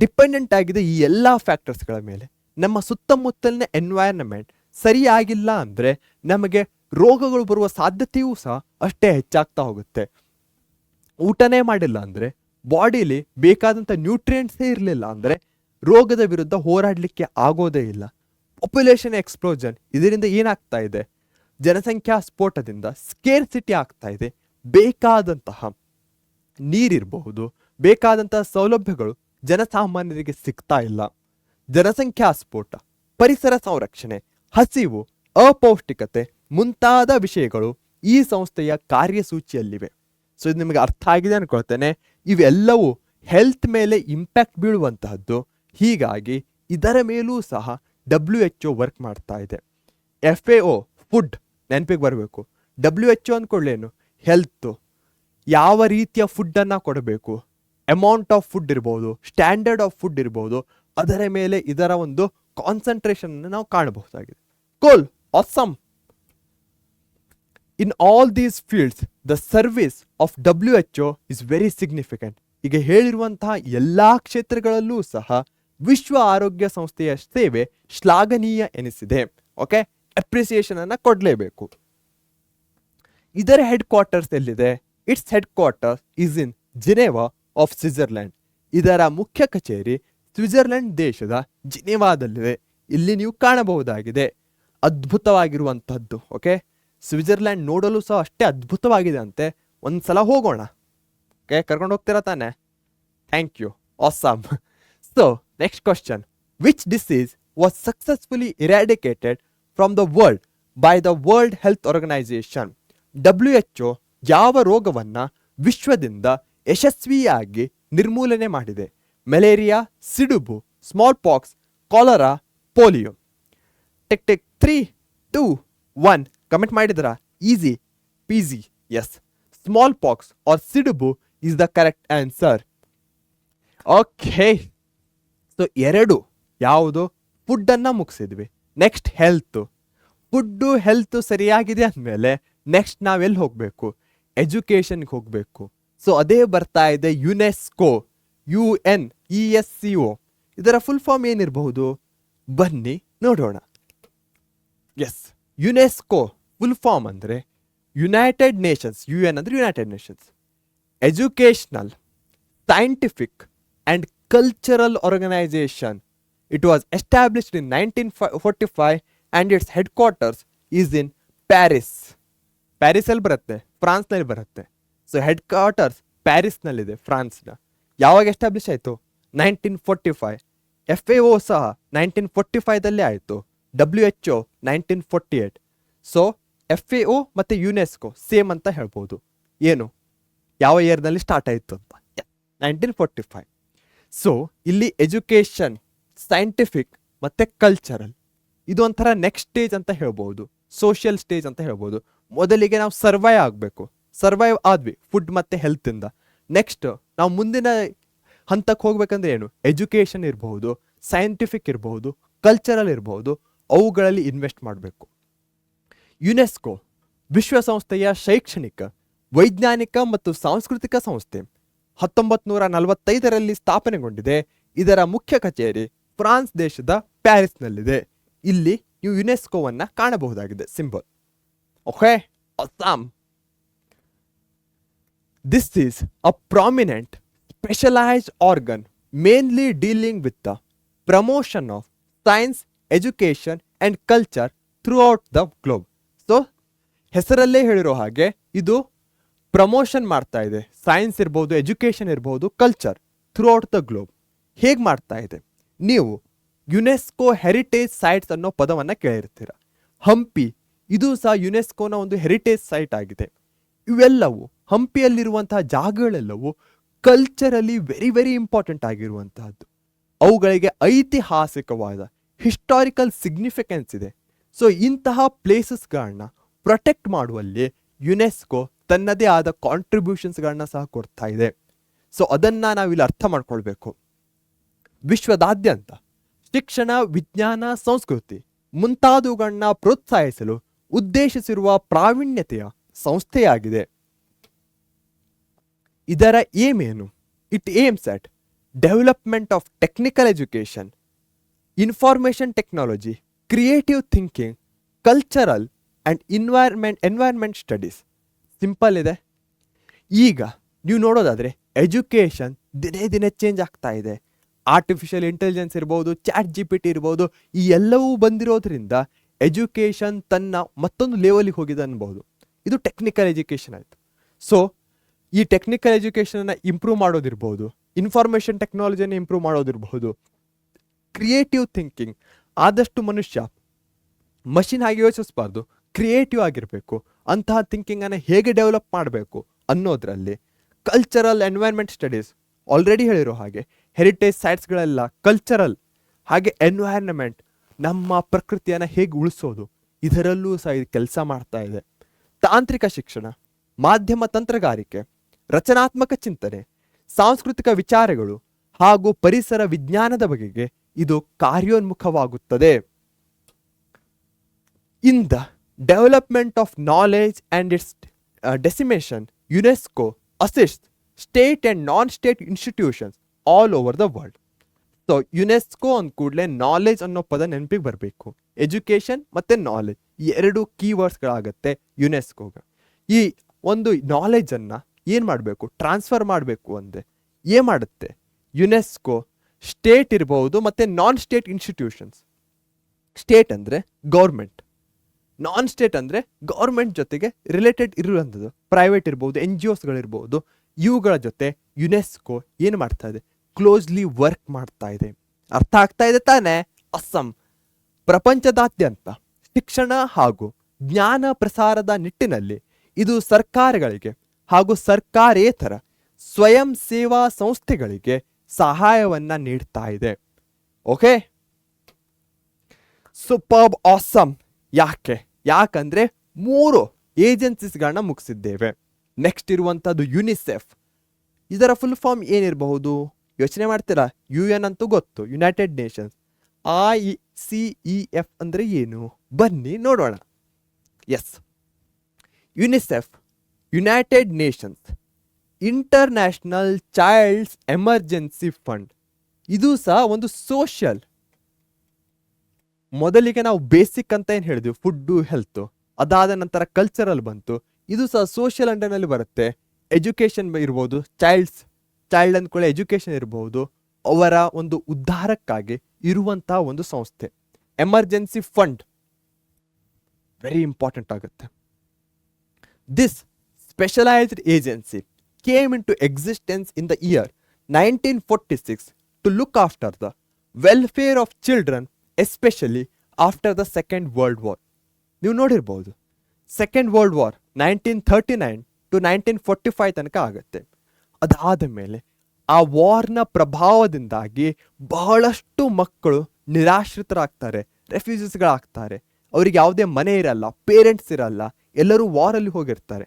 ಡಿಪೆಂಡೆಂಟ್ ಆಗಿದೆ ಈ ಎಲ್ಲ ಫ್ಯಾಕ್ಟರ್ಸ್ಗಳ ಮೇಲೆ. ನಮ್ಮ ಸುತ್ತಮುತ್ತಲಿನ ಎನ್ವೈರನ್ಮೆಂಟ್ ಸರಿಯಾಗಿಲ್ಲ ಅಂದರೆ ನಮಗೆ ರೋಗಗಳು ಬರುವ ಸಾಧ್ಯತೆಯೂ ಸಹ ಅಷ್ಟೇ ಹೆಚ್ಚಾಗ್ತಾ ಹೋಗುತ್ತೆ. ಊಟನೇ ಮಾಡಿಲ್ಲ ಅಂದರೆ, ಬಾಡಿಲಿ ಬೇಕಾದಂಥ ನ್ಯೂಟ್ರಿಯೆಂಟ್ಸೇ ಇರಲಿಲ್ಲ ಅಂದರೆ ರೋಗದ ವಿರುದ್ಧ ಹೋರಾಡಲಿಕ್ಕೆ ಆಗೋದೇ ಇಲ್ಲ. ಪಾಪ್ಯುಲೇಷನ್ ಎಕ್ಸ್ಪ್ಲೋಷನ್, ಇದರಿಂದ ಏನಾಗ್ತಾ ಇದೆ? ಜನಸಂಖ್ಯಾ ಸ್ಫೋಟದಿಂದ ಸ್ಕೇರ್ಸಿಟಿ ಆಗ್ತಾ ಇದೆ. ಬೇಕಾದಂತಹ ನೀರಿರಬಹುದು, ಬೇಕಾದಂತಹ ಸೌಲಭ್ಯಗಳು ಜನಸಾಮಾನ್ಯರಿಗೆ ಸಿಗ್ತಾ ಇಲ್ಲ. ಜನಸಂಖ್ಯಾ ಸ್ಫೋಟ, ಪರಿಸರ ಸಂರಕ್ಷಣೆ, ಹಸಿವು, ಅಪೌಷ್ಟಿಕತೆ ಮುಂತಾದ ವಿಷಯಗಳು ಈ ಸಂಸ್ಥೆಯ ಕಾರ್ಯಸೂಚಿಯಲ್ಲಿವೆ. ಸೊ ಇದು ನಿಮಗೆ ಅರ್ಥ ಆಗಿದೆ ಅನ್ಕೊಳ್ತೇನೆ. ಇವೆಲ್ಲವೂ ಹೆಲ್ತ್ ಮೇಲೆ ಇಂಪ್ಯಾಕ್ಟ್ ಬೀಳುವಂತಹದ್ದು. ಹೀಗಾಗಿ ಇದರ ಮೇಲೂ ಸಹ WHO ವರ್ಕ್ ಮಾಡ್ತಾ ಇದೆ. FAO ಫುಡ್ ನೆನಪಿಗೆ ಬರಬೇಕು. WHO ಅಂದ್ಕೊಳ್ಳೇನು? ಹೆಲ್ತ್, ಯಾವ ರೀತಿಯ ಫುಡ್ಡನ್ನು ಕೊಡಬೇಕು, ಅಮೌಂಟ್ ಆಫ್ ಫುಡ್ ಇರ್ಬೋದು, ಸ್ಟ್ಯಾಂಡರ್ಡ್ ಆಫ್ ಫುಡ್ ಇರ್ಬೋದು, ಅದರ ಮೇಲೆ ಇದರ ಒಂದು ಕಾನ್ಸಂಟ್ರೇಷನ್ ನಾವು ಕಾಣಬಹುದಾಗಿದೆ. ಕೋಲ್ awesome. In all these fields the service of WHO is very significant. ಈಗ ಹೇಳಿರುವಂತಹ ಎಲ್ಲಾ ಕ್ಷೇತ್ರಗಳಲ್ಲೂ ಸಹ ವಿಶ್ವ ಆರೋಗ್ಯ ಸಂಸ್ಥೆಯ ಸೇವೆ ಶ್ಲಾಘನೀಯ ಎನಿಸಿದೆ. ಓಕೆ, ಅಪ್ರಿಸಿಯೇಷನ್ ಅನ್ನ ಕೊಡಲೇಬೇಕು. ಇದರ ಹೆಡ್ ಕ್ವಾರ್ಟರ್ಸ್ ಎಲ್ಲಿದೆ? It's head quarter is in Geneva of Switzerland. ಇದರ ಮುಖ್ಯ ಕಚೇರಿ ಸ್ವಿಟ್ಜರ್ಲೆಂಡ್ ದೇಶದ ಜಿನೆವಾದಲ್ಲಿದೆ. ಇಲ್ಲಿ ನೀವು ಕಾಣಬಹುದಾಗಿದೆ ಅದ್ಭುತವಾಗಿರುವಂತಹದ್ದು. ಓಕೆ, ಸ್ವಿಟ್ಜರ್ಲ್ಯಾಂಡ್ ನೋಡಲು ಸಹ ಅಷ್ಟೇ ಅದ್ಭುತವಾಗಿದೆ ಅಂತೆ. ಒಂದ್ಸಲ ಹೋಗೋಣ. ಓಕೆ, ಕರ್ಕೊಂಡು ಹೋಗ್ತೀರಾ ತಾನೆ? Thank you, awesome. So next question, which disease was successfully eradicated from the world by the world health organization? WHO ಯಾವ ರೋಗವನ್ನ ವಿಶ್ವದಿಂದ ಯಶಸ್ವಿಯಾಗಿ ನಿರ್ಮೂಲನೆ ಮಾಡಿದೆ? ಮಲೇರಿಯಾ, ಸಿಡುಬು, smallpox, cholera, polio. Tick 3, 2, 1 comment ಮಾಡಿದ್ರಾ? Easy peasy. Yes, smallpox or ಸಿಡುಬು is the correct answer. Okay, so ಎರಡು ಯಾವುದು? ಫುಡ್ಡನ್ನು ಮುಗಿಸಿದ್ವಿ. Next health. ಫುಡ್ಡು ಹೆಲ್ತ್ ಸರಿಯಾಗಿದೆ ಅಂದಮೇಲೆ ನೆಕ್ಸ್ಟ್ ನಾವೆಲ್ಲಿ ಹೋಗಬೇಕು? ಎಜುಕೇಷನ್ಗೆ ಹೋಗಬೇಕು. ಸೊ ಅದೇ ಬರ್ತಾ ಇದೆ ಯುನೆಸ್ಕೋ, UNESCO. ಇದರ ಫುಲ್ ಫಾರ್ಮ್ ಏನಿರಬಹುದು? ಬನ್ನಿ ನೋಡೋಣ. ಎಸ್, ಯುನೆಸ್ಕೋ ಫುಲ್ ಫಾರ್ಮ್ ಅಂದರೆ ಯುನೈಟೆಡ್ ನೇಷನ್ಸ್. UN ಅಂದರೆ United nations. Educational, scientific and cultural organisation. It was established in 1945 and it's head quarters is in Paris. ಪ್ಯಾರಿಸಲ್ಲಿ ಬರುತ್ತೆ, ಫ್ರಾನ್ಸ್ನಲ್ಲಿ ಬರುತ್ತೆ. ಸೊ ಹೆಡ್ ಕ್ವಾರ್ಟರ್ಸ್ ಪ್ಯಾರಿಸ್ನಲ್ಲಿದೆ, ಫ್ರಾನ್ಸ್ನ. ಯಾವಾಗ ಎಸ್ಟಾಬ್ಲಿಷ್ ಆಯಿತು? 1945. FAO ಸಹ 1945 ಆಯಿತು. WHO 1948. ಸೊ FAO ಮತ್ತು ಯುನೆಸ್ಕೋ ಸೇಮ್ ಅಂತ ಹೇಳ್ಬೋದು. ಏನು, ಯಾವ ಇಯರ್ನಲ್ಲಿ ಸ್ಟಾರ್ಟ್ ಆಯಿತು ಅಂತ? 1945. ಸೊ ಇಲ್ಲಿ ಎಜುಕೇಷನ್, ಸೈಂಟಿಫಿಕ್ ಮತ್ತು ಕಲ್ಚರಲ್ ಇದು ಒಂಥರ ನೆಕ್ಸ್ಟ್ ಸ್ಟೇಜ್ ಅಂತ ಹೇಳ್ಬೋದು, ಸೋಷಿಯಲ್ ಸ್ಟೇಜ್ ಅಂತ ಹೇಳ್ಬೋದು. ಮೊದಲಿಗೆ ನಾವು ಸರ್ವೈವ್ ಆಗಬೇಕು. ಸರ್ವೈವ್ ಆದ್ವಿ ಫುಡ್ ಮತ್ತು ಹೆಲ್ತಿಂದ. ನೆಕ್ಸ್ಟ್ ನಾವು ಮುಂದಿನ ಹಂತಕ್ಕೆ ಹೋಗ್ಬೇಕಂದ್ರೆ ಏನು? ಎಜುಕೇಷನ್ ಇರಬಹುದು, ಸೈಂಟಿಫಿಕ್ ಇರಬಹುದು, ಕಲ್ಚರಲ್ ಇರಬಹುದು, ಅವುಗಳಲ್ಲಿ ಇನ್ವೆಸ್ಟ್ ಮಾಡಬೇಕು. ಯುನೆಸ್ಕೋ ವಿಶ್ವಸಂಸ್ಥೆಯ ಶೈಕ್ಷಣಿಕ, ವೈಜ್ಞಾನಿಕ ಮತ್ತು ಸಾಂಸ್ಕೃತಿಕ ಸಂಸ್ಥೆ. 1945 ಸ್ಥಾಪನೆಗೊಂಡಿದೆ. ಇದರ ಮುಖ್ಯ ಕಚೇರಿ ಫ್ರಾನ್ಸ್ ದೇಶದ ಪ್ಯಾರಿಸ್ನಲ್ಲಿದೆ. ಇಲ್ಲಿ ನೀವು ಯುನೆಸ್ಕೋವನ್ನ ಕಾಣಬಹುದಾಗಿದೆ symbol. Okay, Assam. This is a prominent specialized organ mainly dealing with the promotion of science, education and culture throughout the globe. So ಹೆಸರಲ್ಲೇ ಹೇಳಿರೋ ಹಾಗೆ ಇದು ಪ್ರಮೋಷನ್ ಮಾಡ್ತಾ ಇದೆ. ಸೈನ್ಸ್ ಇರ್ಬೋದು, ಎಜುಕೇಷನ್ ಇರ್ಬೋದು, culture through out the globe. ಹೇಗೆ ಮಾಡ್ತಾ ಇದೆ? ನೀವು ಯುನೆಸ್ಕೋ ಹೆರಿಟೇಜ್ ಸೈಟ್ಸ್ ಅನ್ನೋ ಪದವನ್ನು ಕೇಳಿರ್ತೀರ. ಹಂಪಿ ಇದು ಸಹ ಯುನೆಸ್ಕೋನ ಒಂದು ಹೆರಿಟೇಜ್ ಸೈಟ್ ಆಗಿದೆ. ಇವೆಲ್ಲವೂ ಹಂಪಿಯಲ್ಲಿರುವಂತಹ ಜಾಗಗಳೆಲ್ಲವೂ ಕಲ್ಚರಲಿ ವೆರಿ ವೆರಿ ಇಂಪಾರ್ಟೆಂಟ್ ಆಗಿರುವಂತಹದ್ದು. ಅವುಗಳಿಗೆ ಐತಿಹಾಸಿಕವಾದ ಹಿಸ್ಟಾರಿಕಲ್ ಸಿಗ್ನಿಫಿಕೆನ್ಸ್ ಇದೆ. ಸೊ ಇಂತಹ ಪ್ಲೇಸಸ್ಗಳನ್ನ ಪ್ರೊಟೆಕ್ಟ್ ಮಾಡುವಲ್ಲಿ ಯುನೆಸ್ಕೋ ತನ್ನದೇ ಆದ ಕಾಂಟ್ರಿಬ್ಯೂಷನ್ಸ್ಗಳನ್ನ ಸಹ ಕೊಡ್ತಾ ಇದೆ. ಸೊ ಅದನ್ನು ನಾವಿಲ್ಲಿ ಅರ್ಥ ಮಾಡ್ಕೊಳ್ಬೇಕು. ವಿಶ್ವದಾದ್ಯಂತ ಶಿಕ್ಷಣ, ವಿಜ್ಞಾನ, ಸಂಸ್ಕೃತಿ ಮುಂತಾದವುಗಳನ್ನ ಪ್ರೋತ್ಸಾಹಿಸಲು ಉದ್ದೇಶಿಸಿರುವ ಪ್ರಾವೀಣ್ಯತೆಯ ಸಂಸ್ಥೆಯಾಗಿದೆ. ಇದರ ಏಮ್ ಏನು? It aims at development of technical education, information technology, creative thinking, cultural and environment studies. Simple ಇದೆ. ಈಗ ನೀವು ನೋಡೋದಾದರೆ ಎಜುಕೇಷನ್ ದಿನೇ ದಿನೇ ಚೇಂಜ್ ಆಗ್ತಾ ಇದೆ. ಆರ್ಟಿಫಿಷಿಯಲ್ ಇಂಟೆಲಿಜೆನ್ಸ್ ಇರ್ಬೋದು, ಚಾಟ್ GPT ಇರ್ಬೋದು, ಈ ಎಲ್ಲವೂ ಬಂದಿರೋದ್ರಿಂದ ಎಜುಕೇಷನ್ ತನ್ನ ಮತ್ತೊಂದು ಲೆವೆಲಿಗೆ ಹೋಗಿದೆ ಅನ್ಬೋದು. ಇದು ಟೆಕ್ನಿಕಲ್ ಎಜುಕೇಷನ್ ಆಯಿತು. ಸೊ ಈ ಟೆಕ್ನಿಕಲ್ ಎಜುಕೇಷನನ್ನು ಇಂಪ್ರೂವ್ ಮಾಡೋದಿರ್ಬೋದು, ಇನ್ಫಾರ್ಮೇಷನ್ ಟೆಕ್ನಾಲಜಿಯನ್ನು ಇಂಪ್ರೂವ್ ಮಾಡೋದಿರ್ಬೋದು, ಕ್ರಿಯೇಟಿವ್ ಥಿಂಕಿಂಗ್, ಆದಷ್ಟು ಮನುಷ್ಯ ಮಷಿನ್ ಆಗಿ ಯೋಚಿಸಬಾರ್ದು, ಕ್ರಿಯೇಟಿವ್ ಆಗಿರಬೇಕು. ಅಂತಹ ಥಿಂಕಿಂಗನ್ನು ಹೇಗೆ ಡೆವಲಪ್ ಮಾಡಬೇಕು ಅನ್ನೋದರಲ್ಲಿ ಕಲ್ಚರಲ್ ಎನ್ವೈರ್ಮೆಂಟ್ ಸ್ಟಡೀಸ್, ಆಲ್ರೆಡಿ ಹೇಳಿರೋ ಹಾಗೆ ಹೆರಿಟೇಜ್ ಸೈಟ್ಸ್ಗಳೆಲ್ಲ ಕಲ್ಚರಲ್, ಹಾಗೆ ಎನ್ವೈರ್ನ್ಮೆಂಟ್, ನಮ್ಮ ಪ್ರಕೃತಿಯನ್ನು ಹೇಗೆ ಉಳಿಸೋದು, ಇದರಲ್ಲೂ ಸಹ ಇದು ಕೆಲಸ ಮಾಡ್ತಾ ಇದೆ. ತಾಂತ್ರಿಕ ಶಿಕ್ಷಣ, ಮಾಧ್ಯಮ ತಂತ್ರಗಾರಿಕೆ, ರಚನಾತ್ಮಕ ಚಿಂತನೆ, ಸಾಂಸ್ಕೃತಿಕ ವಿಚಾರಗಳು ಹಾಗೂ ಪರಿಸರ ವಿಜ್ಞಾನದ ಬಗೆಗೆ ಇದು ಕಾರ್ಯೋನ್ಮುಖವಾಗುತ್ತದೆ. In the development of knowledge and its decimation, UNESCO assists state and non state institutions all over the world. So UNESCO ಅಂದ ಕೂಡಲೇ ನಾಲೆಜ್ ಅನ್ನೋ ಪದ ನೆನಪಿಗೆ ಬರಬೇಕು. ಎಜುಕೇಷನ್ ಮತ್ತು ನಾಲೆಜ್ ಈ ಎರಡು ಕೀವರ್ಡ್ಸ್ಗಳಾಗತ್ತೆ ಯುನೆಸ್ಕೋಗೆ. ಈ ಒಂದು ನಾಲೆಜನ್ನು ಏನು ಮಾಡಬೇಕು, ಟ್ರಾನ್ಸ್ಫರ್ ಮಾಡಬೇಕು ಅಂದರೆ ಏನು ಮಾಡುತ್ತೆ ಯುನೆಸ್ಕೋ? ಸ್ಟೇಟ್ ಇರ್ಬೋದು ಮತ್ತು ನಾನ್ ಸ್ಟೇಟ್ ಇನ್ಸ್ಟಿಟ್ಯೂಷನ್ಸ್. ಸ್ಟೇಟ್ ಅಂದರೆ ಗೌರ್ಮೆಂಟ್, ನಾನ್ ಸ್ಟೇಟ್ ಅಂದರೆ ಗೌರ್ಮೆಂಟ್ ಜೊತೆಗೆ ರಿಲೇಟೆಡ್ ಇರುವಂಥದ್ದು, ಪ್ರೈವೇಟ್ ಇರ್ಬೋದು, NGOsಗಳಿರ್ಬೋದು, ಇವುಗಳ ಜೊತೆ ಯುನೆಸ್ಕೋ ಏನು ಮಾಡ್ತಾ ಇದೆ? ಕ್ಲೋಸ್ಲಿ ವರ್ಕ್ ಮಾಡ್ತಾ ಇದೆ. ಅರ್ಥ ಆಗ್ತಾ ಇದೆ ತಾನೇ? ಅಸ್ಸಾಂ ಪ್ರಪಂಚದಾದ್ಯಂತ ಶಿಕ್ಷಣ ಹಾಗೂ ಜ್ಞಾನ ಪ್ರಸಾರದ ನಿಟ್ಟಿನಲ್ಲಿ ಇದು ಸರ್ಕಾರಗಳಿಗೆ ಹಾಗೂ ಸರ್ಕಾರೇತರ ಸ್ವಯಂ ಸೇವಾ ಸಂಸ್ಥೆಗಳಿಗೆ ಸಹಾಯವನ್ನ ನೀಡ್ತಾ ಇದೆ. Okay, superb, awesome. ಯಾಕಂದ್ರೆ 3 ಏಜೆನ್ಸೀಸ್ಗಳನ್ನ ಮುಗಿಸಿದ್ದೇವೆ. ನೆಕ್ಸ್ಟ್ ಇರುವಂಥದ್ದು ಯುನಿಸೆಫ್. ಇದರ ಫುಲ್ ಫಾರ್ಮ್ ಏನಿರಬಹುದು ಯೋಚನೆ ಮಾಡ್ತೀರಾ? UN ಅಂತೂ ಗೊತ್ತು, ಯುನೈಟೆಡ್ ನೇಷನ್ಸ್. ICEF ಅಂದರೆ ಏನು? ಬನ್ನಿ ನೋಡೋಣ. Yes, UNICEF, United nations international child's emergency fund. ಇದು ಸಹ ಒಂದು ಸೋಷಿಯಲ್. ಮೊದಲಿಗೆ ನಾವು ಬೇಸಿಕ್ ಅಂತ ಏನು ಹೇಳಿದ್ವಿ, ಫುಡ್ಡು, ಹೆಲ್ತು, ಅದಾದ ನಂತರ ಕಲ್ಚರಲ್ ಬಂತು. ಇದು ಸಹ ಸೋಷಿಯಲ್ ಅಂಡರ್ನಲ್ಲಿ ಬರುತ್ತೆ. ಎಜುಕೇಷನ್ ಇರ್ಬೋದು, ಚೈಲ್ಡ್ ಅಂದ್ಕೊಳ್ಳಿ ಎಜುಕೇಷನ್ ಇರಬಹುದು, ಅವರ ಒಂದು ಉದ್ಧಾರಕ್ಕಾಗಿ ಇರುವಂತಹ ಒಂದು ಸಂಸ್ಥೆ. ಎಮರ್ಜೆನ್ಸಿ ಫಂಡ್ ವೆರಿ ಇಂಪಾರ್ಟೆಂಟ್ ಆಗುತ್ತೆ. This specialised agency came into existence in the year 1946 to look after the welfare of children, especially after the Second World War. ನೀವು ನೋಡಿರ್ಬೋದು, ಸೆಕೆಂಡ್ ವರ್ಲ್ಡ್ ವಾರ್ 1939 to 1945 ತನಕ ಆಗುತ್ತೆ. ಅದಾದ ಮೇಲೆ ಆ ವಾರ್ನ ಪ್ರಭಾವದಿಂದಾಗಿ ಬಹಳಷ್ಟು ಮಕ್ಕಳು ನಿರಾಶ್ರಿತರಾಗ್ತಾರೆ, ರೆಫ್ಯೂಜೀಸ್ಗಳಾಗ್ತಾರೆ. ಅವರಿಗೆ ಯಾವುದೇ ಮನೆ ಇರಲ್ಲ, ಪೇರೆಂಟ್ಸ್ ಇರಲ್ಲ, ಎಲ್ಲರೂ ವಾರಲ್ಲಿ ಹೋಗಿರ್ತಾರೆ.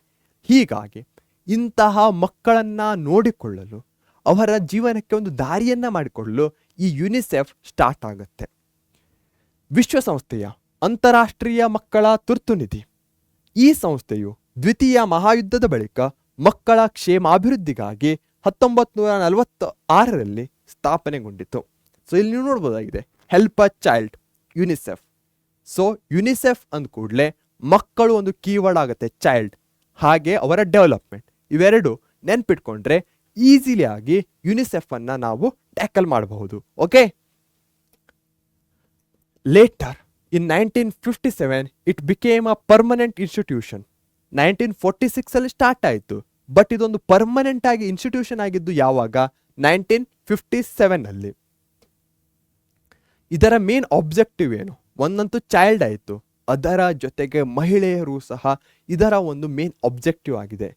ಹೀಗಾಗಿ ಇಂತಹ ಮಕ್ಕಳನ್ನು ನೋಡಿಕೊಳ್ಳಲು, ಅವರ ಜೀವನಕ್ಕೆ ಒಂದು ದಾರಿಯನ್ನು ಮಾಡಿಕೊಳ್ಳಲು ಈ ಯುನಿಸೆಫ್ ಸ್ಟಾರ್ಟ್ ಆಗುತ್ತೆ. ವಿಶ್ವಸಂಸ್ಥೆಯ ಅಂತಾರಾಷ್ಟ್ರೀಯ ಮಕ್ಕಳ ತುರ್ತುನಿಧಿ. ಈ ಸಂಸ್ಥೆಯು ದ್ವಿತೀಯ ಮಹಾಯುದ್ಧದ ಬಳಿಕ ಮಕ್ಕಳ ಕ್ಷೇಮಾಭಿವೃದ್ಧಿಗಾಗಿ 1946ರಲ್ಲಿ ಸ್ಥಾಪನೆಗೊಂಡಿತು. ಸೊ ಇಲ್ಲಿ ನೀವು ನೋಡ್ಬೋದಾಗಿದೆ, help a child, UNICEF. So UNICEF ಅಂದ ಕೂಡಲೇ ಮಕ್ಕಳು ಒಂದು ಕೀವರ್ಡ್ ಆಗುತ್ತೆ, ಚೈಲ್ಡ್, ಹಾಗೆ ಅವರ ಡೆವಲಪ್ಮೆಂಟ್. ಇವೆರಡು ನೆನ್ಪಿಟ್ಕೊಂಡ್ರೆ ಈಸಿಲಿ ಆಗಿ ಯುನಿಸೆಫ್ ಅನ್ನ ನಾವು ಟ್ಯಾಕಲ್ ಮಾಡಬಹುದು. Okay, litre in 1957 it became a permanent institution. 1946 ಅಲ್ಲಿ ಸ್ಟಾರ್ಟ್ ಆಯಿತು. ಬಟ್ ಇದೊಂದು ಪರ್ಮನೆಂಟ್ ಆಗಿ ಇನ್ಸ್ಟಿಟ್ಯೂಷನ್ ಆಗಿದ್ದು ಯಾವಾಗ 1957 ಇದರ ಮೇನ್ ಆಬ್ಜೆಕ್ಟಿವ್ ಏನು? ಒಂದಂತೂ ಚೈಲ್ಡ್ ಆಯಿತು, ಅದರ ಜೊತೆಗೆ ಮಹಿಳೆಯರು ಸಹ ಇದರ ಒಂದು ಮೇನ್ ಆಬ್ಜೆಕ್ಟಿವ್ ಆಗಿದೆ.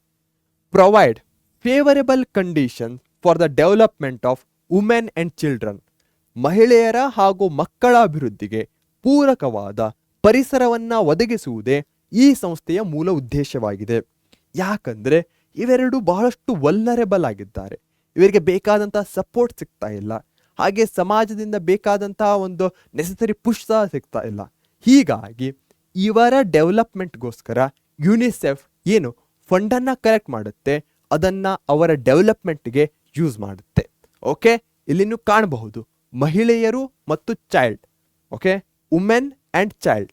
Provide favourable condition for the development of women and children. ಮಹಿಳೆಯರ ಹಾಗೂ ಮಕ್ಕಳ ಅಭಿವೃದ್ಧಿಗೆ ಪೂರಕವಾದ ಪರಿಸರವನ್ನು ಒದಗಿಸುವುದೇ ಈ ಸಂಸ್ಥೆಯ ಮೂಲ ಉದ್ದೇಶವಾಗಿದೆ. ಯಾಕಂದರೆ ಇವೆರಡು ಬಹಳಷ್ಟು ವಲ್ನರೇಬಲ್ ಆಗಿದ್ದಾರೆ, ಇವರಿಗೆ ಬೇಕಾದಂತಹ ಸಪೋರ್ಟ್ ಸಿಗ್ತಾ ಇಲ್ಲ, ಹಾಗೆ ಸಮಾಜದಿಂದ ಬೇಕಾದಂತಹ ಒಂದು ನೆಸೆಸರಿ ಪುಷ್ ಸಹ ಸಿಗ್ತಾ ಇಲ್ಲ. ಹೀಗಾಗಿ ಇವರ ಡೆವಲಪ್ಮೆಂಟ್ಗೋಸ್ಕರ ಯುನಿಸೆಫ್ ಏನು ಫಂಡನ್ನು ಕಲೆಕ್ಟ್ ಮಾಡುತ್ತೆ, ಅದನ್ನು ಅವರ ಡೆವಲಪ್ಮೆಂಟ್ಗೆ ಯೂಸ್ ಮಾಡುತ್ತೆ. ಓಕೆ, ಇಲ್ಲಿ ನೀವು ಕಾಣಬಹುದು ಮಹಿಳೆಯರು ಮತ್ತು child. Okay, women and child.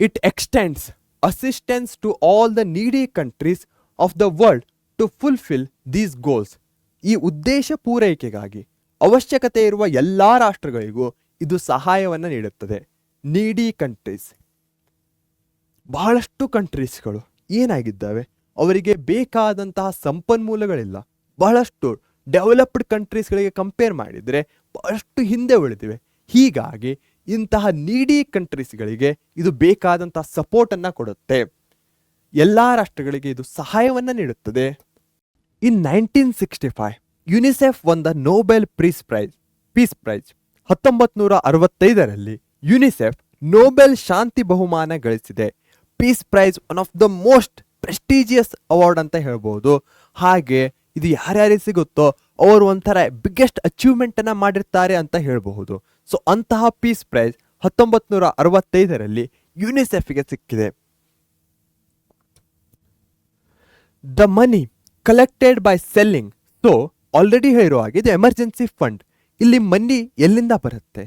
It extends assistance to all the needy countries of the world to fulfil these goals. ಈ ಉದ್ದೇಶ ಪೂರೈಕೆಗಾಗಿ ಅವಶ್ಯಕತೆ ಇರುವ ಎಲ್ಲ ರಾಷ್ಟ್ರಗಳಿಗೂ ಇದು ಸಹಾಯವನ್ನು ನೀಡುತ್ತದೆ. ನೀಡಿ ಕಂಟ್ರೀಸ್, ಬಹಳಷ್ಟು ಕಂಟ್ರೀಸ್ಗಳು ಏನಾಗಿದ್ದಾವೆ, ಅವರಿಗೆ ಬೇಕಾದಂತಹ ಸಂಪನ್ಮೂಲಗಳಿಲ್ಲ. ಬಹಳಷ್ಟು ಡೆವಲಪ್ಡ್ ಕಂಟ್ರೀಸ್ಗಳಿಗೆ ಕಂಪೇರ್ ಮಾಡಿದರೆ ಬಹಳಷ್ಟು ಹಿಂದೆ ಉಳಿದಿವೆ. ಹೀಗಾಗಿ ಇಂತಹ ನೀಡಿ ಕಂಟ್ರೀಸ್ಗಳಿಗೆ ಇದು ಬೇಕಾದಂತಹ ಸಪೋರ್ಟನ್ನು ಕೊಡುತ್ತೆ. ಎಲ್ಲ ರಾಷ್ಟ್ರಗಳಿಗೆ ಇದು ಸಹಾಯವನ್ನು ನೀಡುತ್ತದೆ. In 1965 UNICEF won the Nobel Peace Prize. 1965ರಲ್ಲಿ ಯುನಿಸೆಫ್ ನೋಬೆಲ್ ಶಾಂತಿ ಬಹುಮಾನ ಗಳಿಸಿದೆ. Peace prize one of the most prestigious award ಅಂತ ಹೇಳ್ಬೋದು. ಹಾಗೆ ಇದು ಯಾರ್ಯಾರಿಗೆ ಸಿಗುತ್ತೋ ಅವರು ಒಂಥರ ಬಿಗ್ಗೆಸ್ಟ್ ಅಚೀವ್ಮೆಂಟನ್ನು ಮಾಡಿರ್ತಾರೆ ಅಂತ ಹೇಳಬಹುದು. ಸೊ ಅಂತಹ ಪೀಸ್ ಪ್ರೈಸ್ 1965ರಲ್ಲಿ ಯುನಿಸೆಫ್ಗೆ ಸಿಕ್ಕಿದೆ. The money collected by selling. So already ಹೇಳಿರೋ ಹಾಗೆ ಇದು ಎಮರ್ಜೆನ್ಸಿ ಫಂಡ್. ಇಲ್ಲಿ ಮನಿ ಎಲ್ಲಿಂದ ಬರುತ್ತೆ?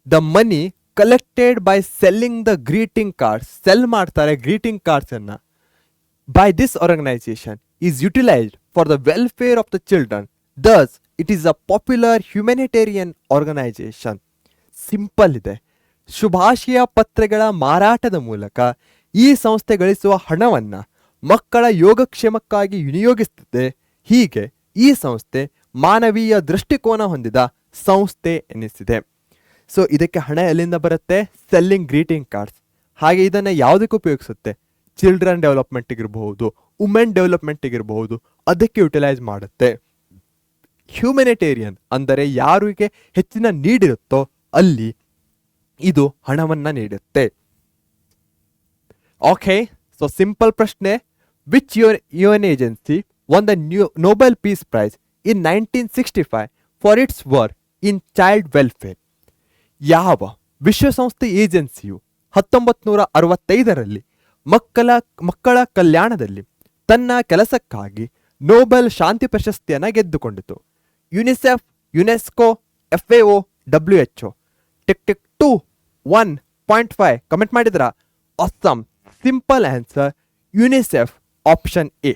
The money collected by selling the greeting cards. Sell ಮಾಡ್ತಾರೆ ಗ್ರೀಟಿಂಗ್ ಕಾರ್ಡ್ಸನ್ನು. By this organization is utilized for the welfare of the children. Thus it is a popular humanitarian organization. Simple ಇದೆ. ಶುಭಾಶಯ ಪತ್ರಗಳ ಮಾರಾಟದ ಮೂಲಕ ಈ ಸಂಸ್ಥೆ ಗಳಿಸುವ ಹಣವನ್ನು ಮಕ್ಕಳ ಯೋಗಕ್ಷೇಮಕ್ಕಾಗಿ ವಿನಿಯೋಗಿಸುತ್ತದೆ. ಹೀಗೆ ಈ ಸಂಸ್ಥೆ ಮಾನವೀಯ ದೃಷ್ಟಿಕೋನ ಹೊಂದಿದ ಸಂಸ್ಥೆ ಎನಿಸಿದೆ. ಸೊ ಇದಕ್ಕೆ ಹಣ ಎಲ್ಲಿಂದ ಬರುತ್ತೆ? Selling greeting cards. ಹಾಗೆ ಇದನ್ನು ಯಾವುದಕ್ಕೆ ಉಪಯೋಗಿಸುತ್ತೆ? ಚಿಲ್ಡ್ರನ್ ಡೆವಲಪ್ಮೆಂಟಿಗಿರಬಹುದು, ವುಮೆನ್ ಡೆವಲಪ್ಮೆಂಟಿಗಿರಬಹುದು, ಅದಕ್ಕೆ ಯುಟಿಲೈಸ್ ಮಾಡುತ್ತೆ. ಹ್ಯೂಮನಿಟೇರಿಯನ್ ಅಂದರೆ ಯಾರಿಗೆ ಹೆಚ್ಚಿನ ನೀಡಿರುತ್ತೋ ಅಲ್ಲಿ ಇದು ಹಣವನ್ನು ನೀಡುತ್ತೆ. ಓಕೆ, ಸೊ ಸಿಂಪಲ್ ಪ್ರಶ್ನೆ. Which UN agency won the Nobel Peace Prize in 1965 for its work in child welfare? ಯಾವ ವಿಶ್ವಸಂಸ್ಥೆ ಏಜೆನ್ಸಿಯು 1965ರಲ್ಲಿ ಮಕ್ಕಳ ಕಲ್ಯಾಣದಲ್ಲಿ ತನ್ನ ಕೆಲಸಕ್ಕಾಗಿ ನೋಬೆಲ್ ಶಾಂತಿ ಪ್ರಶಸ್ತಿಯನ್ನು ಗೆದ್ದುಕೊಂಡಿತು? UNICEF, UNESCO, FAO, WHO. Tick tick 2 1.5 comment ಮಾಡಿದ್ರ? Awesome. Simple answer UNICEF, option A.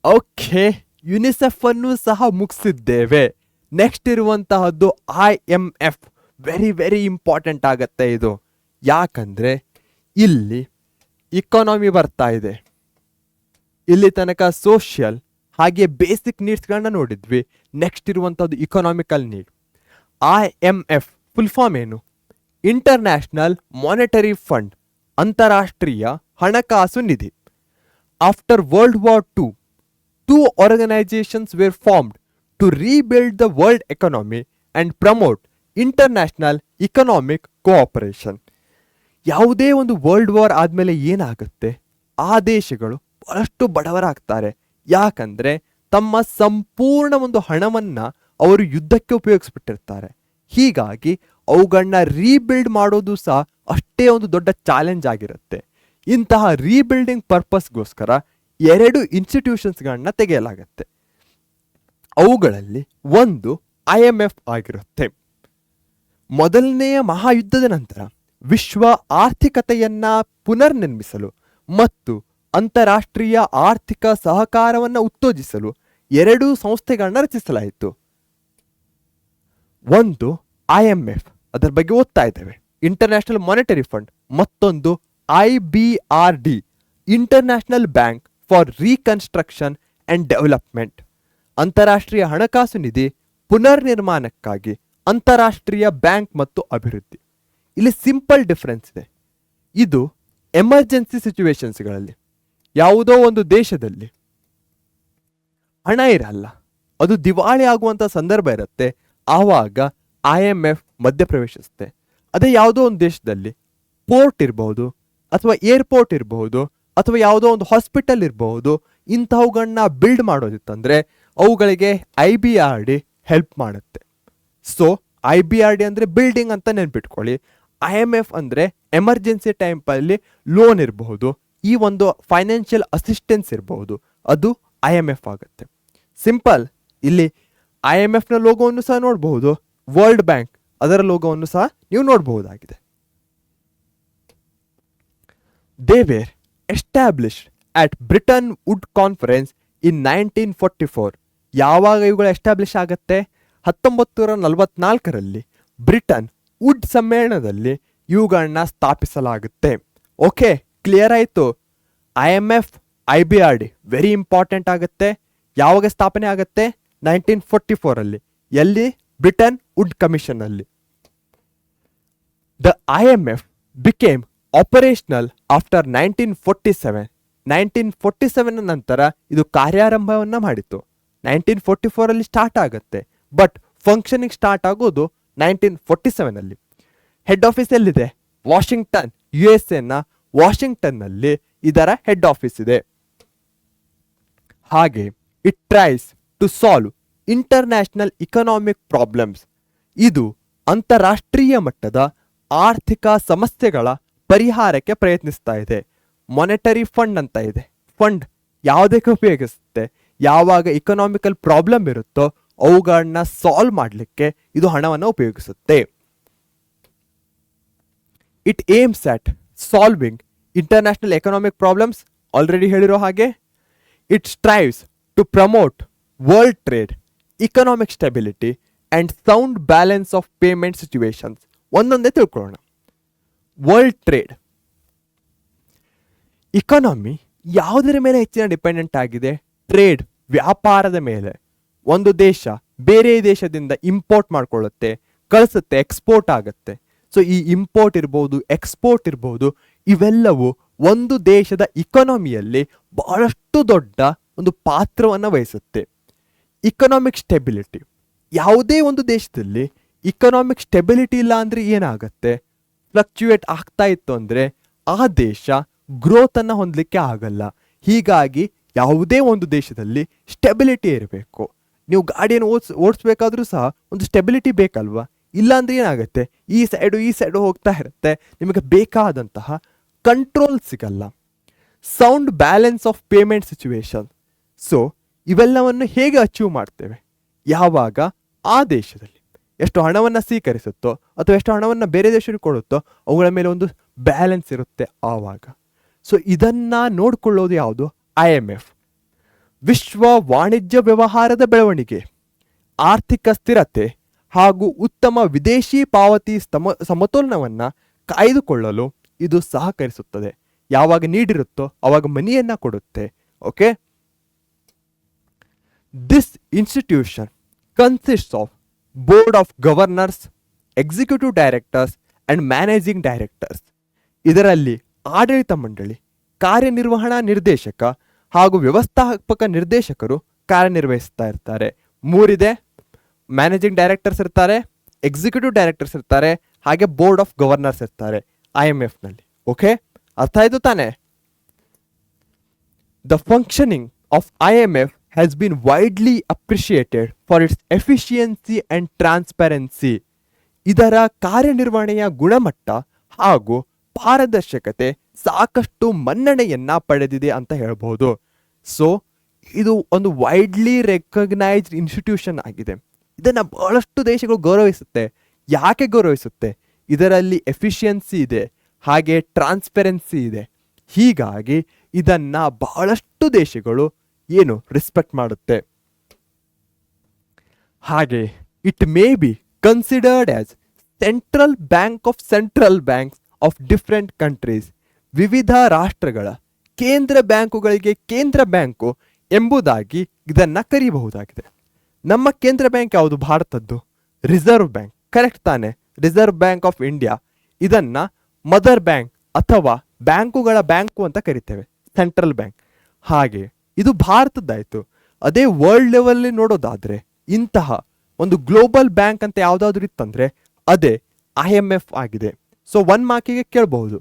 Okay, UNICEF ಅನ್ನು ಸಹ ಮುಗಿಸಿದ್ದೇವೆ. ನೆಕ್ಸ್ಟ್ ಇರುವಂತಹದ್ದು IMF. ವೆರಿ ವೆರಿ ಇಂಪಾರ್ಟೆಂಟ್ ಆಗತ್ತೆ ಇದು. ಯಾಕಂದ್ರೆ ಇಲ್ಲಿ ಇಕಾನಮಿ ಬರ್ತಾ ಇದೆ. ಇಲ್ಲಿ ತನಕ ಸೋಷಿಯಲ್ ಹಾಗೆ ಬೇಸಿಕ್ ನೀಡ್ಸ್ಗಳನ್ನ ನೋಡಿದ್ವಿ. ನೆಕ್ಸ್ಟ್ ಇರುವಂಥದ್ದು ಇಕನಾಮಿಕಲ್ ನೀಡ್. IMF ಫುಲ್ ಫಾರ್ಮ್ ಏನು? ಇಂಟರ್ನ್ಯಾಷನಲ್ ಮಾನಿಟರಿ ಫಂಡ್, ಅಂತಾರಾಷ್ಟ್ರೀಯ ಹಣಕಾಸು ನಿಧಿ. After world war II, 2 organizations were formed to rebuild the world economy and promote international economic cooperation. ಯಾವುದೇ ಒಂದು ವರ್ಲ್ಡ್ ವಾರ್ ಆದಮೇಲೆ ಏನಾಗುತ್ತೆ? ಆ ದೇಶಗಳು ಬಹಳಷ್ಟು ಬಡವರಾಗ್ತಾರೆ. ಯಾಕಂದರೆ ತಮ್ಮ ಸಂಪೂರ್ಣ ಒಂದು ಹಣವನ್ನು ಅವರು ಯುದ್ಧಕ್ಕೆ ಉಪಯೋಗಿಸ್ಬಿಟ್ಟಿರ್ತಾರೆ. ಹೀಗಾಗಿ ಅವುಗಳನ್ನ ರೀಬಿಲ್ಡ್ ಮಾಡೋದು ಸಹ ಅಷ್ಟೇ ಒಂದು ದೊಡ್ಡ ಚಾಲೆಂಜ್ ಆಗಿರುತ್ತೆ. ಇಂತಹ ರೀಬಿಲ್ಡಿಂಗ್ ಪರ್ಪಸ್ಗೋಸ್ಕರ 2 ಇನ್ಸ್ಟಿಟ್ಯೂಷನ್ಸ್ಗಳನ್ನ ತೆಗೆಯಲಾಗತ್ತೆ. ಅವುಗಳಲ್ಲಿ ಒಂದು IMF ಆಗಿರುತ್ತೆ. ಮೊದಲನೆಯ ಮಹಾಯುದ್ಧದ ನಂತರ ವಿಶ್ವ ಆರ್ಥಿಕತೆಯನ್ನ ಪುನರ್ನಿರ್ಮಿಸಲು ಮತ್ತು ಅಂತಾರಾಷ್ಟ್ರೀಯ ಆರ್ಥಿಕ ಸಹಕಾರವನ್ನು ಉತ್ತೇಜಿಸಲು 2 ಸಂಸ್ಥೆಗಳನ್ನ ರಚಿಸಲಾಯಿತು. ಒಂದು IMF, ಅದರ ಬಗ್ಗೆ ಓದ್ತಾ ಇದ್ದೇವೆ, ಇಂಟರ್ನ್ಯಾಷನಲ್ ಮಾನಿಟರಿ ಫಂಡ್. ಮತ್ತೊಂದು IBRD international bank for reconstruction and development. ಅಂತಾರಾಷ್ಟ್ರೀಯ ಹಣಕಾಸು ನಿಧಿ ಪುನರ್ನಿರ್ಮಾಣಕ್ಕಾಗಿ ಅಂತಾರಾಷ್ಟ್ರೀಯ ಬ್ಯಾಂಕ್ ಮತ್ತು ಅಭಿವೃದ್ಧಿ. ಇಲ್ಲಿ ಸಿಂಪಲ್ ಡಿಫರೆನ್ಸ್ ಇದೆ. ಇದು ಎಮರ್ಜೆನ್ಸಿ ಸಿಚುವೇಶನ್ಸ್ಗಳಲ್ಲಿ, ಯಾವುದೋ ಒಂದು ದೇಶದಲ್ಲಿ ಹಣ ಇರಲ್ಲ, ಅದು ದಿವಾಳಿ ಆಗುವಂಥ ಸಂದರ್ಭ ಇರುತ್ತೆ, ಆವಾಗ IMF ಮಧ್ಯಪ್ರವೇಶಿಸುತ್ತೆ. ಅದೇ ಯಾವುದೋ ಒಂದು ದೇಶದಲ್ಲಿ ಪೋರ್ಟ್ ಇರಬಹುದು, ಅಥವಾ ಏರ್ಪೋರ್ಟ್ ಇರಬಹುದು, ಅಥವಾ ಯಾವುದೋ ಒಂದು ಹಾಸ್ಪಿಟಲ್ ಇರಬಹುದು, ಇಂಥವುಗಳನ್ನ ಬಿಲ್ಡ್ ಮಾಡೋದಿತ್ತಂದರೆ ಅವುಗಳಿಗೆ IBRD ಹೆಲ್ಪ್ ಮಾಡುತ್ತೆ. ಸೊ IBRD ಅಂದರೆ ಬಿಲ್ಡಿಂಗ್ ಅಂತ ನೆನ್ಪಿಟ್ಕೊಳ್ಳಿ. IMF ಅಂದರೆ ಎಮರ್ಜೆನ್ಸಿ ಟೈಮಲ್ಲಿ ಲೋನ್ ಇರಬಹುದು, ಈ ಒಂದು ಫೈನಾನ್ಷಿಯಲ್ ಅಸಿಸ್ಟೆನ್ಸ್ ಇರಬಹುದು, ಅದು IMF ಆಗುತ್ತೆ. ಸಿಂಪಲ್. ಇಲ್ಲಿ IMFನ ಲೋಗೋವನ್ನು ಸಹ ನೋಡಬಹುದು, ವರ್ಲ್ಡ್ ಬ್ಯಾಂಕ್ ಅದರ ಲೋಗೋವನ್ನು ಸಹ ನೀವು ನೋಡಬಹುದಾಗಿದೆ. They were established at Bretton Wood conference in 1944. ಯಾವಾಗ ಇವುಗಳು ಎಸ್ಟಾಬ್ಲಿಷ್ ಆಗುತ್ತೆ? 1944ರಲ್ಲಿ ಬ್ರಿಟನ್ ವುಡ್ ಸಮ್ಮೇಳನದಲ್ಲಿ ಇವುಗಳನ್ನ ಸ್ಥಾಪಿಸಲಾಗುತ್ತೆ. ಓಕೆ, ಕ್ಲಿಯರ್ ಆಯಿತು. IMF IBRD ವೆರಿ ಇಂಪಾರ್ಟೆಂಟ್ ಆಗುತ್ತೆ. ಯಾವಾಗ ಸ್ಥಾಪನೆ ಆಗುತ್ತೆ? 1944ರಲ್ಲಿ. ಎಲ್ಲಿ? ಬ್ರಿಟನ್ ವುಡ್ ಕಮಿಷನ್ ಅಲ್ಲಿ. The IMF became operational after 1947. 1947 ನಂತರ ಇದು ಕಾರ್ಯಾರಂಭವನ್ನ ಮಾಡಿತು. 1944ರಲ್ಲಿ ಸ್ಟಾರ್ಟ್ ಆಗುತ್ತೆ, ಬಟ್ ಫಂಕ್ಷನಿಂಗ್ ಸ್ಟಾರ್ಟ್ ಆಗೋದು 1947ನಲ್ಲಿ. ಹೆಡ್ ಆಫೀಸ್ ಎಲ್ಲಿದೆ? ವಾಷಿಂಗ್ಟನ್, USA ವಾಷಿಂಗ್ಟನ್ನಲ್ಲಿ ಇದರ ಹೆಡ್ ಆಫೀಸ್ ಇದೆ. ಹಾಗೆ it tries to solve international economic problems. ಇದು ಅಂತಾರಾಷ್ಟ್ರೀಯ ಮಟ್ಟದ ಆರ್ಥಿಕ ಸಮಸ್ಯೆಗಳ ಪರಿಹಾರಕ್ಕೆ ಪ್ರಯತ್ನಿಸ್ತಾ ಇದೆ. ಮಾನಿಟರಿ ಫಂಡ್ ಅಂತ ಇದೆ. ಫಂಡ್ ಯಾವುದಕ್ಕೆ ಉಪಯೋಗಿಸುತ್ತೆ? ಯಾವಾಗ ಇಕನಾಮಿಕಲ್ ಪ್ರಾಬ್ಲಮ್ ಇರುತ್ತೋ ಅವುಗಳನ್ನ ಸಾಲ್ವ್ ಮಾಡಲಿಕ್ಕೆ ಇದು ಹಣವನ್ನು ಉಪಯೋಗಿಸುತ್ತೆ. It aims at solving international economic problems, already ಹೇಳಿರೋ ಹಾಗೆ. It strives to promote world trade, economic stability and sound balance of payment situations. ಒಂದೊಂದೇ ತಿಳ್ಕೊಳ್ಳೋಣ. ವರ್ಲ್ಡ್ ಟ್ರೇಡ್, ಇಕಾನಮಿ ಯಾವುದರ ಮೇಲೆ ಹೆಚ್ಚಿನ ಡಿಪೆಂಡೆಂಟ್ ಆಗಿದೆ? ಟ್ರೇಡ್, ವ್ಯಾಪಾರದ ಮೇಲೆ. ಒಂದು ದೇಶ ಬೇರೆ ದೇಶದಿಂದ ಇಂಪೋರ್ಟ್ ಮಾಡ್ಕೊಳ್ಳುತ್ತೆ, ಕಳಿಸುತ್ತೆ, ಎಕ್ಸ್ಪೋರ್ಟ್ ಆಗುತ್ತೆ. ಸೊ ಈ ಇಂಪೋರ್ಟ್ ಇರ್ಬೋದು, ಎಕ್ಸ್ಪೋರ್ಟ್ ಇರ್ಬೋದು, ಇವೆಲ್ಲವೂ ಒಂದು ದೇಶದ ಇಕಾನಮಿಯಲ್ಲಿ ಬಹಳಷ್ಟು ದೊಡ್ಡ ಒಂದು ಪಾತ್ರವನ್ನು ವಹಿಸುತ್ತೆ. ಇಕನಾಮಿಕ್ ಸ್ಟೆಬಿಲಿಟಿ, ಯಾವುದೇ ಒಂದು ದೇಶದಲ್ಲಿ ಇಕನಾಮಿಕ್ ಸ್ಟೆಬಿಲಿಟಿ ಇಲ್ಲ ಅಂದರೆ ಏನಾಗುತ್ತೆ? ಫ್ಲಕ್ಚುಯೇಟ್ ಆಗ್ತಾ ಇತ್ತು ಅಂದರೆ ಆ ದೇಶ ಗ್ರೋತನ್ನು ಹೊಂದಲಿಕ್ಕೆ ಆಗಲ್ಲ. ಹೀಗಾಗಿ ಯಾವುದೇ ಒಂದು ದೇಶದಲ್ಲಿ ಸ್ಟೆಬಿಲಿಟಿ ಇರಬೇಕು. ನೀವು ಗಾಡಿಯನ್ನು ಓಡಿಸ್ಬೇಕಾದ್ರೂ ಸಹ ಒಂದು ಸ್ಟೆಬಿಲಿಟಿ ಬೇಕಲ್ವಾ? ಇಲ್ಲಾಂದ್ರೆ ಏನಾಗುತ್ತೆ? ಈ ಸೈಡು ಹೋಗ್ತಾ ಇರುತ್ತೆ, ನಿಮಗೆ ಬೇಕಾದಂತಹ ಕಂಟ್ರೋಲ್ ಸಿಗಲ್ಲ. Sound balance of payment situation. So ಇವೆಲ್ಲವನ್ನು ಹೇಗೆ ಅಚೀವ್ ಮಾಡ್ತೇವೆ? ಯಾವಾಗ ಆ ದೇಶದಲ್ಲಿ ಎಷ್ಟು ಹಣವನ್ನು ಸ್ವೀಕರಿಸುತ್ತೋ ಅಥವಾ ಎಷ್ಟು ಹಣವನ್ನು ಬೇರೆ ದೇಶಕ್ಕೆ ಕೊಡುತ್ತೋ ಅವುಗಳ ಮೇಲೆ ಒಂದು ಬ್ಯಾಲೆನ್ಸ್ ಇರುತ್ತೆ ಆವಾಗ. ಸೊ ಇದನ್ನ ನೋಡಿಕೊಳ್ಳೋದು ಯಾವುದು? IMF. ವಿಶ್ವ ವಾಣಿಜ್ಯ ವ್ಯವಹಾರದ ಬೆಳವಣಿಗೆ, ಆರ್ಥಿಕ ಸ್ಥಿರತೆ ಹಾಗೂ ಉತ್ತಮ ವಿದೇಶಿ ಪಾವತಿ ಸಮತೋಲನವನ್ನು ಕಾಯ್ದುಕೊಳ್ಳಲು ಇದು ಸಹಕರಿಸುತ್ತದೆ. ಯಾವಾಗ ನೀಡಿರುತ್ತೋ ಅವಾಗ ಮನಿಯನ್ನ ಕೊಡುತ್ತೆ. Okay, this institution consists of board of governors, executive directors and managing directors. ಇದರಲ್ಲಿ ಆಡಳಿತ ಮಂಡಳಿ, ಕಾರ್ಯನಿರ್ವಹಣಾ ನಿರ್ದೇಶಕ ಹಾಗೂ ವ್ಯವಸ್ಥಾಪಕ ನಿರ್ದೇಶಕರು ಕಾರ್ಯನಿರ್ವಹಿಸ್ತಾ ಇರ್ತಾರೆ. ಮೂರಿದೆ. ಮ್ಯಾನೇಜಿಂಗ್ ಡೈರೆಕ್ಟರ್ಸ್ ಇರ್ತಾರೆ, ಎಕ್ಸಿಕ್ಯೂಟಿವ್ ಡೈರೆಕ್ಟರ್ಸ್ ಇರ್ತಾರೆ, ಹಾಗೆ ಬೋರ್ಡ್ ಆಫ್ ಗವರ್ನರ್ಸ್ ಇರ್ತಾರೆ IMFನಲ್ಲಿ. ಓಕೆ, ಅರ್ಥ ಆಯ್ತು ತಾನೆ? The functioning of IMF has been widely appreciated for its efficiency and transparency. ಇದರ ಕಾರ್ಯನಿರ್ವಹಣೆಯ ಗುಣಮಟ್ಟ ಹಾಗೂ ಪಾರದರ್ಶಕತೆ ಸಾಕಷ್ಟು ಮನ್ನಣೆಯನ್ನ ಪಡೆದಿದೆ ಅಂತ ಹೇಳ್ಬೋದು. ಸೊ ಇದು ಒಂದು ವೈಡ್ಲಿ ರೆಕಗ್ನೈಸ್ಡ್ ಇನ್ಸ್ಟಿಟ್ಯೂಷನ್ ಆಗಿದೆ. ಇದನ್ನು ಬಹಳಷ್ಟು ದೇಶಗಳು ಗೌರವಿಸುತ್ತೆ. ಯಾಕೆ ಗೌರವಿಸುತ್ತೆ? ಇದರಲ್ಲಿ ಎಫಿಷಿಯನ್ಸಿ ಇದೆ, ಹಾಗೆ ಟ್ರಾನ್ಸ್ಪರೆನ್ಸಿ ಇದೆ. ಹೀಗಾಗಿ ಇದನ್ನ ಬಹಳಷ್ಟು ದೇಶಗಳು ರೆಸ್ಪೆಕ್ಟ್ ಮಾಡುತ್ತೆ. ಹಾಗೆ it may be considered as central bank of different countries. ವಿವಿಧ ರಾಷ್ಟ್ರಗಳ ಕೇಂದ್ರ ಬ್ಯಾಂಕುಗಳಿಗೆ ಕೇಂದ್ರ ಬ್ಯಾಂಕು ಎಂಬುದಾಗಿ ಇದನ್ನ ಕರೀಬಹುದಾಗಿದೆ. ನಮ್ಮ ಕೇಂದ್ರ ಬ್ಯಾಂಕ್ ಯಾವುದು? ಭಾರತದ್ದು ರಿಸರ್ವ್ ಬ್ಯಾಂಕ್, ಕರೆಕ್ಟ್ ತಾನೆ? Reserve bank of India. ಇದನ್ನ ಮದರ್ ಬ್ಯಾಂಕ್ ಅಥವಾ ಬ್ಯಾಂಕುಗಳ ಬ್ಯಾಂಕು ಅಂತ ಕರಿತೇವೆ, ಸೆಂಟ್ರಲ್ ಬ್ಯಾಂಕ್. ಹಾಗೆ ಇದು ಭಾರತದ್ದಾಯ್ತು. ಅದೇ ವರ್ಲ್ಡ್ ಲೆವೆಲ್ ನೋಡೋದಾದ್ರೆ ಇಂತಹ ಒಂದು ಗ್ಲೋಬಲ್ ಬ್ಯಾಂಕ್ ಅಂತ ಯಾವ್ದಾದ್ರು ಇತ್ತಂದ್ರೆ ಅದೇ IMF ಆಗಿದೆ. ಸೊ 1 ಮಾರ್ಕಿಗೆ ಕೇಳಬಹುದು,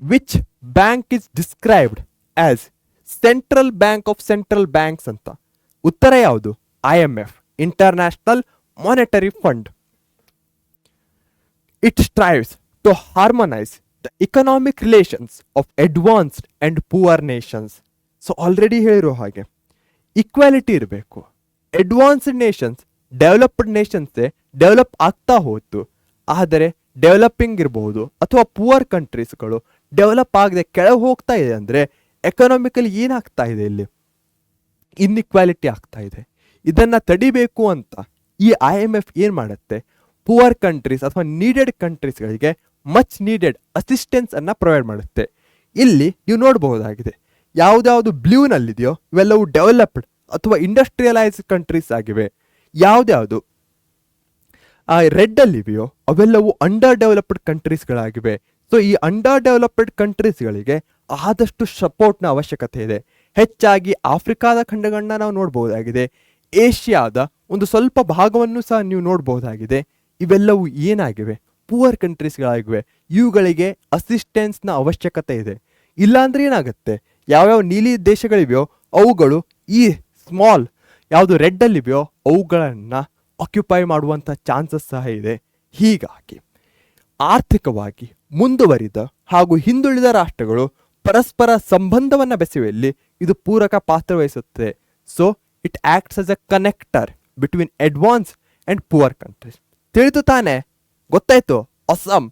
which bank is described as central bank of central banks ಅಂತ. ಉತ್ತರ ಯಾವುದು? IMF, international monetary fund. It strives to harmonise the economic relations of advanced and poor nations. So already ಹೇಳಿರೋ ಹಾಗೆ ಇಕ್ವಾಲಿಟಿ ಇರಬೇಕು. Advanced nations, developed ನೇಷನ್ಸೇ develop ಆಗ್ತಾ ಹೋಯ್ತು. ಆದರೆ ಡೆವಲಪಿಂಗ್ ಇರಬಹುದು ಅಥವಾ ಪುವರ್ ಕಂಟ್ರೀಸ್ಗಳು ಡೆವಲಪ್ ಆಗದೆ ಕೆಳಗೆ ಹೋಗ್ತಾ ಇದೆ ಅಂದರೆ ಎಕನಾಮಿಕಲಿ ಏನಾಗ್ತಾ ಇದೆ? ಇಲ್ಲಿ ಇನ್ಇಕ್ವಾಲಿಟಿ ಆಗ್ತಾ ಇದೆ. ಇದನ್ನ ತಡಿಬೇಕು ಅಂತ ಈ IMF ಏನ್ ಮಾಡುತ್ತೆ? ಪುವರ್ ಕಂಟ್ರೀಸ್ ಅಥವಾ ನೀಡೆಡ್ ಕಂಟ್ರೀಸ್ಗಳಿಗೆ ಮಚ್ ನೀಡೆಡ್ ಅಸಿಸ್ಟೆನ್ಸ್ ಅನ್ನ ಪ್ರೊವೈಡ್ ಮಾಡುತ್ತೆ. ಇಲ್ಲಿ ನೀವು ನೋಡಬಹುದಾಗಿದೆ, ಯಾವ್ದಾವುದು ಬ್ಲೂನಲ್ಲಿದೆಯೋ ಇವೆಲ್ಲವೂ ಡೆವಲಪ್ಡ್ ಅಥವಾ ಇಂಡಸ್ಟ್ರಿಯಲೈಸ್ ಕಂಟ್ರೀಸ್ ಆಗಿವೆ. ಯಾವ್ದ್ಯಾವುದು ರೆಡ್ ಅಲ್ಲಿವೆಯೋ ಅವೆಲ್ಲವೂ ಅಂಡರ್ ಡೆವಲಪ್ಡ್ ಕಂಟ್ರೀಸ್ಗಳಾಗಿವೆ. ಸೊ ಈ ಅಂಡರ್ ಡೆವಲಪ್ಡ್ ಕಂಟ್ರೀಸ್ಗಳಿಗೆ ಆದಷ್ಟು ಸಪೋರ್ಟ್ನ ಅವಶ್ಯಕತೆ ಇದೆ. ಹೆಚ್ಚಾಗಿ ಆಫ್ರಿಕಾದ ಖಂಡಗಳನ್ನ ನಾವು ನೋಡಬಹುದಾಗಿದೆ, ಏಷ್ಯಾದ ಒಂದು ಸ್ವಲ್ಪ ಭಾಗವನ್ನು ಸಹ ನೀವು ನೋಡಬಹುದಾಗಿದೆ. ಇವೆಲ್ಲವೂ ಏನಾಗಿವೆ? ಪುವರ್ ಕಂಟ್ರೀಸ್ಗಳಾಗಿವೆ. ಇವುಗಳಿಗೆ ಅಸಿಸ್ಟೆನ್ಸ್ನ ಅವಶ್ಯಕತೆ ಇದೆ. ಇಲ್ಲಾಂದ್ರೆ ಏನಾಗುತ್ತೆ? ಯಾವ್ಯಾವ ನೀಲಿ ದೇಶಗಳಿವೆಯೋ ಅವುಗಳು ಈ ಸ್ಮಾಲ್ ಯಾವುದು ರೆಡ್ ಅಲ್ಲಿವೆಯೋ ಅವುಗಳನ್ನು ಆಕ್ಯುಪೈ ಮಾಡುವಂಥ ಚಾನ್ಸಸ್ ಸಹ ಇದೆ. ಹೀಗಾಗಿ ಆರ್ಥಿಕವಾಗಿ ಮುಂದುವರಿದ ಹಾಗೂ ಹಿಂದುಳಿದ ರಾಷ್ಟ್ರಗಳು ಪರಸ್ಪರ ಸಂಬಂಧವನ್ನು ಬೆಸೆಯುವಲ್ಲಿ ಇದು ಪೂರಕ ಪಾತ್ರ ವಹಿಸುತ್ತದೆ. So it acts as a connector between advance and poor countries. ತಿಳಿದು ತಾನೆ? ಗೊತ್ತಾಯ್ತು? Awesome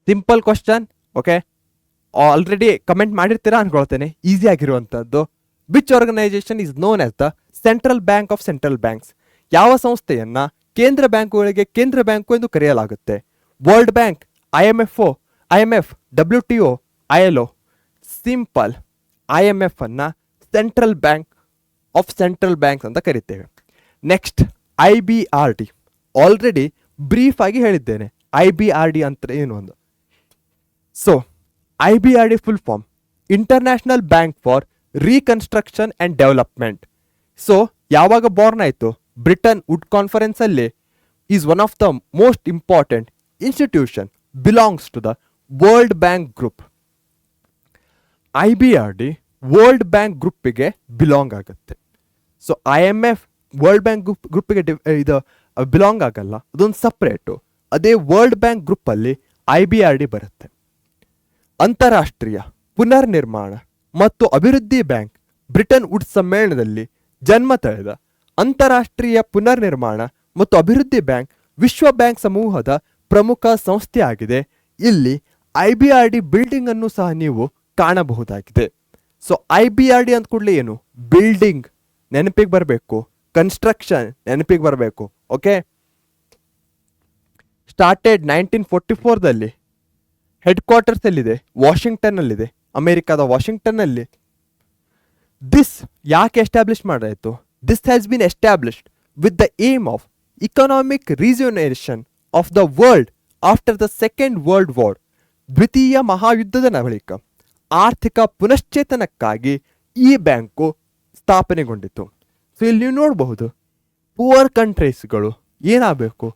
simple question. Okay, already comment ಮಾಡಿರ್ತೀರಾ ಅನ್ಕೊಳ್ತೇನೆ. ಈಸಿ ಆಗಿರುವಂಥದ್ದು. Which organization is known as the central bank of central banks? ಯಾವ ಸಂಸ್ಥೆಯನ್ನ ಕೇಂದ್ರ ಬ್ಯಾಂಕುಗಳಿಗೆ ಕೇಂದ್ರ ಬ್ಯಾಂಕು ಎಂದು ಕರೆಯಲಾಗುತ್ತೆ? World bank, IMF, WTO, ILO. Simple, IMF ಅನ್ನ central bank of central banks ಅಂತ ಕರಿತೇವೆ. Next IBRD. ಆಲ್ರೆಡಿ ಬ್ರೀಫ್ ಆಗಿ ಹೇಳಿದ್ದೇನೆ IBRD ಅಂತ ಏನು ಒಂದು. So IBRD full form international bank for reconstruction and development. So ಯಾವಾಗ ಬಾರ್ನ್ ಆಯಿತು? ಬ್ರಿಟನ್ ವುಡ್ ಕಾನ್ಫರೆನ್ಸ್ ಅಲ್ಲಿ. Is one of the most important institution, belongs to the world bank group. IBRD world bank ಗ್ರೂಪಿಗೆ belong ಆಗುತ್ತೆ. So IMF world bank ಗ್ರೂಪಿಗೆ ಇದು belong ಆಗಲ್ಲ, ಅದೊಂದು separate. ಅದೇ ವರ್ಲ್ಡ್ ಬ್ಯಾಂಕ್ ಗ್ರೂಪಲ್ಲಿ IBRD ಬರುತ್ತೆ. ಅಂತಾರಾಷ್ಟ್ರೀಯ ಪುನರ್ನಿರ್ಮಾಣ ಮತ್ತು ಅಭಿವೃದ್ಧಿ ಬ್ಯಾಂಕ್ ಬ್ರಿಟನ್ ವುಡ್ ಸಮ್ಮೇಳನದಲ್ಲಿ ಜನ್ಮ ತಳೆದ ಅಂತಾರಾಷ್ಟ್ರೀಯ ಪುನರ್ನಿರ್ಮಾಣ ಮತ್ತು ಅಭಿವೃದ್ಧಿ ಬ್ಯಾಂಕ್ ವಿಶ್ವ ಬ್ಯಾಂಕ್ ಸಮೂಹದ ಪ್ರಮುಖ ಸಂಸ್ಥೆಯಾಗಿದೆ. ಇಲ್ಲಿ IBRD ಬಿಲ್ಡಿಂಗ್ ಅನ್ನು ಸಹ ನೀವು ಕಾಣಬಹುದಾಗಿದೆ. ಸೊ IBRD ಅಂದ ಕೂಡಲೇ ಏನು? ಬಿಲ್ಡಿಂಗ್ ನೆನಪಿಗೆ ಬರಬೇಕು, ಕನ್ಸ್ಟ್ರಕ್ಷನ್ ನೆನಪಿಗೆ ಬರಬೇಕು. ಓಕೆ, ಸ್ಟಾರ್ಟೆಡ್ 1944ದಲ್ಲಿ. ಹೆಡ್ ಕ್ವಾರ್ಟರ್ಸ್ ಎಲ್ಲಿದೆ? ವಾಷಿಂಗ್ಟನ್ ಅಲ್ಲಿದೆ, ಅಮೆರಿಕಾದ ವಾಷಿಂಗ್ಟನ್ ಅಲ್ಲಿ. ದಿಸ್ ಯಾಕೆ ಎಸ್ಟಾಬ್ಲಿಷ್ ಮಾಡಾಯಿತು? This has been established with the aim of economic regeneration of the world after the second world war. ದ್ವಿತೀಯ ಮಹಾಯುದ್ಧದ ಬಳಿಕ ಆರ್ಥಿಕ ಪುನಶ್ಚೇತನಕ್ಕಾಗಿ ಈ ಬ್ಯಾಂಕು ಸ್ಥಾಪನೆಗೊಂಡಿತು. ಸೊ ಇಲ್ಲಿ ನೀವು ನೋಡಬಹುದು, ಪುವರ್ ಕಂಟ್ರೀಸ್ಗಳು ಏನಾಗಬೇಕು?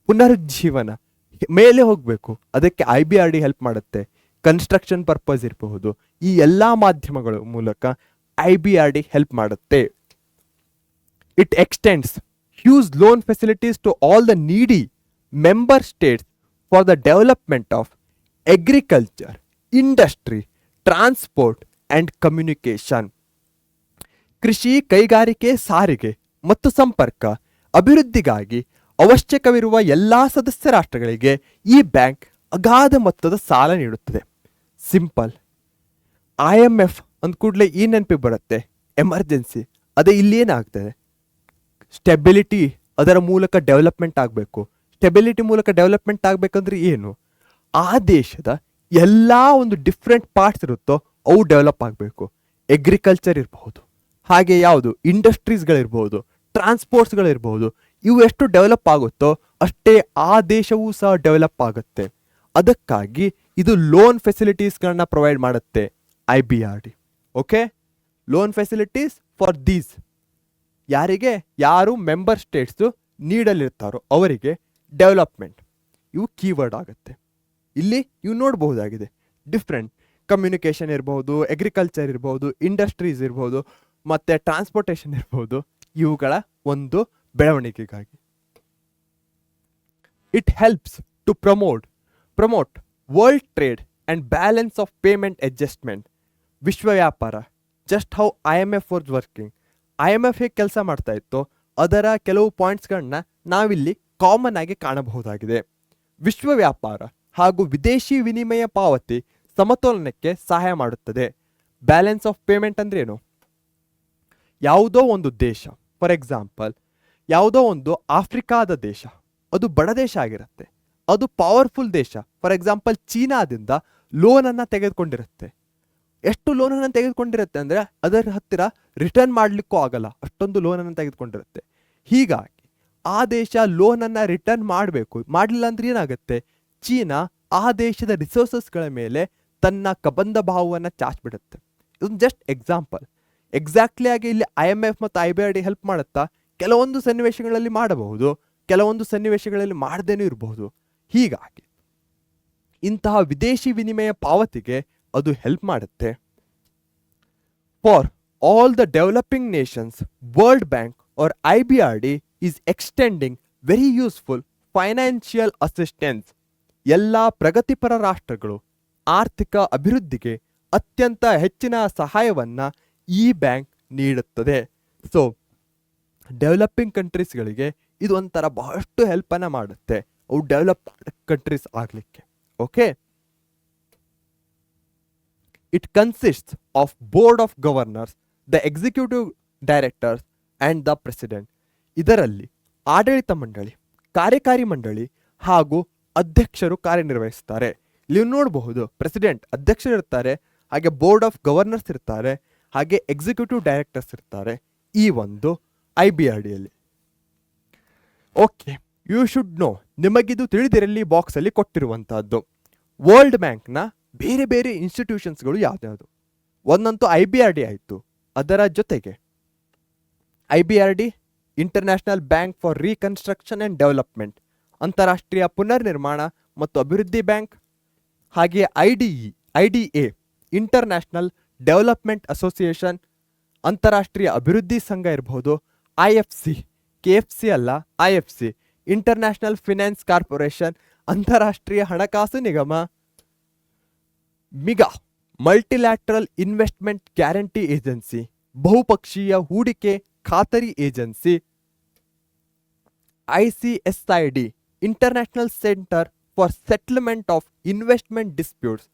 ಪುನರುಜ್ಜೀವನ ಮೇಲೆ ಹೋಗಬೇಕು. ಅದಕ್ಕೆ IBRD ಹೆಲ್ಪ್ ಮಾಡುತ್ತೆ. ಕನ್ಸ್ಟ್ರಕ್ಷನ್ ಪರ್ಪಸ್ ಇರಬಹುದು, ಈ ಎಲ್ಲ ಮಾಧ್ಯಮಗಳ ಮೂಲಕ IBRD ಹೆಲ್ಪ್ ಮಾಡುತ್ತೆ. It extends huge loan facilities to all the needy member states for the development of agriculture, industry, transport and communication. ಕೃಷಿ, ಕೈಗಾರಿಕೆ, ಸಾರಿಗೆ ಮತ್ತು ಸಂಪರ್ಕ ಅಭಿವೃದ್ಧಿಗಾಗಿ ಅವಶ್ಯಕವಿರುವ ಎಲ್ಲ ಸದಸ್ಯ ರಾಷ್ಟ್ರಗಳಿಗೆ ಈ ಬ್ಯಾಂಕ್ ಅಗಾಧ ಮೊತ್ತದ ಸಾಲ ನೀಡುತ್ತದೆ. ಸಿಂಪಲ್. IMF ಅಂದ ಕೂಡಲೇ ಈ ನೆನಪಿಗೆ ಬರುತ್ತೆ? ಎಮರ್ಜೆನ್ಸಿ. ಅದೇ ಇಲ್ಲಿ ಏನಾಗ್ತದೆ? ಸ್ಟೆಬಿಲಿಟಿ, ಅದರ ಮೂಲಕ ಡೆವಲಪ್ಮೆಂಟ್ ಆಗಬೇಕು. ಸ್ಟೆಬಿಲಿಟಿ ಮೂಲಕ ಡೆವಲಪ್ಮೆಂಟ್ ಆಗಬೇಕಂದ್ರೆ ಏನು? ಆ ದೇಶದ ಎಲ್ಲ ಒಂದು ಡಿಫ್ರೆಂಟ್ ಪಾರ್ಟ್ಸ್ ಇರುತ್ತೋ ಅವು ಡೆವಲಪ್ ಆಗಬೇಕು. ಎಗ್ರಿಕಲ್ಚರ್ ಇರಬಹುದು, ಹಾಗೆ ಯಾವುದು ಇಂಡಸ್ಟ್ರೀಸ್ಗಳಿರ್ಬೋದು, ಟ್ರಾನ್ಸ್ಪೋರ್ಟ್ಸ್ಗಳಿರ್ಬೋದು. ಇವು ಎಷ್ಟು ಡೆವಲಪ್ ಆಗುತ್ತೋ ಅಷ್ಟೇ ಆ ದೇಶವೂ ಸಹ ಡೆವಲಪ್ ಆಗುತ್ತೆ. ಅದಕ್ಕಾಗಿ ಇದು ಲೋನ್ ಫೆಸಿಲಿಟೀಸ್ಗಳನ್ನ ಪ್ರೊವೈಡ್ ಮಾಡುತ್ತೆ IBRD. Okay, loan facilities for these, ಯಾರಿಗೆ ಯಾರು ಮೆಂಬರ್ ಸ್ಟೇಟ್ಸು ನೀಡಲಿರ್ತಾರೋ ಅವರಿಗೆ ಡೆವಲಪ್ಮೆಂಟ್. ಇವು ಕೀವರ್ಡ್ ಆಗುತ್ತೆ. ಇಲ್ಲಿ ನೀವು ನೋಡಬಹುದಾಗಿದೆ ಡಿಫ್ರೆಂಟ್ ಕಮ್ಯುನಿಕೇಷನ್ ಇರ್ಬೋದು, ಎಗ್ರಿಕಲ್ಚರ್ ಇರ್ಬೋದು, ಇಂಡಸ್ಟ್ರೀಸ್ ಇರ್ಬೋದು, ಮತ್ತು ಟ್ರಾನ್ಸ್ಪೋರ್ಟೇಷನ್ ಇರ್ಬೋದು. ಇವುಗಳ ಒಂದು ಬೆಳವಣಿಗೆಗಾಗಿ it helps to promote world trade and balance of payment adjustment. ವಿಶ್ವ ವ್ಯಾಪಾರ, just how IMF was working. IMF ಹೇಗೆ ಕೆಲಸ ಮಾಡ್ತಾ ಇತ್ತು ಅದರ ಕೆಲವು ಪಾಯಿಂಟ್ಸ್ಗಳನ್ನ ನಾವಿಲ್ಲಿ ಕಾಮನ್ ಆಗಿ ಕಾಣಬಹುದಾಗಿದೆ. ವಿಶ್ವ ವ್ಯಾಪಾರ ಹಾಗೂ ವಿದೇಶಿ ವಿನಿಮಯ ಪಾವತಿ ಸಮತೋಲನಕ್ಕೆ ಸಹಾಯ ಮಾಡುತ್ತದೆ. ಬ್ಯಾಲೆನ್ಸ್ ಆಫ್ ಪೇಮೆಂಟ್ ಅಂದ್ರೆ ಏನು? ಯಾವುದೋ ಒಂದು ದೇಶ, ಫಾರ್ ಎಕ್ಸಾಂಪಲ್ ಯಾವುದೋ ಒಂದು ಆಫ್ರಿಕಾದ ದೇಶ, ಅದು ಬಡ ದೇಶ ಆಗಿರುತ್ತೆ, ಅದು ಪವರ್ಫುಲ್ ದೇಶ. ಫಾರ್ ಎಕ್ಸಾಂಪಲ್ ಚೀನಾದಿಂದ ಲೋನನ್ನು ತೆಗೆದುಕೊಂಡಿರುತ್ತೆ. ಎಷ್ಟು ಲೋನನ್ನು ತೆಗೆದುಕೊಂಡಿರುತ್ತೆ ಅಂದರೆ ಅದರ ಹತ್ತಿರ ರಿಟರ್ನ್ ಮಾಡಲಿಕ್ಕೂ ಆಗಲ್ಲ, ಅಷ್ಟೊಂದು ಲೋನನ್ನು ತೆಗೆದುಕೊಂಡಿರುತ್ತೆ. ಹೀಗಾಗಿ ಆ ದೇಶ ಲೋನನ್ನು ರಿಟರ್ನ್ ಮಾಡಬೇಕು, ಮಾಡಲಿಲ್ಲ ಅಂದ್ರೆ ಏನಾಗುತ್ತೆ, ಚೀನಾ ಆ ದೇಶದ ರಿಸೋರ್ಸಸ್ಗಳ ಮೇಲೆ ತನ್ನ ಕಬಂಧ ಭಾವವನ್ನು ಚಾಚ್ಬಿಡುತ್ತೆ. ಇದೊಂದು ಜಸ್ಟ್ ಎಕ್ಸಾಂಪಲ್. ಎಕ್ಸಾಕ್ಟ್ಲಿ ಆಗಿ ಇಲ್ಲಿ IMF ಮತ್ತು IBRD ಹೆಲ್ಪ್ ಮಾಡುತ್ತಾ? ಕೆಲವೊಂದು ಸನ್ನಿವೇಶಗಳಲ್ಲಿ ಮಾಡಬಹುದು, ಕೆಲವೊಂದು ಸನ್ನಿವೇಶಗಳಲ್ಲಿ ಮಾಡದೇನೂ ಇರಬಹುದು. ಹೀಗಾಗಿ ಇಂತಹ ವಿದೇಶಿ ವಿನಿಮಯ ಪಾವತಿಗೆ ಅದು ಹೆಲ್ಪ್ ಮಾಡುತ್ತೆ. For all the developing nations, world bank or IBRD is extending very useful financial assistance. ಎಲ್ಲ ಪ್ರಗತಿಪರ ರಾಷ್ಟ್ರಗಳು ಆರ್ಥಿಕ ಅಭಿವೃದ್ಧಿಗೆ ಅತ್ಯಂತ ಹೆಚ್ಚಿನ ಸಹಾಯವನ್ನು ಈ ಬ್ಯಾಂಕ್ ನೀಡುತ್ತದೆ. ಸೊ ಡೆವಲಪಿಂಗ್ ಕಂಟ್ರೀಸ್ಗಳಿಗೆ ಇದು ಒಂಥರ ಬಹಳಷ್ಟು ಹೆಲ್ಪನ್ನು ಮಾಡುತ್ತೆ ಅವು ಡೆವಲಪ್ ಕಂಟ್ರೀಸ್ ಆಗಲಿಕ್ಕೆ. Okay, it consists of board of governors, the executive directors and the president. ಇದರಲ್ಲಿ ಆಡಳಿತ ಮಂಡಳಿ, ಕಾರ್ಯಕಾರಿ ಮಂಡಳಿ ಹಾಗೂ ಅಧ್ಯಕ್ಷರು ಕಾರ್ಯನಿರ್ವಹಿಸ್ತಾರೆ. ನೀವು ನೋಡಬಹುದು ಪ್ರೆಸಿಡೆಂಟ್ ಅಧ್ಯಕ್ಷರು ಇರ್ತಾರೆ, ಹಾಗೆ ಬೋರ್ಡ್ ಆಫ್ ಗವರ್ನರ್ಸ್ ಇರ್ತಾರೆ, ಹಾಗೆ ಎಕ್ಸಿಕ್ಯೂಟಿವ್ ಡೈರೆಕ್ಟರ್ಸ್ ಇರ್ತಾರೆ ಈ ಒಂದು IBRDಯಲ್ಲಿ. ಓಕೆ, ಯು ಶುಡ್ ನೋ, ನಿಮಗಿದು ತಿಳಿದಿರಲಿ ಬಾಕ್ಸಲ್ಲಿ ಕೊಟ್ಟಿರುವಂತಹದ್ದು. ವರ್ಲ್ಡ್ ಬ್ಯಾಂಕ್ನ ಬೇರೆ ಬೇರೆ ಇನ್ಸ್ಟಿಟ್ಯೂಷನ್ಸ್ಗಳು ಯಾವ್ದ್ಯಾವುದು? ಒಂದಂತೂ IBRD ಆಯಿತು, ಅದರ ಜೊತೆಗೆ IBRD international bank for reconstruction and development, ಅಂತಾರಾಷ್ಟ್ರೀಯ ಪುನರ್ನಿರ್ಮಾಣ ಮತ್ತು ಅಭಿವೃದ್ಧಿ ಬ್ಯಾಂಕ್, ಹಾಗೆ IDA ಇಂಟರ್ನ್ಯಾಷನಲ್ ಡೆವಲಪ್ಮೆಂಟ್ ಅಸೋಸಿಯೇಷನ್, ಅಂತಾರಾಷ್ಟ್ರೀಯ ಅಭಿವೃದ್ಧಿ ಸಂಘ ಇರಬಹುದು, IFC KFC ಅಲ್ಲ IFC ಇಂಟರ್ನ್ಯಾಷನಲ್ ಫಿನಾನ್ಸ್ ಕಾರ್ಪೊರೇಷನ್, ಅಂತಾರಾಷ್ಟ್ರೀಯ ಹಣಕಾಸು ನಿಗಮ, MIGA multilateral investment guarantee agency, ಬಹುಪಕ್ಷೀಯ ಹೂಡಿಕೆ ಖಾತರಿ agency, ICSID international centre for settlement of investment disputes,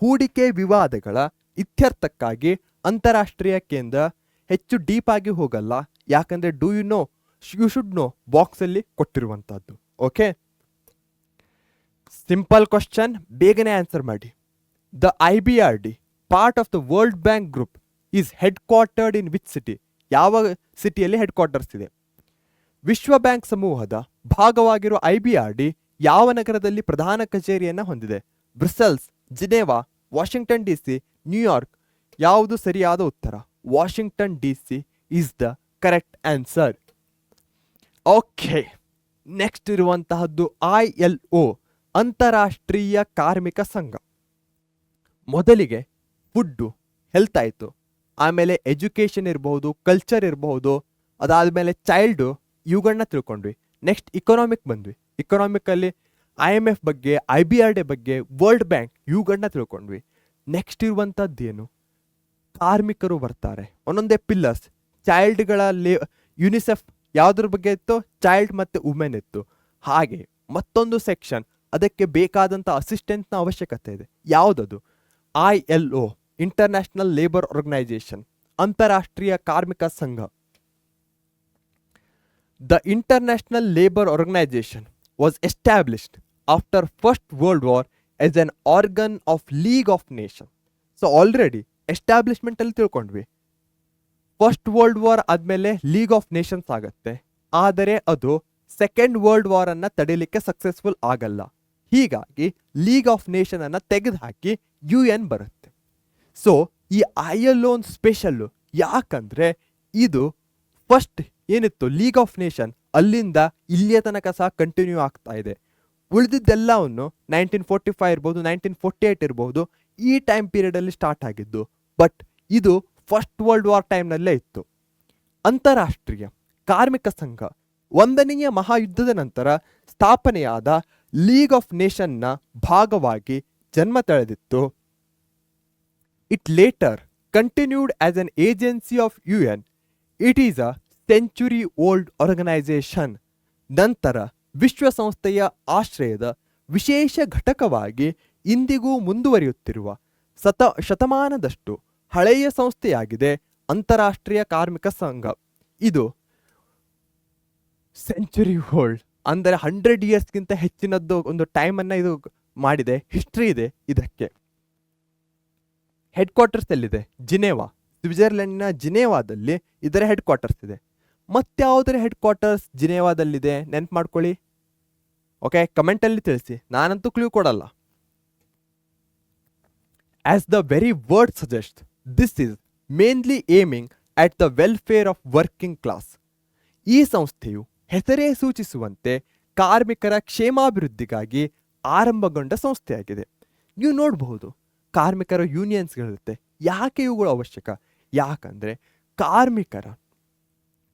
ಹೂಡಿಕೆ ವಿವಾದಗಳ ಇತ್ಯರ್ಥಕ್ಕಾಗಿ ಅಂತಾರಾಷ್ಟ್ರೀಯ ಕೇಂದ್ರ. ಹೆಚ್ಚು ಡೀಪ್ ಆಗಿ ಹೋಗಲ್ಲ, ಯಾಕಂದರೆ ಯು ಶುಡ್ ನೋ ಬಾಕ್ಸಲ್ಲಿ ಕೊಟ್ಟಿರುವಂಥದ್ದು. ಓಕೆ, ಸಿಂಪಲ್ ಕ್ವಶನ್, ಬೇಗನೆ ಆನ್ಸರ್ ಮಾಡಿ. The IBRD part of the world bank group is head ಕ್ವಾರ್ಟರ್ಡ್ in which city? ಯಾವ ಸಿಟಿಯಲ್ಲಿ ಹೆಡ್ ಕ್ವಾರ್ಟರ್ಸ್ ಇದೆ? ವಿಶ್ವ ಬ್ಯಾಂಕ್ ಸಮೂಹದ ಭಾಗವಾಗಿರುವ IBRD ಯಾವ ನಗರದಲ್ಲಿ ಪ್ರಧಾನ ಕಚೇರಿಯನ್ನು ಹೊಂದಿದೆ? Brussels, Geneva, Washington DC, New York. ಯಾವುದು ಸರಿಯಾದ ಉತ್ತರ? Washington DC is the correct answer. Okay, next ಇರುವಂತಹದ್ದು ILO ಅಂತಾರಾಷ್ಟ್ರೀಯ ಕಾರ್ಮಿಕ ಸಂಘ. ಮೊದಲಿಗೆ ಫುಡ್ಡು, ಹೆಲ್ತ್ ಆಯಿತು, ಆಮೇಲೆ ಎಜುಕೇಷನ್ ಇರಬಹುದು, ಕಲ್ಚರ್ ಇರಬಹುದು, ಅದಾದಮೇಲೆ ಚೈಲ್ಡು, ಇವುಗಳನ್ನ ತಿಳ್ಕೊಂಡ್ವಿ. ನೆಕ್ಸ್ಟ್ ಇಕನಾಮಿಕ್ ಬಂದ್ವಿ. ಇಕನಾಮಿಕಲ್ಲಿ IMF ಬಗ್ಗೆ, IBRD ಬಗ್ಗೆ, ವರ್ಲ್ಡ್ ಬ್ಯಾಂಕ್ ಇವುಗಳನ್ನ ತಿಳ್ಕೊಂಡ್ವಿ. ನೆಕ್ಸ್ಟ್ ಇರುವಂಥದ್ದೇನು? ಕಾರ್ಮಿಕರು ಬರ್ತಾರೆ, ಒಂದೊಂದೇ ಪಿಲ್ಲರ್ಸ್. ಚೈಲ್ಡ್ಗಳ ಯುನಿಸೆಫ್ ಯಾವುದ್ರ ಬಗ್ಗೆ ಇತ್ತು? ಚೈಲ್ಡ್ ಮತ್ತು ವುಮೆನ್ ಇತ್ತು. ಹಾಗೆ ಮತ್ತೊಂದು ಸೆಕ್ಷನ್, ಅದಕ್ಕೆ ಬೇಕಾದಂಥ ಅಸಿಸ್ಟೆಂಟ್ನ ಅವಶ್ಯಕತೆ ಇದೆ. ಯಾವುದದು? ILO ಇಂಟರ್ನ್ಯಾಷನಲ್ ಲೇಬರ್ ಆರ್ಗನೈಜೇಷನ್, ಅಂತಾರಾಷ್ಟ್ರೀಯ ಕಾರ್ಮಿಕ ಸಂಘ. The international labour organisation was established after first world war as an organ of league of nation. So already establishment ಅಲ್ಲಿ ತಿಳ್ಕೊಂಡ್ವಿ, ಫಸ್ಟ್ ವರ್ಲ್ಡ್ ವಾರ್ ಆದ್ಮೇಲೆ ಲೀಗ್ ಆಫ್ ನೇಷನ್ಸ್ ಆಗತ್ತೆ, ಆದರೆ ಅದು ಸೆಕೆಂಡ್ ವರ್ಲ್ಡ್ ವಾರ್ ಅನ್ನ ತಡಿಲಿಕ್ಕೆ ಸಕ್ಸಸ್ಫುಲ್ ಆಗಲ್ಲ. ಹೀಗಾಗಿ ಲೀಗ್ ಆಫ್ ನೇಷನ್ ಅನ್ನ ತೆಗೆದುಹಾಕಿ UN ಬರುತ್ತೆ. ಸೊ ಈ ILO ಒಂದು ಸ್ಪೆಷಲ್ಲು, ಯಾಕಂದ್ರೆ ಇದು ಫಸ್ಟ್ ಏನಿತ್ತು ಲೀಗ್ ಆಫ್ ನೇಷನ್, ಅಲ್ಲಿಂದ ಇಲ್ಲಿಯ ತನಕ ಸಹ ಕಂಟಿನ್ಯೂ ಆಗ್ತಾ ಇದೆ. ಉಳಿದಿದ್ದೆಲ್ಲವನ್ನು 1945 ಇರ್ಬೋದು, 1948 ಇರ್ಬೋದು, ಈ ಟೈಮ್ ಪೀರಿಯಡ್ ಅಲ್ಲಿ ಸ್ಟಾರ್ಟ್ ಆಗಿದ್ದು. ಬಟ್ ಇದು ಫಸ್ಟ್ ವರ್ಲ್ಡ್ ವಾರ್ ಟೈಮ್ನಲ್ಲೇ ಇತ್ತು. ಅಂತಾರಾಷ್ಟ್ರೀಯ ಕಾರ್ಮಿಕ ಸಂಘ 1ನೇ ಮಹಾಯುದ್ಧದ ನಂತರ ಸ್ಥಾಪನೆಯಾದ ಲೀಗ್ ಆಫ್ ನೇಷನ್ನ ಭಾಗವಾಗಿ ಜನ್ಮ ತಳೆದಿತ್ತು. It later continued as an agency of UN. It is a century old organization. ನಂತರ ವಿಶ್ವಸಂಸ್ಥೆಯ ಆಶ್ರಯದ ವಿಶೇಷ ಘಟಕವಾಗಿ ಇಂದಿಗೂ ಮುಂದುವರಿಯುತ್ತಿರುವ ಶತಮಾನದಷ್ಟು ಹಳೆಯ ಸಂಸ್ಥೆಯಾಗಿದೆ ಅಂತಾರಾಷ್ಟ್ರೀಯ ಕಾರ್ಮಿಕ ಸಂಘ. ಇದು ಸೆಂಚುರಿ ಓಲ್ಡ್ ಅಂದರೆ 100 ಇಯರ್ಸ್ಗಿಂತ ಹೆಚ್ಚಿನದ್ದು ಒಂದು ಟೈಮನ್ನು ಇದು ಮಾಡಿದೆ, ಹಿಸ್ಟ್ರಿ ಇದೆ ಇದಕ್ಕೆ. ಹೆಡ್ ಕ್ವಾರ್ಟರ್ಸ್ ಎಲ್ಲಿದೆ? ಜಿನೇವಾ, ಸ್ವಿಟ್ಜರ್ಲೆಂಡ್ನ ಜಿನೇವಾದಲ್ಲಿ ಇದರ ಹೆಡ್ ಕ್ವಾರ್ಟರ್ಸ್ ಇದೆ. ಮತ್ಯಾವುದರ ಹೆಡ್ ಕ್ವಾರ್ಟರ್ಸ್ ಜಿನೇವಾದಲ್ಲಿದೆ ನೆನ್ಪು ಮಾಡ್ಕೊಳ್ಳಿ. ಓಕೆ, ಕಮೆಂಟಲ್ಲಿ ತಿಳಿಸಿ, ನಾನಂತೂ ಕ್ಲೂ ಕೊಡಲ್ಲ. As the very word suggest, this is mainly aiming at the welfare of working class. ಈ ಸಂಸ್ಥೆಯು ಹೆಸರೇ ಸೂಚಿಸುವಂತೆ ಕಾರ್ಮಿಕರ ಕ್ಷೇಮಾಭಿವೃದ್ಧಿಗಾಗಿ ಆರಂಭಗೊಂಡ ಸಂಸ್ಥೆಯಾಗಿದೆ. ನೀವು ನೋಡಬಹುದು, ಕಾರ್ಮಿಕರ ಯೂನಿಯನ್ಸ್ಗಳಿರುತ್ತೆ. ಯಾಕೆ ಇವುಗಳು ಅವಶ್ಯಕ? ಯಾಕಂದರೆ ಕಾರ್ಮಿಕರ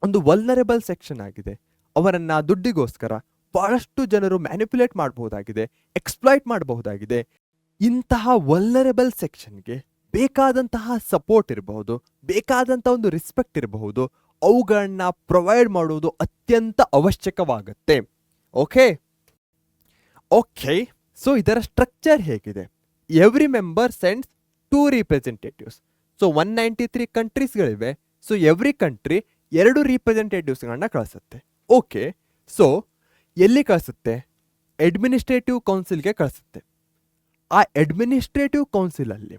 ಒಂದು ವಲ್ನರೇಬಲ್ ಸೆಕ್ಷನ್ ಆಗಿದೆ. ಅವರನ್ನು ದುಡ್ಡಿಗೋಸ್ಕರ ಬಹಳಷ್ಟು ಜನರು ಮ್ಯಾನಿಪ್ಯುಲೇಟ್ ಮಾಡಬಹುದಾಗಿದೆ, ಎಕ್ಸ್ಪ್ಲಾಯ್ಟ್ ಮಾಡಬಹುದಾಗಿದೆ. ಇಂತಹ ವಲ್ನರೇಬಲ್ ಸೆಕ್ಷನ್ಗೆ ಬೇಕಾದಂತಹ ಸಪೋರ್ಟ್ ಇರಬಹುದು, ಬೇಕಾದಂಥ ಒಂದು ರೆಸ್ಪೆಕ್ಟ್ ಇರಬಹುದು, ಅವುಗಳನ್ನ ಪ್ರೊವೈಡ್ ಮಾಡುವುದು ಅತ್ಯಂತ ಅವಶ್ಯಕವಾಗುತ್ತೆ. ಓಕೆ ಓಕೆ ಸೊ ಇದರ ಸ್ಟ್ರಕ್ಚರ್ ಹೇಗಿದೆ? Every member sends 2 representatives. So 193 ಕಂಟ್ರೀಸ್ಗಳಿವೆ. ಸೊ ಎವ್ರಿ ಕಂಟ್ರಿ 2 ರಿಪ್ರೆಸೆಂಟೇಟಿವ್ಸ್ಗಳನ್ನ ಕಳಿಸುತ್ತೆ. ಓಕೆ, ಸೊ ಎಲ್ಲಿ ಕಳಿಸುತ್ತೆ? ಅಡ್ಮಿನಿಸ್ಟ್ರೇಟಿವ್ ಕೌನ್ಸಿಲ್ಗೆ ಕಳಿಸುತ್ತೆ. ಆ ಅಡ್ಮಿನಿಸ್ಟ್ರೇಟಿವ್ ಕೌನ್ಸಿಲಲ್ಲಿ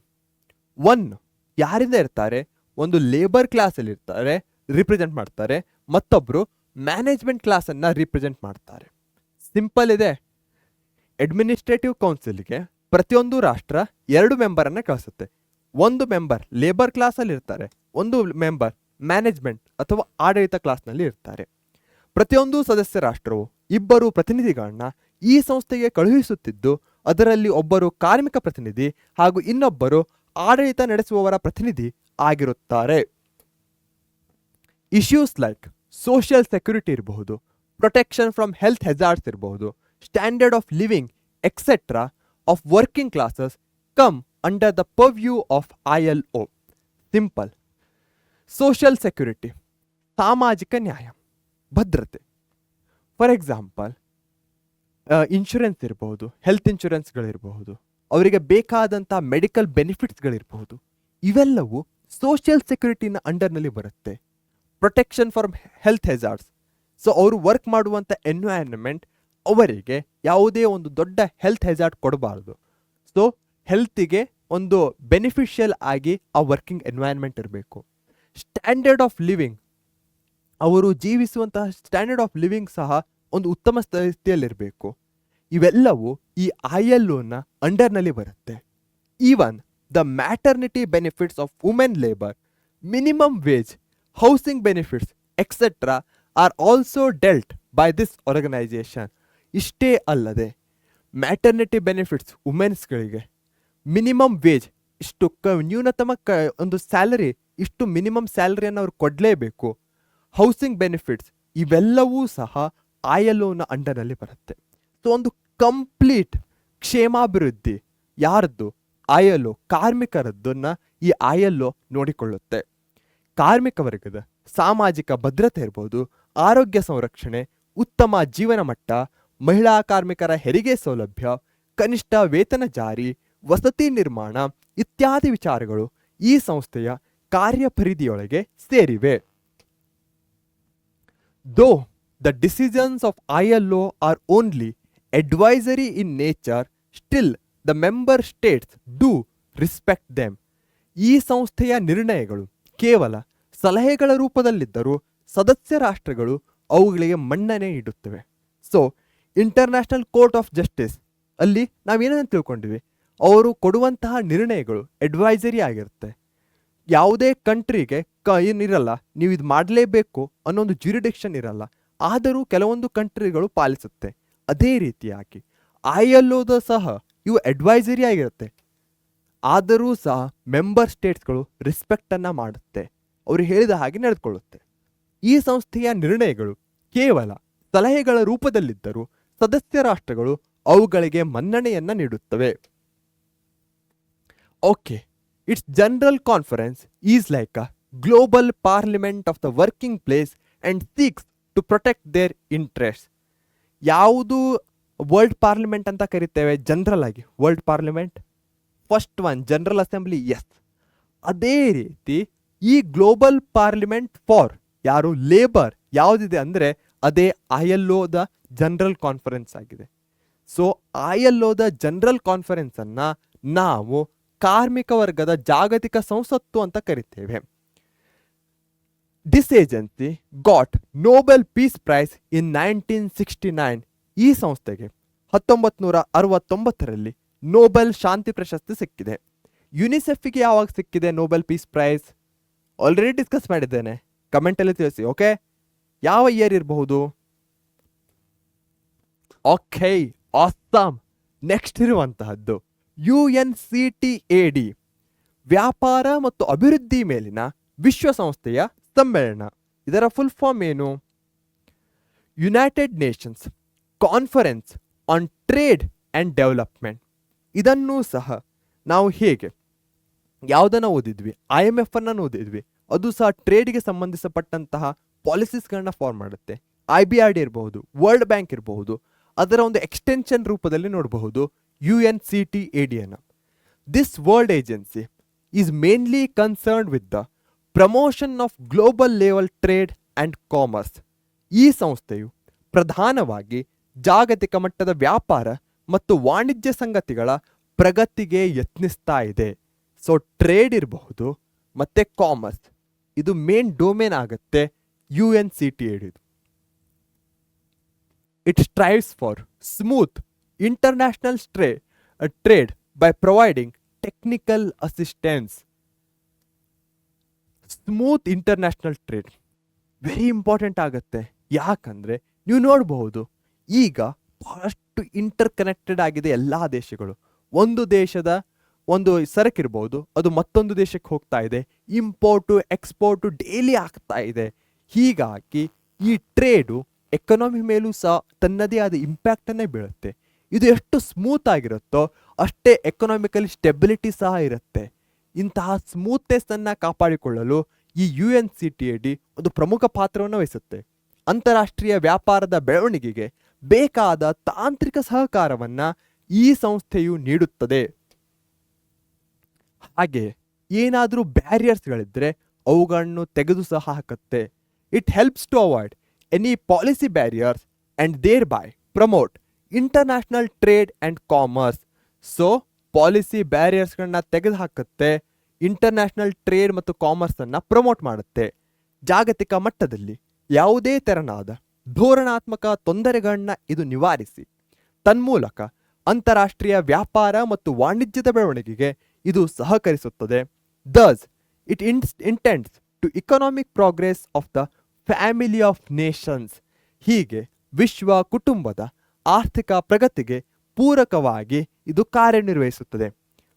ಯಾರಿಂದ ಇರ್ತಾರೆ? ಒಂದು ಲೇಬರ್ ಕ್ಲಾಸಲ್ಲಿ ಇರ್ತಾರೆ, ರಿಪ್ರೆಸೆಂಟ್ ಮಾಡ್ತಾರೆ. ಮತ್ತೊಬ್ಬರು ಮ್ಯಾನೇಜ್ಮೆಂಟ್ ಕ್ಲಾಸನ್ನು ರಿಪ್ರೆಸೆಂಟ್ ಮಾಡ್ತಾರೆ. ಸಿಂಪಲ್ ಇದೆ. ಅಡ್ಮಿನಿಸ್ಟ್ರೇಟಿವ್ ಕೌನ್ಸಿಲ್ಗೆ ಪ್ರತಿಯೊಂದು ರಾಷ್ಟ್ರ 2 ಮೆಂಬರನ್ನು ಕಳಿಸುತ್ತೆ. ಒಂದು ಮೆಂಬರ್ ಲೇಬರ್ ಕ್ಲಾಸಲ್ಲಿ ಇರ್ತಾರೆ, ಒಂದು ಮೆಂಬರ್ ಮ್ಯಾನೇಜ್ಮೆಂಟ್ ಅಥವಾ ಆಡಳಿತ ಕ್ಲಾಸ್ನಲ್ಲಿ ಇರ್ತಾರೆ. ಪ್ರತಿಯೊಂದು ಸದಸ್ಯ ರಾಷ್ಟ್ರವು 2 ಪ್ರತಿನಿಧಿಗಳನ್ನ ಈ ಸಂಸ್ಥೆಗೆ ಕಳುಹಿಸುತ್ತಿದ್ದು, ಅದರಲ್ಲಿ ಒಬ್ಬರು ಕಾರ್ಮಿಕ ಪ್ರತಿನಿಧಿ ಹಾಗೂ ಇನ್ನೊಬ್ಬರು ಆಡಳಿತ ನಡೆಸುವವರ ಪ್ರತಿನಿಧಿ ಆಗಿರುತ್ತಾರೆ. ಇಶ್ಯೂಸ್ ಲೈಕ್ ಸೋಷಿಯಲ್ ಸೆಕ್ಯೂರಿಟಿ ಇರಬಹುದು, ಪ್ರೊಟೆಕ್ಷನ್ ಫ್ರಮ್ ಹೆಲ್ತ್ ಹೆಜಾರ್ಡ್ಸ್ ಇರಬಹುದು, standard of living etcetera of working classes come under the purview of ILO. Simple. Social security, ಸಾಮಾಜಿಕ ನ್ಯಾಯ, ಭದ್ರತೆ. ಫಾರ್ ಎಕ್ಸಾಂಪಲ್, ಇನ್ಶೂರೆನ್ಸ್ ಇರಬಹುದು, ಹೆಲ್ತ್ ಇನ್ಶೂರೆನ್ಸ್ಗಳಿರಬಹುದು, ಅವರಿಗೆ ಬೇಕಾದಂಥ ಮೆಡಿಕಲ್ ಬೆನಿಫಿಟ್ಸ್ಗಳಿರಬಹುದು. ಇವೆಲ್ಲವೂ ಸೋಷಿಯಲ್ ಸೆಕ್ಯೂರಿಟಿನ ಅಂಡರ್ನಲ್ಲಿ ಬರುತ್ತೆ. Protection for health hazards. So ಅವರು ವರ್ಕ್ ಮಾಡುವಂಥ ಎನ್ವೈರನ್ಮೆಂಟ್ ಅವರಿಗೆ ಯಾವುದೇ ಒಂದು ದೊಡ್ಡ ಹೆಲ್ತ್ ಹೆಜಾರ್ಡ್ ಕೊಡಬಾರ್ದು. ಸೊ ಹೆಲ್ತಿಗೆ ಒಂದು ಬೆನಿಫಿಷಿಯಲ್ ಆಗಿ ಆ ವರ್ಕಿಂಗ್ ಎನ್ವೈರನ್ಮೆಂಟ್ ಇರಬೇಕು. ಸ್ಟ್ಯಾಂಡರ್ಡ್ ಆಫ್ ಲಿವಿಂಗ್, ಅವರು ಜೀವಿಸುವಂತಹ ಸ್ಟ್ಯಾಂಡರ್ಡ್ ಆಫ್ ಲಿವಿಂಗ್ ಸಹ ಒಂದು ಉತ್ತಮ ಸ್ಥಿತಿಯಲ್ಲಿರಬೇಕು. ಇವೆಲ್ಲವೂ ಈ ILOನ ಅಂಡರ್ನಲ್ಲಿ ಬರುತ್ತೆ. Even the maternity benefits of women labour, minimum wage, housing benefits etcetera are also dealt by this organisation. ಇಷ್ಟೇ ಅಲ್ಲದೆ ಮ್ಯಾಟರ್ನಿಟಿ ಬೆನಿಫಿಟ್ಸ್ ವುಮೆನ್ಸ್ಗಳಿಗೆ, ಮಿನಿಮಮ್ ವೇಜ್ ಇಷ್ಟು ನ್ಯೂನತಮ ಒಂದು ಸ್ಯಾಲರಿ, ಇಷ್ಟು ಮಿನಿಮಮ್ ಸ್ಯಾಲರಿಯನ್ನು ಅವ್ರು ಕೊಡಲೇಬೇಕು. ಹೌಸಿಂಗ್ ಬೆನಿಫಿಟ್ಸ್ ಇವೆಲ್ಲವೂ ಸಹ ILOನ ಅಂಡರ್ನಲ್ಲಿ ಬರುತ್ತೆ. ಸೊ ಒಂದು ಕಂಪ್ಲೀಟ್ ಕ್ಷೇಮಾಭಿವೃದ್ಧಿ ಯಾರದ್ದು? ILO, ಕಾರ್ಮಿಕರದ್ದನ್ನ ಈ ILO ನೋಡಿಕೊಳ್ಳುತ್ತೆ. ಕಾರ್ಮಿಕ ವರ್ಗದ ಸಾಮಾಜಿಕ ಭದ್ರತೆ ಇರ್ಬೋದು, ಆರೋಗ್ಯ ಸಂರಕ್ಷಣೆ, ಉತ್ತಮ ಜೀವನ ಮಟ್ಟ, ಮಹಿಳಾ ಕಾರ್ಮಿಕರ ಹೆರಿಗೆ ಸೌಲಭ್ಯ, ಕನಿಷ್ಠ ವೇತನ ಜಾರಿ, ವಸತಿ ನಿರ್ಮಾಣ ಇತ್ಯಾದಿ ವಿಚಾರಗಳು ಈ ಸಂಸ್ಥೆಯ ಕಾರ್ಯಪರಿಧಿಯೊಳಗೆ ಸೇರಿವೆ. ದೋ the decisions of ILO are only advisory in nature, still the member States do respect them. ಈ ಸಂಸ್ಥೆಯ ನಿರ್ಣಯಗಳು ಕೇವಲ ಸಲಹೆಗಳ ರೂಪದಲ್ಲಿದ್ದರೂ ಸದಸ್ಯ ರಾಷ್ಟ್ರಗಳು ಅವುಗಳಿಗೆ ಮನ್ನಣೆ ನೀಡುತ್ತವೆ. So international court of justice ಅಲ್ಲಿ ನಾವೇನಂತ ತಿಳ್ಕೊಂಡಿವಿ, ಅವರು ಕೊಡುವಂತಹ ನಿರ್ಣಯಗಳು ಅಡ್ವೈಸರಿ ಆಗಿರುತ್ತೆ. ಯಾವುದೇ ಕಂಟ್ರಿಗೆ ಏನಿರಲ್ಲ, ನೀವು ಇದು ಮಾಡಲೇಬೇಕು ಅನ್ನೋ ಜ್ಯೂರಿಡಿಕ್ಷನ್ ಇರಲ್ಲ. ಆದರೂ ಕೆಲವೊಂದು ಕಂಟ್ರಿಗಳು ಪಾಲಿಸುತ್ತೆ. ಅದೇ ರೀತಿಯಾಗಿ ILOದ ಸಹ ಇವು ಅಡ್ವೈಸರಿ ಆಗಿರುತ್ತೆ. ಆದರೂ ಸಹ ಮೆಂಬರ್ ಸ್ಟೇಟ್ಸ್ಗಳು ರೆಸ್ಪೆಕ್ಟನ್ನು ಮಾಡುತ್ತೆ, ಅವರು ಹೇಳಿದ ಹಾಗೆ ನಡೆದುಕೊಳ್ಳುತ್ತೆ. ಈ ಸಂಸ್ಥೆಯ ನಿರ್ಣಯಗಳು ಕೇವಲ ಸಲಹೆಗಳ ರೂಪದಲ್ಲಿದ್ದರೂ ಸದಸ್ಯ ರಾಷ್ಟ್ರಗಳು ಅವುಗಳಿಗೆ ಮನ್ನಣೆಯನ್ನು ನೀಡುತ್ತವೆ. Okay, it's general conference is like a global parliament of the working place and seeks to protect their interest. ಯಾವುದು ವರ್ಲ್ಡ್ ಪಾರ್ಲಿಮೆಂಟ್ ಅಂತ ಕರಿತೇವೆ ಜನರಲ್ ಆಗಿ? World parliament first one general assembly, yes. ಅದೇ ರೀತಿ ಈ ಗ್ಲೋಬಲ್ ಪಾರ್ಲಿಮೆಂಟ್ ಫಾರ್ ಯಾರು labour ಯಾವುದಿದೆ ಅಂದರೆ ಅದೇ ILOದ ಜನರಲ್ ಕಾನ್ಫರೆನ್ಸ್ ಆಗಿದೆ. ಸೊ ILOದ ಜನರಲ್ ಕಾನ್ಫರೆನ್ಸನ್ನು ನಾವು ಕಾರ್ಮಿಕ ವರ್ಗದ ಜಾಗತಿಕ ಸಂಸತ್ತು ಅಂತ ಕರಿತೇವೆ. This agency got Nobel peace prize ಇನ್ 1969. ಈ ಸಂಸ್ಥೆಗೆ 1969ರಲ್ಲಿ ನೋಬೆಲ್ ಶಾಂತಿ ಪ್ರಶಸ್ತಿ ಸಿಕ್ಕಿದೆ. ಯುನಿಸೆಫ್ಗೆ ಯಾವಾಗ ಸಿಕ್ಕಿದೆ Nobel peace prize? Already discuss ಮಾಡಿದ್ದೇನೆ, ಕಮೆಂಟಲ್ಲಿ ತಿಳಿಸಿ. ಓಕೆ, ಯಾವ ಇಯರ್ ಇರಬಹುದು? Okay, awesome. ನೆಕ್ಸ್ಟ್ ಇರುವಂತಹದ್ದು UNCTAD, ವ್ಯಾಪಾರ ಮತ್ತು ಅಭಿವೃದ್ಧಿ ಮೇಲಿನ ವಿಶ್ವಸಂಸ್ಥೆಯ ಸಮ್ಮೇಳನ. ಇದರ ಫುಲ್ ಫಾರ್ಮ್ ಏನು? United nations conference on trade and development. ಇದನ್ನೂ ಸಹ ನಾವು ಹೇಗೆ ಯಾವುದನ್ನು ಓದಿದ್ವಿ? IMF ಅನ್ನು ಓದಿದ್ವಿ. ಅದು ಸಹ ಟ್ರೇಡ್ಗೆ ಸಂಬಂಧಿಸಪಟ್ಟಂತಹ ಪಾಲಿಸೀಸ್ಗಳನ್ನ ಫಾರ್ಮ್ ಮಾಡುತ್ತೆ. IBRD ಇರಬಹುದು, ವರ್ಲ್ಡ್ ಬ್ಯಾಂಕ್ ಇರಬಹುದು, ಅದರ ಒಂದು ಎಕ್ಸ್ಟೆನ್ಷನ್ ರೂಪದಲ್ಲಿ ನೋಡಬಹುದು UNCTAD ಅನ್ನು. This world agency is mainly concerned with the promotion of global level trade and commerce. ಈ ಸಂಸ್ಥೆಯು ಪ್ರಧಾನವಾಗಿ ಜಾಗತಿಕ ಮಟ್ಟದ ವ್ಯಾಪಾರ ಮತ್ತು ವಾಣಿಜ್ಯ ಸಂಗತಿಗಳ ಪ್ರಗತಿಗೆ ಯತ್ನಿಸ್ತಾ ಇದೆ. ಸೊ ಟ್ರೇಡ್ ಇರಬಹುದು ಮತ್ತು ಕಾಮರ್ಸ್, ಇದು ಮೇನ್ ಡೊಮೇನ್ ಆಗುತ್ತೆ UNCTAD. It strives for smooth international trade by providing technical assistance. Smooth international trade very important ಆಗುತ್ತೆ. ಯಾಕಂದರೆ ನೀವು ನೋಡಬಹುದು ಈಗ ಬಹಳಷ್ಟು ಇಂಟರ್ ಕನೆಕ್ಟೆಡ್ ಆಗಿದೆ ಎಲ್ಲ ದೇಶಗಳು. ಒಂದು ದೇಶದ ಒಂದು ಸರಕಿರ್ಬೋದು, ಅದು ಮತ್ತೊಂದು ದೇಶಕ್ಕೆ ಹೋಗ್ತಾ ಇದೆ, ಇಂಪೋರ್ಟು ಎಕ್ಸ್ಪೋರ್ಟು ಡೈಲಿ ಆಗ್ತಾ ಇದೆ. ಹೀಗಾಗಿ ಈ ಟ್ರೇಡು ಎಕನಾಮಿ ಮೇಲೂ ಸಹ ತನ್ನದೇ ಆದ ಇಂಪ್ಯಾಕ್ಟನ್ನೇ ಬೀಳುತ್ತೆ. ಇದು ಎಷ್ಟು ಸ್ಮೂತ್ ಆಗಿರುತ್ತೋ ಅಷ್ಟೇ ಎಕನಾಮಿಕಲಿ ಸ್ಟೆಬಿಲಿಟಿ ಸಹ ಇರುತ್ತೆ. ಇಂತಹ ಸ್ಮೂತ್ನೆಸ್ಸನ್ನು ಕಾಪಾಡಿಕೊಳ್ಳಲು ಈ UNCTAD ಒಂದು ಪ್ರಮುಖ ಪಾತ್ರವನ್ನು ವಹಿಸುತ್ತೆ. ಅಂತಾರಾಷ್ಟ್ರೀಯ ವ್ಯಾಪಾರದ ಬೆಳವಣಿಗೆಗೆ ಬೇಕಾದ ತಾಂತ್ರಿಕ ಸಹಕಾರವನ್ನು ಈ ಸಂಸ್ಥೆಯು ನೀಡುತ್ತದೆ. ಹಾಗೆ ಏನಾದರೂ ಬ್ಯಾರಿಯರ್ಸ್ಗಳಿದ್ದರೆ ಅವುಗಳನ್ನು ತೆಗೆದು ಸಹ ಹಾಕುತ್ತೆ. It helps to avoid any policy barriers and thereby promote international trade and commerce. So policy ಬ್ಯಾರಿಯರ್ಸ್ಗಳನ್ನ ತೆಗೆದು ಹಾಕುತ್ತೆ, ಇಂಟರ್ನ್ಯಾಷನಲ್ ಟ್ರೇಡ್ ಮತ್ತು ಕಾಮರ್ಸನ್ನು ಪ್ರಮೋಟ್ ಮಾಡುತ್ತೆ. ಜಾಗತಿಕ ಮಟ್ಟದಲ್ಲಿ ಯಾವುದೇ ತೆರನಾದ ಧೋರಣಾತ್ಮಕ ತೊಂದರೆಗಳನ್ನ ಇದು ನಿವಾರಿಸಿ ತನ್ಮೂಲಕ ಅಂತಾರಾಷ್ಟ್ರೀಯ ವ್ಯಾಪಾರ ಮತ್ತು ವಾಣಿಜ್ಯದ ಬೆಳವಣಿಗೆಗೆ ಇದು ಸಹಕರಿಸುತ್ತದೆ. Thus it intends to economic progress of the family of nations. ಹೀಗೆ ವಿಶ್ವ ಕುಟುಂಬದ ಆರ್ಥಿಕ ಪ್ರಗತಿಗೆ ಪೂರಕವಾಗಿ ಇದು ಕಾರ್ಯನಿರ್ವಹಿಸುತ್ತದೆ.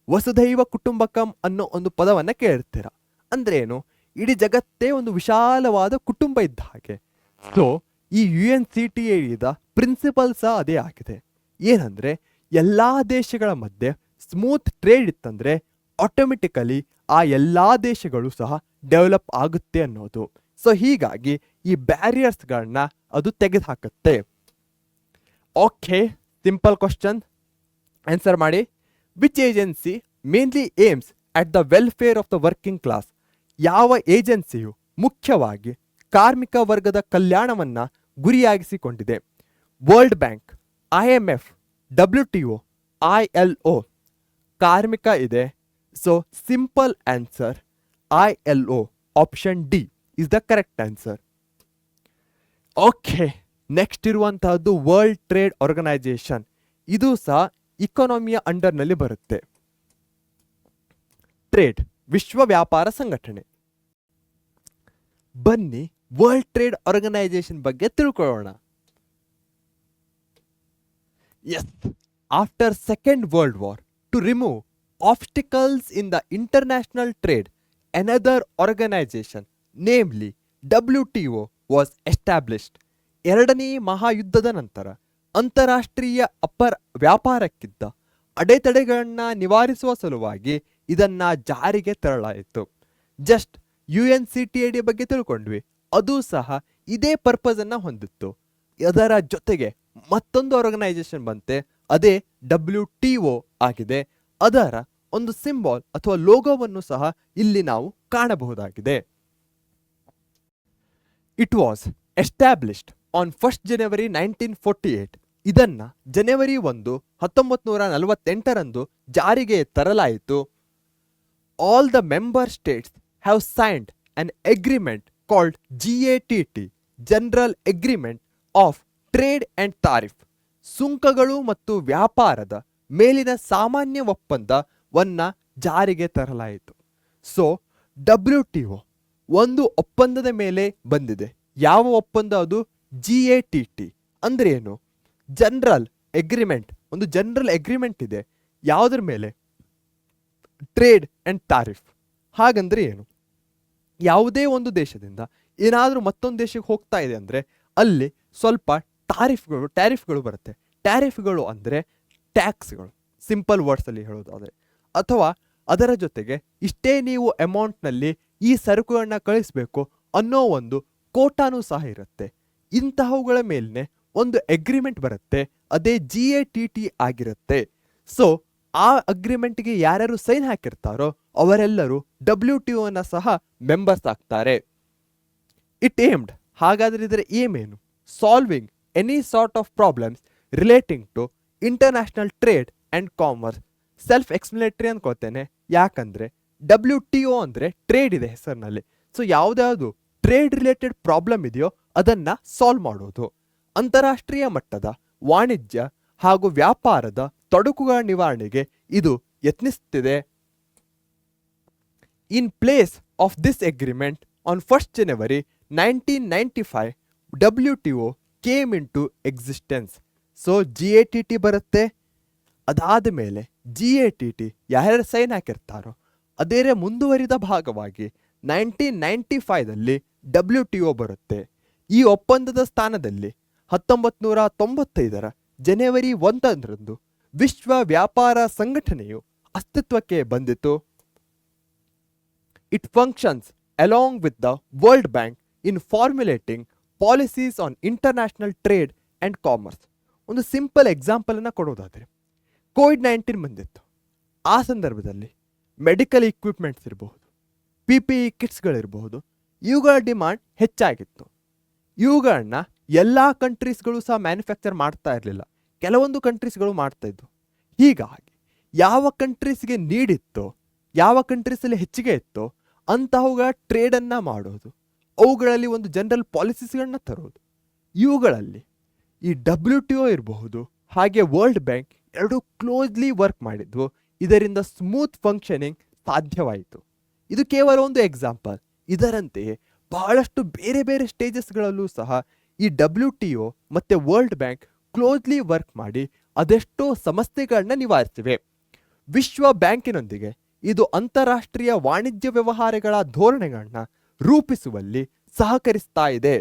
ವಸುಧೈವ ಕುಟುಂಬಕಂ ಅನ್ನೋ ಒಂದು ಪದವನ್ನು ಕೇಳಿರ್ತೀರ. ಅಂದ್ರೆ ಏನು? ಇಡೀ ಜಗತ್ತೇ ಒಂದು ವಿಶಾಲವಾದ ಕುಟುಂಬ ಇದ್ದ ಹಾಗೆ. ಸೊ ಈ UNCTAD ಪ್ರಿನ್ಸಿಪಲ್ ಸಹ ಅದೇ ಆಗಿದೆ. ಏನಂದ್ರೆ ಎಲ್ಲ ದೇಶಗಳ ಮಧ್ಯೆ ಸ್ಮೂತ್ ಟ್ರೇಡ್ ಇತ್ತಂದ್ರೆ ಆಟೋಮೆಟಿಕಲಿ ಆ ಎಲ್ಲ ದೇಶಗಳು ಸಹ ಡೆವಲಪ್ ಆಗುತ್ತೆ ಅನ್ನೋದು. ಸೊ ಹೀಗಾಗಿ ಈ ಬ್ಯಾರಿಯರ್ಸ್ಗಳನ್ನ ಅದು ತೆಗೆದುಹಾಕುತ್ತೆ. ಓಕೆ, ಸಿಂಪಲ್ ಕ್ವಶನ್, ಆನ್ಸರ್ ಮಾಡಿ. Which agency mainly aims at the welfare of the working class? ಯಾವ ಏಜೆನ್ಸಿಯು ಮುಖ್ಯವಾಗಿ ಕಾರ್ಮಿಕ ವರ್ಗದ ಕಲ್ಯಾಣವನ್ನ ಗುರಿಯಾಗಿಸಿಕೊಂಡಿದೆ? World bank, IMF, WTO, ILO ಕಾರ್ಮಿಕ ಇದೆ. So simple answer ILO option D is the correct answer. Okay, next ಇರುವಂತಹದ್ದು ವರ್ಲ್ಡ್ ಟ್ರೇಡ್ ಆರ್ಗನೈಸೇಷನ್. ಇದು ಸಹ ಇಕಾನಮಿಯ ಅಂಡರ್ನಲ್ಲಿ ಬರುತ್ತೆ. ಟ್ರೇಡ್ ವಿಶ್ವ ವ್ಯಾಪಾರ ಸಂಘಟನೆ. ಬನ್ನಿ ವರ್ಲ್ಡ್ ಟ್ರೇಡ್ ಆರ್ಗನೈಸೇಷನ್ ಬಗ್ಗೆ ತಿಳ್ಕೊಳ್ಳೋಣ. Yes, after second world war, to remove obstacles in the international trade, another organization, namely WTO, was established. ಎರಡನೇ ಮಹಾಯುದ್ಧದ ನಂತರ ಅಂತಾರಾಷ್ಟ್ರೀಯ ವ್ಯಾಪಾರಕ್ಕಿದ್ದ ಅಡೆತಡೆಗಳನ್ನ ನಿವಾರಿಸುವ ಸಲುವಾಗಿ ಇದನ್ನ ಜಾರಿಗೆ ತರಲಾಯಿತು. ಜಸ್ಟ್ UNCTAD ಬಗ್ಗೆ ತಿಳ್ಕೊಂಡ್ವಿ, ಅದು ಸಹ ಇದೇ ಪರ್ಪಸ್ ಅನ್ನ ಹೊಂದಿತ್ತು. ಅದರ ಜೊತೆಗೆ ಮತ್ತೊಂದು ಆರ್ಗನೈಸೇಷನ್ ಬಂತೆ, ಅದೇ WTO ಆಗಿದೆ. ಅದರ ಒಂದು ಸಿಂಬಾಲ್ ಅಥವಾ ಲೋಗೋವನ್ನು ಸಹ ಇಲ್ಲಿ ನಾವು ಕಾಣಬಹುದಾಗಿದೆ. It was established on 1st January 1948. ಇದನ್ನ ಜನವರಿ 1, 1948 ಜಾರಿಗೆ ತರಲಾಯಿತು. All the member states have signed an agreement called GATT, general agreement of trade and tariff. ಸುಂಕಗಳು ಮತ್ತು ವ್ಯಾಪಾರದ ಮೇಲಿನ ಸಾಮಾನ್ಯ ಒಪ್ಪಂದವನ್ನ ಜಾರಿಗೆ ತರಲಾಯಿತು. ಸೊ WTO ಒಂದು ಒಪ್ಪಂದದ ಮೇಲೆ ಬಂದಿದೆ. ಯಾವ ಒಪ್ಪಂದ ಅದು? GATT ಅಂದ್ರೆ ಏನು? General agreement. ಒಂದು ಜನರಲ್ ಅಗ್ರಿಮೆಂಟ್ ಇದೆ. ಯಾವುದ್ರ ಮೇಲೆ? Trade and tariff. ಹಾಗಂದ್ರೆ ಏನು? ಯಾವುದೇ ಒಂದು ದೇಶದಿಂದ ಏನಾದರೂ ಮತ್ತೊಂದು ದೇಶಕ್ಕೆ ಹೋಗ್ತಾ ಇದೆ ಅಂದ್ರೆ ಅಲ್ಲಿ ಸ್ವಲ್ಪ ಟ್ಯಾರಿಫ್ಗಳು ಬರುತ್ತೆ. ಟ್ಯಾರಿಫ್ಗಳು ಅಂದ್ರೆ ಟ್ಯಾಕ್ಸ್ಗಳು, ಸಿಂಪಲ್ ವರ್ಡ್ಸ್ ಅಲ್ಲಿ ಹೇಳೋದಾದ್ರೆ. ಅಥವಾ ಅದರ ಜೊತೆಗೆ ಇಷ್ಟೇ ನೀವು ಅಮೌಂಟ್ನಲ್ಲಿ ಈ ಸರಕುಗಳನ್ನ ಕಳಿಸ್ಬೇಕು ಅನ್ನೋ ಒಂದು ಕೋಟಾನು ಸಹ ಇರುತ್ತೆ. ಇಂತಹವುಗಳ ಮೇಲಿನ ಒಂದು ಅಗ್ರಿಮೆಂಟ್ ಬರುತ್ತೆ, ಅದೇ GATT ಆಗಿರುತ್ತೆ. ಸೊ ಆ ಅಗ್ರಿಮೆಂಟ್ಗೆ ಯಾರ್ಯಾರು ಸೈನ್ ಹಾಕಿರ್ತಾರೋ ಅವರೆಲ್ಲರೂ WTO ನ ಸಹ ಮೆಂಬರ್ಸ್ ಆಗ್ತಾರೆ. ಇಟ್ ಏಮ್ಡ್, ಹಾಗಾದ್ರೆ ಇದರ ಏಮ್ ಏನು? Solving any sort of problems relating to international trade and commerce. Self explanatory ಅನ್ಕೋತೇನೆ, ಯಾಕಂದ್ರೆ WTO ಅಂದ್ರೆ ಟ್ರೇಡ್ ಇದೆ ಹೆಸರಿನಲ್ಲಿ. ಸೊ ಯಾವ್ದಾವುದು ಟ್ರೇಡ್ ರಿಲೇಟೆಡ್ ಪ್ರಾಬ್ಲಮ್ ಇದೆಯೋ ಅದನ್ನ ಸಾಲ್ವ್ ಮಾಡೋದು. ಅಂತಾರಾಷ್ಟ್ರೀಯ ಮಟ್ಟದ ವಾಣಿಜ್ಯ ಹಾಗೂ ವ್ಯಾಪಾರದ ತೊಡಕುಗಳ ನಿವಾರಣೆಗೆ ಇದು ಯತ್ನಿಸುತ್ತಿದೆ. In place of this agreement on 1st January 1995 WTO came in to existence. So GATT ಬರುತ್ತೆ. ಅದಾದ ಮೇಲೆ GATT ಯಾರ್ಯಾರು ಸೈನ್ ಹಾಕಿರ್ತಾರೋ ಅದೇ ಮುಂದುವರಿದ ಭಾಗವಾಗಿ 1995ದಲ್ಲಿ WTO ಬರುತ್ತೆ. ಈ ಒಪ್ಪಂದದ ಸ್ಥಾನದಲ್ಲಿ 1995 ಜನವರಿ 1 ವಿಶ್ವ ವ್ಯಾಪಾರ ಸಂಘಟನೆಯು ಅಸ್ತಿತ್ವಕ್ಕೆ ಬಂದಿತು. It functions along with the world bank in formulating policies on international trade and commerce. ಒಂದು ಸಿಂಪಲ್ ಎಕ್ಸಾಂಪಲ್ ಅನ್ನ ಕೊಡೋದಾದ್ರೆ, COVID-19 ಬಂದಿತ್ತು. ಆ ಸಂದರ್ಭದಲ್ಲಿ ಮೆಡಿಕಲ್ ಇಕ್ವಿಪ್ಮೆಂಟ್ಸ್ ಇರಬಹುದು, PPE ಕಿಟ್ಸ್ಗಳಿರಬಹುದು, ಇವುಗಳ ಡಿಮಾಂಡ್ ಹೆಚ್ಚಾಗಿತ್ತು. ಇವುಗಳನ್ನ ಎಲ್ಲ ಕಂಟ್ರೀಸ್ಗಳು ಸಹ ಮ್ಯಾನುಫ್ಯಾಕ್ಚರ್ ಮಾಡ್ತಾ ಇರಲಿಲ್ಲ, ಕೆಲವೊಂದು ಕಂಟ್ರೀಸ್ಗಳು ಮಾಡ್ತಾ ಇದ್ವು. ಹೀಗಾಗಿ ಯಾವ ಕಂಟ್ರೀಸ್ಗೆ ನೀಡಿತ್ತೋ, ಯಾವ ಕಂಟ್ರೀಸಲ್ಲಿ ಹೆಚ್ಚಿಗೆ ಇತ್ತೋ ಅಂತಹವುಗಳ ಟ್ರೇಡನ್ನು ಮಾಡೋದು, ಅವುಗಳಲ್ಲಿ ಒಂದು ಜನರಲ್ ಪಾಲಿಸೀಸ್ಗಳನ್ನ ತರೋದು. ಇವುಗಳಲ್ಲಿ ಈ WTO ಇರಬಹುದು ಹಾಗೆ ವರ್ಲ್ಡ್ ಬ್ಯಾಂಕ್ ಎರಡು ಕ್ಲೋಸ್ಲಿ ವರ್ಕ್ ಮಾಡಿದ್ವು. ಇದರಿಂದ ಸ್ಮೂತ್ ಫಂಕ್ಷನಿಂಗ್ ಸಾಧ್ಯವಾಯಿತು. ಇದು ಕೇವಲ ಒಂದು ಎಕ್ಸಾಂಪಲ್. ಇದರಂತೆಯೇ ಬಹಳಷ್ಟು ಬೇರೆ ಬೇರೆ ಸ್ಟೇಜಸ್ಗಳಲ್ಲೂ ಸಹ ಈ WTO ಮತ್ತು ವರ್ಲ್ಡ್ ಬ್ಯಾಂಕ್ ಕ್ಲೋಸ್ಲಿ ವರ್ಕ್ ಮಾಡಿ ಅದೆಷ್ಟೋ ಸಮಸ್ಯೆಗಳನ್ನ ನಿವಾರಿಸಿವೆ. ವಿಶ್ವ ಬ್ಯಾಂಕಿನೊಂದಿಗೆ ಇದು ಅಂತಾರಾಷ್ಟ್ರೀಯ ವಾಣಿಜ್ಯ ವ್ಯವಹಾರಗಳ ಧೋರಣೆಗಳನ್ನ ರೂಪಿಸುವಲ್ಲಿ ಸಹಕರಿಸ್ತಾ ಇದೆ.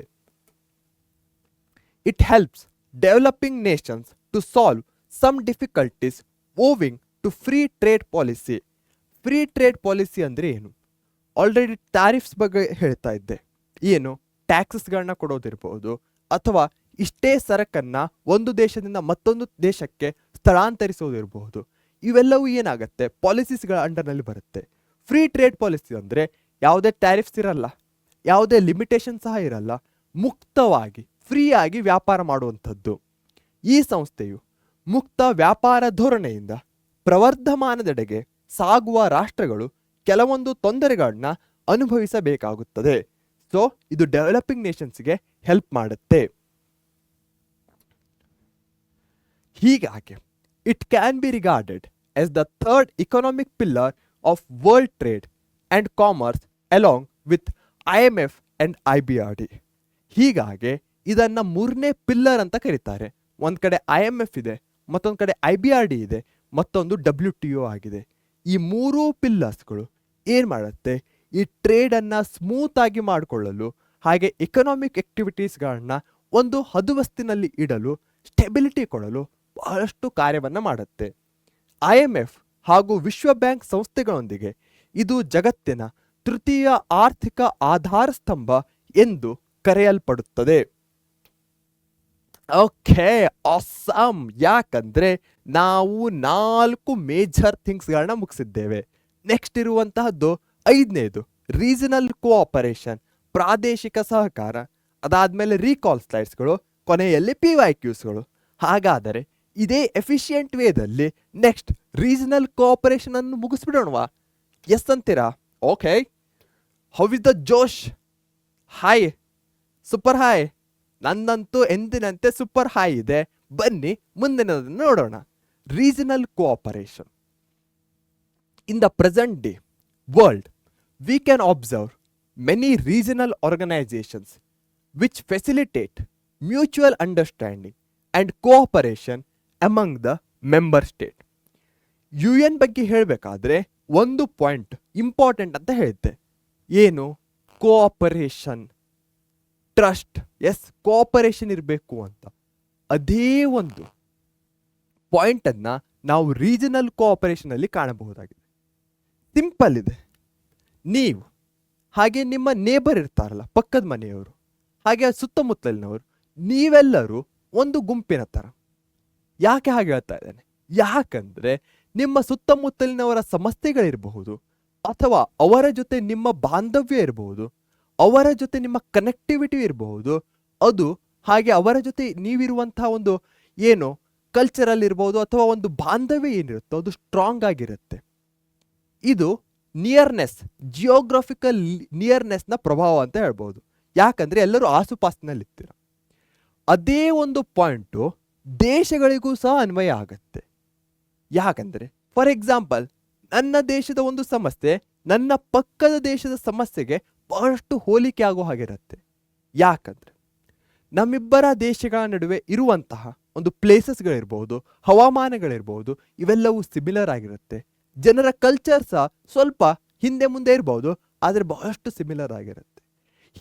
It helps developing nations to solve some difficulties owing to free trade policy. Free trade policy ಅಂದರೆ ಏನು? ಆಲ್ರೆಡಿ ಟ್ಯಾರಿಫ್ಸ್ ಬಗ್ಗೆ ಹೇಳ್ತಾ ಇದ್ದೆ. ಏನು? ಟ್ಯಾಕ್ಸಸ್ಗಳನ್ನ ಕೊಡೋದಿರ್ಬೋದು, ಅಥವಾ ಇಷ್ಟೇ ಸರಕನ್ನ ಒಂದು ದೇಶದಿಂದ ಮತ್ತೊಂದು ದೇಶಕ್ಕೆ ಸ್ಥಳಾಂತರಿಸೋದಿರಬಹುದು. ಇವೆಲ್ಲವೂ ಏನಾಗುತ್ತೆ? ಪಾಲಿಸೀಸ್ಗಳ ಅಂಡರ್ನಲ್ಲಿ ಬರುತ್ತೆ. ಫ್ರೀ ಟ್ರೇಡ್ ಪಾಲಿಸಿ ಅಂದರೆ ಯಾವುದೇ ಟ್ಯಾರಿಫ್ಸ್ ಇರಲ್ಲ, ಯಾವುದೇ ಲಿಮಿಟೇಷನ್ ಸಹ ಇರಲ್ಲ, ಮುಕ್ತವಾಗಿ ಫ್ರೀಯಾಗಿ ವ್ಯಾಪಾರ ಮಾಡುವಂಥದ್ದು. ಈ ಸಂಸ್ಥೆಯು ಮುಕ್ತ ವ್ಯಾಪಾರ ಧೋರಣೆಯಿಂದ ಪ್ರವರ್ಧಮಾನದೆಡೆಗೆ ಸಾಗುವ ರಾಷ್ಟ್ರಗಳು ಕೆಲವೊಂದು ತೊಂದರೆಗಳನ್ನ ಅನುಭವಿಸಬೇಕಾಗುತ್ತದೆ. ಸೊ ಇದು ಡೆವಲಪಿಂಗ್ ನೇಷನ್ಸ್ಗೆ ಹೆಲ್ಪ್ ಮಾಡುತ್ತೆ. ಹೀಗಾಗಿ it can be regarded as the third economic pillar of world trade and commerce along with IMF and IBRD. ಹೀಗಾಗಿ ಇದನ್ನ ಮೂರನೇ ಪಿಲ್ಲರ್ ಅಂತ ಕರೀತಾರೆ. ಒಂದ್ ಕಡೆ IMF ಇದೆ, ಮತ್ತೊಂದು ಕಡೆ IBRD ಇದೆ, ಮತ್ತೊಂದು WTO ಆಗಿದೆ. ಈ ಮೂರೂ ಪಿಲ್ಲರ್ಸ್ಗಳು ಏನ್ ಮಾಡುತ್ತೆ, ಈ ಟ್ರೇಡ್ ಅನ್ನ ಸ್ಮೂತ್ ಆಗಿ ಮಾಡಿಕೊಳ್ಳಲು ಹಾಗೆ ಎಕನಾಮಿಕ್ ಆಕ್ಟಿವಿಟೀಸ್ಗಳನ್ನ ಒಂದು ಹದುವಸ್ತಿನಲ್ಲಿ ಇಡಲು, ಸ್ಟೆಬಿಲಿಟಿ ಕೊಡಲು ಬಹಳಷ್ಟು ಕಾರ್ಯವನ್ನ ಮಾಡುತ್ತೆ. IMF ಹಾಗೂ ವಿಶ್ವ ಬ್ಯಾಂಕ್ ಸಂಸ್ಥೆಗಳೊಂದಿಗೆ ಇದು ಜಗತ್ತಿನ ತೃತೀಯ ಆರ್ಥಿಕ ಆಧಾರ ಸ್ತಂಭ ಎಂದು ಕರೆಯಲ್ಪಡುತ್ತದೆ. Okay, awesome. ಯಾಕಂದ್ರೆ ನಾವು 4 ಮೇಜರ್ ಥಿಂಗ್ಸ್ಗಳನ್ನ ಮುಗಿಸಿದ್ದೇವೆ. ನೆಕ್ಸ್ಟ್ ಇರುವಂತಹದ್ದು 5ನೇದು ರೀಜನಲ್ ಕೋಆಪರೇಷನ್, ಪ್ರಾದೇಶಿಕ ಸಹಕಾರ. ಅದಾದ್ಮೇಲೆ ರೀಕಾಲ್ ಸ್ಲೈಡ್ಸ್ಗಳು, ಕೊನೆಯಲ್ಲಿ PYQsಗಳು. ಹಾಗಾದರೆ ಇದೇ ಎಫಿಷಿಯೆಂಟ್ ವೇದಲ್ಲಿ ನೆಕ್ಸ್ಟ್ ರೀಜನಲ್ ಕೋಆಪರೇಷನ್ ಅನ್ನು ಮುಗಿಸ್ಬಿಡೋಣವಾ? ಎಸ್ ಅಂತೀರಾ? Okay, how is the josh? Hi, super hi. ನಂದಂತೂ ಎಂದಿನಂತೆ ಸೂಪರ್ ಹಾಯ್ ಇದೆ. ಬನ್ನಿ ಮುಂದಿನದನ್ನು ನೋಡೋಣ. Regional cooperation. In the present day world we can observe many regional organizations which facilitate mutual understanding and cooperation among the member state. UN ಬಗ್ಗೆ ಹೇಳಬೇಕಾದ್ರೆ ಒಂದು point important ಅಂತ ಹೇಳುತ್ತೆ. ಏನು? Cooperation, trust. ಎಸ್, ಕೋಆಪರೇಷನ್ ಇರಬೇಕು ಅಂತ. ಅದೇ ಒಂದು ಪಾಯಿಂಟ್ ಅನ್ನ ನಾವು ರೀಜನಲ್ ಕೋಆಪರೇಷನ್ ಅಲ್ಲಿ ಕಾಣಬಹುದಾಗಿದೆ. ಸಿಂಪಲ್ ಇದೆ. ನೀವು ಹಾಗೆ ನಿಮ್ಮ ನೇಬರ್ ಇರ್ತಾರಲ್ಲ, ಪಕ್ಕದ ಮನೆಯವರು, ಹಾಗೆ ಸುತ್ತಮುತ್ತಲಿನವರು, ನೀವೆಲ್ಲರೂ ಒಂದು ಗುಂಪಿನ ಥರ. ಯಾಕೆ ಹಾಗೆ ಹೇಳ್ತಾ ಇದ್ದೇನೆ? ಯಾಕಂದ್ರೆ ನಿಮ್ಮ ಸುತ್ತಮುತ್ತಲಿನವರ ಸಮಸ್ಯೆಗಳಿರಬಹುದು, ಅಥವಾ ಅವರ ಜೊತೆ ನಿಮ್ಮ ಬಾಂಧವ್ಯ ಇರಬಹುದು, ಅವರ ಜೊತೆ ನಿಮ್ಮ ಕನೆಕ್ಟಿವಿಟಿ ಇರಬಹುದು, ಅದು ಹಾಗೆ ಅವರ ಜೊತೆ ನೀವಿರುವಂತಹ ಒಂದು ಏನು ಕಲ್ಚರಲ್ ಇರ್ಬೋದು, ಅಥವಾ ಒಂದು ಬಾಂಧವ್ಯ ಏನಿರುತ್ತೋ ಅದು ಸ್ಟ್ರಾಂಗ್ ಆಗಿರುತ್ತೆ. ಇದು ನಿಯರ್ನೆಸ್, ಜಿಯೋಗ್ರಫಿಕಲ್ ನಿಯರ್ನೆಸ್ನ ಪ್ರಭಾವ ಅಂತ ಹೇಳ್ಬೋದು. ಯಾಕಂದ್ರೆ ಎಲ್ಲರೂ ಆಸುಪಾಸಿನಲ್ಲಿ ಇರ್ತೀರ. ಅದೇ ಒಂದು ಪಾಯಿಂಟು ದೇಶಗಳಿಗೂ ಸಹ ಅನ್ವಯ ಆಗತ್ತೆ. ಯಾಕಂದ್ರೆ ಫಾರ್ ಎಕ್ಸಾಂಪಲ್, ನನ್ನ ದೇಶದ ಒಂದು ಸಮಸ್ಯೆ ನನ್ನ ಪಕ್ಕದ ದೇಶದ ಸಮಸ್ಯೆಗೆ ಬಹಳಷ್ಟು ಹೋಲಿಕೆ ಆಗೋ ಹಾಗಿರುತ್ತೆ. ಯಾಕಂದ್ರೆ ನಮ್ಮಿಬ್ಬರ ದೇಶಗಳ ನಡುವೆ ಇರುವಂತಹ ಒಂದು ಪ್ಲೇಸಸ್ಗಳಿರ್ಬೋದು, ಹವಾಮಾನಗಳಿರ್ಬೋದು, ಇವೆಲ್ಲವೂ ಸಿಮಿಲರ್ ಆಗಿರುತ್ತೆ. ಜನರ ಕಲ್ಚರ್ ಸಹ ಸ್ವಲ್ಪ ಹಿಂದೆ ಮುಂದೆ ಇರ್ಬೋದು, ಆದರೆ ಬಹಳಷ್ಟು ಸಿಮಿಲರ್ ಆಗಿರುತ್ತೆ.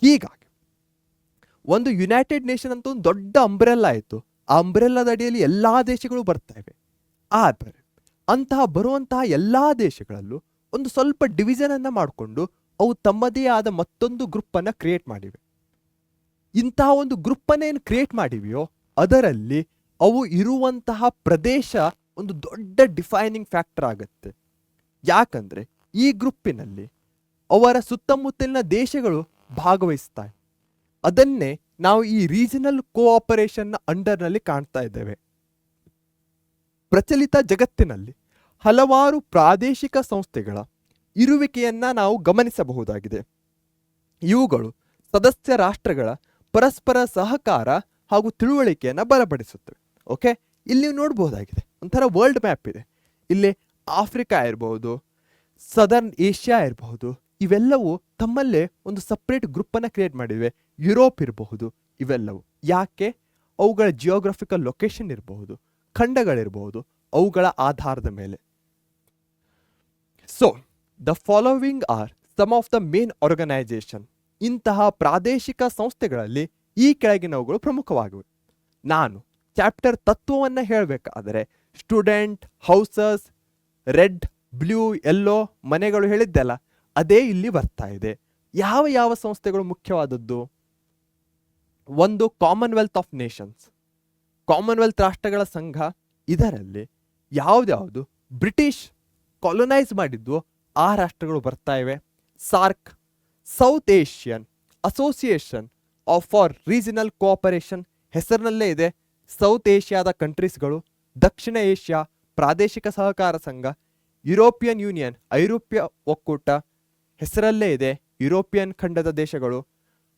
ಹೀಗಾಗಿ ಒಂದು ಯುನೈಟೆಡ್ ನೇಷನ್ ಅಂತ ಒಂದು ದೊಡ್ಡ ಅಂಬ್ರೆಲ್ಲಾ ಆಯಿತು. ಆ ಅಂಬ್ರೆಲ್ಲಾದ ಅಡಿಯಲ್ಲಿ ಎಲ್ಲಾ ದೇಶಗಳು ಬರ್ತಾ ಇವೆ. ಆದರೆ ಅಂತಹ ಬರುವಂತಹ ಎಲ್ಲಾ ದೇಶಗಳಲ್ಲೂ ಒಂದು ಸ್ವಲ್ಪ ಡಿವಿಷನ್ ಅನ್ನ ಮಾಡಿಕೊಂಡು ಅವು ತಮ್ಮದೇ ಆದ ಮತ್ತೊಂದು ಗ್ರೂಪ್ ಅನ್ನ ಕ್ರಿಯೇಟ್ ಮಾಡಿವೆ. ಇಂತಹ ಒಂದು ಗ್ರೂಪ್ ಅನ್ನ ಏನು ಕ್ರಿಯೇಟ್ ಮಾಡಿವೆಯೋ ಅದರಲ್ಲಿ ಅವು ಇರುವಂತಹ ಪ್ರದೇಶ ಒಂದು ದೊಡ್ಡ ಡಿಫೈನಿಂಗ್ ಫ್ಯಾಕ್ಟರ್ ಆಗುತ್ತೆ. ಯಾಕಂದ್ರೆ ಈ ಗ್ರೂಪಿನಲ್ಲಿ ಅವರ ಸುತ್ತಮುತ್ತಲಿನ ದೇಶಗಳು ಭಾಗವಹಿಸ್ತಾರೆ. ಅದನ್ನೇ ನಾವು ಈ ರೀಜನಲ್ ಕೋಆಪರೇಷನ್ ಅಂಡರ್ನಲ್ಲಿ ಕಾಣ್ತಾ ಇದ್ದೇವೆ. ಪ್ರಚಲಿತ ಜಗತ್ತಿನಲ್ಲಿ ಹಲವಾರು ಪ್ರಾದೇಶಿಕ ಸಂಸ್ಥೆಗಳ ಇರುವಿಕೆಯನ್ನ ನಾವು ಗಮನಿಸಬಹುದಾಗಿದೆ. ಇವುಗಳು ಸದಸ್ಯ ರಾಷ್ಟ್ರಗಳ ಪರಸ್ಪರ ಸಹಕಾರ ಹಾಗೂ ತಿಳುವಳಿಕೆಯನ್ನು ಬಲಪಡಿಸುತ್ತವೆ. ಓಕೆ, ಇಲ್ಲಿ ನೀವು ನೋಡಬಹುದಾಗಿದೆ, ಒಂಥರ ವರ್ಲ್ಡ್ ಮ್ಯಾಪ್ ಇದೆ. ಇಲ್ಲಿ ಆಫ್ರಿಕಾ ಇರಬಹುದು, ಸದರ್ನ್ ಏಷ್ಯಾ ಇರಬಹುದು, ಇವೆಲ್ಲವೂ ತಮ್ಮಲ್ಲೇ ಒಂದು ಸಪ್ರೇಟ್ ಗ್ರೂಪ್ ಅನ್ನ ಕ್ರಿಯೇಟ್ ಮಾಡಿವೆ. ಯುರೋಪ್ ಇರಬಹುದು, ಇವೆಲ್ಲವೂ ಯಾಕೆ? ಅವುಗಳ ಜಿಯೋಗ್ರಫಿಕಲ್ ಲೊಕೇಶನ್ ಇರಬಹುದು, ಖಂಡಗಳಿರಬಹುದು, ಅವುಗಳ ಆಧಾರದ ಮೇಲೆ. So the following are some of the main organisation. ಇಂತಹ ಪ್ರಾದೇಶಿಕ ಸಂಸ್ಥೆಗಳಲ್ಲಿ ಈ ಕೆಳಗಿನವುಗಳು ಪ್ರಮುಖವಾಗಿವೆ. ನಾನು ಚಾಪ್ಟರ್ ತತ್ವವನ್ನ ಹೇಳಬೇಕಾದರೆ student, houses, red, blue, yellow ಮನೆಗಳು ಹೇಳಿದ್ದೆಲ್ಲ ಅದೇ ಇಲ್ಲಿ ಬರ್ತಾ ಇದೆ. ಯಾವ ಯಾವ ಸಂಸ್ಥೆಗಳು ಮುಖ್ಯವಾದದ್ದು? ಒಂದು ಕಾಮನ್ವೆಲ್ತ್ ಆಫ್ ನೇಷನ್ಸ್, ಕಾಮನ್ವೆಲ್ತ್ ರಾಷ್ಟ್ರಗಳ ಸಂಘ. ಇದರಲ್ಲಿ ಯಾವ್ದ್ಯಾವುದು ಬ್ರಿಟಿಷ್ ಕಾಲೋನೈಸ್ ಮಾಡಿದ್ವು ಆ ರಾಷ್ಟ್ರಗಳು ಬರ್ತಾ ಇವೆ. SAARC, south Asian association of for regional cooperation, ಹೆಸರಿನಲ್ಲೇ ಇದೆ. ಸೌತ್ ಏಷ್ಯಾದ ಕಂಟ್ರೀಸ್ಗಳು, ದಕ್ಷಿಣ ಏಷ್ಯಾ, ಪ್ರಾದೇಶಿಕ ಸಹಕಾರ ಸಂಘ, ಯುರೋಪಿಯನ್ ಯೂನಿಯನ್ ಐರೋಪ್ಯ ಒಕ್ಕೂಟ ಹೆಸರಲ್ಲೇ ಇದೆ, ಯುರೋಪಿಯನ್ ಖಂಡದ ದೇಶಗಳು,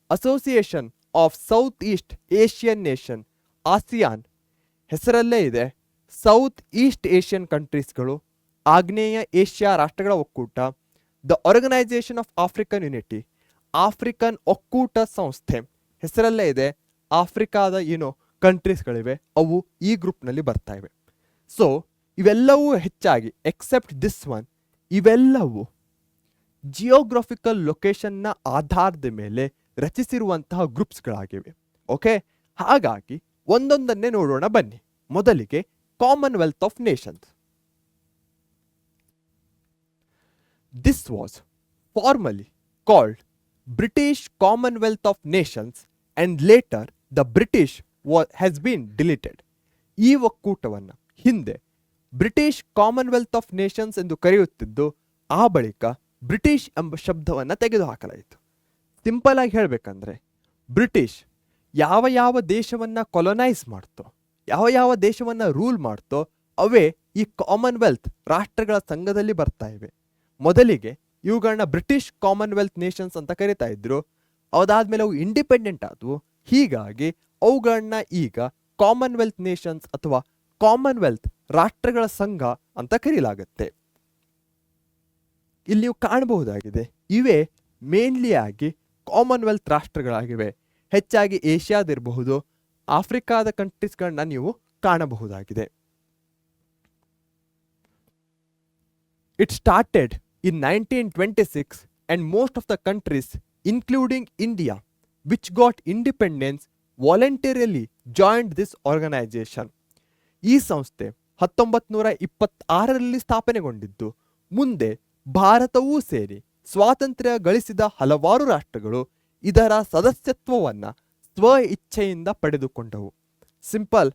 association of south East Asian nation ASEAN ಹೆಸರಲ್ಲೇ ಇದೆ, ಸೌತ್ ಈಸ್ಟ್ ಏಷ್ಯನ್ ಕಂಟ್ರೀಸ್ಗಳು, ಆಗ್ನೇಯ ಏಷ್ಯಾ ರಾಷ್ಟ್ರಗಳ ಒಕ್ಕೂಟ, the organisation of African unity African ಒಕ್ಕೂಟ ಸಂಸ್ಥೆ ಹೆಸರಲ್ಲೇ ಇದೆ, ಆಫ್ರಿಕಾದ ಏನೋ ಕಂಟ್ರೀಸ್ಗಳಿವೆ ಅವು ಈ ಗ್ರೂಪ್ನಲ್ಲಿ ಬರ್ತಾ ಇವೆ. ಸೊ ಇವೆಲ್ಲವೂ ಹೆಚ್ಚಾಗಿ ಎಕ್ಸೆಪ್ಟ್ ದಿಸ್ ಒನ್, ಇವೆಲ್ಲವೂ ಜಿಯೋಗ್ರಫಿಕಲ್ ಲೊಕೇಶನ್ನ ಆಧಾರದ ಮೇಲೆ ರಚಿಸಿರುವಂತಹ ಗ್ರೂಪ್ಸ್ಗಳಾಗಿವೆ. ಓಕೆ, ಹಾಗಾಗಿ ಒಂದೊಂದನ್ನೇ ನೋಡೋಣ ಬನ್ನಿ. ಮೊದಲಿಗೆ commonwealth of nations. This was formally called British commonwealth of nations and later the British has been deleted. ಈ ಒಕ್ಕೂಟವನ್ನು ಹಿಂದೆ ಬ್ರಿಟಿಷ್ ಕಾಮನ್ವೆಲ್ತ್ ಆಫ್ ನೇಷನ್ಸ್ ಎಂದು ಕರೆಯುತ್ತಿದ್ದು, ಆ ಬಳಿಕ ಬ್ರಿಟಿಷ್ ಎಂಬ ಶಬ್ದವನ್ನು ತೆಗೆದುಹಾಕಲಾಯಿತು. ಸಿಂಪಲ್ ಆಗಿ ಹೇಳಬೇಕಂದ್ರೆ, ಬ್ರಿಟಿಷ್ ಯಾವ ಯಾವ ದೇಶವನ್ನ ಕೊಲೊನೈಸ್ ಮಾಡ್ತೋ, ಯಾವ ಯಾವ ದೇಶವನ್ನ ರೂಲ್ ಮಾಡ್ತೋ, ಅವೇ ಈ ಕಾಮನ್ವೆಲ್ತ್ ರಾಷ್ಟ್ರಗಳ ಸಂಘದಲ್ಲಿ ಬರ್ತಾ ಇವೆ. ಮೊದಲಿಗೆ ಇವುಗಳನ್ನ ಬ್ರಿಟಿಷ್ ಕಾಮನ್ವೆಲ್ತ್ ನೇಷನ್ಸ್ ಅಂತ ಕರಿತಾ ಇದ್ರು. ಅದಾದ್ಮೇಲೆ ಅವು ಇಂಡಿಪೆಂಡೆಂಟ್ ಆದವು. ಹೀಗಾಗಿ ಅವುಗಳನ್ನ ಈಗ ಕಾಮನ್ವೆಲ್ತ್ ನೇಷನ್ಸ್ ಅಥವಾ ಕಾಮನ್ವೆಲ್ತ್ ರಾಷ್ಟ್ರಗಳ ಸಂಘ ಅಂತ ಕರೀಲಾಗುತ್ತೆ. ಇಲ್ಲಿ ನೀವು ಕಾಣಬಹುದಾಗಿದೆ, ಇವೇ ಮೇನ್ಲಿ ಆಗಿ ಕಾಮನ್ವೆಲ್ತ್ ರಾಷ್ಟ್ರಗಳಾಗಿವೆ. ಹೆಚ್ಚಾಗಿ ಏಷ್ಯಾದಿರಬಹುದು, ಆಫ್ರಿಕಾದ ಕಂಟ್ರೀಸ್ಗಳನ್ನ ನೀವು ಕಾಣಬಹುದಾಗಿದೆ. It started in 1926 and most of the countries including India which got independence voluntarily joined this organization. ಈ ಸಂಸ್ಥೆ 1926ರಲ್ಲಿ ಸ್ಥಾಪನೆಗೊಂಡಿದ್ದು, ಮುಂದೆ ಭಾರತವೂ ಸೇರಿ ಸ್ವಾತಂತ್ರ್ಯ ಗಳಿಸಿದ ಹಲವಾರು ರಾಷ್ಟ್ರಗಳು ಇದರ ಸದಸ್ಯತ್ವವನ್ನು ಸ್ವ ಇಚ್ಛೆಯಿಂದ ಪಡೆದುಕೊಂಡವು. ಸಿಂಪಲ್,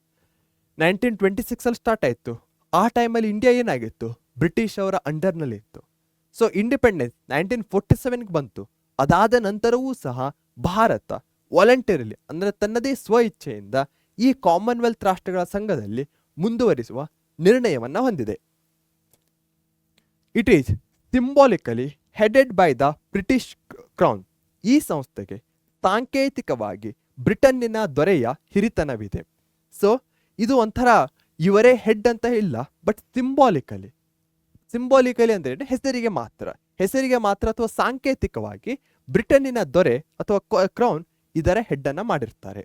1926 ಸ್ಟಾರ್ಟ್ ಆಯಿತು. ಆ ಟೈಮಲ್ಲಿ ಇಂಡಿಯಾ ಏನಾಗಿತ್ತು? ಬ್ರಿಟಿಷ್ ಅವರ ಅಂಡರ್ನಲ್ಲಿ ಇತ್ತು. ಸೊ ಇಂಡಿಪೆಂಡೆನ್ಸ್ 1947ಗೆ ಬಂತು. ಅದಾದ ನಂತರವೂ ಸಹ ಭಾರತ ವಾಲಂಟರಿಲಿ ಅಂದರೆ ತನ್ನದೇ ಸ್ವ ಇಚ್ಛೆಯಿಂದ ಈ ಕಾಮನ್ವೆಲ್ತ್ ರಾಷ್ಟ್ರಗಳ ಸಂಘದಲ್ಲಿ ಮುಂದುವರಿಸುವ ನಿರ್ಣಯವನ್ನು ಹೊಂದಿದೆ. It is symbolically headed by the British crown. ಈ ಸಂಸ್ಥೆಗೆ ಸಾಂಕೇತಿಕವಾಗಿ ಬ್ರಿಟನ್ನಿನ ದೊರೆಯ ಹಿರಿತನವಿದೆ. ಸೊ ಇದು ಒಂಥರ ಇವರೇ ಹೆಡ್ ಅಂತ ಇಲ್ಲ, ಬಟ್ ಸಿಂಬಾಲಿಕಲಿ ಅಂದರೆ ಹೆಸರಿಗೆ ಮಾತ್ರ ಅಥವಾ ಸಾಂಕೇತಿಕವಾಗಿ ಬ್ರಿಟನ್ನಿನ ದೊರೆ ಅಥವಾ ಕ್ರೌನ್ ಇದರ ಹೆಡ್ ಅನ್ನ ಮಾಡಿರ್ತಾರೆ.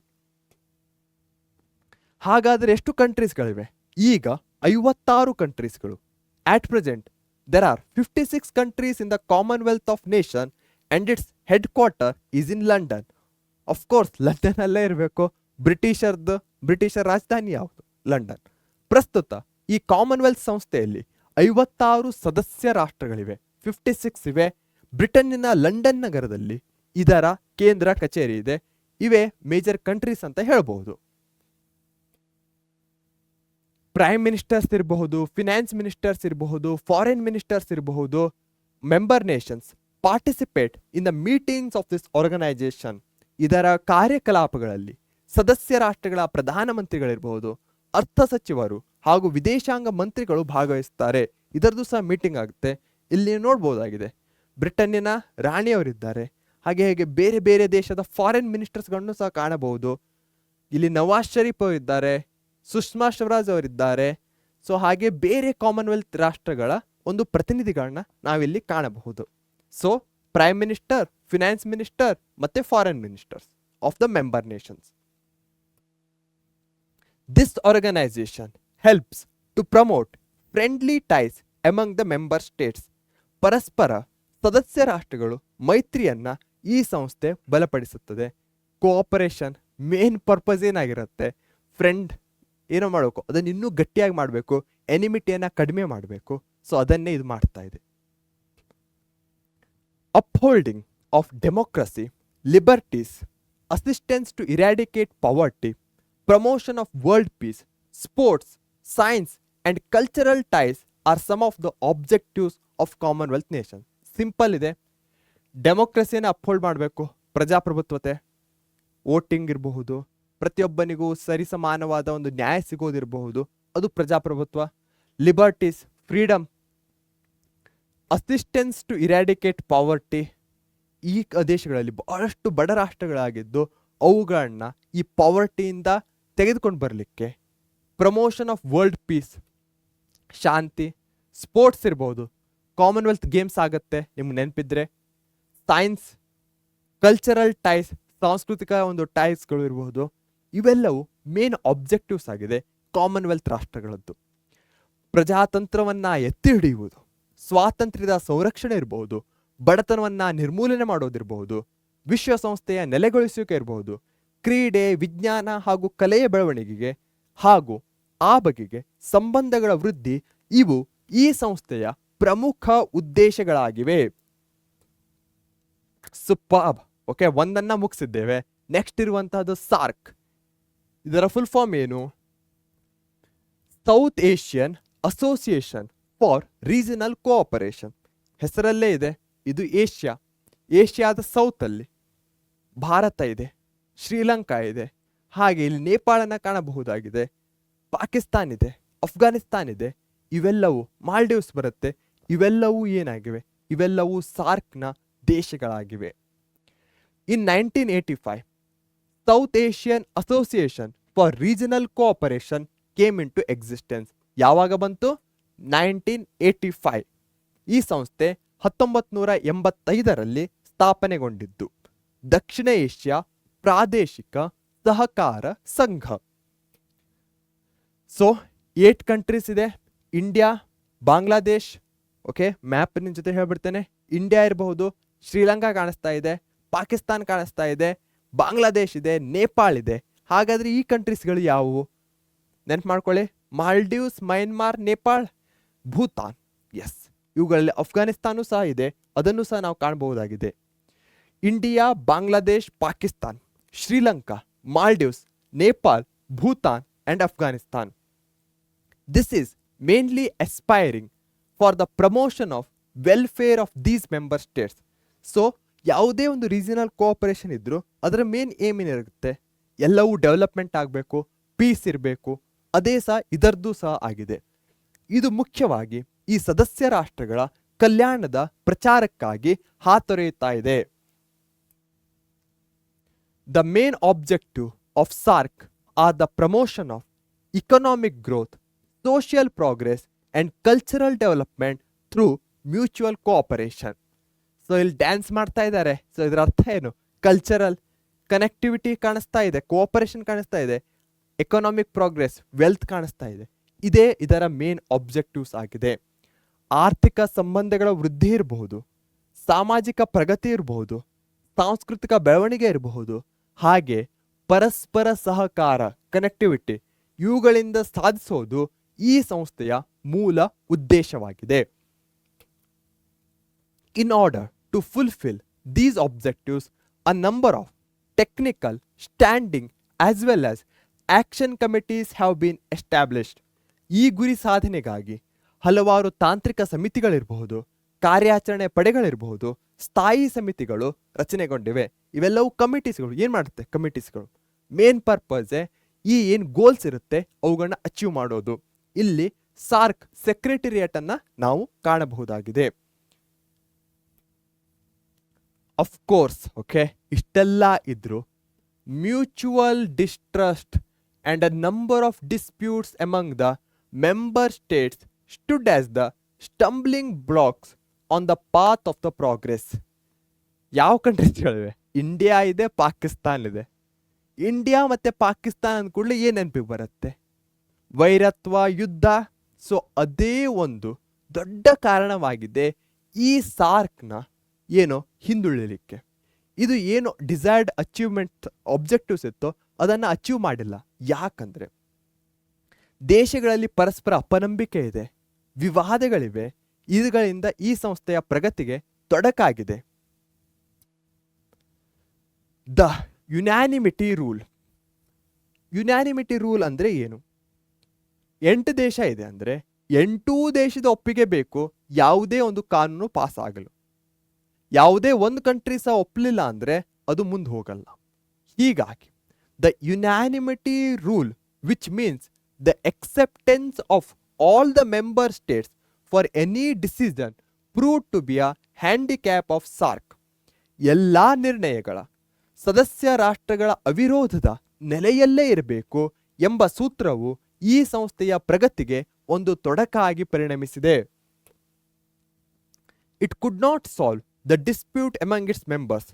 ಹಾಗಾದರೆ ಎಷ್ಟು ಕಂಟ್ರೀಸ್ಗಳಿವೆ? ಈಗ 56 ಕಂಟ್ರೀಸ್ಗಳು. ಆಟ್ present there are 56 countries in the Commonwealth of Nations and its headquarter is in London. Of course, London ಅಲ್ಲೇ ಇರಬೇಕು. ಬ್ರಿಟಿಷರ ರಾಜಧಾನಿ ಯಾವುದು? ಲಂಡನ್. ಪ್ರಸ್ತುತ ಈ ಕಾಮನ್ವೆಲ್ತ್ ಸಂಸ್ಥೆಯಲ್ಲಿ 56 ಸದಸ್ಯ ರಾಷ್ಟ್ರಗಳಿವೆ, 56 ಇವೆ. ಬ್ರಿಟನ್ನಿನ ಲಂಡನ್ ನಗರದಲ್ಲಿ ಇದರ ಕೇಂದ್ರ ಕಚೇರಿ ಇದೆ. ಇವೇ ಮೇಜರ್ ಕಂಟ್ರೀಸ್ ಅಂತ ಹೇಳಬಹುದು. ಪ್ರೈಮ್ ಮಿನಿಸ್ಟರ್ಸ್ ಇರಬಹುದು, ಫಿನಾನ್ಸ್ ಮಿನಿಸ್ಟರ್ಸ್ ಇರಬಹುದು, ಫಾರಿನ್ ಮಿನಿಸ್ಟರ್ಸ್ ಇರಬಹುದು. Member nations participate in the meetings of this organisation. ಇದರ ಕಾರ್ಯಕಲಾಪಗಳಲ್ಲಿ ಸದಸ್ಯ ರಾಷ್ಟ್ರಗಳ ಪ್ರಧಾನಮಂತ್ರಿಗಳಿರಬಹುದು, ಅರ್ಥ ಸಚಿವರು ಹಾಗೂ ವಿದೇಶಾಂಗ ಮಂತ್ರಿಗಳು ಭಾಗವಹಿಸುತ್ತಾರೆ. ಇದರದ್ದು ಸಹ ಮೀಟಿಂಗ್ ಆಗುತ್ತೆ. ಇಲ್ಲಿ ನೋಡ್ಬೋದಾಗಿದೆ, ಬ್ರಿಟನ್ನಿನ ರಾಣಿಯವರಿದ್ದಾರೆ, ಹಾಗೆ ಬೇರೆ ಬೇರೆ ದೇಶದ ಫಾರಿನ್ ಮಿನಿಸ್ಟರ್ಸ್ಗಳನ್ನು ಸಹ ಕಾಣಬಹುದು. ಇಲ್ಲಿ ನವಾಜ್ ಶರೀಫ್ ಅವರಿದ್ದಾರೆ, ಸುಷ್ಮಾ ಸ್ವರಾಜ್ ಅವರಿದ್ದಾರೆ. ಸೊ ಹಾಗೆ ಬೇರೆ ಕಾಮನ್ವೆಲ್ತ್ ರಾಷ್ಟ್ರಗಳ ಒಂದು ಪ್ರತಿನಿಧಿಗಳನ್ನ ನಾವಿಲ್ಲಿ ಕಾಣಬಹುದು. So prime minister, finance minister ಮತ್ತೆ foreign ministers of the member nations. This organization helps to promote friendly ties among the member states. ಪರಸ್ಪರ ಸದಸ್ಯ ರಾಷ್ಟ್ರಗಳು ಮೈತ್ರಿಯನ್ನ ಈ ಸಂಸ್ಥೆ ಬಲಪಡಿಸುತ್ತದೆ. ಕೋಆಪರೇಷನ್ ಮೇನ್ ಪರ್ಪಸ್ ಏನಾಗಿರುತ್ತೆ? ಫ್ರೆಂಡ್ ಏನೋ ಮಾಡಬೇಕು, ಅದನ್ನು ಇನ್ನೂ ಗಟ್ಟಿಯಾಗಿ ಮಾಡಬೇಕು, ಎನಿಮಿಟಿಯನ್ನು ಕಡಿಮೆ ಮಾಡಬೇಕು. ಸೊ ಅದನ್ನೇ ಇದು ಮಾಡ್ತಾ ಇದೆ. Upholding of democracy, liberties, assistance to eradicate poverty, promotion of world peace, sports, science and cultural ties are some of the objectives of Commonwealth Nations. Simple ಇದೆ, ಡೆಮೋಕ್ರಸಿಯನ್ನು ಅಪ್ಹೋಲ್ಡ್ ಮಾಡಬೇಕು, ಪ್ರಜಾಪ್ರಭುತ್ವತೆ, ವೋಟಿಂಗ್ ಇರಬಹುದು, ಪ್ರತಿಯೊಬ್ಬನಿಗೂ ಸರಿಸಮಾನವಾದ ಒಂದು ನ್ಯಾಯ ಸಿಗೋದಿರಬಹುದು, ಅದು ಪ್ರಜಾಪ್ರಭುತ್ವ. Liberties, freedom, assistance to eradicate poverty. ಈ ದೇಶಗಳಲ್ಲಿ ಬಹಳಷ್ಟು ಬಡ ರಾಷ್ಟ್ರಗಳಾಗಿದ್ದು ಅವುಗಳನ್ನ ಈ ಪಾವರ್ಟಿಯಿಂದ ತೆಗೆದುಕೊಂಡು ಬರಲಿಕ್ಕೆ ಪ್ರಮೋಷನ್ ಆಫ್ ವರ್ಲ್ಡ್ ಪೀಸ್, ಶಾಂತಿ, ಸ್ಪೋರ್ಟ್ಸ್ ಇರ್ಬೋದು, ಕಾಮನ್ವೆಲ್ತ್ ಗೇಮ್ಸ್ ಆಗುತ್ತೆ ನಿಮ್ಗೆ ನೆನಪಿದ್ರೆ, ಸೈನ್ಸ್, ಕಲ್ಚರಲ್ ಟೈಸ್, ಸಾಂಸ್ಕೃತಿಕ ಒಂದು ಟೈಸ್ಗಳು ಇರಬಹುದು. ಇವೆಲ್ಲವೂ ಮೇನ್ ಆಬ್ಜೆಕ್ಟಿವ್ಸ್ ಆಗಿದೆ ಕಾಮನ್ವೆಲ್ತ್ ರಾಷ್ಟ್ರಗಳದ್ದು. ಪ್ರಜಾತಂತ್ರವನ್ನ ಎತ್ತಿ ಹಿಡಿಯುವುದು, ಸ್ವಾತಂತ್ರ್ಯದ ಸಂರಕ್ಷಣೆ ಇರಬಹುದು, ಬಡತನವನ್ನ ನಿರ್ಮೂಲನೆ ಮಾಡೋದಿರಬಹುದು, ವಿಶ್ವಸಂಸ್ಥೆಯ ನೆಲೆಗೊಳಿಸುವಿಕೆ ಇರಬಹುದು, ಕ್ರೀಡೆ, ವಿಜ್ಞಾನ ಹಾಗೂ ಕಲೆಯ ಬೆಳವಣಿಗೆಗೆ ಹಾಗೂ ಆ ಬಗೆಗೆ ಸಂಬಂಧಗಳ ವೃದ್ಧಿ, ಇವು ಈ ಸಂಸ್ಥೆಯ ಪ್ರಮುಖ ಉದ್ದೇಶಗಳಾಗಿವೆ. ಸುಪಾಬ್. ಓಕೆ, ಒಂದನ್ನ ಮುಗಿಸಿದ್ದೇವೆ. ನೆಕ್ಸ್ಟ್ ಇರುವಂತಹದ್ದು ಸಾರ್ಕ್. ಇದರ ಫುಲ್ ಫಾರ್ಮ್ ಏನು? South Asian association for regional cooperation. ಹೆಸರಲ್ಲೇ ಇದೆ, ಇದು ಏಷ್ಯಾ. ಏಷ್ಯಾದ ಸೌತ್ ಅಲ್ಲಿ ಭಾರತ ಇದೆ, ಶ್ರೀಲಂಕಾ ಇದೆ, ಹಾಗೆ ಇಲ್ಲಿ ನೇಪಾಳನ ಕಾಣಬಹುದಾಗಿದೆ, ಪಾಕಿಸ್ತಾನ್ ಇದೆ, ಅಫ್ಘಾನಿಸ್ತಾನ್ ಇದೆ, ಇವೆಲ್ಲವೂ ಮಾಲ್ಡೀವ್ಸ್ ಬರುತ್ತೆ. ಇವೆಲ್ಲವೂ ಏನಾಗಿವೆ? ಇವೆಲ್ಲವೂ ಸಾರ್ಕ್ನ ದೇಶಗಳಾಗಿವೆ. In 1985 South Asian association for regional cooperation came in to existence. ಯಾವಾಗ ಬಂತು? 1985. ಈ ಸಂಸ್ಥೆ 1985ರಲ್ಲಿ ಸ್ಥಾಪನೆಗೊಂಡಿದ್ದು ದಕ್ಷಿಣ ಏಷ್ಯಾ ಪ್ರಾದೇಶಿಕ ಸಹಕಾರ ಸಂಘ. ಸೊ 8 ಕಂಟ್ರೀಸ್ ಇದೆ. ಇಂಡಿಯಾ, ಬಾಂಗ್ಲಾದೇಶ್. ಓಕೆ, ಮ್ಯಾಪ್ ನಿನ್ನ ಜೊತೆ ಹೇಳ್ಬಿಡ್ತೇನೆ. ಇಂಡಿಯಾ ಇರಬಹುದು, ಶ್ರೀಲಂಕಾ ಕಾಣಿಸ್ತಾ ಇದೆ, ಪಾಕಿಸ್ತಾನ್ ಕಾಣಿಸ್ತಾ ಇದೆ, ಬಾಂಗ್ಲಾದೇಶ್ ಇದೆ, ನೇಪಾಳ್ ಇದೆ. ಹಾಗಾದ್ರೆ ಈ ಕಂಟ್ರೀಸ್ಗಳು ಯಾವುವು? ನೆನ್ಪು ಮಾಡ್ಕೊಳ್ಳಿ. ಮಾಲ್ಡೀವ್ಸ್, ಮಯನ್ಮಾರ್, ನೇಪಾಳ್, ಭೂತಾನ್. ಎಸ್, ಇವುಗಳಲ್ಲಿ ಅಫ್ಘಾನಿಸ್ತಾನು ಸಹ ಇದೆ, ಅದನ್ನು ಸಹ ನಾವು ಕಾಣಬಹುದಾಗಿದೆ. India, Bangladesh, Pakistan, Sri Lanka, Maldives, Nepal, Bhutan and Afghanistan. This is mainly aspiring for the promotion of welfare of these member states. So ಯಾವುದೇ ಒಂದು ರೀಜನಲ್ ಕೋಆಪರೇಷನ್ ಇದ್ರೂ ಅದರ ಮೇನ್ ಏಮ್ ಏನಿರುತ್ತೆ? ಎಲ್ಲವೂ ಡೆವಲಪ್ಮೆಂಟ್ ಆಗಬೇಕು, ಪೀಸ್ ಇರಬೇಕು. ಅದೇ ಸಹ ಇದರದ್ದು ಸಹ ಆಗಿದೆ. ಇದು ಮುಖ್ಯವಾಗಿ ಈ ಸದಸ್ಯ ರಾಷ್ಟ್ರಗಳ ಕಲ್ಯಾಣದ ಪ್ರಚಾರಕ್ಕಾಗಿ ಹಾತೊರೆಯುತ್ತಾ ಇದೆ. The main objective of SAARC are the promotion of economic growth, social progress and cultural development through mutual cooperation. So ಇಲ್ಲಿ ಡ್ಯಾನ್ಸ್ ಮಾಡ್ತಾ ಇದ್ದಾರೆ. ಸೊ ಇದರ ಅರ್ಥ ಏನು? ಕಲ್ಚರಲ್ ಕನೆಕ್ಟಿವಿಟಿ ಕಾಣಿಸ್ತಾ ಇದೆ, ಕೋಆಪರೇಷನ್ ಕಾಣಿಸ್ತಾ ಇದೆ, ಎಕನಾಮಿಕ್ ಪ್ರೋಗ್ರೆಸ್, ವೆಲ್ತ್ ಕಾಣಿಸ್ತಾ ಇದೆ. ಇದೇ ಇದರ ಮೇನ್ ಆಬ್ಜೆಕ್ಟಿವ್ಸ್ ಆಗಿದೆ. ಆರ್ಥಿಕ ಸಂಬಂಧಗಳ ವೃದ್ಧಿ ಇರಬಹುದು, ಸಾಮಾಜಿಕ ಪ್ರಗತಿ ಇರಬಹುದು, ಸಾಂಸ್ಕೃತಿಕ ಬೆಳವಣಿಗೆ ಇರಬಹುದು, ಹಾಗೆ ಪರಸ್ಪರ ಸಹಕಾರ, ಕನೆಕ್ಟಿವಿಟಿ, ಇವುಗಳಿಂದ ಸಾಧಿಸೋದು ಈ ಸಂಸ್ಥೆಯ ಮೂಲ ಉದ್ದೇಶವಾಗಿದೆ. In order to fulfill these objectives, a number of technical, standing as well as action committees have been established. ಈ ಗುರಿ ಸಾಧನೆಗಾಗಿ ಹಲವಾರು ತಾಂತ್ರಿಕ ಸಮಿತಿಗಳಿರಬಹುದು, ಕಾರ್ಯಾಚರಣೆ ಪಡೆಗಳಿರಬಹುದು, ಸ್ಥಾಯಿ ಸಮಿತಿಗಳು ರಚನೆಗೊಂಡಿವೆ. ಇವೆಲ್ಲವೂ ಕಮಿಟೀಸ್ಗಳು. ಏನು ಮಾಡುತ್ತೆ ಕಮಿಟೀಸ್ಗಳು? ಮೇನ್ ಪರ್ಪಸ್ ಈ ಏನು ಗೋಲ್ಸ್ ಇರುತ್ತೆ ಅವುಗಳನ್ನ ಅಚೀವ್ ಮಾಡೋದು. ಇಲ್ಲಿ ಸಾರ್ಕ್ ಸೆಕ್ರೆಟರಿಯೇಟ್ ಅನ್ನ ನಾವು ಕಾಣಬಹುದಾಗಿದೆ. ಅಫ್ ಕೋರ್ಸ್, ಓಕೆ, ಇಷ್ಟೆಲ್ಲ ಇದ್ರು mutual distrust and a number of disputes among the member states stood as the stumbling blocks on the path of the progress. ಯಾವ ಕಂಟ್ರೀಸ್ಗಳಿವೆ? ಇಂಡಿಯಾ ಇದೆ, ಪಾಕಿಸ್ತಾನ್ ಇದೆ. ಇಂಡಿಯಾ ಮತ್ತೆ ಪಾಕಿಸ್ತಾನ ಅಂದ ಕೂಡಲೇ ಏನು ನೆನಪಿಗೆ ಬರುತ್ತೆ? ವೈರತ್ವ, ಯುದ್ಧ. ಸೊ ಅದೇ ಒಂದು ದೊಡ್ಡ ಕಾರಣವಾಗಿದೆ ಈ ಸಾರ್ಕ್ನ ಏನೋ ಹಿಂದುಳಿಲಿಕ್ಕೆ. ಇದು ಏನು ಡಿಸೈರ್ಡ್ ಅಚೀವ್ಮೆಂಟ್ ಆಬ್ಜೆಕ್ಟಿವ್ಸ್ ಇತ್ತೋ ಅದನ್ನು ಅಚೀವ್ ಮಾಡಿಲ್ಲ. ಯಾಕಂದ್ರೆ ದೇಶಗಳಲ್ಲಿ ಪರಸ್ಪರ ಅಪನಂಬಿಕೆ ಇದೆ, ವಿವಾದಗಳಿವೆ. ಇವುಗಳಿಂದ ಈ ಸಂಸ್ಥೆಯ ಪ್ರಗತಿಗೆ ತೊಡಕಾಗಿದೆ. The unanimity rule. Unanimity rule ಅಂದ್ರೆ ಏನು? 8 ದೇಶ ಇದೆ ಅಂದ್ರೆ 8 ದೇಶದ ಒಪ್ಪಿಗೆ ಬೇಕು ಯಾವುದೇ ಒಂದು ಕಾನೂನು ಪಾಸ್ ಆಗಲು. ಯಾವುದೇ ಒಂದು ಕಂಟ್ರಿ ಸಹ ಒಪ್ಪಲಿಲ್ಲ ಅಂದ್ರೆ ಅದು ಮುಂದೆ ಹೋಗಲ್ಲ. ಹೀಗಾಗಿ the unanimity rule which means the acceptance of all the member states for any decision proved to be a handicap of SAARC. ಎಲ್ಲಾ ನಿರ್ಣಯಗಳ ಸದಸ್ಯ ರಾಷ್ಟ್ರಗಳ ಅವಿರೋಧದ ನೆಲೆಯಲ್ಲೇ ಇರಬೇಕು ಎಂಬ ಸೂತ್ರವು ಈ ಸಂಸ್ಥೆಯ ಪ್ರಗತಿಗೆ ಒಂದು ತೊಡಕಾಗಿ ಪರಿಣಮಿಸಿದೆ. It could not solve the dispute among its members.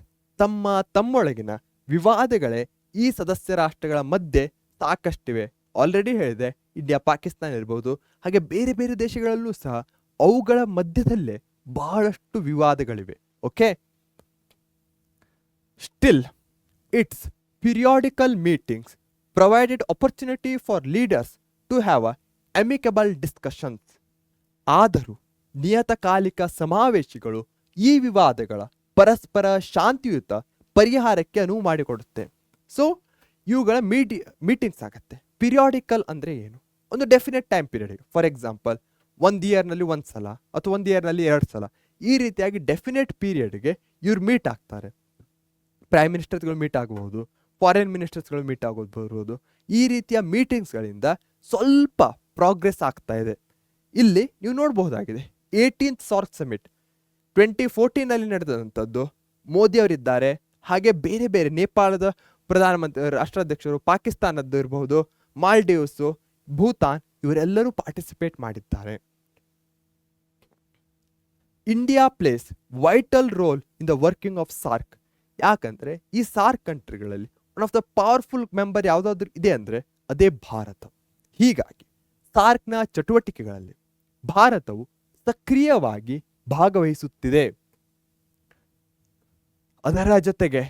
ತಮ್ಮೊಳಗಿನ ವಿವಾದಗಳೇ ಈ ಸದಸ್ಯ ರಾಷ್ಟ್ರಗಳ ಮಧ್ಯೆ ಸಾಕಷ್ಟಿವೆ. ಆಲ್ರೆಡಿ ಹೇಳಿದೆ, ಇಂಡಿಯಾ ಪಾಕಿಸ್ತಾನ ಇರಬಹುದು, ಹಾಗೆ ಬೇರೆ ಬೇರೆ ದೇಶಗಳಲ್ಲೂ ಸಹ ಅವುಗಳ ಮಧ್ಯದಲ್ಲೇ ಬಹಳಷ್ಟು ವಿವಾದಗಳಿವೆ. Okay, still it's periodical meetings provided opportunity for leaders to have amicable discussions. ಆದರೂ ನಿಯತಕಾಲಿಕ ಸಮಾವೇಶಗಳು ಈ ವಿವಾದಗಳ ಪರಸ್ಪರ ಶಾಂತಿಯುತ ಪರಿಹಾರಕ್ಕೆ ಅನುವು ಮಾಡಿಕೊಡುತ್ತೆ. ಸೊ ಇವುಗಳ ಮೀಟಿಂಗ್ಸ್ ಆಗುತ್ತೆ. ಪಿರಿಯಾಡಿಕಲ್ ಅಂದರೆ ಏನು? ಒಂದು definite time period. For example, ಒಂದು ಇಯರ್ನಲ್ಲಿ ಒಂದು ಸಲ ಅಥವಾ ಒಂದು ಇಯರ್ನಲ್ಲಿ 2 ಸಲ ಈ ರೀತಿಯಾಗಿ ಡೆಫಿನೆಟ್ ಪೀರಿಯಡ್ಗೆ ಇವ್ರು ಮೀಟ್ ಆಗ್ತಾರೆ. ಪ್ರೈಮ್ ಮಿನಿಸ್ಟರ್ಸ್ಗಳು ಮೀಟ್ ಆಗಬಹುದು, ಫಾರಿನ್ ಮಿನಿಸ್ಟರ್ಸ್ಗಳು ಮೀಟ್ ಆಗೋದು. ಈ ರೀತಿಯ ಮೀಟಿಂಗ್ಸ್ಗಳಿಂದ ಸ್ವಲ್ಪ ಪ್ರೋಗ್ರೆಸ್ ಆಗ್ತಾ ಇದೆ. ಇಲ್ಲಿ ನೀವು ನೋಡಬಹುದಾಗಿದೆ 18th SAARC ಸಮಿಟ್ 2014ನಲ್ಲಿ ನಡೆದಂಥದ್ದು. ಮೋದಿ ಅವರಿದ್ದಾರೆ, ಹಾಗೆ ಬೇರೆ ಬೇರೆ ನೇಪಾಳದ ಪ್ರಧಾನಮಂತ್ರಿ ರಾಷ್ಟ್ರಾಧ್ಯಕ್ಷರು, ಪಾಕಿಸ್ತಾನದ್ದು ಇರಬಹುದು, ಮಾಲ್ಡೀವ್ಸು, ಭೂತಾನ್, ಇವರೆಲ್ಲರೂ ಪಾರ್ಟಿಸಿಪೇಟ್ ಮಾಡಿದ್ದಾರೆ. India plays vital role in the working of SAARC. ಯಾಕಂದ್ರೆ ಈ SAARC ಕಂಟ್ರಿಗಳಲ್ಲಿ one of the powerful member ಯಾವುದಾದ್ರೂ ಇದೆ ಅಂದರೆ ಅದೇ ಭಾರತ. ಹೀಗಾಗಿ SAARCನ ಚಟುವಟಿಕೆಗಳಲ್ಲಿ ಭಾರತವು ಸಕ್ರಿಯವಾಗಿ ಭಾಗವಹಿಸುತ್ತಿದೆ. ಅದರ ಜೊತೆಗೆ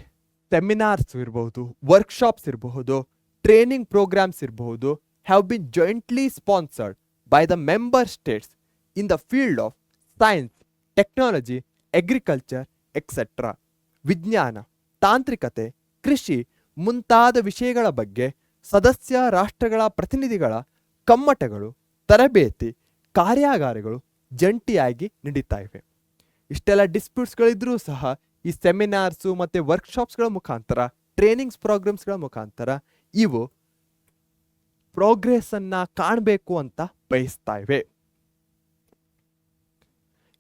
ಸೆಮಿನಾರ್ಸ್ ಇರಬಹುದು, ವರ್ಕ್ಶಾಪ್ಸ್ ಇರಬಹುದು, ಟ್ರೈನಿಂಗ್ ಪ್ರೋಗ್ರಾಮ್ಸ್ ಇರಬಹುದು, have been jointly sponsored by the member States in the field of science, technology, agriculture etcetera. ವಿಜ್ಞಾನ, ತಾಂತ್ರಿಕತೆ, ಕೃಷಿ ಮುಂತಾದ ವಿಷಯಗಳ ಬಗ್ಗೆ ಸದಸ್ಯ ರಾಷ್ಟ್ರಗಳ ಪ್ರತಿನಿಧಿಗಳ ಕಮ್ಮಟಗಳು, ತರಬೇತಿ, ಕಾರ್ಯಾಗಾರಗಳು ಜಂಟಿಯಾಗಿ ನಡೀತಾ ಇವೆ. ಇಷ್ಟೆಲ್ಲ ಡಿಸ್ಪ್ಯೂಟ್ಸ್ಗಳಿದ್ರೂ ಸಹ ಈ ಸೆಮಿನಾರ್ಸು ಮತ್ತು ವರ್ಕ್ಶಾಪ್ಸ್ಗಳ ಮುಖಾಂತರ, ಟ್ರೈನಿಂಗ್ಸ್ ಪ್ರೋಗ್ರಾಮ್ಸ್ಗಳ ಮುಖಾಂತರ ಇವು ಪ್ರೋಗ್ರೆಸ್ಸನ್ನು ಕಾಣಬೇಕು ಅಂತ ಬಯಸ್ತಾ ಇವೆ.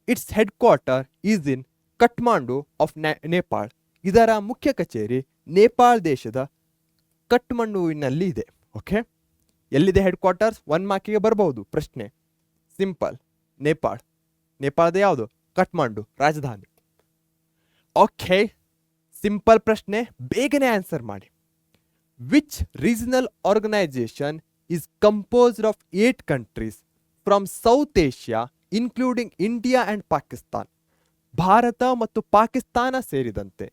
It's head quarter is in Kathmandu of Nepal. ಇದರ ಮುಖ್ಯ ಕಚೇರಿ ನೇಪಾಳ ದೇಶದ ಕಠ್ಮಂಡುವಿನಲ್ಲಿ ಇದೆ. ಓಕೆ, ಎಲ್ಲಿದೆ ಹೆಡ್ ಕ್ವಾರ್ಟರ್ಸ್? 1 ಮಾರ್ಕಿಗೆ ಬರಬಹುದು ಪ್ರಶ್ನೆ. ಸಿಂಪಲ್, ನೇಪಾಳದ ಯಾವುದು? ಕಠ್ಮಂಡು ರಾಜಧಾನಿ. ಓಕೆ, ಸಿಂಪಲ್ ಪ್ರಶ್ನೆ, ಬೇಗನೆ ಆನ್ಸರ್ ಮಾಡಿ. Which regional organisation is composed of 8 countries from South Asia including India and Pakistan. Bharat ಮತ್ತು ಪಾಕಿಸ್ತಾನ ಸೇರಿದಂತೆ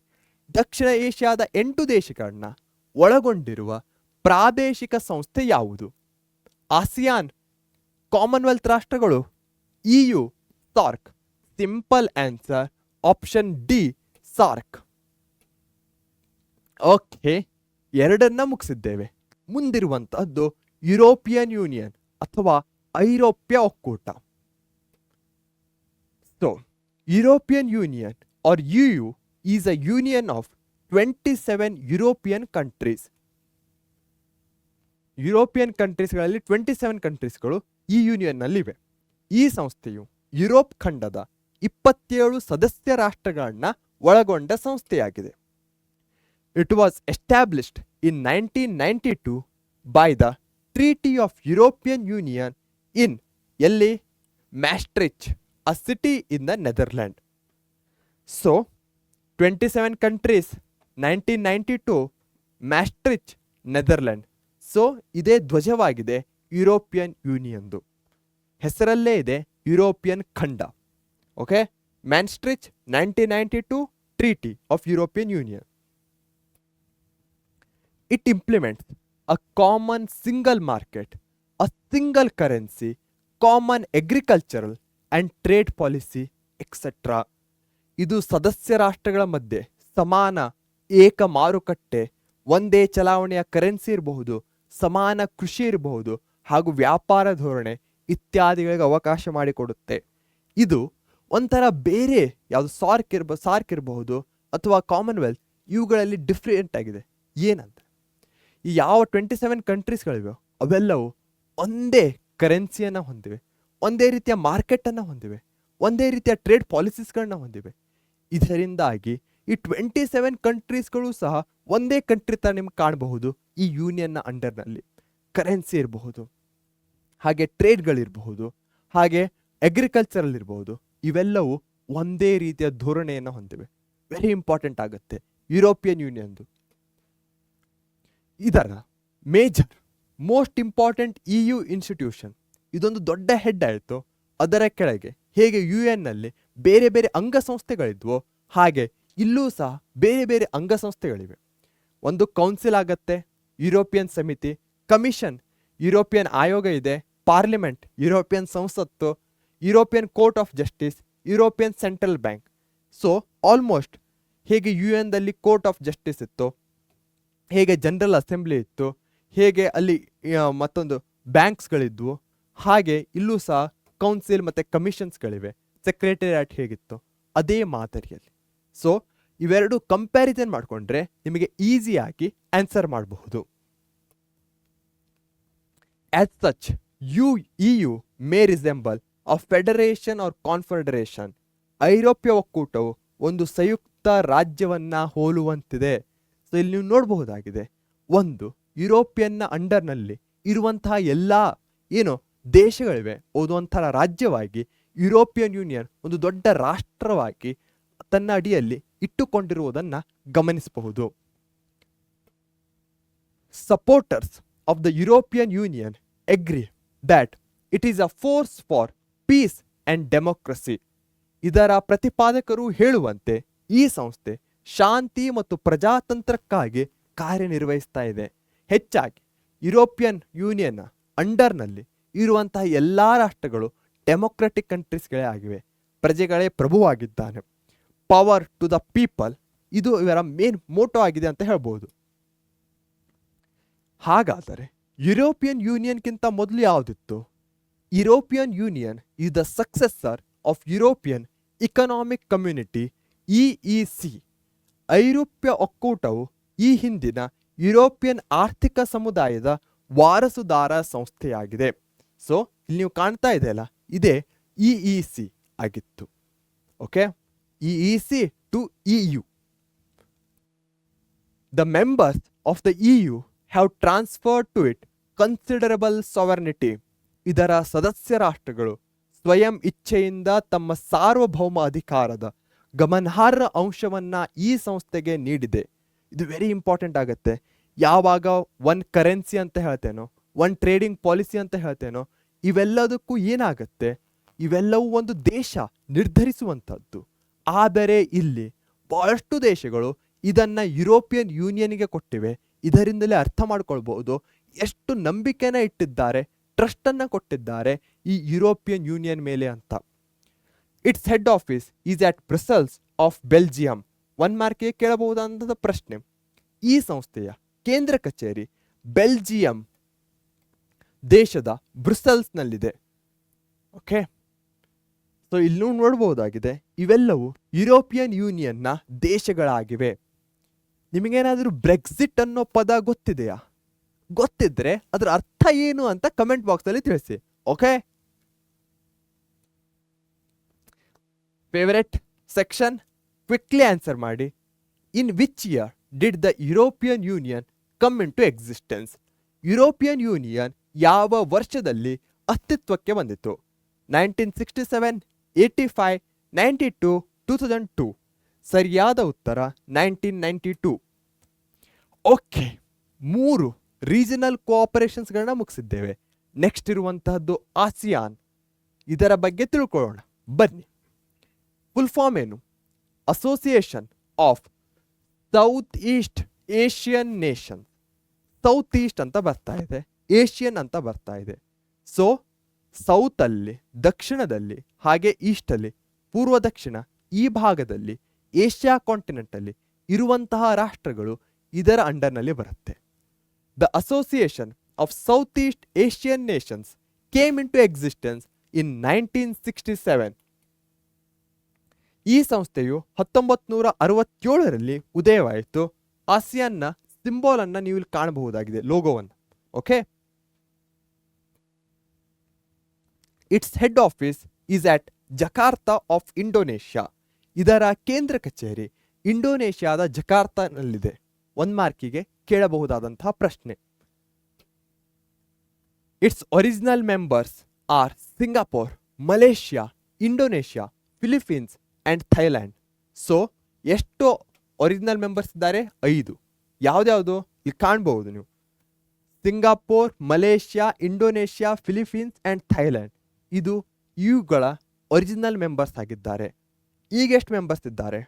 ದಕ್ಷಿಣ ಏಷ್ಯಾದ 8 ದೇಶಗಳನ್ನ ಒಳಗೊಂಡಿರುವ ಪ್ರಾದೇಶಿಕ ಸಂಸ್ಥೆ ಯಾವುದು? ಆಸಿಯಾನ್, ಕಾಮನ್ವೆಲ್ತ್ ರಾಷ್ಟ್ರಗಳು, EU, SAARC. Simple answer option D, SAARC. Okay, 2 ಮುಗಿಸಿದ್ದೇವೆ. ಮುಂದಿರುವಂತಹದ್ದು ಯುರೋಪಿಯನ್ ಯೂನಿಯನ್ ಅಥವಾ ಐರೋಪ್ಯ ಒಕ್ಕೂಟ. So European Union or EU is a union of 27 European countries. European ಕಂಟ್ರೀಸ್ಗಳಲ್ಲಿ 27 ಕಂಟ್ರೀಸ್ಗಳು ಈ ಯೂನಿಯನ್ನಲ್ಲಿವೆ. ಈ ಸಂಸ್ಥೆಯು ಯುರೋಪ್ ಖಂಡದ 27 ಸದಸ್ಯ ರಾಷ್ಟ್ರಗಳನ್ನ ಒಳಗೊಂಡ ಸಂಸ್ಥೆಯಾಗಿದೆ. It was established in 1992 by the treaty of European Union in ಎಲ್ಲಿ? Maastricht, a city in the Netherland. So 27 countries 1992, Maastricht, Netherland. So ಇದೇ ಧ್ವಜವಾಗಿದೆ ಯುರೋಪಿಯನ್ ಯೂನಿಯನ್ದು. ಹೆಸರಲ್ಲೇ ಇದೆ ಯುರೋಪಿಯನ್ ಖಂಡ. Okay, Maastricht 1992 treaty of European Union. It implements a common single market, a single currency, common agricultural and trade policy etcetera. ಇದು ಸದಸ್ಯ ರಾಷ್ಟ್ರಗಳ ಮಧ್ಯೆ ಸಮಾನ ಏಕ ಮಾರುಕಟ್ಟೆ, ಒಂದೇ ಚಲಾವಣೆಯ ಕರೆನ್ಸಿ ಇರಬಹುದು, ಸಮಾನ ಕೃಷಿ ಇರಬಹುದು, ಹಾಗೂ ವ್ಯಾಪಾರ ಧೋರಣೆ ಇತ್ಯಾದಿಗಳಿಗೆ ಅವಕಾಶ ಮಾಡಿಕೊಡುತ್ತೆ. ಇದು ಒಂಥರ ಬೇರೆ ಯಾವುದು ಸಾರ್ಕ್ ಇರಬಹುದು ಅಥವಾ ಕಾಮನ್ವೆಲ್ತ್, ಇವುಗಳಲ್ಲಿ ಡಿಫ್ರೆಂಟ್ ಆಗಿದೆ. ಏನಂತ, ಈ ಯಾವ 27 ಕಂಟ್ರೀಸ್ಗಳಿವೆ ಅವೆಲ್ಲವೂ ಒಂದೇ ಕರೆನ್ಸಿಯನ್ನು ಹೊಂದಿವೆ, ಒಂದೇ ರೀತಿಯ ಮಾರ್ಕೆಟನ್ನು ಹೊಂದಿವೆ, ಒಂದೇ ರೀತಿಯ ಟ್ರೇಡ್ ಪಾಲಿಸೀಸ್ಗಳನ್ನ ಹೊಂದಿವೆ. ಇದರಿಂದಾಗಿ ಈ 27 ಕಂಟ್ರೀಸ್ಗಳು ಸಹ ಒಂದೇ ಕಂಟ್ರಿ ತರ ನಿಮ್ಗೆ ಕಾಣಬಹುದು. ಈ ಯೂನಿಯನ್ನ ಅಂಡರ್ನಲ್ಲಿ ಕರೆನ್ಸಿ ಇರಬಹುದು, ಹಾಗೆ ಟ್ರೇಡ್ಗಳಿರಬಹುದು, ಹಾಗೆ ಅಗ್ರಿಕಲ್ಚರಲ್ ಇರಬಹುದು. ಇವೆಲ್ಲವೂ ಒಂದೇ ರೀತಿಯ ಧೋರಣೆಯನ್ನು ಹೊಂದಿವೆ. ವೆರಿ ಇಂಪಾರ್ಟೆಂಟ್ ಆಗುತ್ತೆ ಯುರೋಪಿಯನ್ ಯೂನಿಯನ್ದು. ಇದರ major most important EU institution, ಇದೊಂದು ದೊಡ್ಡ ಹೆಡ್ ಆಯಿತು. ಅದರ ಕೆಳಗೆ ಹೇಗೆ UN ನಲ್ಲಿ ಬೇರೆ ಬೇರೆ ಅಂಗಸಂಸ್ಥೆಗಳಿದ್ವೋ ಹಾಗೆ ಇಲ್ಲೂ ಸಹ ಬೇರೆ ಬೇರೆ ಅಂಗಸಂಸ್ಥೆಗಳಿವೆ. ಒಂದು ಕೌನ್ಸಿಲ್ ಆಗತ್ತೆ, ಯುರೋಪಿಯನ್ ಸಮಿತಿ, ಕಮಿಷನ್, ಯುರೋಪಿಯನ್ ಆಯೋಗ ಇದೆ, ಪಾರ್ಲಿಮೆಂಟ್, ಯುರೋಪಿಯನ್ ಸಂಸತ್ತು, European court of justice, European central bank. So almost ಹೇಗೆ UN ದಲ್ಲಿ ಕೋರ್ಟ್ ಆಫ್ ಜಸ್ಟಿಸ್ ಇತ್ತು, ಹೇಗೆ ಜನರಲ್ ಅಸೆಂಬ್ಲಿ ಇತ್ತು, ಹೇಗೆ ಅಲ್ಲಿ ಮತ್ತೊಂದು ಬ್ಯಾಂಕ್ಸ್ಗಳಿದ್ವು, ಹಾಗೆ ಇಲ್ಲೂ ಸಹ ಕೌನ್ಸಿಲ್ ಮತ್ತು ಕಮಿಷನ್ಸ್ಗಳಿವೆ. ಸೆಕ್ರೆಟರಿಯಾಟ್ ಹೇಗಿತ್ತು ಅದೇ ಮಾದರಿಯಲ್ಲಿ. ಸೊ ಇವೆರಡು ಕಂಪ್ಯಾರಿಸನ್ ಮಾಡಿಕೊಂಡ್ರೆ ನಿಮಗೆ ಈಸಿಯಾಗಿ ಆನ್ಸರ್ ಮಾಡಬಹುದು. As such EU may resemble a federation or confederation. ಐರೋಪ್ಯ ಒಕ್ಕೂಟವು ಒಂದು ಸಂಯುಕ್ತ ರಾಜ್ಯವನ್ನ ಹೋಲುವಂತಿದೆ. ಸೊ ಇಲ್ಲಿ ನೀವು ನೋಡಬಹುದಾಗಿದೆ, ಒಂದು ಯುರೋಪಿಯನ್ನ ಅಂಡರ್ನಲ್ಲಿ ಇರುವಂತಹ ಎಲ್ಲ ಏನು ದೇಶಗಳಿವೆ ಒಂಥರ ರಾಜ್ಯವಾಗಿ ಯುರೋಪಿಯನ್ ಯೂನಿಯನ್ ಒಂದು ದೊಡ್ಡ ರಾಷ್ಟ್ರವಾಗಿ ತನ್ನ ಅಡಿಯಲ್ಲಿ ಇಟ್ಟುಕೊಂಡಿರುವುದನ್ನು ಗಮನಿಸಬಹುದು. Supporters of the European union agri that it is a force for peace and democracy. ಇದರ ಪ್ರತಿಪಾದಕರು ಹೇಳುವಂತೆ ಈ ಸಂಸ್ಥೆ ಶಾಂತಿ ಮತ್ತು ಪ್ರಜಾತಂತ್ರಕ್ಕಾಗಿ ಕಾರ್ಯನಿರ್ವಹಿಸ್ತಾ ಇದೆ. ಹೆಚ್ಚಾಗಿ ಯುರೋಪಿಯನ್ ಯೂನಿಯನ್ನ ಅಂಡರ್ನಲ್ಲಿ ಇರುವಂತಹ ಎಲ್ಲ ರಾಷ್ಟ್ರಗಳು ಡೆಮೊಕ್ರೆಟಿಕ್ ಕಂಟ್ರೀಸ್ಗಳೇ ಆಗಿವೆ. ಪ್ರಜೆಗಳೇ ಪ್ರಭುವಾಗಿದ್ದಾನೆ. ಪವರ್ ಟು ದ ಪೀಪಲ್, ಇದು ಇವರ ಮೇನ್ ಮೋಟೋ ಆಗಿದೆ ಅಂತ ಹೇಳ್ಬೋದು. ಹಾಗಾದರೆ ಯುರೋಪಿಯನ್ ಯೂನಿಯನ್ಗಿಂತ ಮೊದಲು ಯಾವುದಿತ್ತು? European Union is the successor of European economic community EEC. ಐರೋಪ್ಯ ಒಕ್ಕೂಟವು ಈ ಹಿಂದಿನ ಯುರೋಪಿಯನ್ ಆರ್ಥಿಕ ಸಮುದಾಯದ ವಾರಸುದಾರ ಸಂಸ್ಥೆಯಾಗಿದೆ. ಸೊ ಇಲ್ಲಿ ನೀವು ಕಾಣ್ತಾ ಇದೆಯಲ್ಲ, ಇದೇ EEC ಆಗಿತ್ತು. Okay, EEC to EU. The members of the EU have transferred to it considerable sovereignty. ಇದರ ಸದಸ್ಯ ರಾಷ್ಟ್ರಗಳು ಸ್ವಯಂ ಇಚ್ಛೆಯಿಂದ ತಮ್ಮ ಸಾರ್ವಭೌಮ ಅಧಿಕಾರದ ಗಮನಾರ್ಹ ಅಂಶವನ್ನ ಈ ಸಂಸ್ಥೆಗೆ ನೀಡಿದೆ. ಇದು ವೆರಿ ಇಂಪಾರ್ಟೆಂಟ್ ಆಗುತ್ತೆ. ಯಾವಾಗ ಒನ್ ಕರೆನ್ಸಿ ಅಂತ ಹೇಳ್ತೇನೋ, ಒನ್ ಟ್ರೇಡಿಂಗ್ ಪಾಲಿಸಿ ಅಂತ ಹೇಳ್ತೇನೋ, ಇವೆಲ್ಲದಕ್ಕೂ ಏನಾಗುತ್ತೆ, ಇವೆಲ್ಲವೂ ಒಂದು ದೇಶ ನಿರ್ಧರಿಸುವಂಥದ್ದು. ಆದರೆ ಇಲ್ಲಿ ಬಹಳಷ್ಟು ದೇಶಗಳು ಇದನ್ನ ಯುರೋಪಿಯನ್ ಯೂನಿಯನ್ಗೆ ಕೊಟ್ಟಿವೆ. ಇದರಿಂದಲೇ ಅರ್ಥ ಮಾಡ್ಕೊಳ್ಬಹುದು ಎಷ್ಟು ನಂಬಿಕೆನ ಇಟ್ಟಿದ್ದಾರೆ, ಟ್ರಸ್ಟನ್ನು ಕೊಟ್ಟಿದ್ದಾರೆ ಈ ಯುರೋಪಿಯನ್ ಯೂನಿಯನ್ ಮೇಲೆ ಅಂತ. Its head office is at Brussels of Belgium. One ಮಾರ್ಕ್ಗೆ ಕೇಳಬಹುದಾದಂಥ ಪ್ರಶ್ನೆ, ಈ ಸಂಸ್ಥೆಯ ಕೇಂದ್ರ ಕಚೇರಿ ಬೆಲ್ಜಿಯಂ ದೇಶದ ಬ್ರುಸೆಲ್ಸ್ನಲ್ಲಿದೆ. ಓಕೆ, ಸೊ ಇಲ್ಲೂ ನೋಡಬಹುದಾಗಿದೆ ಇವೆಲ್ಲವೂ ಯುರೋಪಿಯನ್ ಯೂನಿಯನ್ನ ದೇಶಗಳಾಗಿವೆ. ನಿಮಗೇನಾದರೂ ಬ್ರೆಕ್ಸಿಟ್ ಅನ್ನೋ ಪದ ಗೊತ್ತಿದೆಯಾ? ಗೊತ್ತಿದ್ರೆ ಅದರ ಅರ್ಥ ಏನು ಅಂತ ಕಮೆಂಟ್ ಬಾಕ್ಸ್ ಅಲ್ಲಿ ತಿಳಿಸಿ. Okay, favourite section quickly answer ಮಾಡಿ. In which year did the European Union come in to existence? European Union ಯಾವ ವರ್ಷದಲ್ಲಿ ಅಸ್ತಿತ್ವಕ್ಕೆ ಬಂದಿತು? 1967, 85, 92, 2002. ಸರಿಯಾದ ಉತ್ತರ 1992. ಓಕೆ, 3 ರೀಜನಲ್ ಕೋಆಪರೇಷನ್ಸ್ಗಳನ್ನ ಮುಗಿಸಿದ್ದೇವೆ. ನೆಕ್ಸ್ಟ್ ಇರುವಂತಹದ್ದು ಆಸಿಯಾನ್. ಇದರ ಬಗ್ಗೆ ತಿಳ್ಕೊಳ್ಳೋಣ ಬನ್ನಿ. ಫುಲ್ ಫಾರ್ಮ್ ಏನು? Association of south east Asian nation. South East ಅಂತ ಬರ್ತಾ ಇದೆ, ಏಷಿಯನ್ ಅಂತ ಬರ್ತಾ ಇದೆ. ಸೊ ಸೌತ್ ಅಲ್ಲಿ, ದಕ್ಷಿಣದಲ್ಲಿ, ಹಾಗೆ ಈಸ್ಟಲ್ಲಿ, ಪೂರ್ವ ದಕ್ಷಿಣ ಈ ಭಾಗದಲ್ಲಿ, ಏಷ್ಯಾ ಕಾಂಟಿನೆಂಟ್ ಅಲ್ಲಿ ಇರುವಂತಹ ರಾಷ್ಟ್ರಗಳು ಇದರ ಅಂಡರ್ನಲ್ಲಿ ಬರುತ್ತೆ. The association of south east Asian nations came in to existence in 1967. ಈ ಸಂಸ್ಥೆಯು 1967ರಲ್ಲಿ ಉದಯವಾಯಿತು. ಆಸಿಯಾನ್ನ ಸಿಂಬಾಲ್ ಅನ್ನ ನೀವು ಇಲ್ಲಿ ಕಾಣಬಹುದಾಗಿದೆ, ಲೋಗೋವನ್ನು. Okay, its head office is at Jakarta of Indonesia. ಇದರ ಕೇಂದ್ರ ಕಚೇರಿ ಇಂಡೋನೇಷ್ಯಾದ ಜಕಾರ್ತಾನಲ್ಲಿದೆ. 1 ಮಾರ್ಕಿಗೆ ಕೇಳಬಹುದಾದಂತಹ ಪ್ರಶ್ನೆ. Its original members are Singapore, Malaysia, Indonesia, Philippines and Thailand. So ಎಷ್ಟು ಒರಿಜಿನಲ್ ಮೆಂಬರ್ಸ್ ಇದ್ದಾರೆ? 5. ಯಾವ್ದ್ಯಾವುದು ಇಲ್ಲಿ ಕಾಣಬಹುದು ನೀವು. Singapore, Malaysia, Indonesia, Philippines and Thailand. ಇದು ಇವುಗಳ ಒರಿಜಿನಲ್ ಮೆಂಬರ್ಸ್ ಆಗಿದ್ದಾರೆ. ಈಗ ಎಷ್ಟು ಮೆಂಬರ್ಸ್ ಇದ್ದಾರೆ?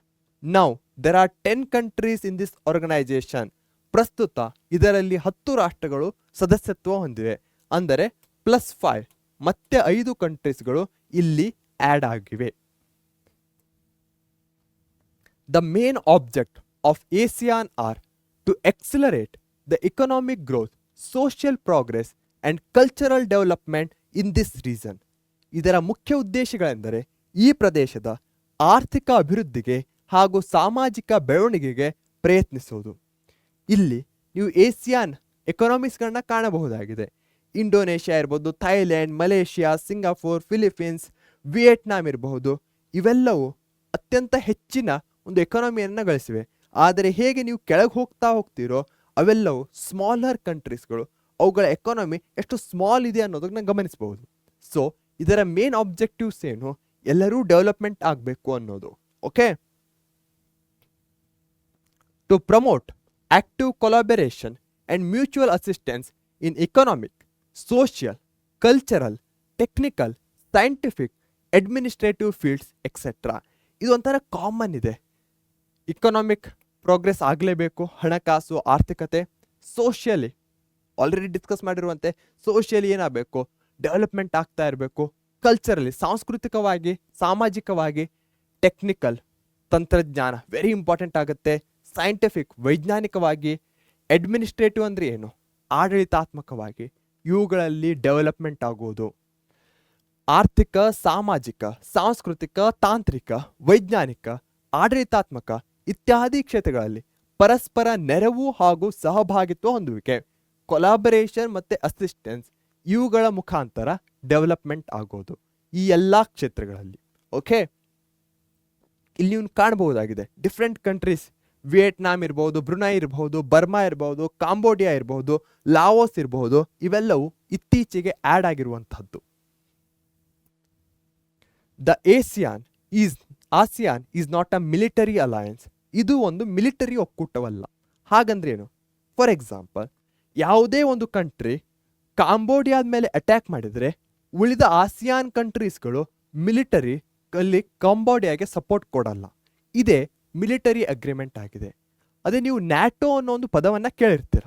Now there are 10 countries in this organisation. ಪ್ರಸ್ತುತ ಇದರಲ್ಲಿ 10 ರಾಷ್ಟ್ರಗಳು ಸದಸ್ಯತ್ವ ಹೊಂದಿವೆ. ಅಂದರೆ +5 ಮತ್ತೆ 5 ಕಂಟ್ರೀಸ್ಗಳು ಇಲ್ಲಿ ಆ್ಯಡ್ ಆಗಿವೆ. The main object of ASEAN are to accelerate the economic growth, social progress and cultural development in this region. ಇದರ ಮುಖ್ಯ ಉದ್ದೇಶಗಳೆಂದರೆ ಈ ಪ್ರದೇಶದ ಆರ್ಥಿಕ ಅಭಿವೃದ್ಧಿಗೆ ಹಾಗೂ ಸಾಮಾಜಿಕ ಬೆಳವಣಿಗೆಗೆ ಪ್ರಯತ್ನಿಸುವುದು. ಇಲ್ಲಿ ನೀವು ಏಸಿಯಾನ್ ಎಕನಾಮಿಕ್ಸ್ಗಳನ್ನ ಕಾಣಬಹುದಾಗಿದೆ. ಇಂಡೋನೇಷ್ಯಾ ಇರ್ಬೋದು, Thailand, Malaysia, Singapore, Philippines, Vietnam ಇರಬಹುದು. ಇವೆಲ್ಲವೂ ಅತ್ಯಂತ ಹೆಚ್ಚಿನ ಒಂದು ಎಕಾನಮಿಯನ್ನು ಗಳಿಸಿವೆ. ಆದರೆ ಹೇಗೆ ನೀವು ಕೆಳಗೆ ಹೋಗ್ತಾ ಹೋಗ್ತೀರೋ ಅವೆಲ್ಲವೂ ಸ್ಮಾಲರ್ ಕಂಟ್ರೀಸ್ಗಳು. ಅವುಗಳ ಎಕಾನಮಿ ಎಷ್ಟು ಸ್ಮಾಲ್ ಇದೆ ಅನ್ನೋದನ್ನ ಗಮನಿಸಬಹುದು. ಸೊ ಇದರ ಮೇನ್ ಆಬ್ಜೆಕ್ಟಿವ್ಸ್ ಏನು? ಎಲ್ಲರೂ ಡೆವಲಪ್ಮೆಂಟ್ ಆಗಬೇಕು ಅನ್ನೋದು. Okay, to promote active collaboration and mutual assistance in economic, social, cultural, technical, scientific, administrative fields etcetera. ಇದು ಒಂಥರ ಕಾಮನ್ ಇದೆ. ಇಕನಾಮಿಕ್ ಪ್ರೋಗ್ರೆಸ್ ಆಗಲೇಬೇಕು, ಹಣಕಾಸು, ಆರ್ಥಿಕತೆ. ಸೋಷಿಯಲಿ ಆಲ್ರೆಡಿ ಡಿಸ್ಕಸ್ ಮಾಡಿರುವಂತೆ ಸೋಷಿಯಲಿ ಏನಾಗಬೇಕು? ಡೆವಲಪ್ಮೆಂಟ್ ಆಗ್ತಾ ಇರಬೇಕು. ಕಲ್ಚರಲಿ ಸಾಂಸ್ಕೃತಿಕವಾಗಿ, ಸಾಮಾಜಿಕವಾಗಿ. ಟೆಕ್ನಿಕಲ್ ತಂತ್ರಜ್ಞಾನ ವೆರಿ ಇಂಪಾರ್ಟೆಂಟ್ ಆಗುತ್ತೆ. ಸೈಂಟಿಫಿಕ್ ವೈಜ್ಞಾನಿಕವಾಗಿ. ಅಡ್ಮಿನಿಸ್ಟ್ರೇಟಿವ್ ಅಂದರೆ ಏನು? ಆಡಳಿತಾತ್ಮಕವಾಗಿ. ಇವುಗಳಲ್ಲಿ ಡೆವಲಪ್ಮೆಂಟ್ ಆಗುವುದು. ಆರ್ಥಿಕ, ಸಾಮಾಜಿಕ, ಸಾಂಸ್ಕೃತಿಕ, ತಾಂತ್ರಿಕ, ವೈಜ್ಞಾನಿಕ, ಆಡಳಿತಾತ್ಮಕ ಇತ್ಯಾದಿ ಕ್ಷೇತ್ರಗಳಲ್ಲಿ ಪರಸ್ಪರ ನೆರವು ಹಾಗೂ ಸಹಭಾಗಿತ್ವ ಹೊಂದುವಿಕೆ, ಕೊಲಾಬರೇಷನ್ ಮತ್ತು ಅಸಿಸ್ಟೆನ್ಸ್, ಇವುಗಳ ಮುಖಾಂತರ ಡೆವಲಪ್ಮೆಂಟ್ ಆಗೋದು ಈ ಎಲ್ಲ ಕ್ಷೇತ್ರಗಳಲ್ಲಿ. ಓಕೆ, ಇಲ್ಲಿ ನೀವು ಕಾಣಬಹುದಾಗಿದೆ ಡಿಫ್ರೆಂಟ್ ಕಂಟ್ರೀಸ್. ವಿಯೆಟ್ನಾಂ ಇರಬಹುದು, ಬ್ರುನೈ ಇರಬಹುದು, ಬರ್ಮಾ ಇರಬಹುದು, ಕಾಂಬೋಡಿಯಾ ಇರಬಹುದು, ಲಾವೋಸ್ ಇರಬಹುದು. ಇವೆಲ್ಲವೂ ಇತ್ತೀಚೆಗೆ ಆ್ಯಡ್ ಆಗಿರುವಂತಹದ್ದು. The ASEAN is not a military alliance. ಇದು ಒಂದು ಮಿಲಿಟರಿ ಒಕ್ಕೂಟವಲ್ಲ. ಹಾಗಂದ್ರೆ ಏನು? ಫಾರ್ ಎಕ್ಸಾಂಪಲ್, ಯಾವುದೇ ಒಂದು ಕಂಟ್ರಿ ಕಾಂಬೋಡಿಯಾದ ಮೇಲೆ ಅಟ್ಯಾಕ್ ಮಾಡಿದರೆ ಉಳಿದ ಆಸಿಯಾನ್ ಕಂಟ್ರೀಸ್ಗಳು ಮಿಲಿಟರಿ ಅಲ್ಲಿ ಕಾಂಬೋಡಿಯಾಗೆ ಸಪೋರ್ಟ್ ಕೊಡಲ್ಲ. ಇದೇ ಮಿಲಿಟರಿ ಅಗ್ರಿಮೆಂಟ್ ಆಗಿದೆ. ಅದೇ ನೀವು ನ್ಯಾಟೋ ಅನ್ನೋ ಒಂದು ಪದವನ್ನು ಕೇಳಿರ್ತೀರ.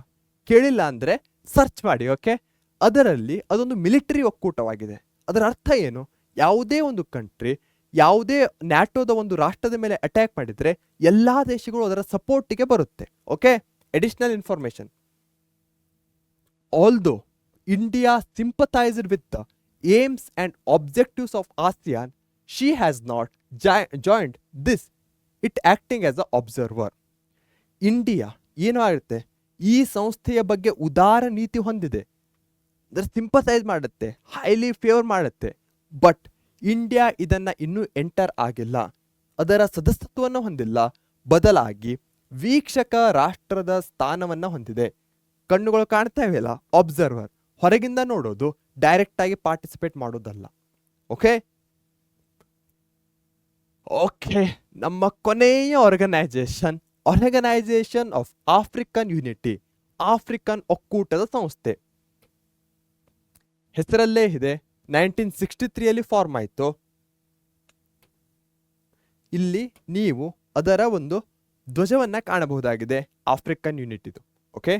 ಕೇಳಿಲ್ಲ ಅಂದರೆ ಸರ್ಚ್ ಮಾಡಿ. ಓಕೆ, ಅದರಲ್ಲಿ ಅದೊಂದು ಮಿಲಿಟರಿ ಒಕ್ಕೂಟವಾಗಿದೆ. ಅದರ ಅರ್ಥ ಏನು? ಯಾವುದೇ ಒಂದು ಕಂಟ್ರಿ ಯಾವುದೇ ನ್ಯಾಟೋದ ಒಂದು ರಾಷ್ಟ್ರದ ಮೇಲೆ ಅಟ್ಯಾಕ್ ಮಾಡಿದರೆ ಎಲ್ಲ ದೇಶಗಳು ಅದರ ಸಪೋರ್ಟಿಗೆ ಬರುತ್ತೆ. Okay, additional information. Although India sympathised with the aims and objectives of ASEAN, she has not joined this, it acting as a observer. India ಏನು ಆಗುತ್ತೆ? ಈ ಸಂಸ್ಥೆಯ ಬಗ್ಗೆ ಉದಾರ ನೀತಿ ಹೊಂದಿದೆ. ಅದರ ಸಿಂಪಥೈಸ್ ಮಾಡುತ್ತೆ, ಹೈಲಿ ಫೇವರ್ ಮಾಡುತ್ತೆ. ಬಟ್ ಇಂಡಿಯಾ ಇದನ್ನು ಇನ್ನೂ ಎಂಟರ್ ಆಗಿಲ್ಲ, ಅದರ ಸದಸ್ಯತ್ವವನ್ನು ಹೊಂದಿಲ್ಲ. ಬದಲಾಗಿ ವೀಕ್ಷಕ ರಾಷ್ಟ್ರದ ಸ್ಥಾನವನ್ನು ಹೊಂದಿದೆ. ಕಣ್ಣುಗಳು ಕಾಣ್ತಾ ಇವೆಯಲ್ಲ, ಅಬ್ಸರ್ವರ್. ಹೊರಗಿಂದ ನೋಡೋದು, ಡೈರೆಕ್ಟ್ ಆಗಿ ಪಾರ್ಟಿಸಿಪೇಟ್ ಮಾಡೋದಲ್ಲ. ಓಕೆ ಓಕೆ ನಮ್ಮ ಕೊನೆಯ organisation of African unity, African ಒಕ್ಕೂಟದ ಸಂಸ್ಥೆ. ಹೆಸರಲ್ಲೇ ಇದೆ, 1963 ಫಾರ್ಮ್ ಆಯಿತು. ಇಲ್ಲಿ ನೀವು ಅದರ ಒಂದು ಧ್ವಜವನ್ನು ಕಾಣಬಹುದಾಗಿದೆ, ಆಫ್ರಿಕನ್ ಯೂನಿಟಿದು. Okay,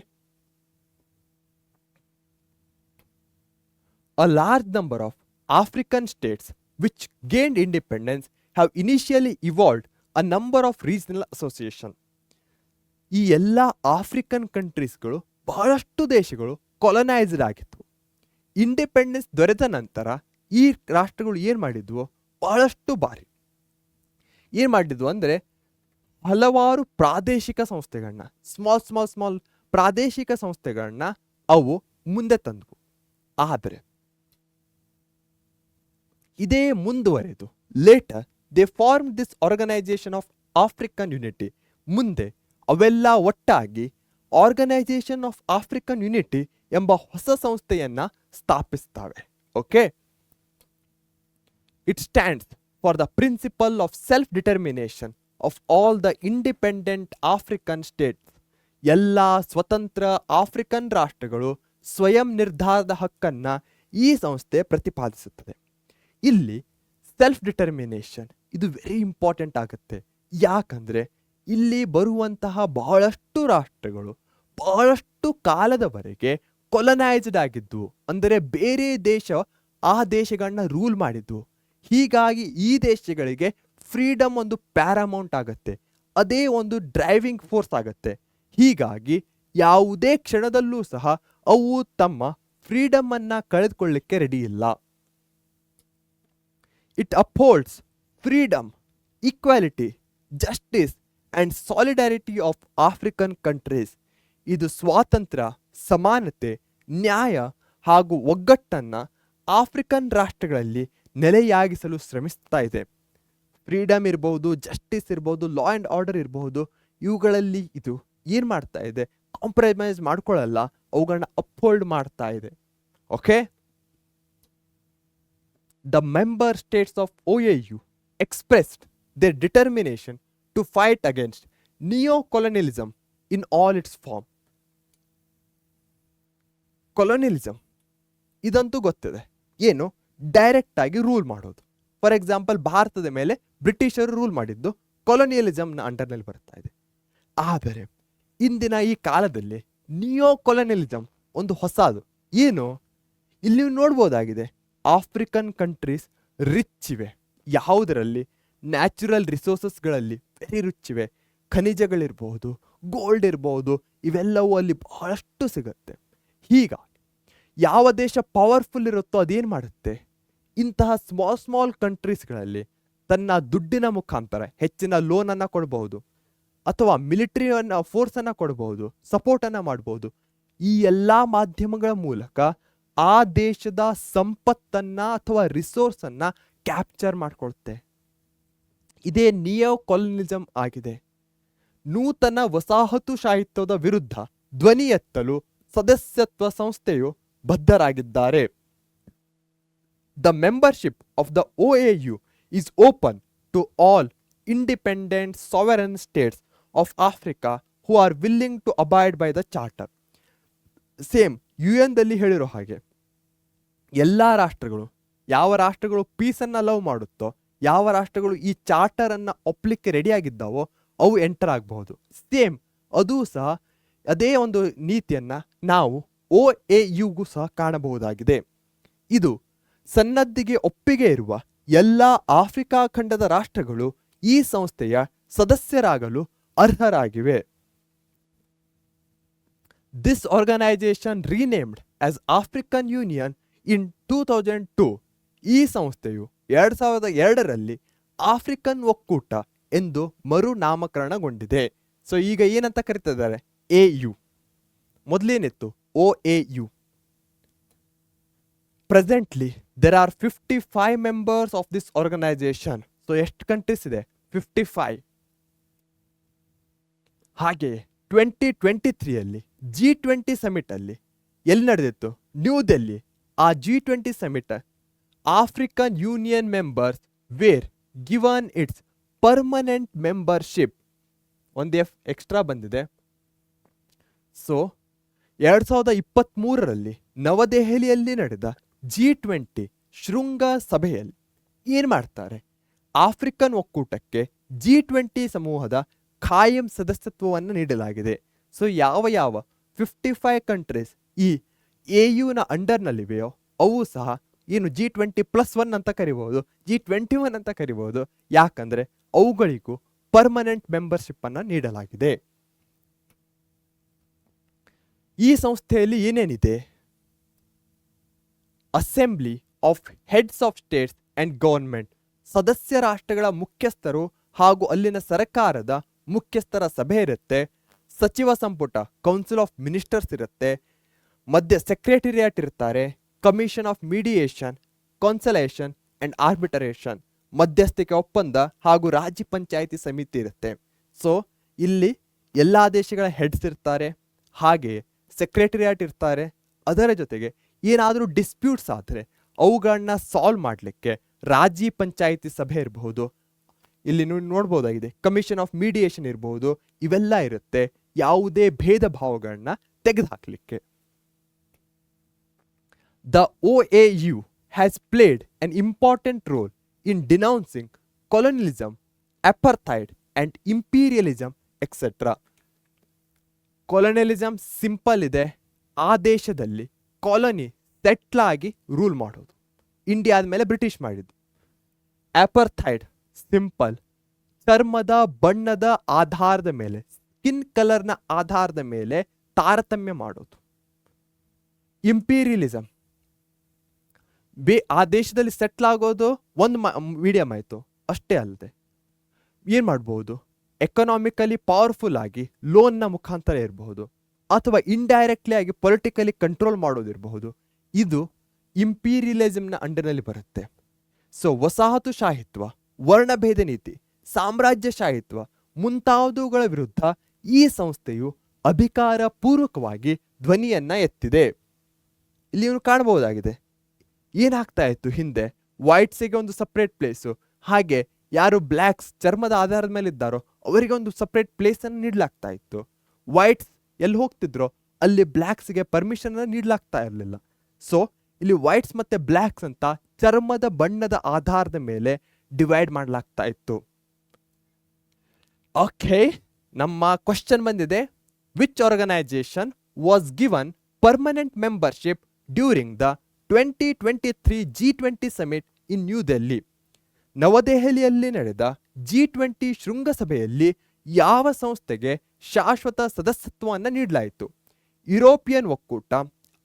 a large number of African states which gained independence have initially evolved a number of regional associations. ಈ ಎಲ್ಲ ಆಫ್ರಿಕನ್ ಕಂಟ್ರೀಸ್ಗಳು, ಬಹಳಷ್ಟು ದೇಶಗಳು ಕೊಲೊನೈಸ್ಡ್ ಆಗಿತ್ತು. ಇಂಡಿಪೆಂಡೆನ್ಸ್ ದೊರೆತ ನಂತರ ಈ ರಾಷ್ಟ್ರಗಳು ಏನು ಮಾಡಿದ್ವು? ಬಹಳಷ್ಟು ಬಾರಿ ಏನು ಮಾಡಿದ್ವು ಅಂದರೆ ಹಲವಾರು ಪ್ರಾದೇಶಿಕ ಸಂಸ್ಥೆಗಳನ್ನ, ಸ್ಮಾಲ್ ಪ್ರಾದೇಶಿಕ ಸಂಸ್ಥೆಗಳನ್ನ ಅವು ಮುಂದೆ ತಂದವು. ಆದರೆ ಇದೇ ಮುಂದುವರೆದು later they form this organisation of African unity. ಮುಂದೆ ಅವೆಲ್ಲ ಒಟ್ಟಾಗಿ ಆರ್ಗನೈಸೇಷನ್ ಆಫ್ ಆಫ್ರಿಕನ್ ಯುನಿಟಿ ಎಂಬ ಹೊಸ ಸಂಸ್ಥೆಯನ್ನ ಸ್ಥಾಪಿಸ್ತವೆ. Okay, it stands for the principle of self determination of all the independent African states. ಎಲ್ಲ ಸ್ವತಂತ್ರ ಆಫ್ರಿಕನ್ ರಾಷ್ಟ್ರಗಳು ಸ್ವಯಂ ನಿರ್ಧಾರದ ಹಕ್ಕನ್ನ ಈ ಸಂಸ್ಥೆ ಪ್ರತಿಪಾದಿಸುತ್ತದೆ. ಇಲ್ಲಿ ಸೆಲ್ಫ್ ಡಿಟರ್ಮಿನೇಷನ್ ಇದು ವೆರಿ ಇಂಪಾರ್ಟೆಂಟ್ ಆಗುತ್ತೆ. ಯಾಕಂದ್ರೆ ಇಲ್ಲಿ ಬರುವಂತಹ ಬಹಳಷ್ಟು ರಾಷ್ಟ್ರಗಳು ಬಹಳಷ್ಟು ಕಾಲದವರೆಗೆ ಕೊಲನೈಸ್ಡ್ ಆಗಿದ್ದು, ಅಂದರೆ ಬೇರೆ ದೇಶ ಆ ದೇಶಗಳನ್ನ ರೂಲ್ ಮಾಡಿದ್ದು. ಹೀಗಾಗಿ ಈ ದೇಶಗಳಿಗೆ ಫ್ರೀಡಮ್ ಒಂದು ಪ್ಯಾರಾಮೌಂಟ್ ಆಗುತ್ತೆ, ಅದೇ ಒಂದು ಡ್ರೈವಿಂಗ್ ಫೋರ್ಸ್ ಆಗುತ್ತೆ. ಹೀಗಾಗಿ ಯಾವುದೇ ಕ್ಷಣದಲ್ಲೂ ಸಹ ಅವು ತಮ್ಮ ಫ್ರೀಡಮ್ ಅನ್ನ ಕಳೆದುಕೊಳ್ಳಿಕ್ಕೆ ರೆಡಿ ಇಲ್ಲ. It upholds freedom, equality, justice and solidarity of African countries. ಇದು ಸ್ವಾತಂತ್ರ್ಯ, ಸಮಾನತೆ, ನ್ಯಾಯ ಹಾಗೂ ಒಗ್ಗಟ್ಟನ್ನ ಆಫ್ರಿಕನ್ ರಾಷ್ಟ್ರಗಳಲ್ಲಿ ನೆಲೆಯಾಗಿಸಲು ಶ್ರಮಿಸ್ತಾ ಇದೆ. ಫ್ರೀಡಮ್ ಇರಬಹುದು, ಜಸ್ಟಿಸ್ ಇರಬಹುದು, ಲಾ ಆ್ಯಂಡ್ ಆರ್ಡರ್ ಇರಬಹುದು, ಇವುಗಳಲ್ಲಿ ಇದು ಏನು ಮಾಡ್ತಾ ಇದೆ, ಕಾಂಪ್ರಮೈಸ್ ಮಾಡ್ಕೊಳ್ಳಲ್ಲ, ಅವುಗಳನ್ನ ಅಪ್ಹೋಲ್ಡ್ ಮಾಡ್ತಾ ಇದೆ. Okay, the member States of OAU expressed their determination to fight against neo-colonialism in all its form. ಕೊಲೊನಿಯಲಿಸಮ್ ಇದಂತೂ ಗೊತ್ತಿದೆ, ಏನು ಡೈರೆಕ್ಟ್ ಆಗಿ ರೂಲ್ ಮಾಡೋದು. ಫಾರ್ ಎಕ್ಸಾಂಪಲ್, ಭಾರತದ ಮೇಲೆ ಬ್ರಿಟಿಷರು ರೂಲ್ ಮಾಡಿದ್ದು ಕೊಲೊನಿಯಲಿಸಮ್ನ ಅಂಡರ್ನಲ್ಲಿ ಬರ್ತಾ ಇದೆ. ಆದರೆ ಇಂದಿನ ಈ ಕಾಲದಲ್ಲಿ ನಿಯೋ ಕೊಲೊನಿಯಲಿಸಮ್ ಒಂದು ಹೊಸದು. ಏನು ಇಲ್ಲಿ ನೀವು ನೋಡ್ಬೋದಾಗಿದೆ, ಆಫ್ರಿಕನ್ ಕಂಟ್ರೀಸ್ ರಿಚ್ ಇವೆ. ಯಾವುದರಲ್ಲಿ? ನ್ಯಾಚುರಲ್ ರಿಸೋರ್ಸಸ್ಗಳಲ್ಲಿ ವೆರಿ ರಿಚ್ ಇವೆ. ಖನಿಜಗಳಿರ್ಬಹುದು, ಗೋಲ್ಡ್ ಇರ್ಬೋದು, ಇವೆಲ್ಲವೂ ಅಲ್ಲಿ ಬಹಳಷ್ಟು ಸಿಗುತ್ತೆ. ಹೀಗಾಗಿ ಯಾವ ದೇಶ ಪವರ್ಫುಲ್ ಇರುತ್ತೋ ಅದೇನು ಮಾಡುತ್ತೆ, ಇಂತಹ ಸ್ಮಾಲ್ ಕಂಟ್ರೀಸ್ಗಳಲ್ಲಿ ತನ್ನ ದುಡ್ಡಿನ ಮುಖಾಂತರ ಹೆಚ್ಚಿನ ಲೋನನ್ನು ಕೊಡಬಹುದು, ಅಥವಾ ಮಿಲಿಟರಿ ಫೋರ್ಸನ್ನು ಕೊಡಬಹುದು, ಸಪೋರ್ಟನ್ನು ಮಾಡಬಹುದು. ಈ ಎಲ್ಲ ಮಾಧ್ಯಮಗಳ ಮೂಲಕ ಆ ದೇಶದ ಸಂಪತ್ತನ್ನ ಅಥವಾ ರಿಸೋರ್ಸನ್ನು ಕ್ಯಾಪ್ಚರ್ ಮಾಡಿಕೊಳುತ್ತೆ. ಇದೇ ನಿಯೋ ಕೊಲೊನಿಸಮ್ ಆಗಿದೆ. ನೂತನ ವಸಾಹತುಶಾಹಿತ್ವದ ವಿರುದ್ಧ ಧ್ವನಿ ಎತ್ತಲು ಸದಸ್ಯತ್ವ ಸಂಸ್ಥೆಯು ಬದ್ಧರಾಗಿದ್ದಾರೆ. The membership of the OAU is open to all independent sovereign states of Africa who are willing to abide by the charter. Same UN ಹೇಳಿರೋ ಹಾಗೆ ಎಲ್ಲ ರಾಷ್ಟ್ರಗಳು, ಯಾವ ರಾಷ್ಟ್ರಗಳು ಪೀಸನ್ನು ಲವ್ ಮಾಡುತ್ತೋ, ಯಾವ ರಾಷ್ಟ್ರಗಳು ಈ ಚಾರ್ಟರನ್ನು ಒಪ್ಪಲಿಕ್ಕೆ ರೆಡಿಯಾಗಿದ್ದಾವೋ ಅವು ಎಂಟರ್ ಆಗಬಹುದು. ಸೇಮ್ ಅದೂ ಸಹ ಅದೇ ಒಂದು ನೀತಿಯನ್ನು ನಾವು OAUಗೂ ಸಹ ಕಾಣಬಹುದಾಗಿದೆ. ಇದು ಸನ್ನದ್ಧಿಗೆ ಒಪ್ಪಿಗೆ ಇರುವ ಎಲ್ಲ ಆಫ್ರಿಕಾ ಖಂಡದ ರಾಷ್ಟ್ರಗಳು ಈ ಸಂಸ್ಥೆಯ ಸದಸ್ಯರಾಗಲು ಅರ್ಹರಾಗಿವೆ. This organisation renamed as African Union in 2002. ಈ ಸಂಸ್ಥೆಯು 2002ರಲ್ಲಿ ಆಫ್ರಿಕನ್ ಒಕ್ಕೂಟ ಎಂದು ಮರುನಾಮಕರಣಗೊಂಡಿದೆ. ಸೊ ಈಗ ಏನಂತ ಕರೀತಿದ್ದಾರೆ? AU. ಮೊದಲೇನಿತ್ತು OAU. Presently there are 55 members of this organization. So ಎಷ್ಟು ಕಂಟ್ರೀಸ್ ಇದೆ? 55. ಹಾಗೆಯೇ 2023ಯಲ್ಲಿ G20 ಸಮಿಟ್ ಅಲ್ಲಿ ಎಲ್ಲಿ ನಡೆದಿತ್ತು? ನ್ಯೂ ಡೆಲ್ಲಿ. ಆ G20 summit African union members were given its permanent membership. ಒಂದು ಎಕ್ಸ್ಟ್ರಾ ಬಂದಿದೆ. ಸೊ 2023ರಲ್ಲಿ ನವದೆಹಲಿಯಲ್ಲಿ ನಡೆದ G20 ಶೃಂಗ ಸಭೆಯಲ್ಲಿ ಏನು ಮಾಡ್ತಾರೆ? ಆಫ್ರಿಕನ್ ಒಕ್ಕೂಟಕ್ಕೆ G20 ಸಮೂಹದ ಖಾಯಂ ಸದಸ್ಯತ್ವವನ್ನು ನೀಡಲಾಗಿದೆ. ಸೊ ಯಾವ 55 ಕಂಟ್ರೀಸ್ ಈ AUನ ಅಂಡರ್ನಲ್ಲಿವೆಯೋ ಅವು ಸಹ ಏನು G20+1 ಅಂತ ಕರಿಬಹುದು, G21 ಅಂತ ಕರಿಬಹುದು. ಯಾಕಂದರೆ ಅವುಗಳಿಗೂ ಪರ್ಮನೆಂಟ್ ಮೆಂಬರ್ಶಿಪ್ಪನ್ನು ನೀಡಲಾಗಿದೆ. ಈ ಸಂಸ್ಥೆಯಲ್ಲಿ ಏನೇನಿದೆ? Assembly of heads of States and government, ಸದಸ್ಯ ರಾಷ್ಟ್ರಗಳ ಮುಖ್ಯಸ್ಥರು ಹಾಗೂ ಅಲ್ಲಿನ ಸರ್ಕಾರದ ಮುಖ್ಯಸ್ಥರ ಸಭೆ ಇರುತ್ತೆ. ಸಚಿವ ಸಂಪುಟ, ಕೌನ್ಸಿಲ್ ಆಫ್ ಮಿನಿಸ್ಟರ್ಸ್ ಇರುತ್ತೆ. ಮಧ್ಯ ಸೆಕ್ರೆಟರಿಯಾಟ್ ಇರ್ತಾರೆ. Commission of mediation, consolation and arbitration, ಮಧ್ಯಸ್ಥಿಕೆ ಒಪ್ಪಂದ ಹಾಗೂ ರಾಜ್ಯ ಪಂಚಾಯಿತಿ ಸಮಿತಿ ಇರುತ್ತೆ. ಸೊ ಇಲ್ಲಿ ಎಲ್ಲ ದೇಶಗಳ ಹೆಡ್ಸ್ ಇರ್ತಾರೆ, ಹಾಗೆ ಸೆಕ್ರೆಟರಿಯಾಟ್ ಇರ್ತಾರೆ. ಅದರ ಜೊತೆಗೆ ಏನಾದರೂ ಡಿಸ್ಪ್ಯೂಟ್ಸ್ ಆದರೆ ಅವುಗಳನ್ನ ಸಾಲ್ವ್ ಮಾಡಲಿಕ್ಕೆ ರಾಜ್ಯ ಪಂಚಾಯಿತಿ ಸಭೆ ಇರಬಹುದು, ಇಲ್ಲಿ ನೋಡ್ಬೋದಾಗಿದೆ ಕಮಿಷನ್ ಆಫ್ ಮೀಡಿಯೇಷನ್ ಇರಬಹುದು, ಇವೆಲ್ಲ ಇರುತ್ತೆ ಯಾವುದೇ ಭೇದ ಭಾವಗಳನ್ನ ತೆಗೆದುಹಾಕಲಿಕ್ಕೆ. The OAU has played an important role in denouncing colonialism, apartheid and imperialism, etc. Colonialism simple ಇದೆ, ಆ ದೇಶದಲ್ಲಿ ಕಾಲೋನಿ ಸೆಟ್ಲ್ ಆಗಿ ರೂಲ್ ಮಾಡೋದು, ಇಂಡಿಯಾ ಆದಮೇಲೆ ಬ್ರಿಟಿಷ್ ಮಾಡಿದ್ದು. ಅಪರ್ಥೈಡ್ ಸಿಂಪಲ್, ಚರ್ಮದ ಬಣ್ಣದ ಆಧಾರದ ಮೇಲೆ, ಸ್ಕಿನ್ ಕಲರ್ನ ಆಧಾರದ ಮೇಲೆ ತಾರತಮ್ಯ ಮಾಡೋದು. ಇಂಪೀರಿಯಲಿಸಮ್ ಆ ದೇಶದಲ್ಲಿ ಸೆಟ್ಲ್ ಆಗೋದು ಒಂದು ಮೀಡಿಯಮ್ ಆಯಿತು, ಅಷ್ಟೇ ಅಲ್ಲದೆ ಏನು ಮಾಡ್ಬೋದು, ಎಕನಾಮಿಕಲಿ ಪವರ್ಫುಲ್ ಆಗಿ ಲೋನ್ನ ಮುಖಾಂತರ ಇರಬಹುದು, ಅಥವಾ ಇಂಡೈರೆಕ್ಟ್ಲಿ ಆಗಿ ಪೊಲಿಟಿಕಲಿ ಕಂಟ್ರೋಲ್ ಮಾಡೋದಿರಬಹುದು. ಇದು ಇಂಪೀರಿಯಲಿಸಮ್ನ ಅಂಡರ್ನಲ್ಲಿ ಬರುತ್ತೆ. ಸೊ ವಸಾಹತುಶಾಹಿತ್ವ, ವರ್ಣಭೇದ ನೀತಿ, ಸಾಮ್ರಾಜ್ಯಶಾಹಿತ್ವ ಮುಂತಾದವುಗಳ ವಿರುದ್ಧ ಈ ಸಂಸ್ಥೆಯು ಅಧಿಕಾರ ಪೂರ್ವಕವಾಗಿ ಧ್ವನಿಯನ್ನ ಎತ್ತಿದೆ. ಇಲ್ಲಿ ನೀವು ಕಾಣಬಹುದಾಗಿದೆ ಏನಾಗ್ತಾ ಇತ್ತು ಹಿಂದೆ, ವೈಟ್ಸಿಗೆ ಒಂದು ಸಪ್ರೇಟ್ ಪ್ಲೇಸು, ಹಾಗೆ ಯಾರು ಬ್ಲ್ಯಾಕ್ಸ್ ಚರ್ಮದ ಆಧಾರದ ಮೇಲೆ ಇದ್ದಾರೋ ಅವರಿಗೆ ಒಂದು ಸಪ್ರೇಟ್ ಪ್ಲೇಸನ್ನು ನೀಡಲಾಗ್ತಾ ಇತ್ತು. ವೈಟ್ಸ್ ಎಲ್ಲಿ ಹೋಗ್ತಿದ್ರೋ ಅಲ್ಲಿ ಬ್ಲ್ಯಾಕ್ಸ್ಗೆ ಪರ್ಮಿಷನ್ ನೀಡಲಾಗ್ತಾ ಇರಲಿಲ್ಲ. ಸೊ ಇಲ್ಲಿ ವೈಟ್ಸ್ ಮತ್ತೆ ಬ್ಲ್ಯಾಕ್ಸ್ ಅಂತ ಚರ್ಮದ ಬಣ್ಣದ ಆಧಾರದ ಮೇಲೆ ಡಿವೈಡ್ ಮಾಡಲಾಗ್ತಾ ಇತ್ತು. ಓಕೆ, ನಮ್ಮ ಕ್ವಶನ್ ಬಂದಿದೆ, which organisation was given permanent membership during the 2023 G20 summit in New Delhi? ನವದೆಹಲಿಯಲ್ಲಿ ನಡೆದ G20 ಶೃಂಗಸಭೆಯಲ್ಲಿ ಯಾವ ಸಂಸ್ಥೆಗೆ ಶಾಶ್ವತ ಸದಸ್ಯತ್ವವನ್ನು ನೀಡಲಾಯಿತು? ಯುರೋಪಿಯನ್ ಒಕ್ಕೂಟ,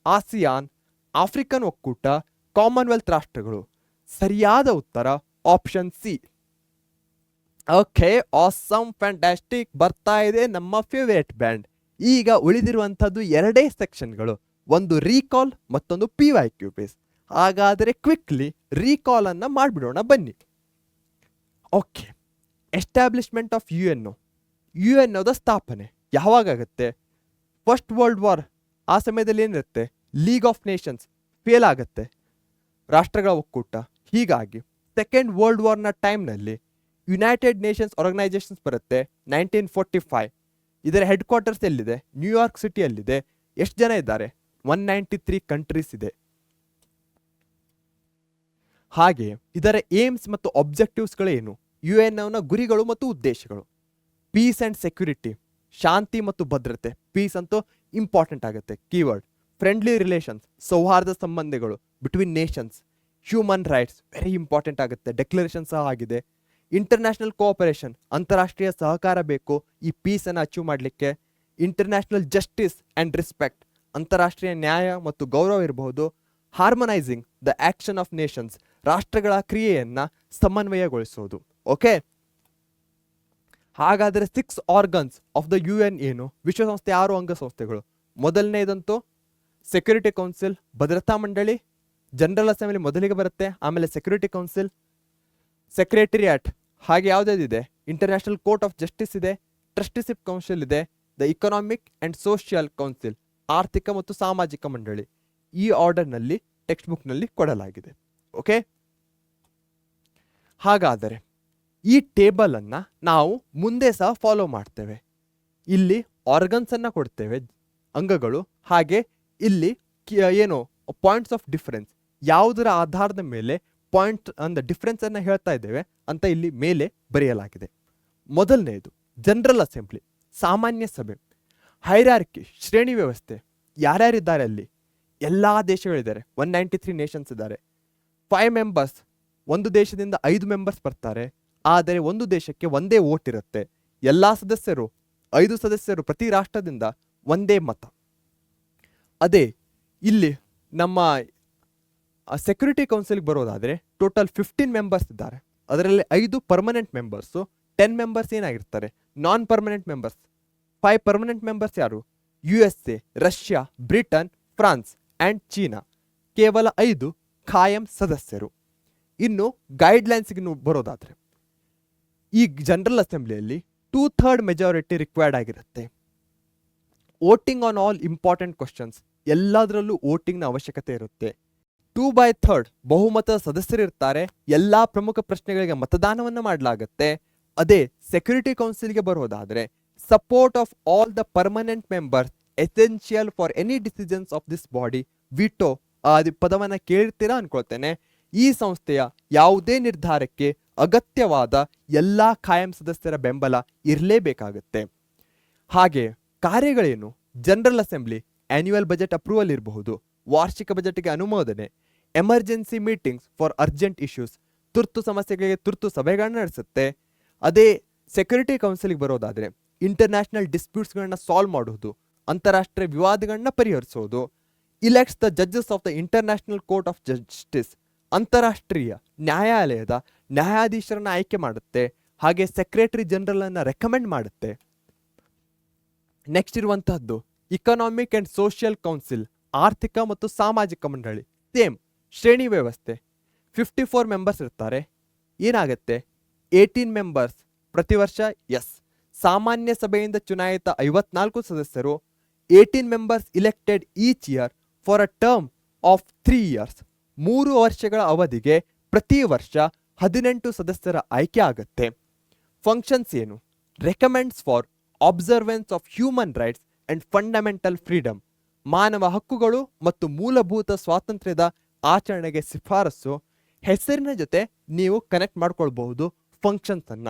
ಆಸಿಯಾನ್, ಆಫ್ರಿಕನ್ ಒಕ್ಕೂಟ, ಕಾಮನ್ವೆಲ್ತ್ ರಾಷ್ಟ್ರಗಳು. ಸರಿಯಾದ ಉತ್ತರ option C. Okay, awesome, fantastic, ಬರ್ತಾ ಇದೆ ನಮ್ಮ ಫೇವರೇಟ್ ಬ್ಯಾಂಡ್. ಈಗ ಉಳಿದಿರುವಂಥದ್ದು ಎರಡೇ ಸೆಕ್ಷನ್ಗಳು, ಒಂದು ರೀಕಾಲ್ ಮತ್ತೊಂದು PYQ ಬೇಸ್. ಹಾಗಾದರೆ ಕ್ವಿಕ್ಲಿ ರೀಕಾಲ್ ಅನ್ನ ಮಾಡಿಬಿಡೋಣ ಬನ್ನಿ. ಓಕೆ, ಎಸ್ಟಾಬ್ಲಿಷ್ಮೆಂಟ್ ಆಫ್ UNOದ ಸ್ಥಾಪನೆ ಯಾವಾಗುತ್ತೆ? ಫಸ್ಟ್ ವರ್ಲ್ಡ್ ವಾರ್ ಆ ಸಮಯದಲ್ಲಿ ಏನಿರುತ್ತೆ, ಲೀಗ್ ಆಫ್ ನೇಷನ್ಸ್ ಫೇಲ್ ಆಗುತ್ತೆ, ರಾಷ್ಟ್ರಗಳ ಒಕ್ಕೂಟ. ಹೀಗಾಗಿ ಸೆಕೆಂಡ್ ವರ್ಲ್ಡ್ ವಾರ್ನ ಟೈಮ್ನಲ್ಲಿ ಯುನೈಟೆಡ್ ನೇಷನ್ಸ್ ಆರ್ಗನೈಸೇಷನ್ಸ್ ಬರುತ್ತೆ 1945. ಇದರ ಹೆಡ್ ಕ್ವಾರ್ಟರ್ಸ್ ಎಲ್ಲಿದೆ? ನ್ಯೂಯಾರ್ಕ್ ಸಿಟಿಯಲ್ಲಿದೆ. ಎಷ್ಟು ಜನ ಇದ್ದಾರೆ? 193 ಕಂಟ್ರೀಸ್ ಇದೆ. ಹಾಗೆ ಇದರ ಏಮ್ಸ್ ಮತ್ತು ಆಬ್ಜೆಕ್ಟಿವ್ಸ್ಗಳೇನು? UNOನ ಗುರಿಗಳು ಮತ್ತು ಉದ್ದೇಶಗಳು. ಪೀಸ್ ಅಂಡ್ ಸೆಕ್ಯೂರಿಟಿ, ಶಾಂತಿ ಮತ್ತು ಭದ್ರತೆ. ಪೀಸ್ ಅಂತೂ ಇಂಪಾರ್ಟೆಂಟ್ ಆಗುತ್ತೆ ಕೀವರ್ಡ್. ಫ್ರೆಂಡ್ಲಿ ರಿಲೇಷನ್ಸ್, ಸೌಹಾರ್ದ ಸಂಬಂಧಗಳು between Nations. Human rights very important ಆಗುತ್ತೆ, ಡೆಕ್ಲರೇಷನ್ ಸಹ ಆಗಿದೆ. ಇಂಟರ್ನ್ಯಾಷನಲ್ ಕೋಆಪರೇಷನ್, ಅಂತಾರಾಷ್ಟ್ರೀಯ ಸಹಕಾರ ಬೇಕು ಈ ಪೀಸನ್ನು ಅಚೀವ್ ಮಾಡಲಿಕ್ಕೆ. ಇಂಟರ್ನ್ಯಾಷನಲ್ ಜಸ್ಟಿಸ್ ಆ್ಯಂಡ್ ರೆಸ್ಪೆಕ್ಟ್, ಅಂತಾರಾಷ್ಟ್ರೀಯ ನ್ಯಾಯ ಮತ್ತು ಗೌರವ ಇರಬಹುದು. ಹಾರ್ಮನೈಸಿಂಗ್ ದ ಆಕ್ಷನ್ ಆಫ್ ನೇಷನ್ಸ್, ರಾಷ್ಟ್ರಗಳ ಕ್ರಿಯೆಯನ್ನು ಸಮನ್ವಯಗೊಳಿಸೋದು. ಓಕೆ, ಹಾಗಾದರೆ 6 ಆರ್ಗನ್ಸ್ ಆಫ್ ದ UN ಏನು? ವಿಶ್ವಸಂಸ್ಥೆ 6 ಅಂಗಸಂಸ್ಥೆಗಳು. ಮೊದಲನೇದಂತೂ ಸೆಕ್ಯೂರಿಟಿ ಕೌನ್ಸಿಲ್, ಭದ್ರತಾ ಮಂಡಳಿ. ಜನರಲ್ ಅಸೆಂಬ್ಲಿ ಮೊದಲಿಗೆ ಬರುತ್ತೆ, ಆಮೇಲೆ ಸೆಕ್ಯೂರಿಟಿ ಕೌನ್ಸಿಲ್, ಸೆಕ್ರೆಟರಿಯಾಟ್. ಹಾಗೆ ಯಾವುದಿದೆ? ಇಂಟರ್ನ್ಯಾಷನಲ್ ಕೋರ್ಟ್ ಆಫ್ ಜಸ್ಟಿಸ್ ಇದೆ, ಟ್ರಸ್ಟಿಶಿಪ್ ಕೌನ್ಸಿಲ್ ಇದೆ, the economic and social council, ಆರ್ಥಿಕ ಮತ್ತು ಸಾಮಾಜಿಕ ಮಂಡಳಿ. ಈ ಆರ್ಡರ್ನಲ್ಲಿ ಟೆಕ್ಸ್ಟ್ ಬುಕ್ನಲ್ಲಿ ಕೊಡಲಾಗಿದೆ. ಓಕೆ, ಹಾಗಾದರೆ ಈ ಟೇಬಲ್ ಅನ್ನ ನಾವು ಮುಂದೆ ಸಹ ಫಾಲೋ ಮಾಡ್ತೇವೆ. ಇಲ್ಲಿ ಆರ್ಗನ್ಸ್ ಅನ್ನ ಕೊಡ್ತೇವೆ, ಅಂಗಗಳು. ಹಾಗೆ ಇಲ್ಲಿ ಏನು ಪಾಯಿಂಟ್ಸ್ ಆಫ್ ಡಿಫರೆನ್ಸ್, ಯಾವುದರ ಆಧಾರದ ಮೇಲೆ ಪಾಯಿಂಟ್ ಅಂದ ಡಿಫರೆನ್ಸ್ ಅನ್ನ ಹೇಳ್ತಾ ಇದ್ದೇವೆ ಅಂತ ಇಲ್ಲಿ ಮೇಲೆ ಬರೆಯಲಾಗಿದೆ. ಮೊದಲನೆಯದು ಜನರಲ್ ಅಸೆಂಬ್ಲಿ, ಸಾಮಾನ್ಯ ಸಭೆ. ಹೈರಾರ್ಕಿ, ಶ್ರೇಣಿ ವ್ಯವಸ್ಥೆ. ಯಾರ್ಯಾರಿದ್ದಾರೆ ಅಲ್ಲಿ? ಎಲ್ಲ ದೇಶಗಳಿದ್ದಾರೆ, 193 ನೇಷನ್ಸ್ ಇದ್ದಾರೆ. 5 ಮೆಂಬರ್ಸ್, ಒಂದು ದೇಶದಿಂದ 5 ಮೆಂಬರ್ಸ್ ಬರ್ತಾರೆ. ಆದರೆ ಒಂದು ದೇಶಕ್ಕೆ ಒಂದೇ ವೋಟ್ ಇರುತ್ತೆ. ಎಲ್ಲ ಸದಸ್ಯರು 5 ಸದಸ್ಯರು ಪ್ರತಿ ರಾಷ್ಟ್ರದಿಂದ ಒಂದೇ ಮತ. ಅದೇ ಇಲ್ಲಿ ನಮ್ಮ ಸೆಕ್ಯೂರಿಟಿ ಕೌನ್ಸಿಲ್ಗೆ ಬರೋದಾದರೆ ಟೋಟಲ್ 15 ಮೆಂಬರ್ಸ್ ಇದ್ದಾರೆ. ಅದರಲ್ಲಿ 5 ಪರ್ಮನೆಂಟ್ ಮೆಂಬರ್ಸು, 10 ಮೆಂಬರ್ಸ್ ಏನಾಗಿರ್ತಾರೆ? Non permanent members. 5 permanent members ಯಾರು? USA, Russia, Britain, France and China. ಕೇವಲ 5 ಖಾಯಂ ಸದಸ್ಯರು. ಇನ್ನು ಗೈಡ್ಲೈನ್ಸ್ಗೆ ಬರೋದಾದ್ರೆ ಈ ಜನರಲ್ ಅಸೆಂಬ್ಲಿಯಲ್ಲಿ 2/3 ಮೆಜಾರಿಟಿ ರಿಕ್ವೈರ್ಡ್ ಆಗಿರುತ್ತೆ. Voting on all important questions, ಎಲ್ಲದರಲ್ಲೂ ವೋಟಿಂಗ್ನ ಅವಶ್ಯಕತೆ ಇರುತ್ತೆ. 2/3 ಬಹುಮತದ ಸದಸ್ಯರು ಇರ್ತಾರೆ. ಎಲ್ಲಾ ಪ್ರಮುಖ ಪ್ರಶ್ನೆಗಳಿಗೆ ಮತದಾನವನ್ನು ಮಾಡಲಾಗುತ್ತೆ. ಅದೇ ಸೆಕ್ಯೂರಿಟಿ ಕೌನ್ಸಿಲ್ಗೆ ಬರೋದಾದ್ರೆ support of all the permanent members essential for any decisions of this body. Veto ಪದವನ್ನ ಕೇಳಿರ್ತೀರಾ ಅನ್ಕೊಳ್ತೇನೆ. ಈ ಸಂಸ್ಥೆಯ ಯಾವುದೇ ನಿರ್ಧಾರಕ್ಕೆ ಅಗತ್ಯವಾದ ಎಲ್ಲಾ ಖಾಯಂ ಸದಸ್ಯರ ಬೆಂಬಲ ಇರಲೇಬೇಕಾಗುತ್ತೆ. ಹಾಗೆ ಕಾರ್ಯಗಳೇನು? General assembly annual budget approval ಇರಬಹುದು, ವಾರ್ಷಿಕ ಬಜೆಟ್ಗೆ ಅನುಮೋದನೆ, emergency meetings for urgent issues, ತುರ್ತು ಸಮಸ್ಯೆಗಳಿಗೆ ತುರ್ತು ಸಭೆಗಳನ್ನ ನಡೆಸುತ್ತೆ. ಅದೇ ಸೆಕ್ಯೂರಿಟಿ ಕೌನ್ಸಿಲ್ಗೆ ಬರೋದಾದ್ರೆ ಇಂಟರ್ನ್ಯಾಷನಲ್ ಡಿಸ್ಪ್ಯೂಟ್ಸ್ಗಳನ್ನ ಸಾಲ್ವ್ ಮಾಡುವುದು, ಅಂತಾರಾಷ್ಟ್ರೀಯ ವಿವಾದಗಳನ್ನ ಪರಿಹರಿಸೋದು, elects the judges of the international court of justice, ಅಂತಾರಾಷ್ಟ್ರೀಯ ನ್ಯಾಯಾಲಯದ ನ್ಯಾಯಾಧೀಶರನ್ನ ಆಯ್ಕೆ ಮಾಡುತ್ತೆ. ಹಾಗೆ ಸೆಕ್ರೆಟರಿ ಜನರಲ್ ಅನ್ನ ರೆಕಮೆಂಡ್ ಮಾಡುತ್ತೆ. ನೆಕ್ಸ್ಟ್ ಇರುವಂತಹದ್ದು ಇಕನಾಮಿಕ್ ಅಂಡ್ ಸೋಷಿಯಲ್ ಕೌನ್ಸಿಲ್, ಆರ್ಥಿಕ ಮತ್ತು ಸಾಮಾಜಿಕ ಮಂಡಳಿ. ಸೇಮ್ ಶ್ರೇಣಿ ವ್ಯವಸ್ಥೆ. 54 ಮೆಂಬರ್ಸ್ ಇರ್ತಾರೆ. ಏನಾಗುತ್ತೆ? 18 ಮೆಂಬರ್ಸ್ ಪ್ರತಿ ವರ್ಷ. ಎಸ್, ಸಾಮಾನ್ಯ ಸಭೆಯಿಂದ ಚುನಾಯಿತ 54 ಸದಸ್ಯರು. 18 members elected each year for a term of 3 years. 3 ವರ್ಷಗಳ ಅವಧಿಗೆ ಪ್ರತಿ ವರ್ಷ 18 ಸದಸ್ಯರ ಆಯ್ಕೆ ಆಗುತ್ತೆ. ಫಂಕ್ಷನ್ಸ್ ಏನು? Recommends for observance of human rights and fundamental freedom, ಮಾನವ ಹಕ್ಕುಗಳು ಮತ್ತು ಮೂಲಭೂತ ಸ್ವಾತಂತ್ರ್ಯದ ಆಚರಣೆಗೆ ಶಿಫಾರಸು. ಹೆಸರಿನ ಜೊತೆ ನೀವು ಕನೆಕ್ಟ್ ಮಾಡ್ಕೊಳ್ಬಹುದು ಫಂಕ್ಷನ್ಸ್ ಅನ್ನ.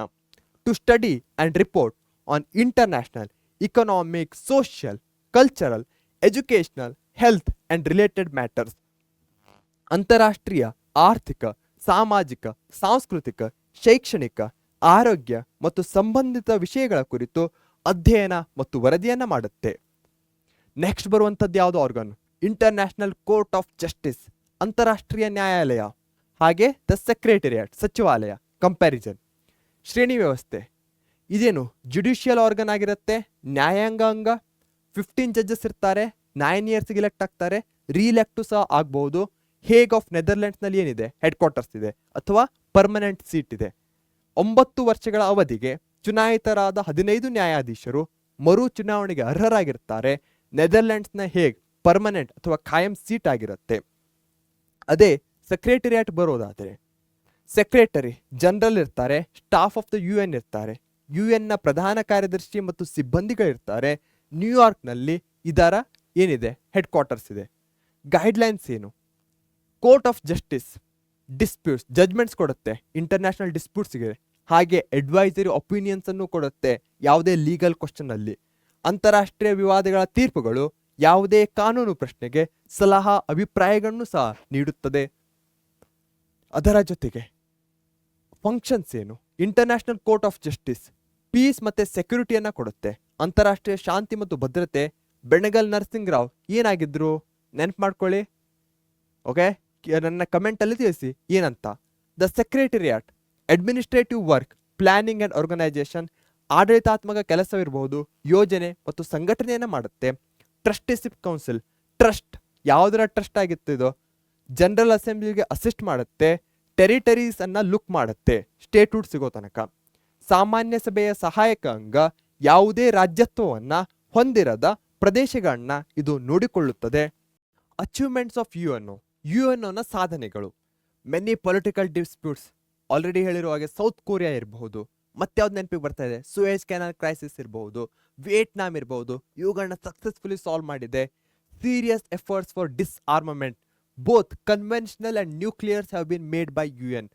To study and report on international economic, social, cultural, educational, health and related matters. ಅಂತಾರಾಷ್ಟ್ರೀಯ ಆರ್ಥಿಕ, ಸಾಮಾಜಿಕ, ಸಾಂಸ್ಕೃತಿಕ, ಶೈಕ್ಷಣಿಕ, ಆರೋಗ್ಯ ಮತ್ತು ಸಂಬಂಧಿತ ವಿಷಯಗಳ ಕುರಿತು ಅಧ್ಯಯನ ಮತ್ತು ವರದಿಯನ್ನ ಮಾಡುತ್ತೆ. ನೆಕ್ಸ್ಟ್ ಬರುವಂಥದ್ದು ಯಾವುದು organ? International court of justice, ಅಂತಾರಾಷ್ಟ್ರೀಯ ನ್ಯಾಯಾಲಯ. ಹಾಗೆ ದ ಸೆಕ್ರೆಟರಿಯಟ್, ಸಚಿವಾಲಯ. ಕಂಪ್ಯಾರಿಸನ್. ಶ್ರೇಣಿ ವ್ಯವಸ್ಥೆ ಇದೇನು? ಜುಡಿಷಿಯಲ್ ಆರ್ಗನ್ ಆಗಿರುತ್ತೆ, ನ್ಯಾಯಾಂಗ ಅಂಗ. 15 ಜಡ್ಜಸ್ ಇರ್ತಾರೆ, 9 ಇಯರ್ಸ್ಗೆ ಇಲೆಕ್ಟ್ ಆಗ್ತಾರೆ. ರೀಎಲೆಕ್ಟು ಸಹ ಆಗ್ಬಹುದು. ಹೇಗ್ ಆಫ್ ನೆದರ್ಲೆಂಡ್ಸ್ನಲ್ಲಿ ಏನಿದೆ? ಹೆಡ್ ಕ್ವಾರ್ಟರ್ಸ್ ಇದೆ ಅಥವಾ ಪರ್ಮನೆಂಟ್ ಸೀಟ್ ಇದೆ. 9 ವರ್ಷಗಳ ಅವಧಿಗೆ ಚುನಾಯಿತರಾದ 15 ನ್ಯಾಯಾಧೀಶರು ಮರು ಚುನಾವಣೆಗೆ ಅರ್ಹರಾಗಿರ್ತಾರೆ. ನೆದರ್ಲೆಂಡ್ಸ್ನ ಹೇಗ್ ಪರ್ಮನೆಂಟ್ ಅಥವಾ ಖಾಯಂ ಸೀಟ್ ಆಗಿರುತ್ತೆ. ಅದೇ ಸೆಕ್ರೆಟರಿಯಾಟ್ ಬರೋದಾದರೆ ಸೆಕ್ರೆಟರಿ ಜನರಲ್ ಇರ್ತಾರೆ, ಸ್ಟಾಫ್ ಆಫ್ ದ UN ಇರ್ತಾರೆ, UN ನ ಪ್ರಧಾನ ಕಾರ್ಯದರ್ಶಿ ಮತ್ತು ಸಿಬ್ಬಂದಿಗಳಿರ್ತಾರೆ. ನ್ಯೂಯಾರ್ಕ್ನಲ್ಲಿ ಇದರ ಏನಿದೆ? ಹೆಡ್ ಕ್ವಾರ್ಟರ್ಸ್ ಇದೆ. ಗೈಡ್ಲೈನ್ಸ್ ಏನು? Court of justice disputes judgements ಕೊಡುತ್ತೆ ಇಂಟರ್ನ್ಯಾಷನಲ್ ಡಿಸ್ಪ್ಯೂಟ್ಸ್ಗೆ. ಹಾಗೆ ಅಡ್ವೈಸರಿ ಒಪಿನಿಯನ್ಸ್ ಅನ್ನು ಕೊಡುತ್ತೆ ಯಾವುದೇ ಲೀಗಲ್ ಕ್ವಶನ್ ಅಲ್ಲಿ. ಅಂತಾರಾಷ್ಟ್ರೀಯ ವಿವಾದಗಳ ತೀರ್ಪುಗಳು, ಯಾವುದೇ ಕಾನೂನು ಪ್ರಶ್ನೆಗೆ ಸಲಹಾ ಅಭಿಪ್ರಾಯಗಳನ್ನು ಸಹ ನೀಡುತ್ತದೆ. ಅದರ ಜೊತೆಗೆ ಫಂಕ್ಷನ್ಸ್ ಏನು? International court of justice peace ಮತ್ತೆ ಸೆಕ್ಯೂರಿಟಿಯನ್ನ ಕೊಡುತ್ತೆ. ಅಂತಾರಾಷ್ಟ್ರೀಯ ಶಾಂತಿ ಮತ್ತು ಭದ್ರತೆ. ಬೆಣಗಲ್ ನರಸಿಂಗ್ ರಾವ್ ಏನಾಗಿದ್ರು? ನೆನಪು ಮಾಡ್ಕೊಳ್ಳಿ. ಓಕೆ, ನನ್ನ ಕಮೆಂಟ್ ಅಲ್ಲಿ ತಿಳಿಸಿ ಏನಂತ. The secretariat administrative work, planning and organisation, ಆಡಳಿತಾತ್ಮಕ ಕೆಲಸವಿರಬಹುದು, ಯೋಜನೆ ಮತ್ತು ಸಂಘಟನೆಯನ್ನು ಮಾಡುತ್ತೆ. ಟ್ರಸ್ಟಿಶಿಪ್ ಕೌನ್ಸಿಲ್ ಟ್ರಸ್ಟ್, ಯಾವುದರ ಟ್ರಸ್ಟ್ ಆಗಿತ್ತು ಇದು? ಜನರಲ್ ಅಸೆಂಬ್ಲಿಗೆ ಅಸಿಸ್ಟ್ ಮಾಡುತ್ತೆ. ಟೆರಿಟರೀಸ್ ಅನ್ನ ಲುಕ್ ಮಾಡುತ್ತೆ ಸ್ಟೇಟ್ಯೂಟ್ ಸಿಗೋ ತನಕ. ಸಾಮಾನ್ಯ ಸಭೆಯ ಸಹಾಯಕ ಅಂಗ, ಯಾವುದೇ ರಾಜ್ಯತ್ವವನ್ನ ಹೊಂದಿರದ ಪ್ರದೇಶಗಳನ್ನ ಇದು ನೋಡಿಕೊಳ್ಳುತ್ತದೆ. ಅಚೀವ್ಮೆಂಟ್ಸ್ ಆಫ್ ಯುಎನ್ಒನ ಸಾಧನೆಗಳು. ಮೆನಿ ಪೊಲಿಟಿಕಲ್ ಡಿಸ್ಪ್ಯೂಟ್ಸ್, ಆಲ್ರೆಡಿ ಹೇಳಿರುವ ಹಾಗೆ ಸೌತ್ ಕೊರಿಯಾ ಇರಬಹುದು. ಮತ್ತೆ ಯಾವ್ದು ನೆನಪಿಗೆ ಬರ್ತಾ ಇದೆ? ಸುಯೇಜ್ ಕೆನಾಲ್ ಕ್ರೈಸಿಸ್ ಇರಬಹುದು, ವಿಯೆಟ್ನಾಂ ಇರಬಹುದು. ಇವುಗಳನ್ನ ಸಕ್ಸಸ್ಫುಲಿ ಸಾಲ್ವ್ ಮಾಡಿದೆ. Serious efforts for disarmament, both conventional and nuclears have been made by UN.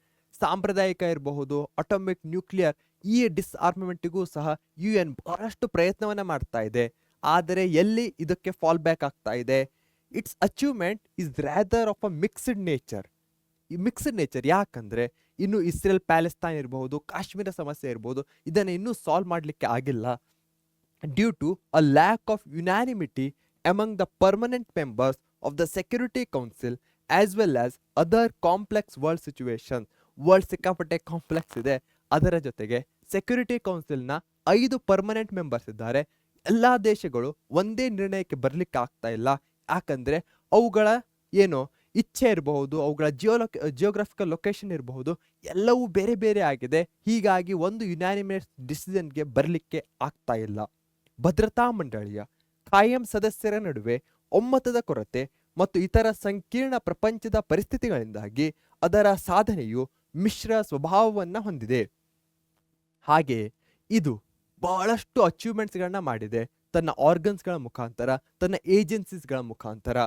ಸಾಂಪ್ರದಾಯಿಕ ಇರಬಹುದು, ಅಟೋಮಿಕ್, ನ್ಯೂಕ್ಲಿಯರ್, ಈ ಡಿಸ್ಆರ್ಮಮೆಂಟ್ಗೂ ಸಹ UN ಬಹಳಷ್ಟು ಪ್ರಯತ್ನವನ್ನ ಮಾಡ್ತಾ ಇದೆ. ಆದರೆ ಎಲ್ಲಿ ಇದಕ್ಕೆ ಫಾಲ್ ಬ್ಯಾಕ್ ಆಗ್ತಾ ಇದೆ? It's achievement is rather of a mixed nature. ಈ ಮಿಕ್ಸ್ಡ್ ನೇಚರ್ ಯಾಕಂದ್ರೆ ಇನ್ನು ಇಸ್ರೇಲ್ ಪ್ಯಾಲೆಸ್ತೈನ್ ಇರಬಹುದು, ಕಾಶ್ಮೀರ ಸಮಸ್ಯೆ ಇರಬಹುದು, ಇದನ್ನು ಇನ್ನೂ ಸಾಲ್ವ್ ಮಾಡಲಿಕ್ಕೆ ಆಗಿಲ್ಲ. Due to a lack of unanimity among the permanent members of the security council as well as other complex world situation. World ಸಿಕ್ಕಾಪಟ್ಟೆ ಕಾಂಪ್ಲೆಕ್ಸ್ ಇದೆ. ಅದರ ಜೊತೆಗೆ ಸೆಕ್ಯೂರಿಟಿ ಕೌನ್ಸಿಲ್ನ 5 ಪರ್ಮನೆಂಟ್ ಮೆಂಬರ್ಸ್ ಇದ್ದಾರೆ. ಎಲ್ಲಾ ದೇಶಗಳು ಒಂದೇ ನಿರ್ಣಯಕ್ಕೆ ಬರ್ಲಿಕ್ಕೆ ಆಗ್ತಾ ಇಲ್ಲ. ಯಾಕಂದ್ರೆ ಅವುಗಳ ಏನು ಇಚ್ಛೆ ಇರಬಹುದು, ಅವುಗಳ ಜಿಯೋಗ್ರಫಿಕಲ್ ಲೊಕೇಶನ್ ಇರಬಹುದು, ಎಲ್ಲವೂ ಬೇರೆ ಬೇರೆ ಆಗಿದೆ. ಹೀಗಾಗಿ ಒಂದು ಯುನಾನಿಮಸ್ ಡಿಸಿಷನ್ಗೆ ಬರಲಿಕ್ಕೆ ಆಗ್ತಾ ಇಲ್ಲ. ಭದ್ರತಾ ಮಂಡಳಿಯ ಕಾಯಂ ಸದಸ್ಯರ ನಡುವೆ ಒಮ್ಮತದ ಕೊರತೆ ಮತ್ತು ಇತರ ಸಂಕೀರ್ಣ ಪ್ರಪಂಚದ ಪರಿಸ್ಥಿತಿಗಳಿಂದಾಗಿ ಅದರ ಸಾಧನೆಯು ಮಿಶ್ರ ಸ್ವಭಾವವನ್ನು ಹೊಂದಿದೆ. ಹಾಗೆ ಇದು ಬಹಳಷ್ಟು ಅಚೀವ್ಮೆಂಟ್ಸ್ಗಳನ್ನ ಮಾಡಿದೆ ತನ್ನ ಆರ್ಗನ್ಸ್ಗಳ ಮುಖಾಂತರ, ತನ್ನ ಏಜೆನ್ಸೀಸ್ಗಳ ಮುಖಾಂತರ.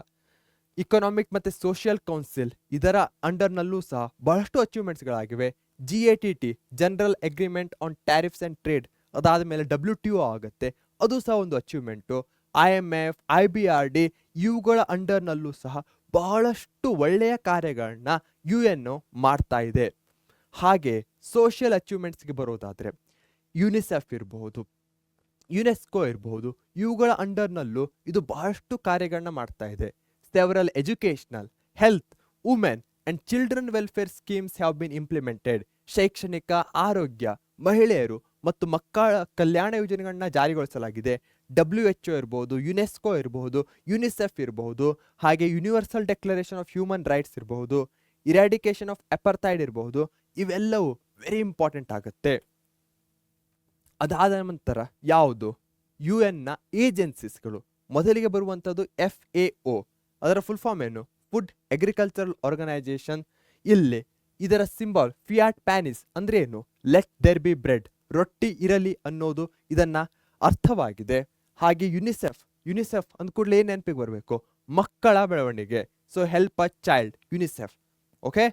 ಇಕನಾಮಿಕ್ ಮತ್ತು ಸೋಷಿಯಲ್ ಕೌನ್ಸಿಲ್ ಇದರ ಅಂಡರ್ನಲ್ಲೂ ಸಹ ಬಹಳಷ್ಟು ಅಚೀವ್ಮೆಂಟ್ಸ್ಗಳಾಗಿವೆ. GATT general agreement on tariffs and trade, ಅದಾದ ಮೇಲೆ WTO ಆಗುತ್ತೆ, ಅದು ಸಹ ಒಂದು ಅಚೀವ್ಮೆಂಟು. IMF, IBRD ಇವುಗಳ ಅಂಡರ್ನಲ್ಲೂ ಸಹ ಬಹಳಷ್ಟು ಒಳ್ಳೆಯ ಕಾರ್ಯಗಳನ್ನ UN ಮಾಡ್ತಾ ಇದೆ. ಹಾಗೆ ಸೋಷಿಯಲ್ ಅಚೀವ್ಮೆಂಟ್ಸ್ಗೆ ಬರೋದಾದರೆ ಯುನಿಸೆಫ್ ಇರಬಹುದು, UNESCO ಇರಬಹುದು, ಇವುಗಳ ಅಂಡರ್ನಲ್ಲೂ ಇದು ಬಹಳಷ್ಟು ಕಾರ್ಯಗಳನ್ನ ಮಾಡ್ತಾ ಇದೆ. Several educational, health, women and children welfare schemes have been implemented. ಶೈಕ್ಷಣಿಕ, ಆರೋಗ್ಯ, ಮಹಿಳೆಯರು ಮತ್ತು ಮಕ್ಕಳ ಕಲ್ಯಾಣ ಯೋಜನೆಗಳನ್ನ ಜಾರಿಗೊಳಿಸಲಾಗಿದೆ. WHO ಇರಬಹುದು, UNESCO ಇರಬಹುದು, ಯುನಿಸೆಫ್ ಇರಬಹುದು, ಹಾಗೆ universal declaration of human rights ಇರಬಹುದು, ಇರಾಡಿಕೇಶನ್ ಆಫ್ ಅಪರ್ಥೈಡ್ ಇರಬಹುದು. ಇವೆಲ್ಲವೂ ವೆರಿ ಇಂಪಾರ್ಟೆಂಟ್ ಆಗುತ್ತೆ. ಅದಾದ ನಂತರ ಯಾವುದು UN ಏಜೆನ್ಸೀಸ್ಗಳು, ಮೊದಲಿಗೆ ಬರುವಂಥದ್ದು FAO. ಅದರ ಫುಲ್ ಫಾರ್ಮ್ ಏನು? Food agricultural organisation. ಇಲ್ಲಿ ಇದರ ಸಿಂಬಲ್ ಫಿಯಾಟ್ ಪ್ಯಾನಿಸ್ ಅಂದ್ರೆ ಏನು? ಲೆಟ್ ದೇರ್ ಬಿ ಬ್ರೆಡ್, ರೊಟ್ಟಿ ಇರಲಿ ಅನ್ನೋದು ಇದನ್ನ ಅರ್ಥವಾಗಿದೆ. ಹಾಗೆ ಯುನಿಸೆಫ್ ಅಂದ್ಕೂಡ್ಲೆ ಏನ್ ನೆನಪಿಗೆ ಬರಬೇಕು? ಮಕ್ಕಳ ಬೆಳವಣಿಗೆ. So help a child, UNICEF. Okay.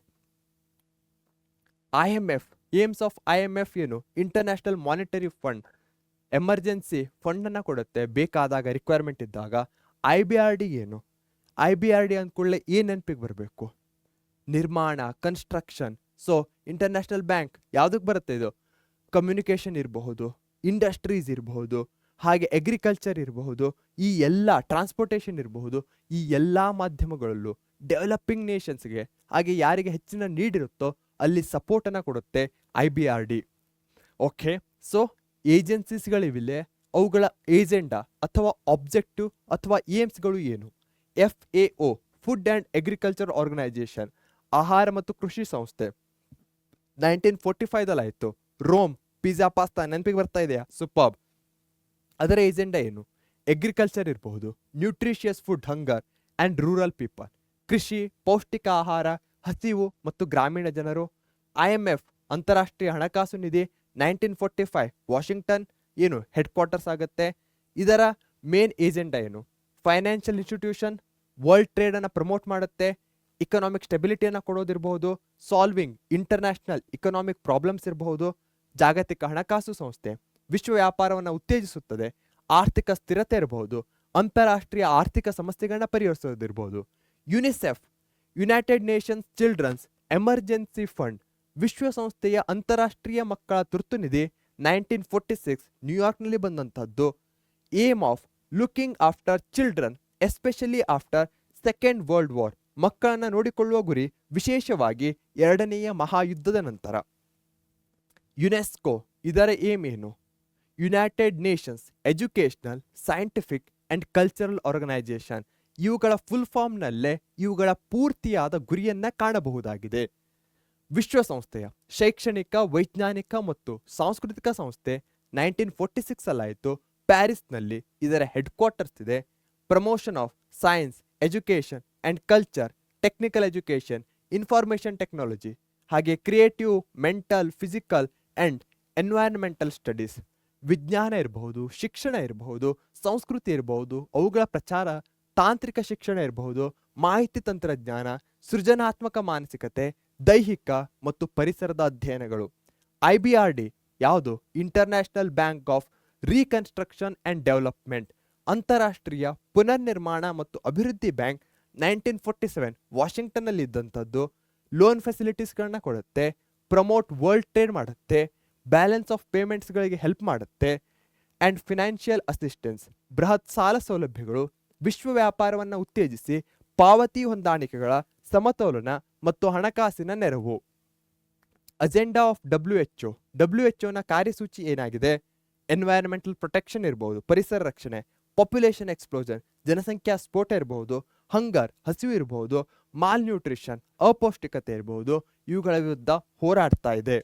IMF, aims of IMF ಏನು? International monetary fund, emergency fund ಅನ್ನ ಕೊಡುತ್ತೆ ಬೇಕಾದಾಗ, ರಿಕ್ವೈರ್ಮೆಂಟ್ ಇದ್ದಾಗ. IBRD ಏನು? IBRD ಅಂದ್ಕೂಡ್ಲೆ ಏನ್ ನೆನಪಿಗೆ ಬರಬೇಕು? ನಿರ್ಮಾಣ, ಕನ್ಸ್ಟ್ರಕ್ಷನ್. ಸೊ ಇಂಟರ್ನ್ಯಾಷನಲ್ ಬ್ಯಾಂಕ್ ಯಾವುದಕ್ಕೆ ಬರುತ್ತೆ ಇದು? ಕಮ್ಯುನಿಕೇಶನ್ ಇರಬಹುದು, ಇಂಡಸ್ಟ್ರೀಸ್ ಇರಬಹುದು, ಹಾಗೆ ಅಗ್ರಿಕಲ್ಚರ್ ಇರಬಹುದು, ಈ ಎಲ್ಲ ಟ್ರಾನ್ಸ್ಪೋರ್ಟೇಷನ್ ಇರಬಹುದು. ಈ ಎಲ್ಲ ಮಾಧ್ಯಮಗಳಲ್ಲೂ ಡೆವಲಪಿಂಗ್ ನೇಷನ್ಸ್ಗೆ ಹಾಗೆ ಯಾರಿಗೆ ಹೆಚ್ಚಿನ ನೀಡ್ ಇರುತ್ತೋ ಅಲ್ಲಿ ಸಪೋರ್ಟ್ ಅನ್ನ ಕೊಡುತ್ತೆ IBRD. ಓಕೆ. ಸೊ ಏಜೆನ್ಸೀಸ್ಗಳಿವಿಲೆ, ಅವುಗಳ ಏಜೆಂಡಾ ಅಥವಾ ಆಬ್ಜೆಕ್ಟಿವ್ ಅಥವಾ ಏಮ್ಸ್ಗಳು ಏನು? FAO, food and agriculture organisation, ಆಹಾರ ಮತ್ತು ಕೃಷಿ ಸಂಸ್ಥೆ, 1945 ಆಯಿತು. ರೋಮ್, ಪಿಜ್ಜಾ, ಪಾಸ್ತಾ ನೆನಪಿಗೆ ಬರ್ತಾ ಇದೆಯಾ? ಸೂಪರ್ಬ್. ಅದರ ಏಜೆಂಡಾ ಏನು? ಅಗ್ರಿಕಲ್ಚರ್ ಇರಬಹುದು, nutritious food, hunger and rural people, ಕೃಷಿ, ಪೌಷ್ಟಿಕ ಆಹಾರ, ಹಸಿವು ಮತ್ತು ಗ್ರಾಮೀಣ ಜನರು. IMF, ಅಂತಾರಾಷ್ಟ್ರೀಯ ಹಣಕಾಸು ನಿಧಿ, 1945 ವಾಷಿಂಗ್ಟನ್ ಏನು ಹೆಡ್ ಕ್ವಾರ್ಟರ್ಸ್ ಆಗುತ್ತೆ. ಇದರ ಮೇನ್ ಏಜೆಂಡಾ ಏನು? ಫೈನಾನ್ಷಿಯಲ್ ಇನ್ಸ್ಟಿಟ್ಯೂಷನ್, ವರ್ಲ್ಡ್ ಟ್ರೇಡ್ ಅನ್ನ ಪ್ರಮೋಟ್ ಮಾಡುತ್ತೆ, ಇಕನಾಮಿಕ್ ಸ್ಟೆಬಿಲಿಟಿಯನ್ನು ಕೊಡೋದಿರಬಹುದು, ಸಾಲ್ವಿಂಗ್ ಇಂಟರ್ನ್ಯಾಷನಲ್ ಇಕನಾಮಿಕ್ ಪ್ರಾಬ್ಲಮ್ಸ್ ಇರಬಹುದು. ಜಾಗತಿಕ ಹಣಕಾಸು ಸಂಸ್ಥೆ, ವಿಶ್ವ ವ್ಯಾಪಾರವನ್ನು ಉತ್ತೇಜಿಸುತ್ತದೆ, ಆರ್ಥಿಕ ಸ್ಥಿರತೆ ಇರಬಹುದು, ಅಂತಾರಾಷ್ಟ್ರೀಯ ಆರ್ಥಿಕ ಸಮಸ್ಯೆಗಳನ್ನ ಪರಿಹರಿಸೋದಿರಬಹುದು. UNICEF, United Nations children's emergency fund, ವಿಶ್ವಸಂಸ್ಥೆಯ ಅಂತಾರಾಷ್ಟ್ರೀಯ ಮಕ್ಕಳ ತುರ್ತು ನಿಧಿ, 1946 ನ್ಯೂಯಾರ್ಕ್ನಲ್ಲಿ ಬಂದಂತಹದ್ದು. Aim of looking after children especially after second world war, ಮಕ್ಕಳನ್ನ ನೋಡಿಕೊಳ್ಳುವ ಗುರಿ ವಿಶೇಷವಾಗಿ ಎರಡನೆಯ ಮಹಾಯುದ್ಧದ ನಂತರ. ಯುನೆಸ್ಕೋ, ಇದರ ಏಮ್ ಏನು? United nations educational, scientific and cultural organisation. ಇವುಗಳ ಫುಲ್ ಫಾರ್ಮ್ನಲ್ಲೇ ಇವುಗಳ ಪೂರ್ತಿಯಾದ ಗುರಿಯನ್ನ ಕಾಣಬಹುದಾಗಿದೆ. ವಿಶ್ವಸಂಸ್ಥೆಯ ಶೈಕ್ಷಣಿಕ, ವೈಜ್ಞಾನಿಕ ಮತ್ತು ಸಾಂಸ್ಕೃತಿಕ ಸಂಸ್ಥೆ, 1946 ಅಲ್ಲಾಯಿತು, ಪ್ಯಾರಿಸ್ನಲ್ಲಿ ಇದರ ಹೆಡ್ ಕ್ವಾರ್ಟರ್ಸ್ ಇದೆ. Promotion of science, education and culture, technical education, information technology, ಹಾಗೆ creative, mental, physical and environmental studies. ವಿಜ್ಞಾನ ಇರಬಹುದು, ಶಿಕ್ಷಣ ಇರಬಹುದು, ಸಂಸ್ಕೃತಿ ಇರಬಹುದು, ಅವುಗಳ ಪ್ರಚಾರ, ತಾಂತ್ರಿಕ ಶಿಕ್ಷಣ ಇರಬಹುದು, ಮಾಹಿತಿ ತಂತ್ರಜ್ಞಾನ, ಸೃಜನಾತ್ಮಕ ಮಾನಸಿಕತೆ, ದೈಹಿಕ ಮತ್ತು ಪರಿಸರದ ಅಧ್ಯಯನಗಳು. IBRD ಯಾವುದು? International bank of reconstruction and development, ಅಂತಾರಾಷ್ಟ್ರೀಯ ಪುನರ್ನಿರ್ಮಾಣ ಮತ್ತು ಅಭಿವೃದ್ಧಿ ಬ್ಯಾಂಕ್, 1947 ವಾಷಿಂಗ್ಟನ್ನಲ್ಲಿ ಇದ್ದಂಥದ್ದು. ಲೋನ್ ಫೆಸಿಲಿಟೀಸ್ಗಳನ್ನ ಕೊಡುತ್ತೆ, ಪ್ರಮೋಟ್ ವರ್ಲ್ಡ್ ಟ್ರೇಡ್ ಮಾಡುತ್ತೆ, ಬ್ಯಾಲೆನ್ಸ್ ಆಫ್ ಪೇಮೆಂಟ್ಸ್ಗಳಿಗೆ ಹೆಲ್ಪ್ ಮಾಡುತ್ತೆ, ಆ್ಯಂಡ್ ಫಿನಾನ್ಷಿಯಲ್ ಅಸಿಸ್ಟೆನ್ಸ್, ಬೃಹತ್ ಸಾಲ ಸೌಲಭ್ಯಗಳು, ವಿಶ್ವ ವ್ಯಾಪಾರವನ್ನು ಉತ್ತೇಜಿಸಿ ಪಾವತಿ ಹೊಂದಾಣಿಕೆಗಳ ಸಮತೋಲನ ಮತ್ತು ಹಣಕಾಸಿನ ನೆರವು. ಅಜೆಂಡಾ ಆಫ್ WHO ನ ಕಾರ್ಯಸೂಚಿ ಏನಾಗಿದೆ? ಎನ್ವೈರನ್ಮೆಂಟಲ್ ಪ್ರೊಟೆಕ್ಷನ್ ಇರಬಹುದು, ಪರಿಸರ ರಕ್ಷಣೆ, ಪಾಪ್ಯುಲೇಷನ್ ಎಕ್ಸ್ಪ್ಲೋಷನ್, ಜನಸಂಖ್ಯಾ ಸ್ಫೋಟ ಇರಬಹುದು, ಹಂಗರ್, ಹಸಿವು ಇರಬಹುದು, ಮಾಲ್ನ್ಯೂಟ್ರಿಷನ್, ಅಪೌಷ್ಟಿಕತೆ ಇರಬಹುದು, ಇವುಗಳ ವಿರುದ್ಧ ಹೋರಾಡ್ತಾ ಇದೆ.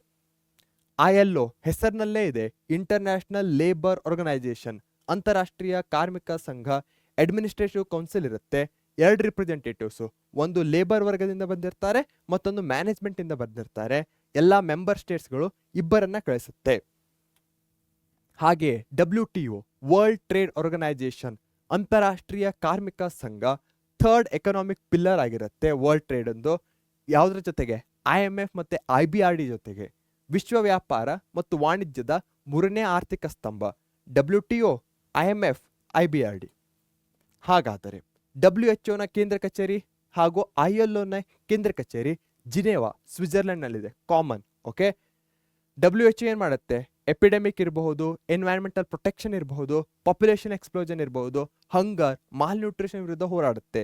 ILO ಹೆಸರಿನಲ್ಲೇ ಇದೆ, ಇಂಟರ್ನ್ಯಾಷನಲ್ ಲೇಬರ್ ಆರ್ಗನೈಸೇಷನ್, ಅಂತಾರಾಷ್ಟ್ರೀಯ ಕಾರ್ಮಿಕ ಸಂಘ. ಅಡ್ಮಿನಿಸ್ಟ್ರೇಟಿವ್ ಕೌನ್ಸಿಲ್ ಇರುತ್ತೆ, 2 ರಿಪ್ರೆಸೆಂಟೇಟಿವ್ಸ್, ಒಂದು ಲೇಬರ್ ವರ್ಗದಿಂದ ಬಂದಿರ್ತಾರೆ, ಮತ್ತೊಂದು ಮ್ಯಾನೇಜ್ಮೆಂಟ್ ಇಂದ ಬಂದಿರ್ತಾರೆ. ಎಲ್ಲ ಮೆಂಬರ್ ಸ್ಟೇಟ್ಸ್ಗಳು 2 ಕಳಿಸುತ್ತೆ. ಹಾಗೆ WTO ವರ್ಲ್ಡ್ ಟ್ರೇಡ್ ಆರ್ಗನೈಸೇಷನ್, ಅಂತಾರಾಷ್ಟ್ರೀಯ ಕಾರ್ಮಿಕ ಸಂಘ, 3rd ಎಕನಾಮಿಕ್ ಪಿಲ್ಲರ್ ಆಗಿರುತ್ತೆ ವರ್ಲ್ಡ್ ಟ್ರೇಡ್ ಒಂದು. ಯಾವುದ್ರ ಜೊತೆಗೆ? IMF ಮತ್ತೆ IBRD ಜೊತೆಗೆ. ವಿಶ್ವ ವ್ಯಾಪಾರ ಮತ್ತು ವಾಣಿಜ್ಯದ 3ನೇ ಆರ್ಥಿಕ ಸ್ತಂಭ WTO, IMF, IBRD. ಹಾಗಾದರೆ WHO ನ ಕೇಂದ್ರ ಕಚೇರಿ ಹಾಗೂ ILO ನ ಕೇಂದ್ರ ಕಚೇರಿ ಜಿನೇವಾ, ಸ್ವಿಟ್ಜರ್ಲೆಂಡ್ನಲ್ಲಿದೆ. ಕಾಮನ್. ಓಕೆ. WHO ಏನು ಮಾಡುತ್ತೆ? ಎಪಿಡೆಮಿಕ್ ಇರಬಹುದು, ಎನ್ವೈರನ್ಮೆಂಟಲ್ ಪ್ರೊಟೆಕ್ಷನ್ ಇರಬಹುದು, ಪಾಪ್ಯುಲೇಷನ್ ಎಕ್ಸ್ಪ್ಲೋಷನ್ ಇರಬಹುದು, ಹಂಗರ್, ಮಾಲ್ನ್ಯೂಟ್ರಿಷನ್ ವಿರುದ್ಧ ಹೋರಾಡುತ್ತೆ.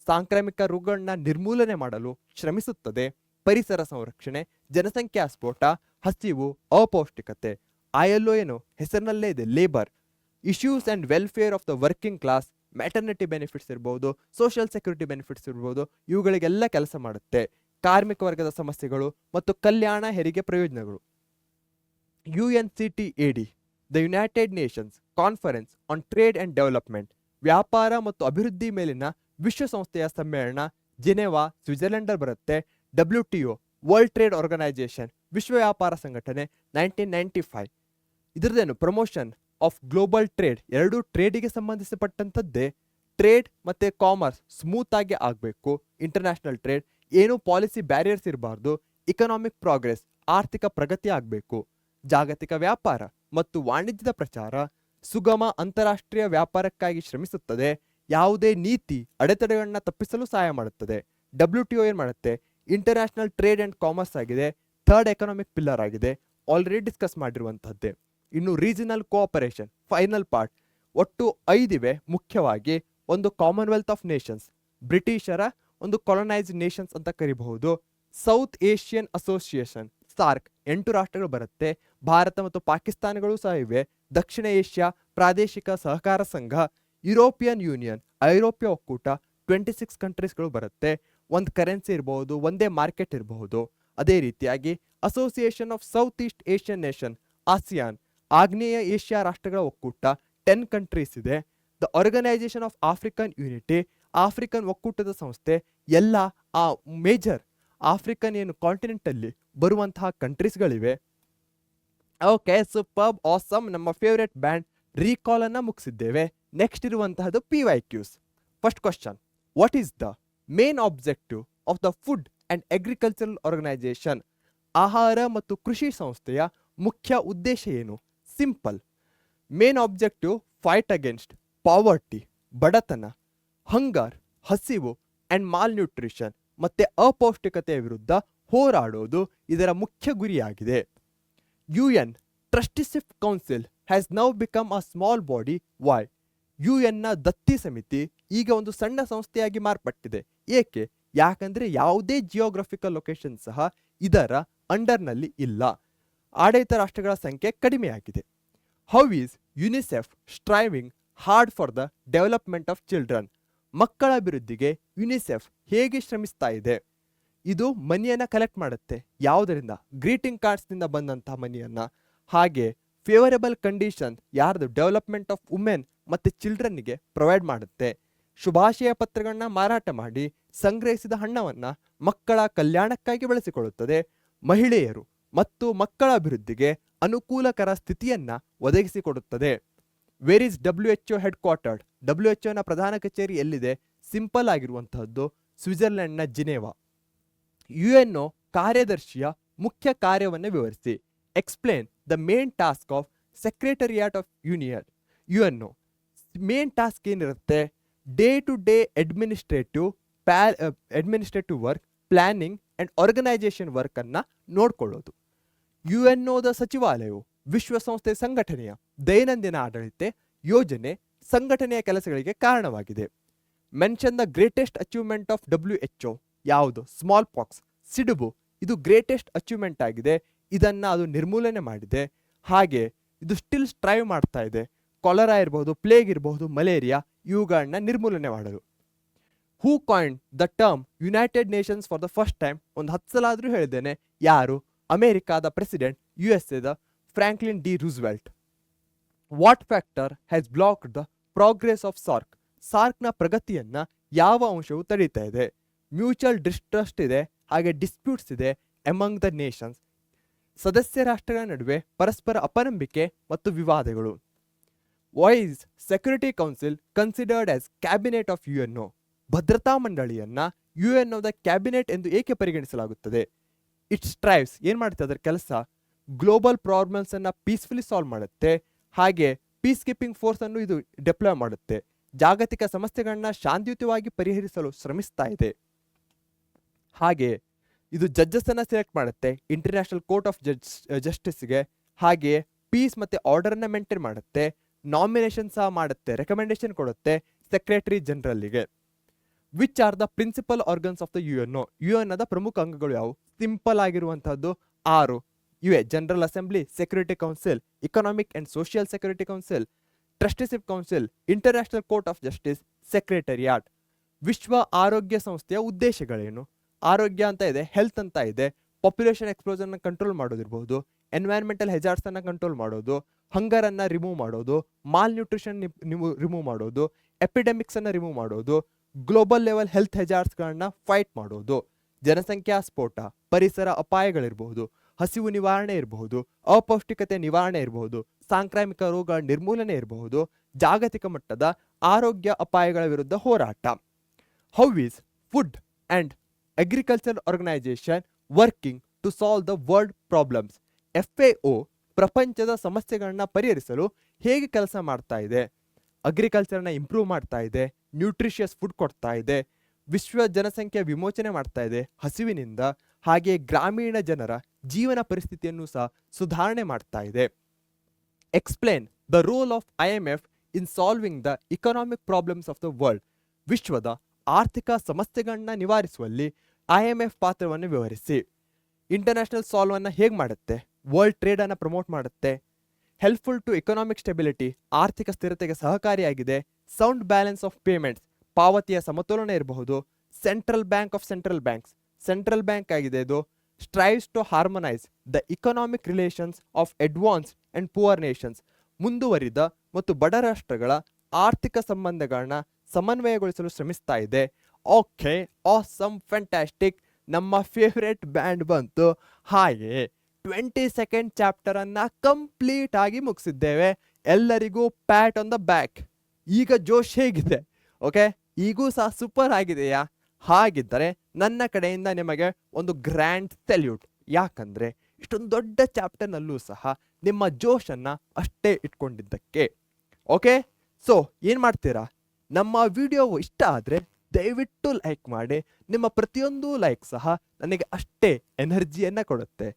ಸಾಂಕ್ರಾಮಿಕ ರೋಗಗಳನ್ನ ನಿರ್ಮೂಲನೆ ಮಾಡಲು ಶ್ರಮಿಸುತ್ತದೆ. ಪರಿಸರ ಸಂರಕ್ಷಣೆ, ಜನಸಂಖ್ಯಾ ಸ್ಫೋಟ, ಹಸಿವು, ಅಪೌಷ್ಟಿಕತೆ. ILO ಏನು? ಹೆಸರಿನಲ್ಲೇ ಇದೆ, labour. Issues and welfare of the working class, maternity benefits ಇರ್ಬೋದು, ಸೋಷಿಯಲ್ ಸೆಕ್ಯೂರಿಟಿ ಬೆನಿಫಿಟ್ಸ್ ಇರ್ಬೋದು, ಇವುಗಳಿಗೆಲ್ಲ ಕೆಲಸ ಮಾಡುತ್ತೆ. ಕಾರ್ಮಿಕ ವರ್ಗದ ಸಮಸ್ಯೆಗಳು ಮತ್ತು ಕಲ್ಯಾಣ ಹೆರಿಗೆ ಪ್ರಯೋಜನಗಳು. UNCTAD, the United nations conference on trade and development, ವ್ಯಾಪಾರ ಮತ್ತು ಅಭಿವೃದ್ಧಿ ಮೇಲಿನ ವಿಶ್ವಸಂಸ್ಥೆಯ ಸಮ್ಮೇಳನ ಜಿನೆವಾ, ಸ್ವಿಟ್ಜರ್ಲೆಂಡ್ ಬರುತ್ತೆ. WTO ವರ್ಲ್ಡ್ ಟ್ರೇಡ್ ಆರ್ಗನೈಸೇಷನ್, ವಿಶ್ವ ವ್ಯಾಪಾರ ಸಂಘಟನೆ, 1995. ಇದರದೇನು? ಪ್ರಮೋಷನ್ ಆಫ್ ಗ್ಲೋಬಲ್ ಟ್ರೇಡ್, 2 ಟ್ರೇಡಿಗೆ ಸಂಬಂಧಿಸಪಟ್ಟಂಥದ್ದೇ. ಟ್ರೇಡ್ ಮತ್ತೆ ಕಾಮರ್ಸ್ ಸ್ಮೂತ್ ಆಗಿ ಆಗಬೇಕು. ಇಂಟರ್ನ್ಯಾಷನಲ್ ಟ್ರೇಡ್, ಏನು ಪಾಲಿಸಿ ಬ್ಯಾರಿಯರ್ಸ್ ಇರಬಾರ್ದು. ಇಕನಾಮಿಕ್ ಪ್ರೋಗ್ರೆಸ್, ಆರ್ಥಿಕ ಪ್ರಗತಿ ಆಗಬೇಕು. ಜಾಗತಿಕ ವ್ಯಾಪಾರ ಮತ್ತು ವಾಣಿಜ್ಯದ ಪ್ರಚಾರ, ಸುಗಮ ಅಂತಾರಾಷ್ಟ್ರೀಯ ವ್ಯಾಪಾರಕ್ಕಾಗಿ ಶ್ರಮಿಸುತ್ತದೆ. ಯಾವುದೇ ನೀತಿ ಅಡೆತಡೆಗಳನ್ನ ತಪ್ಪಿಸಲು ಸಹಾಯ ಮಾಡುತ್ತದೆ. WTO ಏನು ಮಾಡುತ್ತೆ? ಇಂಟರ್ನ್ಯಾಷನಲ್ ಟ್ರೇಡ್ ಅಂಡ್ ಕಾಮರ್ಸ್ ಆಗಿದೆ, 3rd ಎಕನಾಮಿಕ್ ಪಿಲ್ಲರ್ ಆಗಿದೆ, ಆಲ್ರೆಡಿ ಡಿಸ್ಕಸ್ ಮಾಡಿರುವಂತಹದ್ದೇ. ಇನ್ನು ರೀಜನಲ್ ಕೋಆಪರೇಷನ್, ಫೈನಲ್ ಪಾರ್ಟ್. ಒಟ್ಟು 5 ಇವೆ ಮುಖ್ಯವಾಗಿ. ಒಂದು ಕಾಮನ್ವೆಲ್ತ್ ಆಫ್ ನೇಷನ್ಸ್, ಬ್ರಿಟಿಷರ ಒಂದು ಕೊಲೊನೈಸ್ಡ್ ನೇಷನ್ಸ್ ಅಂತ ಕರಿಬಹುದು. ಸೌತ್ ಏಷ್ಯನ್ ಅಸೋಸಿಯೇಷನ್, SAARC, 8 ರಾಷ್ಟ್ರಗಳು ಬರುತ್ತೆ. ಭಾರತ ಮತ್ತು ಪಾಕಿಸ್ತಾನಗಳು ಸಹ ಇವೆ. ದಕ್ಷಿಣ ಏಷ್ಯಾ ಪ್ರಾದೇಶಿಕ ಸಹಕಾರ ಸಂಘ, ಯುರೋಪಿಯನ್ ಯೂನಿಯನ್, ಐರೋಪ್ಯ ಒಕ್ಕೂಟ, 26 ಕಂಟ್ರೀಸ್ಗಳು ಬರುತ್ತೆ. ಒಂದು ಕರೆನ್ಸಿ ಇರಬಹುದು, ಒಂದೇ ಮಾರ್ಕೆಟ್ ಇರಬಹುದು. ಅದೇ ರೀತಿಯಾಗಿ association of south East Asian nation, ASEAN, ಆಗ್ನೇಯ ಏಷ್ಯಾ ರಾಷ್ಟ್ರಗಳ ಒಕ್ಕೂಟ, 10 ಕಂಟ್ರೀಸ್ ಇದೆ. The organisation of African unity, African ಒಕ್ಕೂಟದ ಸಂಸ್ಥೆ. ಎಲ್ಲ ಆ ಮೇಜರ್ ಆಫ್ರಿಕನ್ ಏನು ಕಾಂಟಿನೆಂಟ್ ಅಲ್ಲಿ ಬರುವಂತಹ ಕಂಟ್ರೀಸ್ಗಳಿವೆ. Okay, super, awesome. ನಮ್ಮ ಫೇವರೇಟ್ ಬ್ಯಾಂಡ್ ರೀಕಾಲ್ ಅನ್ನ ಮುಗಿಸಿದ್ದೇವೆ. ನೆಕ್ಸ್ಟ್ ಇರುವಂತಹದ್ದು PYQs. First question, what is the main objective of the food and agricultural organisation? ಆಹಾರ ಮತ್ತು ಕೃಷಿ ಸಂಸ್ಥೆಯ ಮುಖ್ಯ ಉದ್ದೇಶ ಏನು? ಸಿಂಪಲ್. Main objective, fight against poverty, ಬಡತನ, ಹಂಗರ್, ಹಸಿವು ಅಂಡ್ ಮಾಲ್ ನ್ಯೂಟ್ರಿಷನ್ ಮತ್ತೆ ಅಪೌಷ್ಟಿಕತೆಯ ವಿರುದ್ಧ ಹೋರಾಡೋದು ಇದರ ಮುಖ್ಯ ಗುರಿಯಾಗಿದೆ. UN Trusteeship Council has now become a small body. Why? UN ನ ದತ್ತಿ ಸಮಿತಿ ಈಗ ಒಂದು ಸಣ್ಣ ಸಂಸ್ಥೆಯಾಗಿ ಮಾರ್ಪಟ್ಟಿದೆ. ಏಕೆ? ಯಾಕಂದ್ರೆ ಯಾವುದೇ ಜಿಯೋಗ್ರಫಿಕಲ್ ಲೊಕೇಶನ್ ಸಹ ಇದರ ಅಂಡರ್ನಲ್ಲಿ ಇಲ್ಲ. ಆಡಳಿತ ರಾಷ್ಟ್ರಗಳ ಸಂಖ್ಯೆ ಕಡಿಮೆಯಾಗಿದೆ. How is UNICEF striving hard for the development of children? ಮಕ್ಕಳ ಅಭಿವೃದ್ಧಿಗೆ ಯುನಿಸೆಫ್ ಹೇಗೆ ಶ್ರಮಿಸ್ತಾ ಇದೆ? ಇದು ಮನಿಯನ್ನ ಕಲೆಕ್ಟ್ ಮಾಡುತ್ತೆ. ಯಾವುದರಿಂದ? ಗ್ರೀಟಿಂಗ್ ಕಾರ್ಡ್ಸ್ನಿಂದ ಬಂದಂತಹ ಮನಿಯನ್ನ. ಹಾಗೆ ಫೇವರೇಬಲ್ ಕಂಡೀಷನ್ ಯಾರ್ದು? ಡೆವಲಪ್ಮೆಂಟ್ ಆಫ್ ವುಮೆನ್ ಮತ್ತೆ ಚಿಲ್ಡ್ರನ್ನಿಗೆ ಪ್ರೊವೈಡ್ ಮಾಡುತ್ತೆ. ಶುಭಾಶಯ ಪತ್ರಗಳನ್ನ ಮಾರಾಟ ಮಾಡಿ ಸಂಗ್ರಹಿಸಿದ ಹಣವನ್ನ ಮಕ್ಕಳ ಕಲ್ಯಾಣಕ್ಕಾಗಿ ಬಳಸಿಕೊಳ್ಳುತ್ತದೆ. ಮಹಿಳೆಯರು ಮತ್ತು ಮಕ್ಕಳ ಅಭಿವೃದ್ಧಿಗೆ ಅನುಕೂಲಕರ ಸ್ಥಿತಿಯನ್ನ ಒದಗಿಸಿಕೊಡುತ್ತದೆ. Where is WHO headquartered? WHO ನ ಪ್ರಧಾನ ಕಚೇರಿ ಎಲ್ಲಿದೆ? ಸಿಂಪಲ್ ಆಗಿರುವಂತಹದ್ದು ಸ್ವಿಟ್ಜರ್ಲೆಂಡ್ನ ಜಿನೇವಾ. UNO ಕಾರ್ಯದರ್ಶಿಯ ಮುಖ್ಯ ಕಾರ್ಯವನ್ನು ವಿವರಿಸಿ. Explain the main task of secretariat of UNO. Main task ಏನಿರುತ್ತೆ? Day to day administrative work, planning and organisation work ಅನ್ನ ನೋಡ್ಕೊಳ್ಳೋದು. UNOದ ಸಚಿವಾಲಯವು ವಿಶ್ವಸಂಸ್ಥೆ ಸಂಘಟನೆಯ ದೈನಂದಿನ ಆಡಳಿತ, ಯೋಜನೆ, ಸಂಘಟನೆಯ ಕೆಲಸಗಳಿಗೆ ಕಾರಣವಾಗಿದೆ. Mention the greatest achievement of WHO. ಯಾವುದು? ಸ್ಮಾಲ್ ಪಾಕ್ಸ್, ಸಿಡುಬು. ಇದು ಗ್ರೇಟೆಸ್ಟ್ ಅಚೀವ್ಮೆಂಟ್ ಆಗಿದೆ. ಇದನ್ನ ಅದು ನಿರ್ಮೂಲನೆ ಮಾಡಿದೆ. ಹಾಗೆ ಇದು ಸ್ಟಿಲ್ ಸ್ಟ್ರೈವ್ ಮಾಡ್ತಾ ಇದೆ. ಕೊಲರಾ ಇರಬಹುದು, ಪ್ಲೇಗ್ ಇರಬಹುದು, ಮಲೇರಿಯಾ, ಇವುಗಳನ್ನ ನಿರ್ಮೂಲನೆ ಮಾಡಲು. Who coined the term United Nations for the first time? ಒಂದು 10 ಸಲ ಆದ್ರೂ ಹೇಳಿದ್ದೇನೆ. ಯಾರು? ಅಮೆರಿಕಾದ president, USA the Franklin D Roosevelt. What factor has blocked the progress of SAARC? ಸಾರ್ಕ್ನ ಪ್ರಗತಿಯನ್ನ ಯಾವ ಅಂಶವು ತಡೀತಾ ಇದೆ? ಮ್ಯೂಚುವಲ್ ಡಿಸ್ಟ್ರಸ್ಟ್ ಇದೆ, ಹಾಗೆ ಡಿಸ್ಪ್ಯೂಟ್ಸ್ ಇದೆ ಎಮಂಗ್ ದ ನೇಷನ್ಸ್. ಸದಸ್ಯ ರಾಷ್ಟ್ರಗಳ ನಡುವೆ ಪರಸ್ಪರ ಅಪನಂಬಿಕೆ ಮತ್ತು ವಿವಾದಗಳು. Why is security council considered as cabinet of UNO? ಭದ್ರತಾ ಮಂಡಳಿಯನ್ನ UNO ದ ಕ್ಯಾಬಿನೆಟ್ ಎಂದು ಏಕೆ ಪರಿಗಣಿಸಲಾಗುತ್ತದೆ? ಇಟ್ ಸ್ಟ್ರೈವ್ಸ್, ಏನ್ ಮಾಡುತ್ತೆ ಅದರ ಕೆಲಸ? ಗ್ಲೋಬಲ್ ಪ್ರಾಬ್ಲಮ್ಸ್ ಅನ್ನ ಪೀಸ್ಫುಲಿ ಸಾಲ್ವ್ ಮಾಡುತ್ತೆ, ಹಾಗೆ ಪೀಸ್ ಕೀಪಿಂಗ್ ಫೋರ್ಸ್ ಅನ್ನು ಇದು ಡೆಪ್ಲಾಯ್ ಮಾಡುತ್ತೆ. ಜಾಗತಿಕ ಸಮಸ್ಯೆಗಳನ್ನ ಶಾಂತಿಯುತವಾಗಿ ಪರಿಹರಿಸಲು ಶ್ರಮಿಸ್ತಾ ಇದೆ. ಹಾಗೆ ಇದು ಜಡ್ಜಸ್ ಅನ್ನ ಸೆಲೆಕ್ಟ್ ಮಾಡುತ್ತೆ ಇಂಟರ್ನ್ಯಾಷನಲ್ ಕೋರ್ಟ್ ಆಫ್ ಜಸ್ಟಿಸ್ಗೆ. ಹಾಗೆ ಪೀಸ್ ಮತ್ತೆ ಆರ್ಡರ್ ಅನ್ನ ಮೇಂಟೈನ್ ಮಾಡುತ್ತೆ, ನಾಮಿನೇಷನ್ ಸಹ ಮಾಡುತ್ತೆ, ರೆಕಮೆಂಡೇಶನ್ ಕೊಡುತ್ತೆ ಸೆಕ್ರೆಟರಿ ಜನರಲ್ಗೆ. Which are the principal organs of the UNO? UN ದ ಪ್ರಮುಖ ಅಂಗಗಳು ಯಾವುವು? ಸಿಂಪಲ್ ಆಗಿರುವಂತಹದ್ದು 6 ಇವೆ: general assembly, security council, economic and social security council, trusteeship council, international court of justice, secretariat. ವಿಶ್ವ ಆರೋಗ್ಯ ಸಂಸ್ಥೆಯ ಉದ್ದೇಶಗಳೇನು? ಆರೋಗ್ಯ ಅಂತ ಇದೆ, ಹೆಲ್ತ್ ಅಂತ ಇದೆ, ಪಾಪ್ಯುಲೇಷನ್ ಎಕ್ಸ್ಪ್ಲೋಷನ್ ಕಂಟ್ರೋಲ್ ಮಾಡೋದಿರಬಹುದು, ಎನ್ವೈರನ್ಮೆಂಟಲ್ ಹೆಜಾರ್ಡ್ಸ್ ಅನ್ನ ಕಂಟ್ರೋಲ್ ಮಾಡೋದು, ಹಂಗರ್ ಅನ್ನ ರಿಮೂವ್ ಮಾಡೋದು, ಮಾಲ್ ನ್ಯೂಟ್ರಿಷನ್ ರಿಮೂವ್ ಮಾಡೋದು, ಎಪಿಡೆಮಿಕ್ಸ್ ಅನ್ನ ರಿಮೂವ್ ಮಾಡೋದು, ಗ್ಲೋಬಲ್ ಲೆವೆಲ್ ಹೆಲ್ತ್ ಹೆಜಾರ್ಡ್ಸ್ ಗಳನ್ನ ಫೈಟ್ ಮಾಡೋದು, ಜನಸಂಖ್ಯಾ ಸ್ಫೋಟ, ಪರಿಸರ ಅಪಾಯಗಳಿರಬಹುದು, ಹಸಿವು ನಿವಾರಣೆ ಇರಬಹುದು, ಅಪೌಷ್ಟಿಕತೆ ನಿವಾರಣೆ ಇರಬಹುದು, ಸಾಂಕ್ರಾಮಿಕ ರೋಗಗಳ ನಿರ್ಮೂಲನೆ ಇರಬಹುದು, ಜಾಗತಿಕ ಮಟ್ಟದ ಆರೋಗ್ಯ ಅಪಾಯಗಳ ವಿರುದ್ಧ ಹೋರಾಟ. How is food and agriculture organisation working to solve the world problems? FAO ಪ್ರಪಂಚದ ಸಮಸ್ಯೆಗಳನ್ನ ಪರಿಹರಿಸಲು ಹೇಗೆ ಕೆಲಸ ಮಾಡ್ತಾ ಇದೆ? ಅಗ್ರಿಕಲ್ಚರ್ನ ಇಂಪ್ರೂವ್ ಮಾಡ್ತಾ ಇದೆ, ನ್ಯೂಟ್ರಿಷಿಯಸ್ ಫುಡ್ ಕೊಡ್ತಾ ಇದೆ, ವಿಶ್ವ ಜನಸಂಖ್ಯೆ ವಿಮೋಚನೆ ಮಾಡ್ತಾ ಇದೆ ಹಸಿವಿನಿಂದ, ಹಾಗೆ ಗ್ರಾಮೀಣ ಜನರ ಜೀವನ ಪರಿಸ್ಥಿತಿಯನ್ನು ಸಹ ಸುಧಾರಣೆ ಮಾಡ್ತಾ ಇದೆ. Explain the role of IMF in solving the economic problems of the world? ವಿಶ್ವದ ಆರ್ಥಿಕ ಸಮಸ್ಯೆಗಳನ್ನ ನಿವಾರಿಸುವಲ್ಲಿ IMF ಪಾತ್ರವನ್ನು ವಿವರಿಸಿ. ಇಂಟರ್ನ್ಯಾಷನಲ್ ಸಾಲ್ವ್ ಅನ್ನ ಹೇಗೆ ಮಾಡುತ್ತೆ? ವರ್ಲ್ಡ್ ಟ್ರೇಡ್ ಅನ್ನ ಪ್ರಮೋಟ್ ಮಾಡುತ್ತೆ, ಹೆಲ್ಪ್ಫುಲ್ ಟು ಎಕನಾಮಿಕ್ ಸ್ಟೆಬಿಲಿಟಿ, ಆರ್ಥಿಕ ಸ್ಥಿರತೆಗೆ ಸಹಕಾರಿಯಾಗಿದೆ, ಸೌಂಡ್ ಬ್ಯಾಲೆನ್ಸ್ ಆಫ್ ಪೇಮೆಂಟ್ಸ್, ಪಾವತಿಯ ಸಮತೋಲನ ಇರಬಹುದು, central bank of central banks, central bank ಆಗಿದೆ ಇದು, strives to harmonise the economic relations of advanced and poor nations, ಮುಂದುವರಿದ ಮತ್ತು ಬಡ ರಾಷ್ಟ್ರಗಳ ಆರ್ಥಿಕ ಸಂಬಂಧಗಳನ್ನ ಸಮನ್ವಯಗೊಳಿಸಲು ಶ್ರಮಿಸ್ತಾ ಇದೆ. ಓಕೆ, ಆಸಮ್, ಫ್ಯಾಂಟಾಸ್ಟಿಕ್, ನಮ್ಮ ಫೇವ್ರೆಟ್ ಬ್ಯಾಂಡ್ ಬಂತು. ಹಾಗೆ 22nd ಚಾಪ್ಟರ್ ಅನ್ನ ಕಂಪ್ಲೀಟ್ ಆಗಿ ಮುಗಿಸಿದ್ದೇವೆ. ಎಲ್ಲರಿಗೂ ಪ್ಯಾಟ್ ಆನ್ ದ ಬ್ಯಾಕ್. ಈಗ ಜೋಶ್ ಹೇಗಿದೆ? ಓಕೆ, ಈಗೂ ಸಹ ಸೂಪರ್ ಆಗಿದೆಯಾ? ಹಾಗಿದ್ದರೆ ನನ್ನ ಕಡೆಯಿಂದ ನಿಮಗೆ ಒಂದು ಗ್ರ್ಯಾಂಡ್ ಸೆಲ್ಯೂಟ್. ಯಾಕಂದ್ರೆ ಇಷ್ಟೊಂದು ದೊಡ್ಡ ಚಾಪ್ಟರ್ನಲ್ಲೂ ಸಹ ನಿಮ್ಮ ಜೋಶನ್ನ ಅಷ್ಟೇ ಇಟ್ಕೊಂಡಿದ್ದಕ್ಕೆ. ಓಕೆ, ಸೊ ಏನ್ ಮಾಡ್ತೀರಾ? ನಮ್ಮ ವಿಡಿಯೋ ಇಷ್ಟ ಆದ್ರೆ ದಯವಿಟ್ಟು ಲೈಕ್ ಮಾಡಿ. ನಿಮ್ಮ ಪ್ರತಿಯೊಂದು ಲೈಕ್ ಸಹ ನನಗೆ ಅಷ್ಟೇ ಎನರ್ಜಿಯನ್ನ ಕೊಡುತ್ತೆ.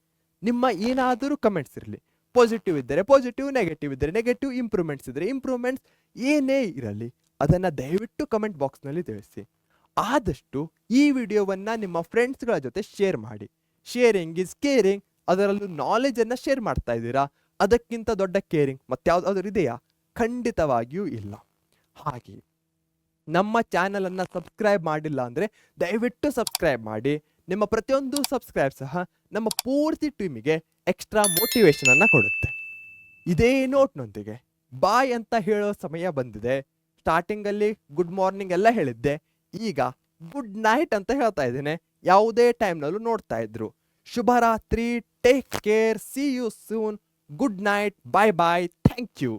ನಿಮ್ಮ ಏನಾದರೂ ಕಮೆಂಟ್ಸ್ ಇರಲಿ, ಪಾಸಿಟಿವ್ ಇದ್ದರೆ ಪಾಸಿಟಿವ್, ನೆಗೆಟಿವ್ ಇದ್ದರೆ ನೆಗೆಟಿವ್, ಇಂಪ್ರೂವ್ಮೆಂಟ್ಸ್ ಇದ್ದರೆ ಇಂಪ್ರೂವ್ಮೆಂಟ್ಸ್, ಏನೇ ಇರಲಿ ಅದನ್ನು ದಯವಿಟ್ಟು ಕಮೆಂಟ್ ಬಾಕ್ಸ್ನಲ್ಲಿ ತಿಳಿಸಿ. ಆದಷ್ಟು ಈ ವಿಡಿಯೋವನ್ನ ನಿಮ್ಮ ಫ್ರೆಂಡ್ಸ್ಗಳ ಜೊತೆ ಶೇರ್ ಮಾಡಿ. Sharing is caring. ಅದರಲ್ಲೂ ನಾಲೆಜನ್ನು ಶೇರ್ ಮಾಡ್ತಾ ಇದ್ದೀರಾ, ಅದಕ್ಕಿಂತ ದೊಡ್ಡ ಕೇರಿಂಗ್ ಮತ್ತಾವುದಾದ್ರೂ ಇದೆಯಾ? ಖಂಡಿತವಾಗಿಯೂ ಇಲ್ಲ. ಹಾಗೆ ನಮ್ಮ ಚಾನಲ್ ಅನ್ನ ಸಬ್ಸ್ಕ್ರೈಬ್ ಮಾಡಿಲ್ಲ ಅಂದ್ರೆ ದಯವಿಟ್ಟು ಸಬ್ಸ್ಕ್ರೈಬ್ ಮಾಡಿ. ನಿಮ್ಮ ಪ್ರತಿಯೊಂದು ಸಬ್ಸ್ಕ್ರೈಬ್ ಸಹ ನಮ್ಮ ಪೂರ್ತಿ ಟೀಮಿಗೆ ಎಕ್ಸ್ಟ್ರಾ ಮೋಟಿವೇಶನ್ ಅನ್ನ ಕೊಡುತ್ತೆ. ಇದೇ ನೋಟ್ನೊಂದಿಗೆ ಬಾಯ್ ಅಂತ ಹೇಳೋ ಸಮಯ ಬಂದಿದೆ. ಸ್ಟಾರ್ಟಿಂಗ್ ಅಲ್ಲಿ ಗುಡ್ ಮಾರ್ನಿಂಗ್ ಎಲ್ಲ ಹೇಳಿದ್ದೆ, ಈಗ ಗುಡ್ ನೈಟ್ ಅಂತ ಹೇಳ್ತಾ ಇದ್ದೇನೆ. ಯಾವುದೇ ಟೈಮ್ನಲ್ಲೂ ನೋಡ್ತಾ ಇದ್ರು. ಶುಭರಾತ್ರಿ, take care, see you soon, good night, bye bye, thank you.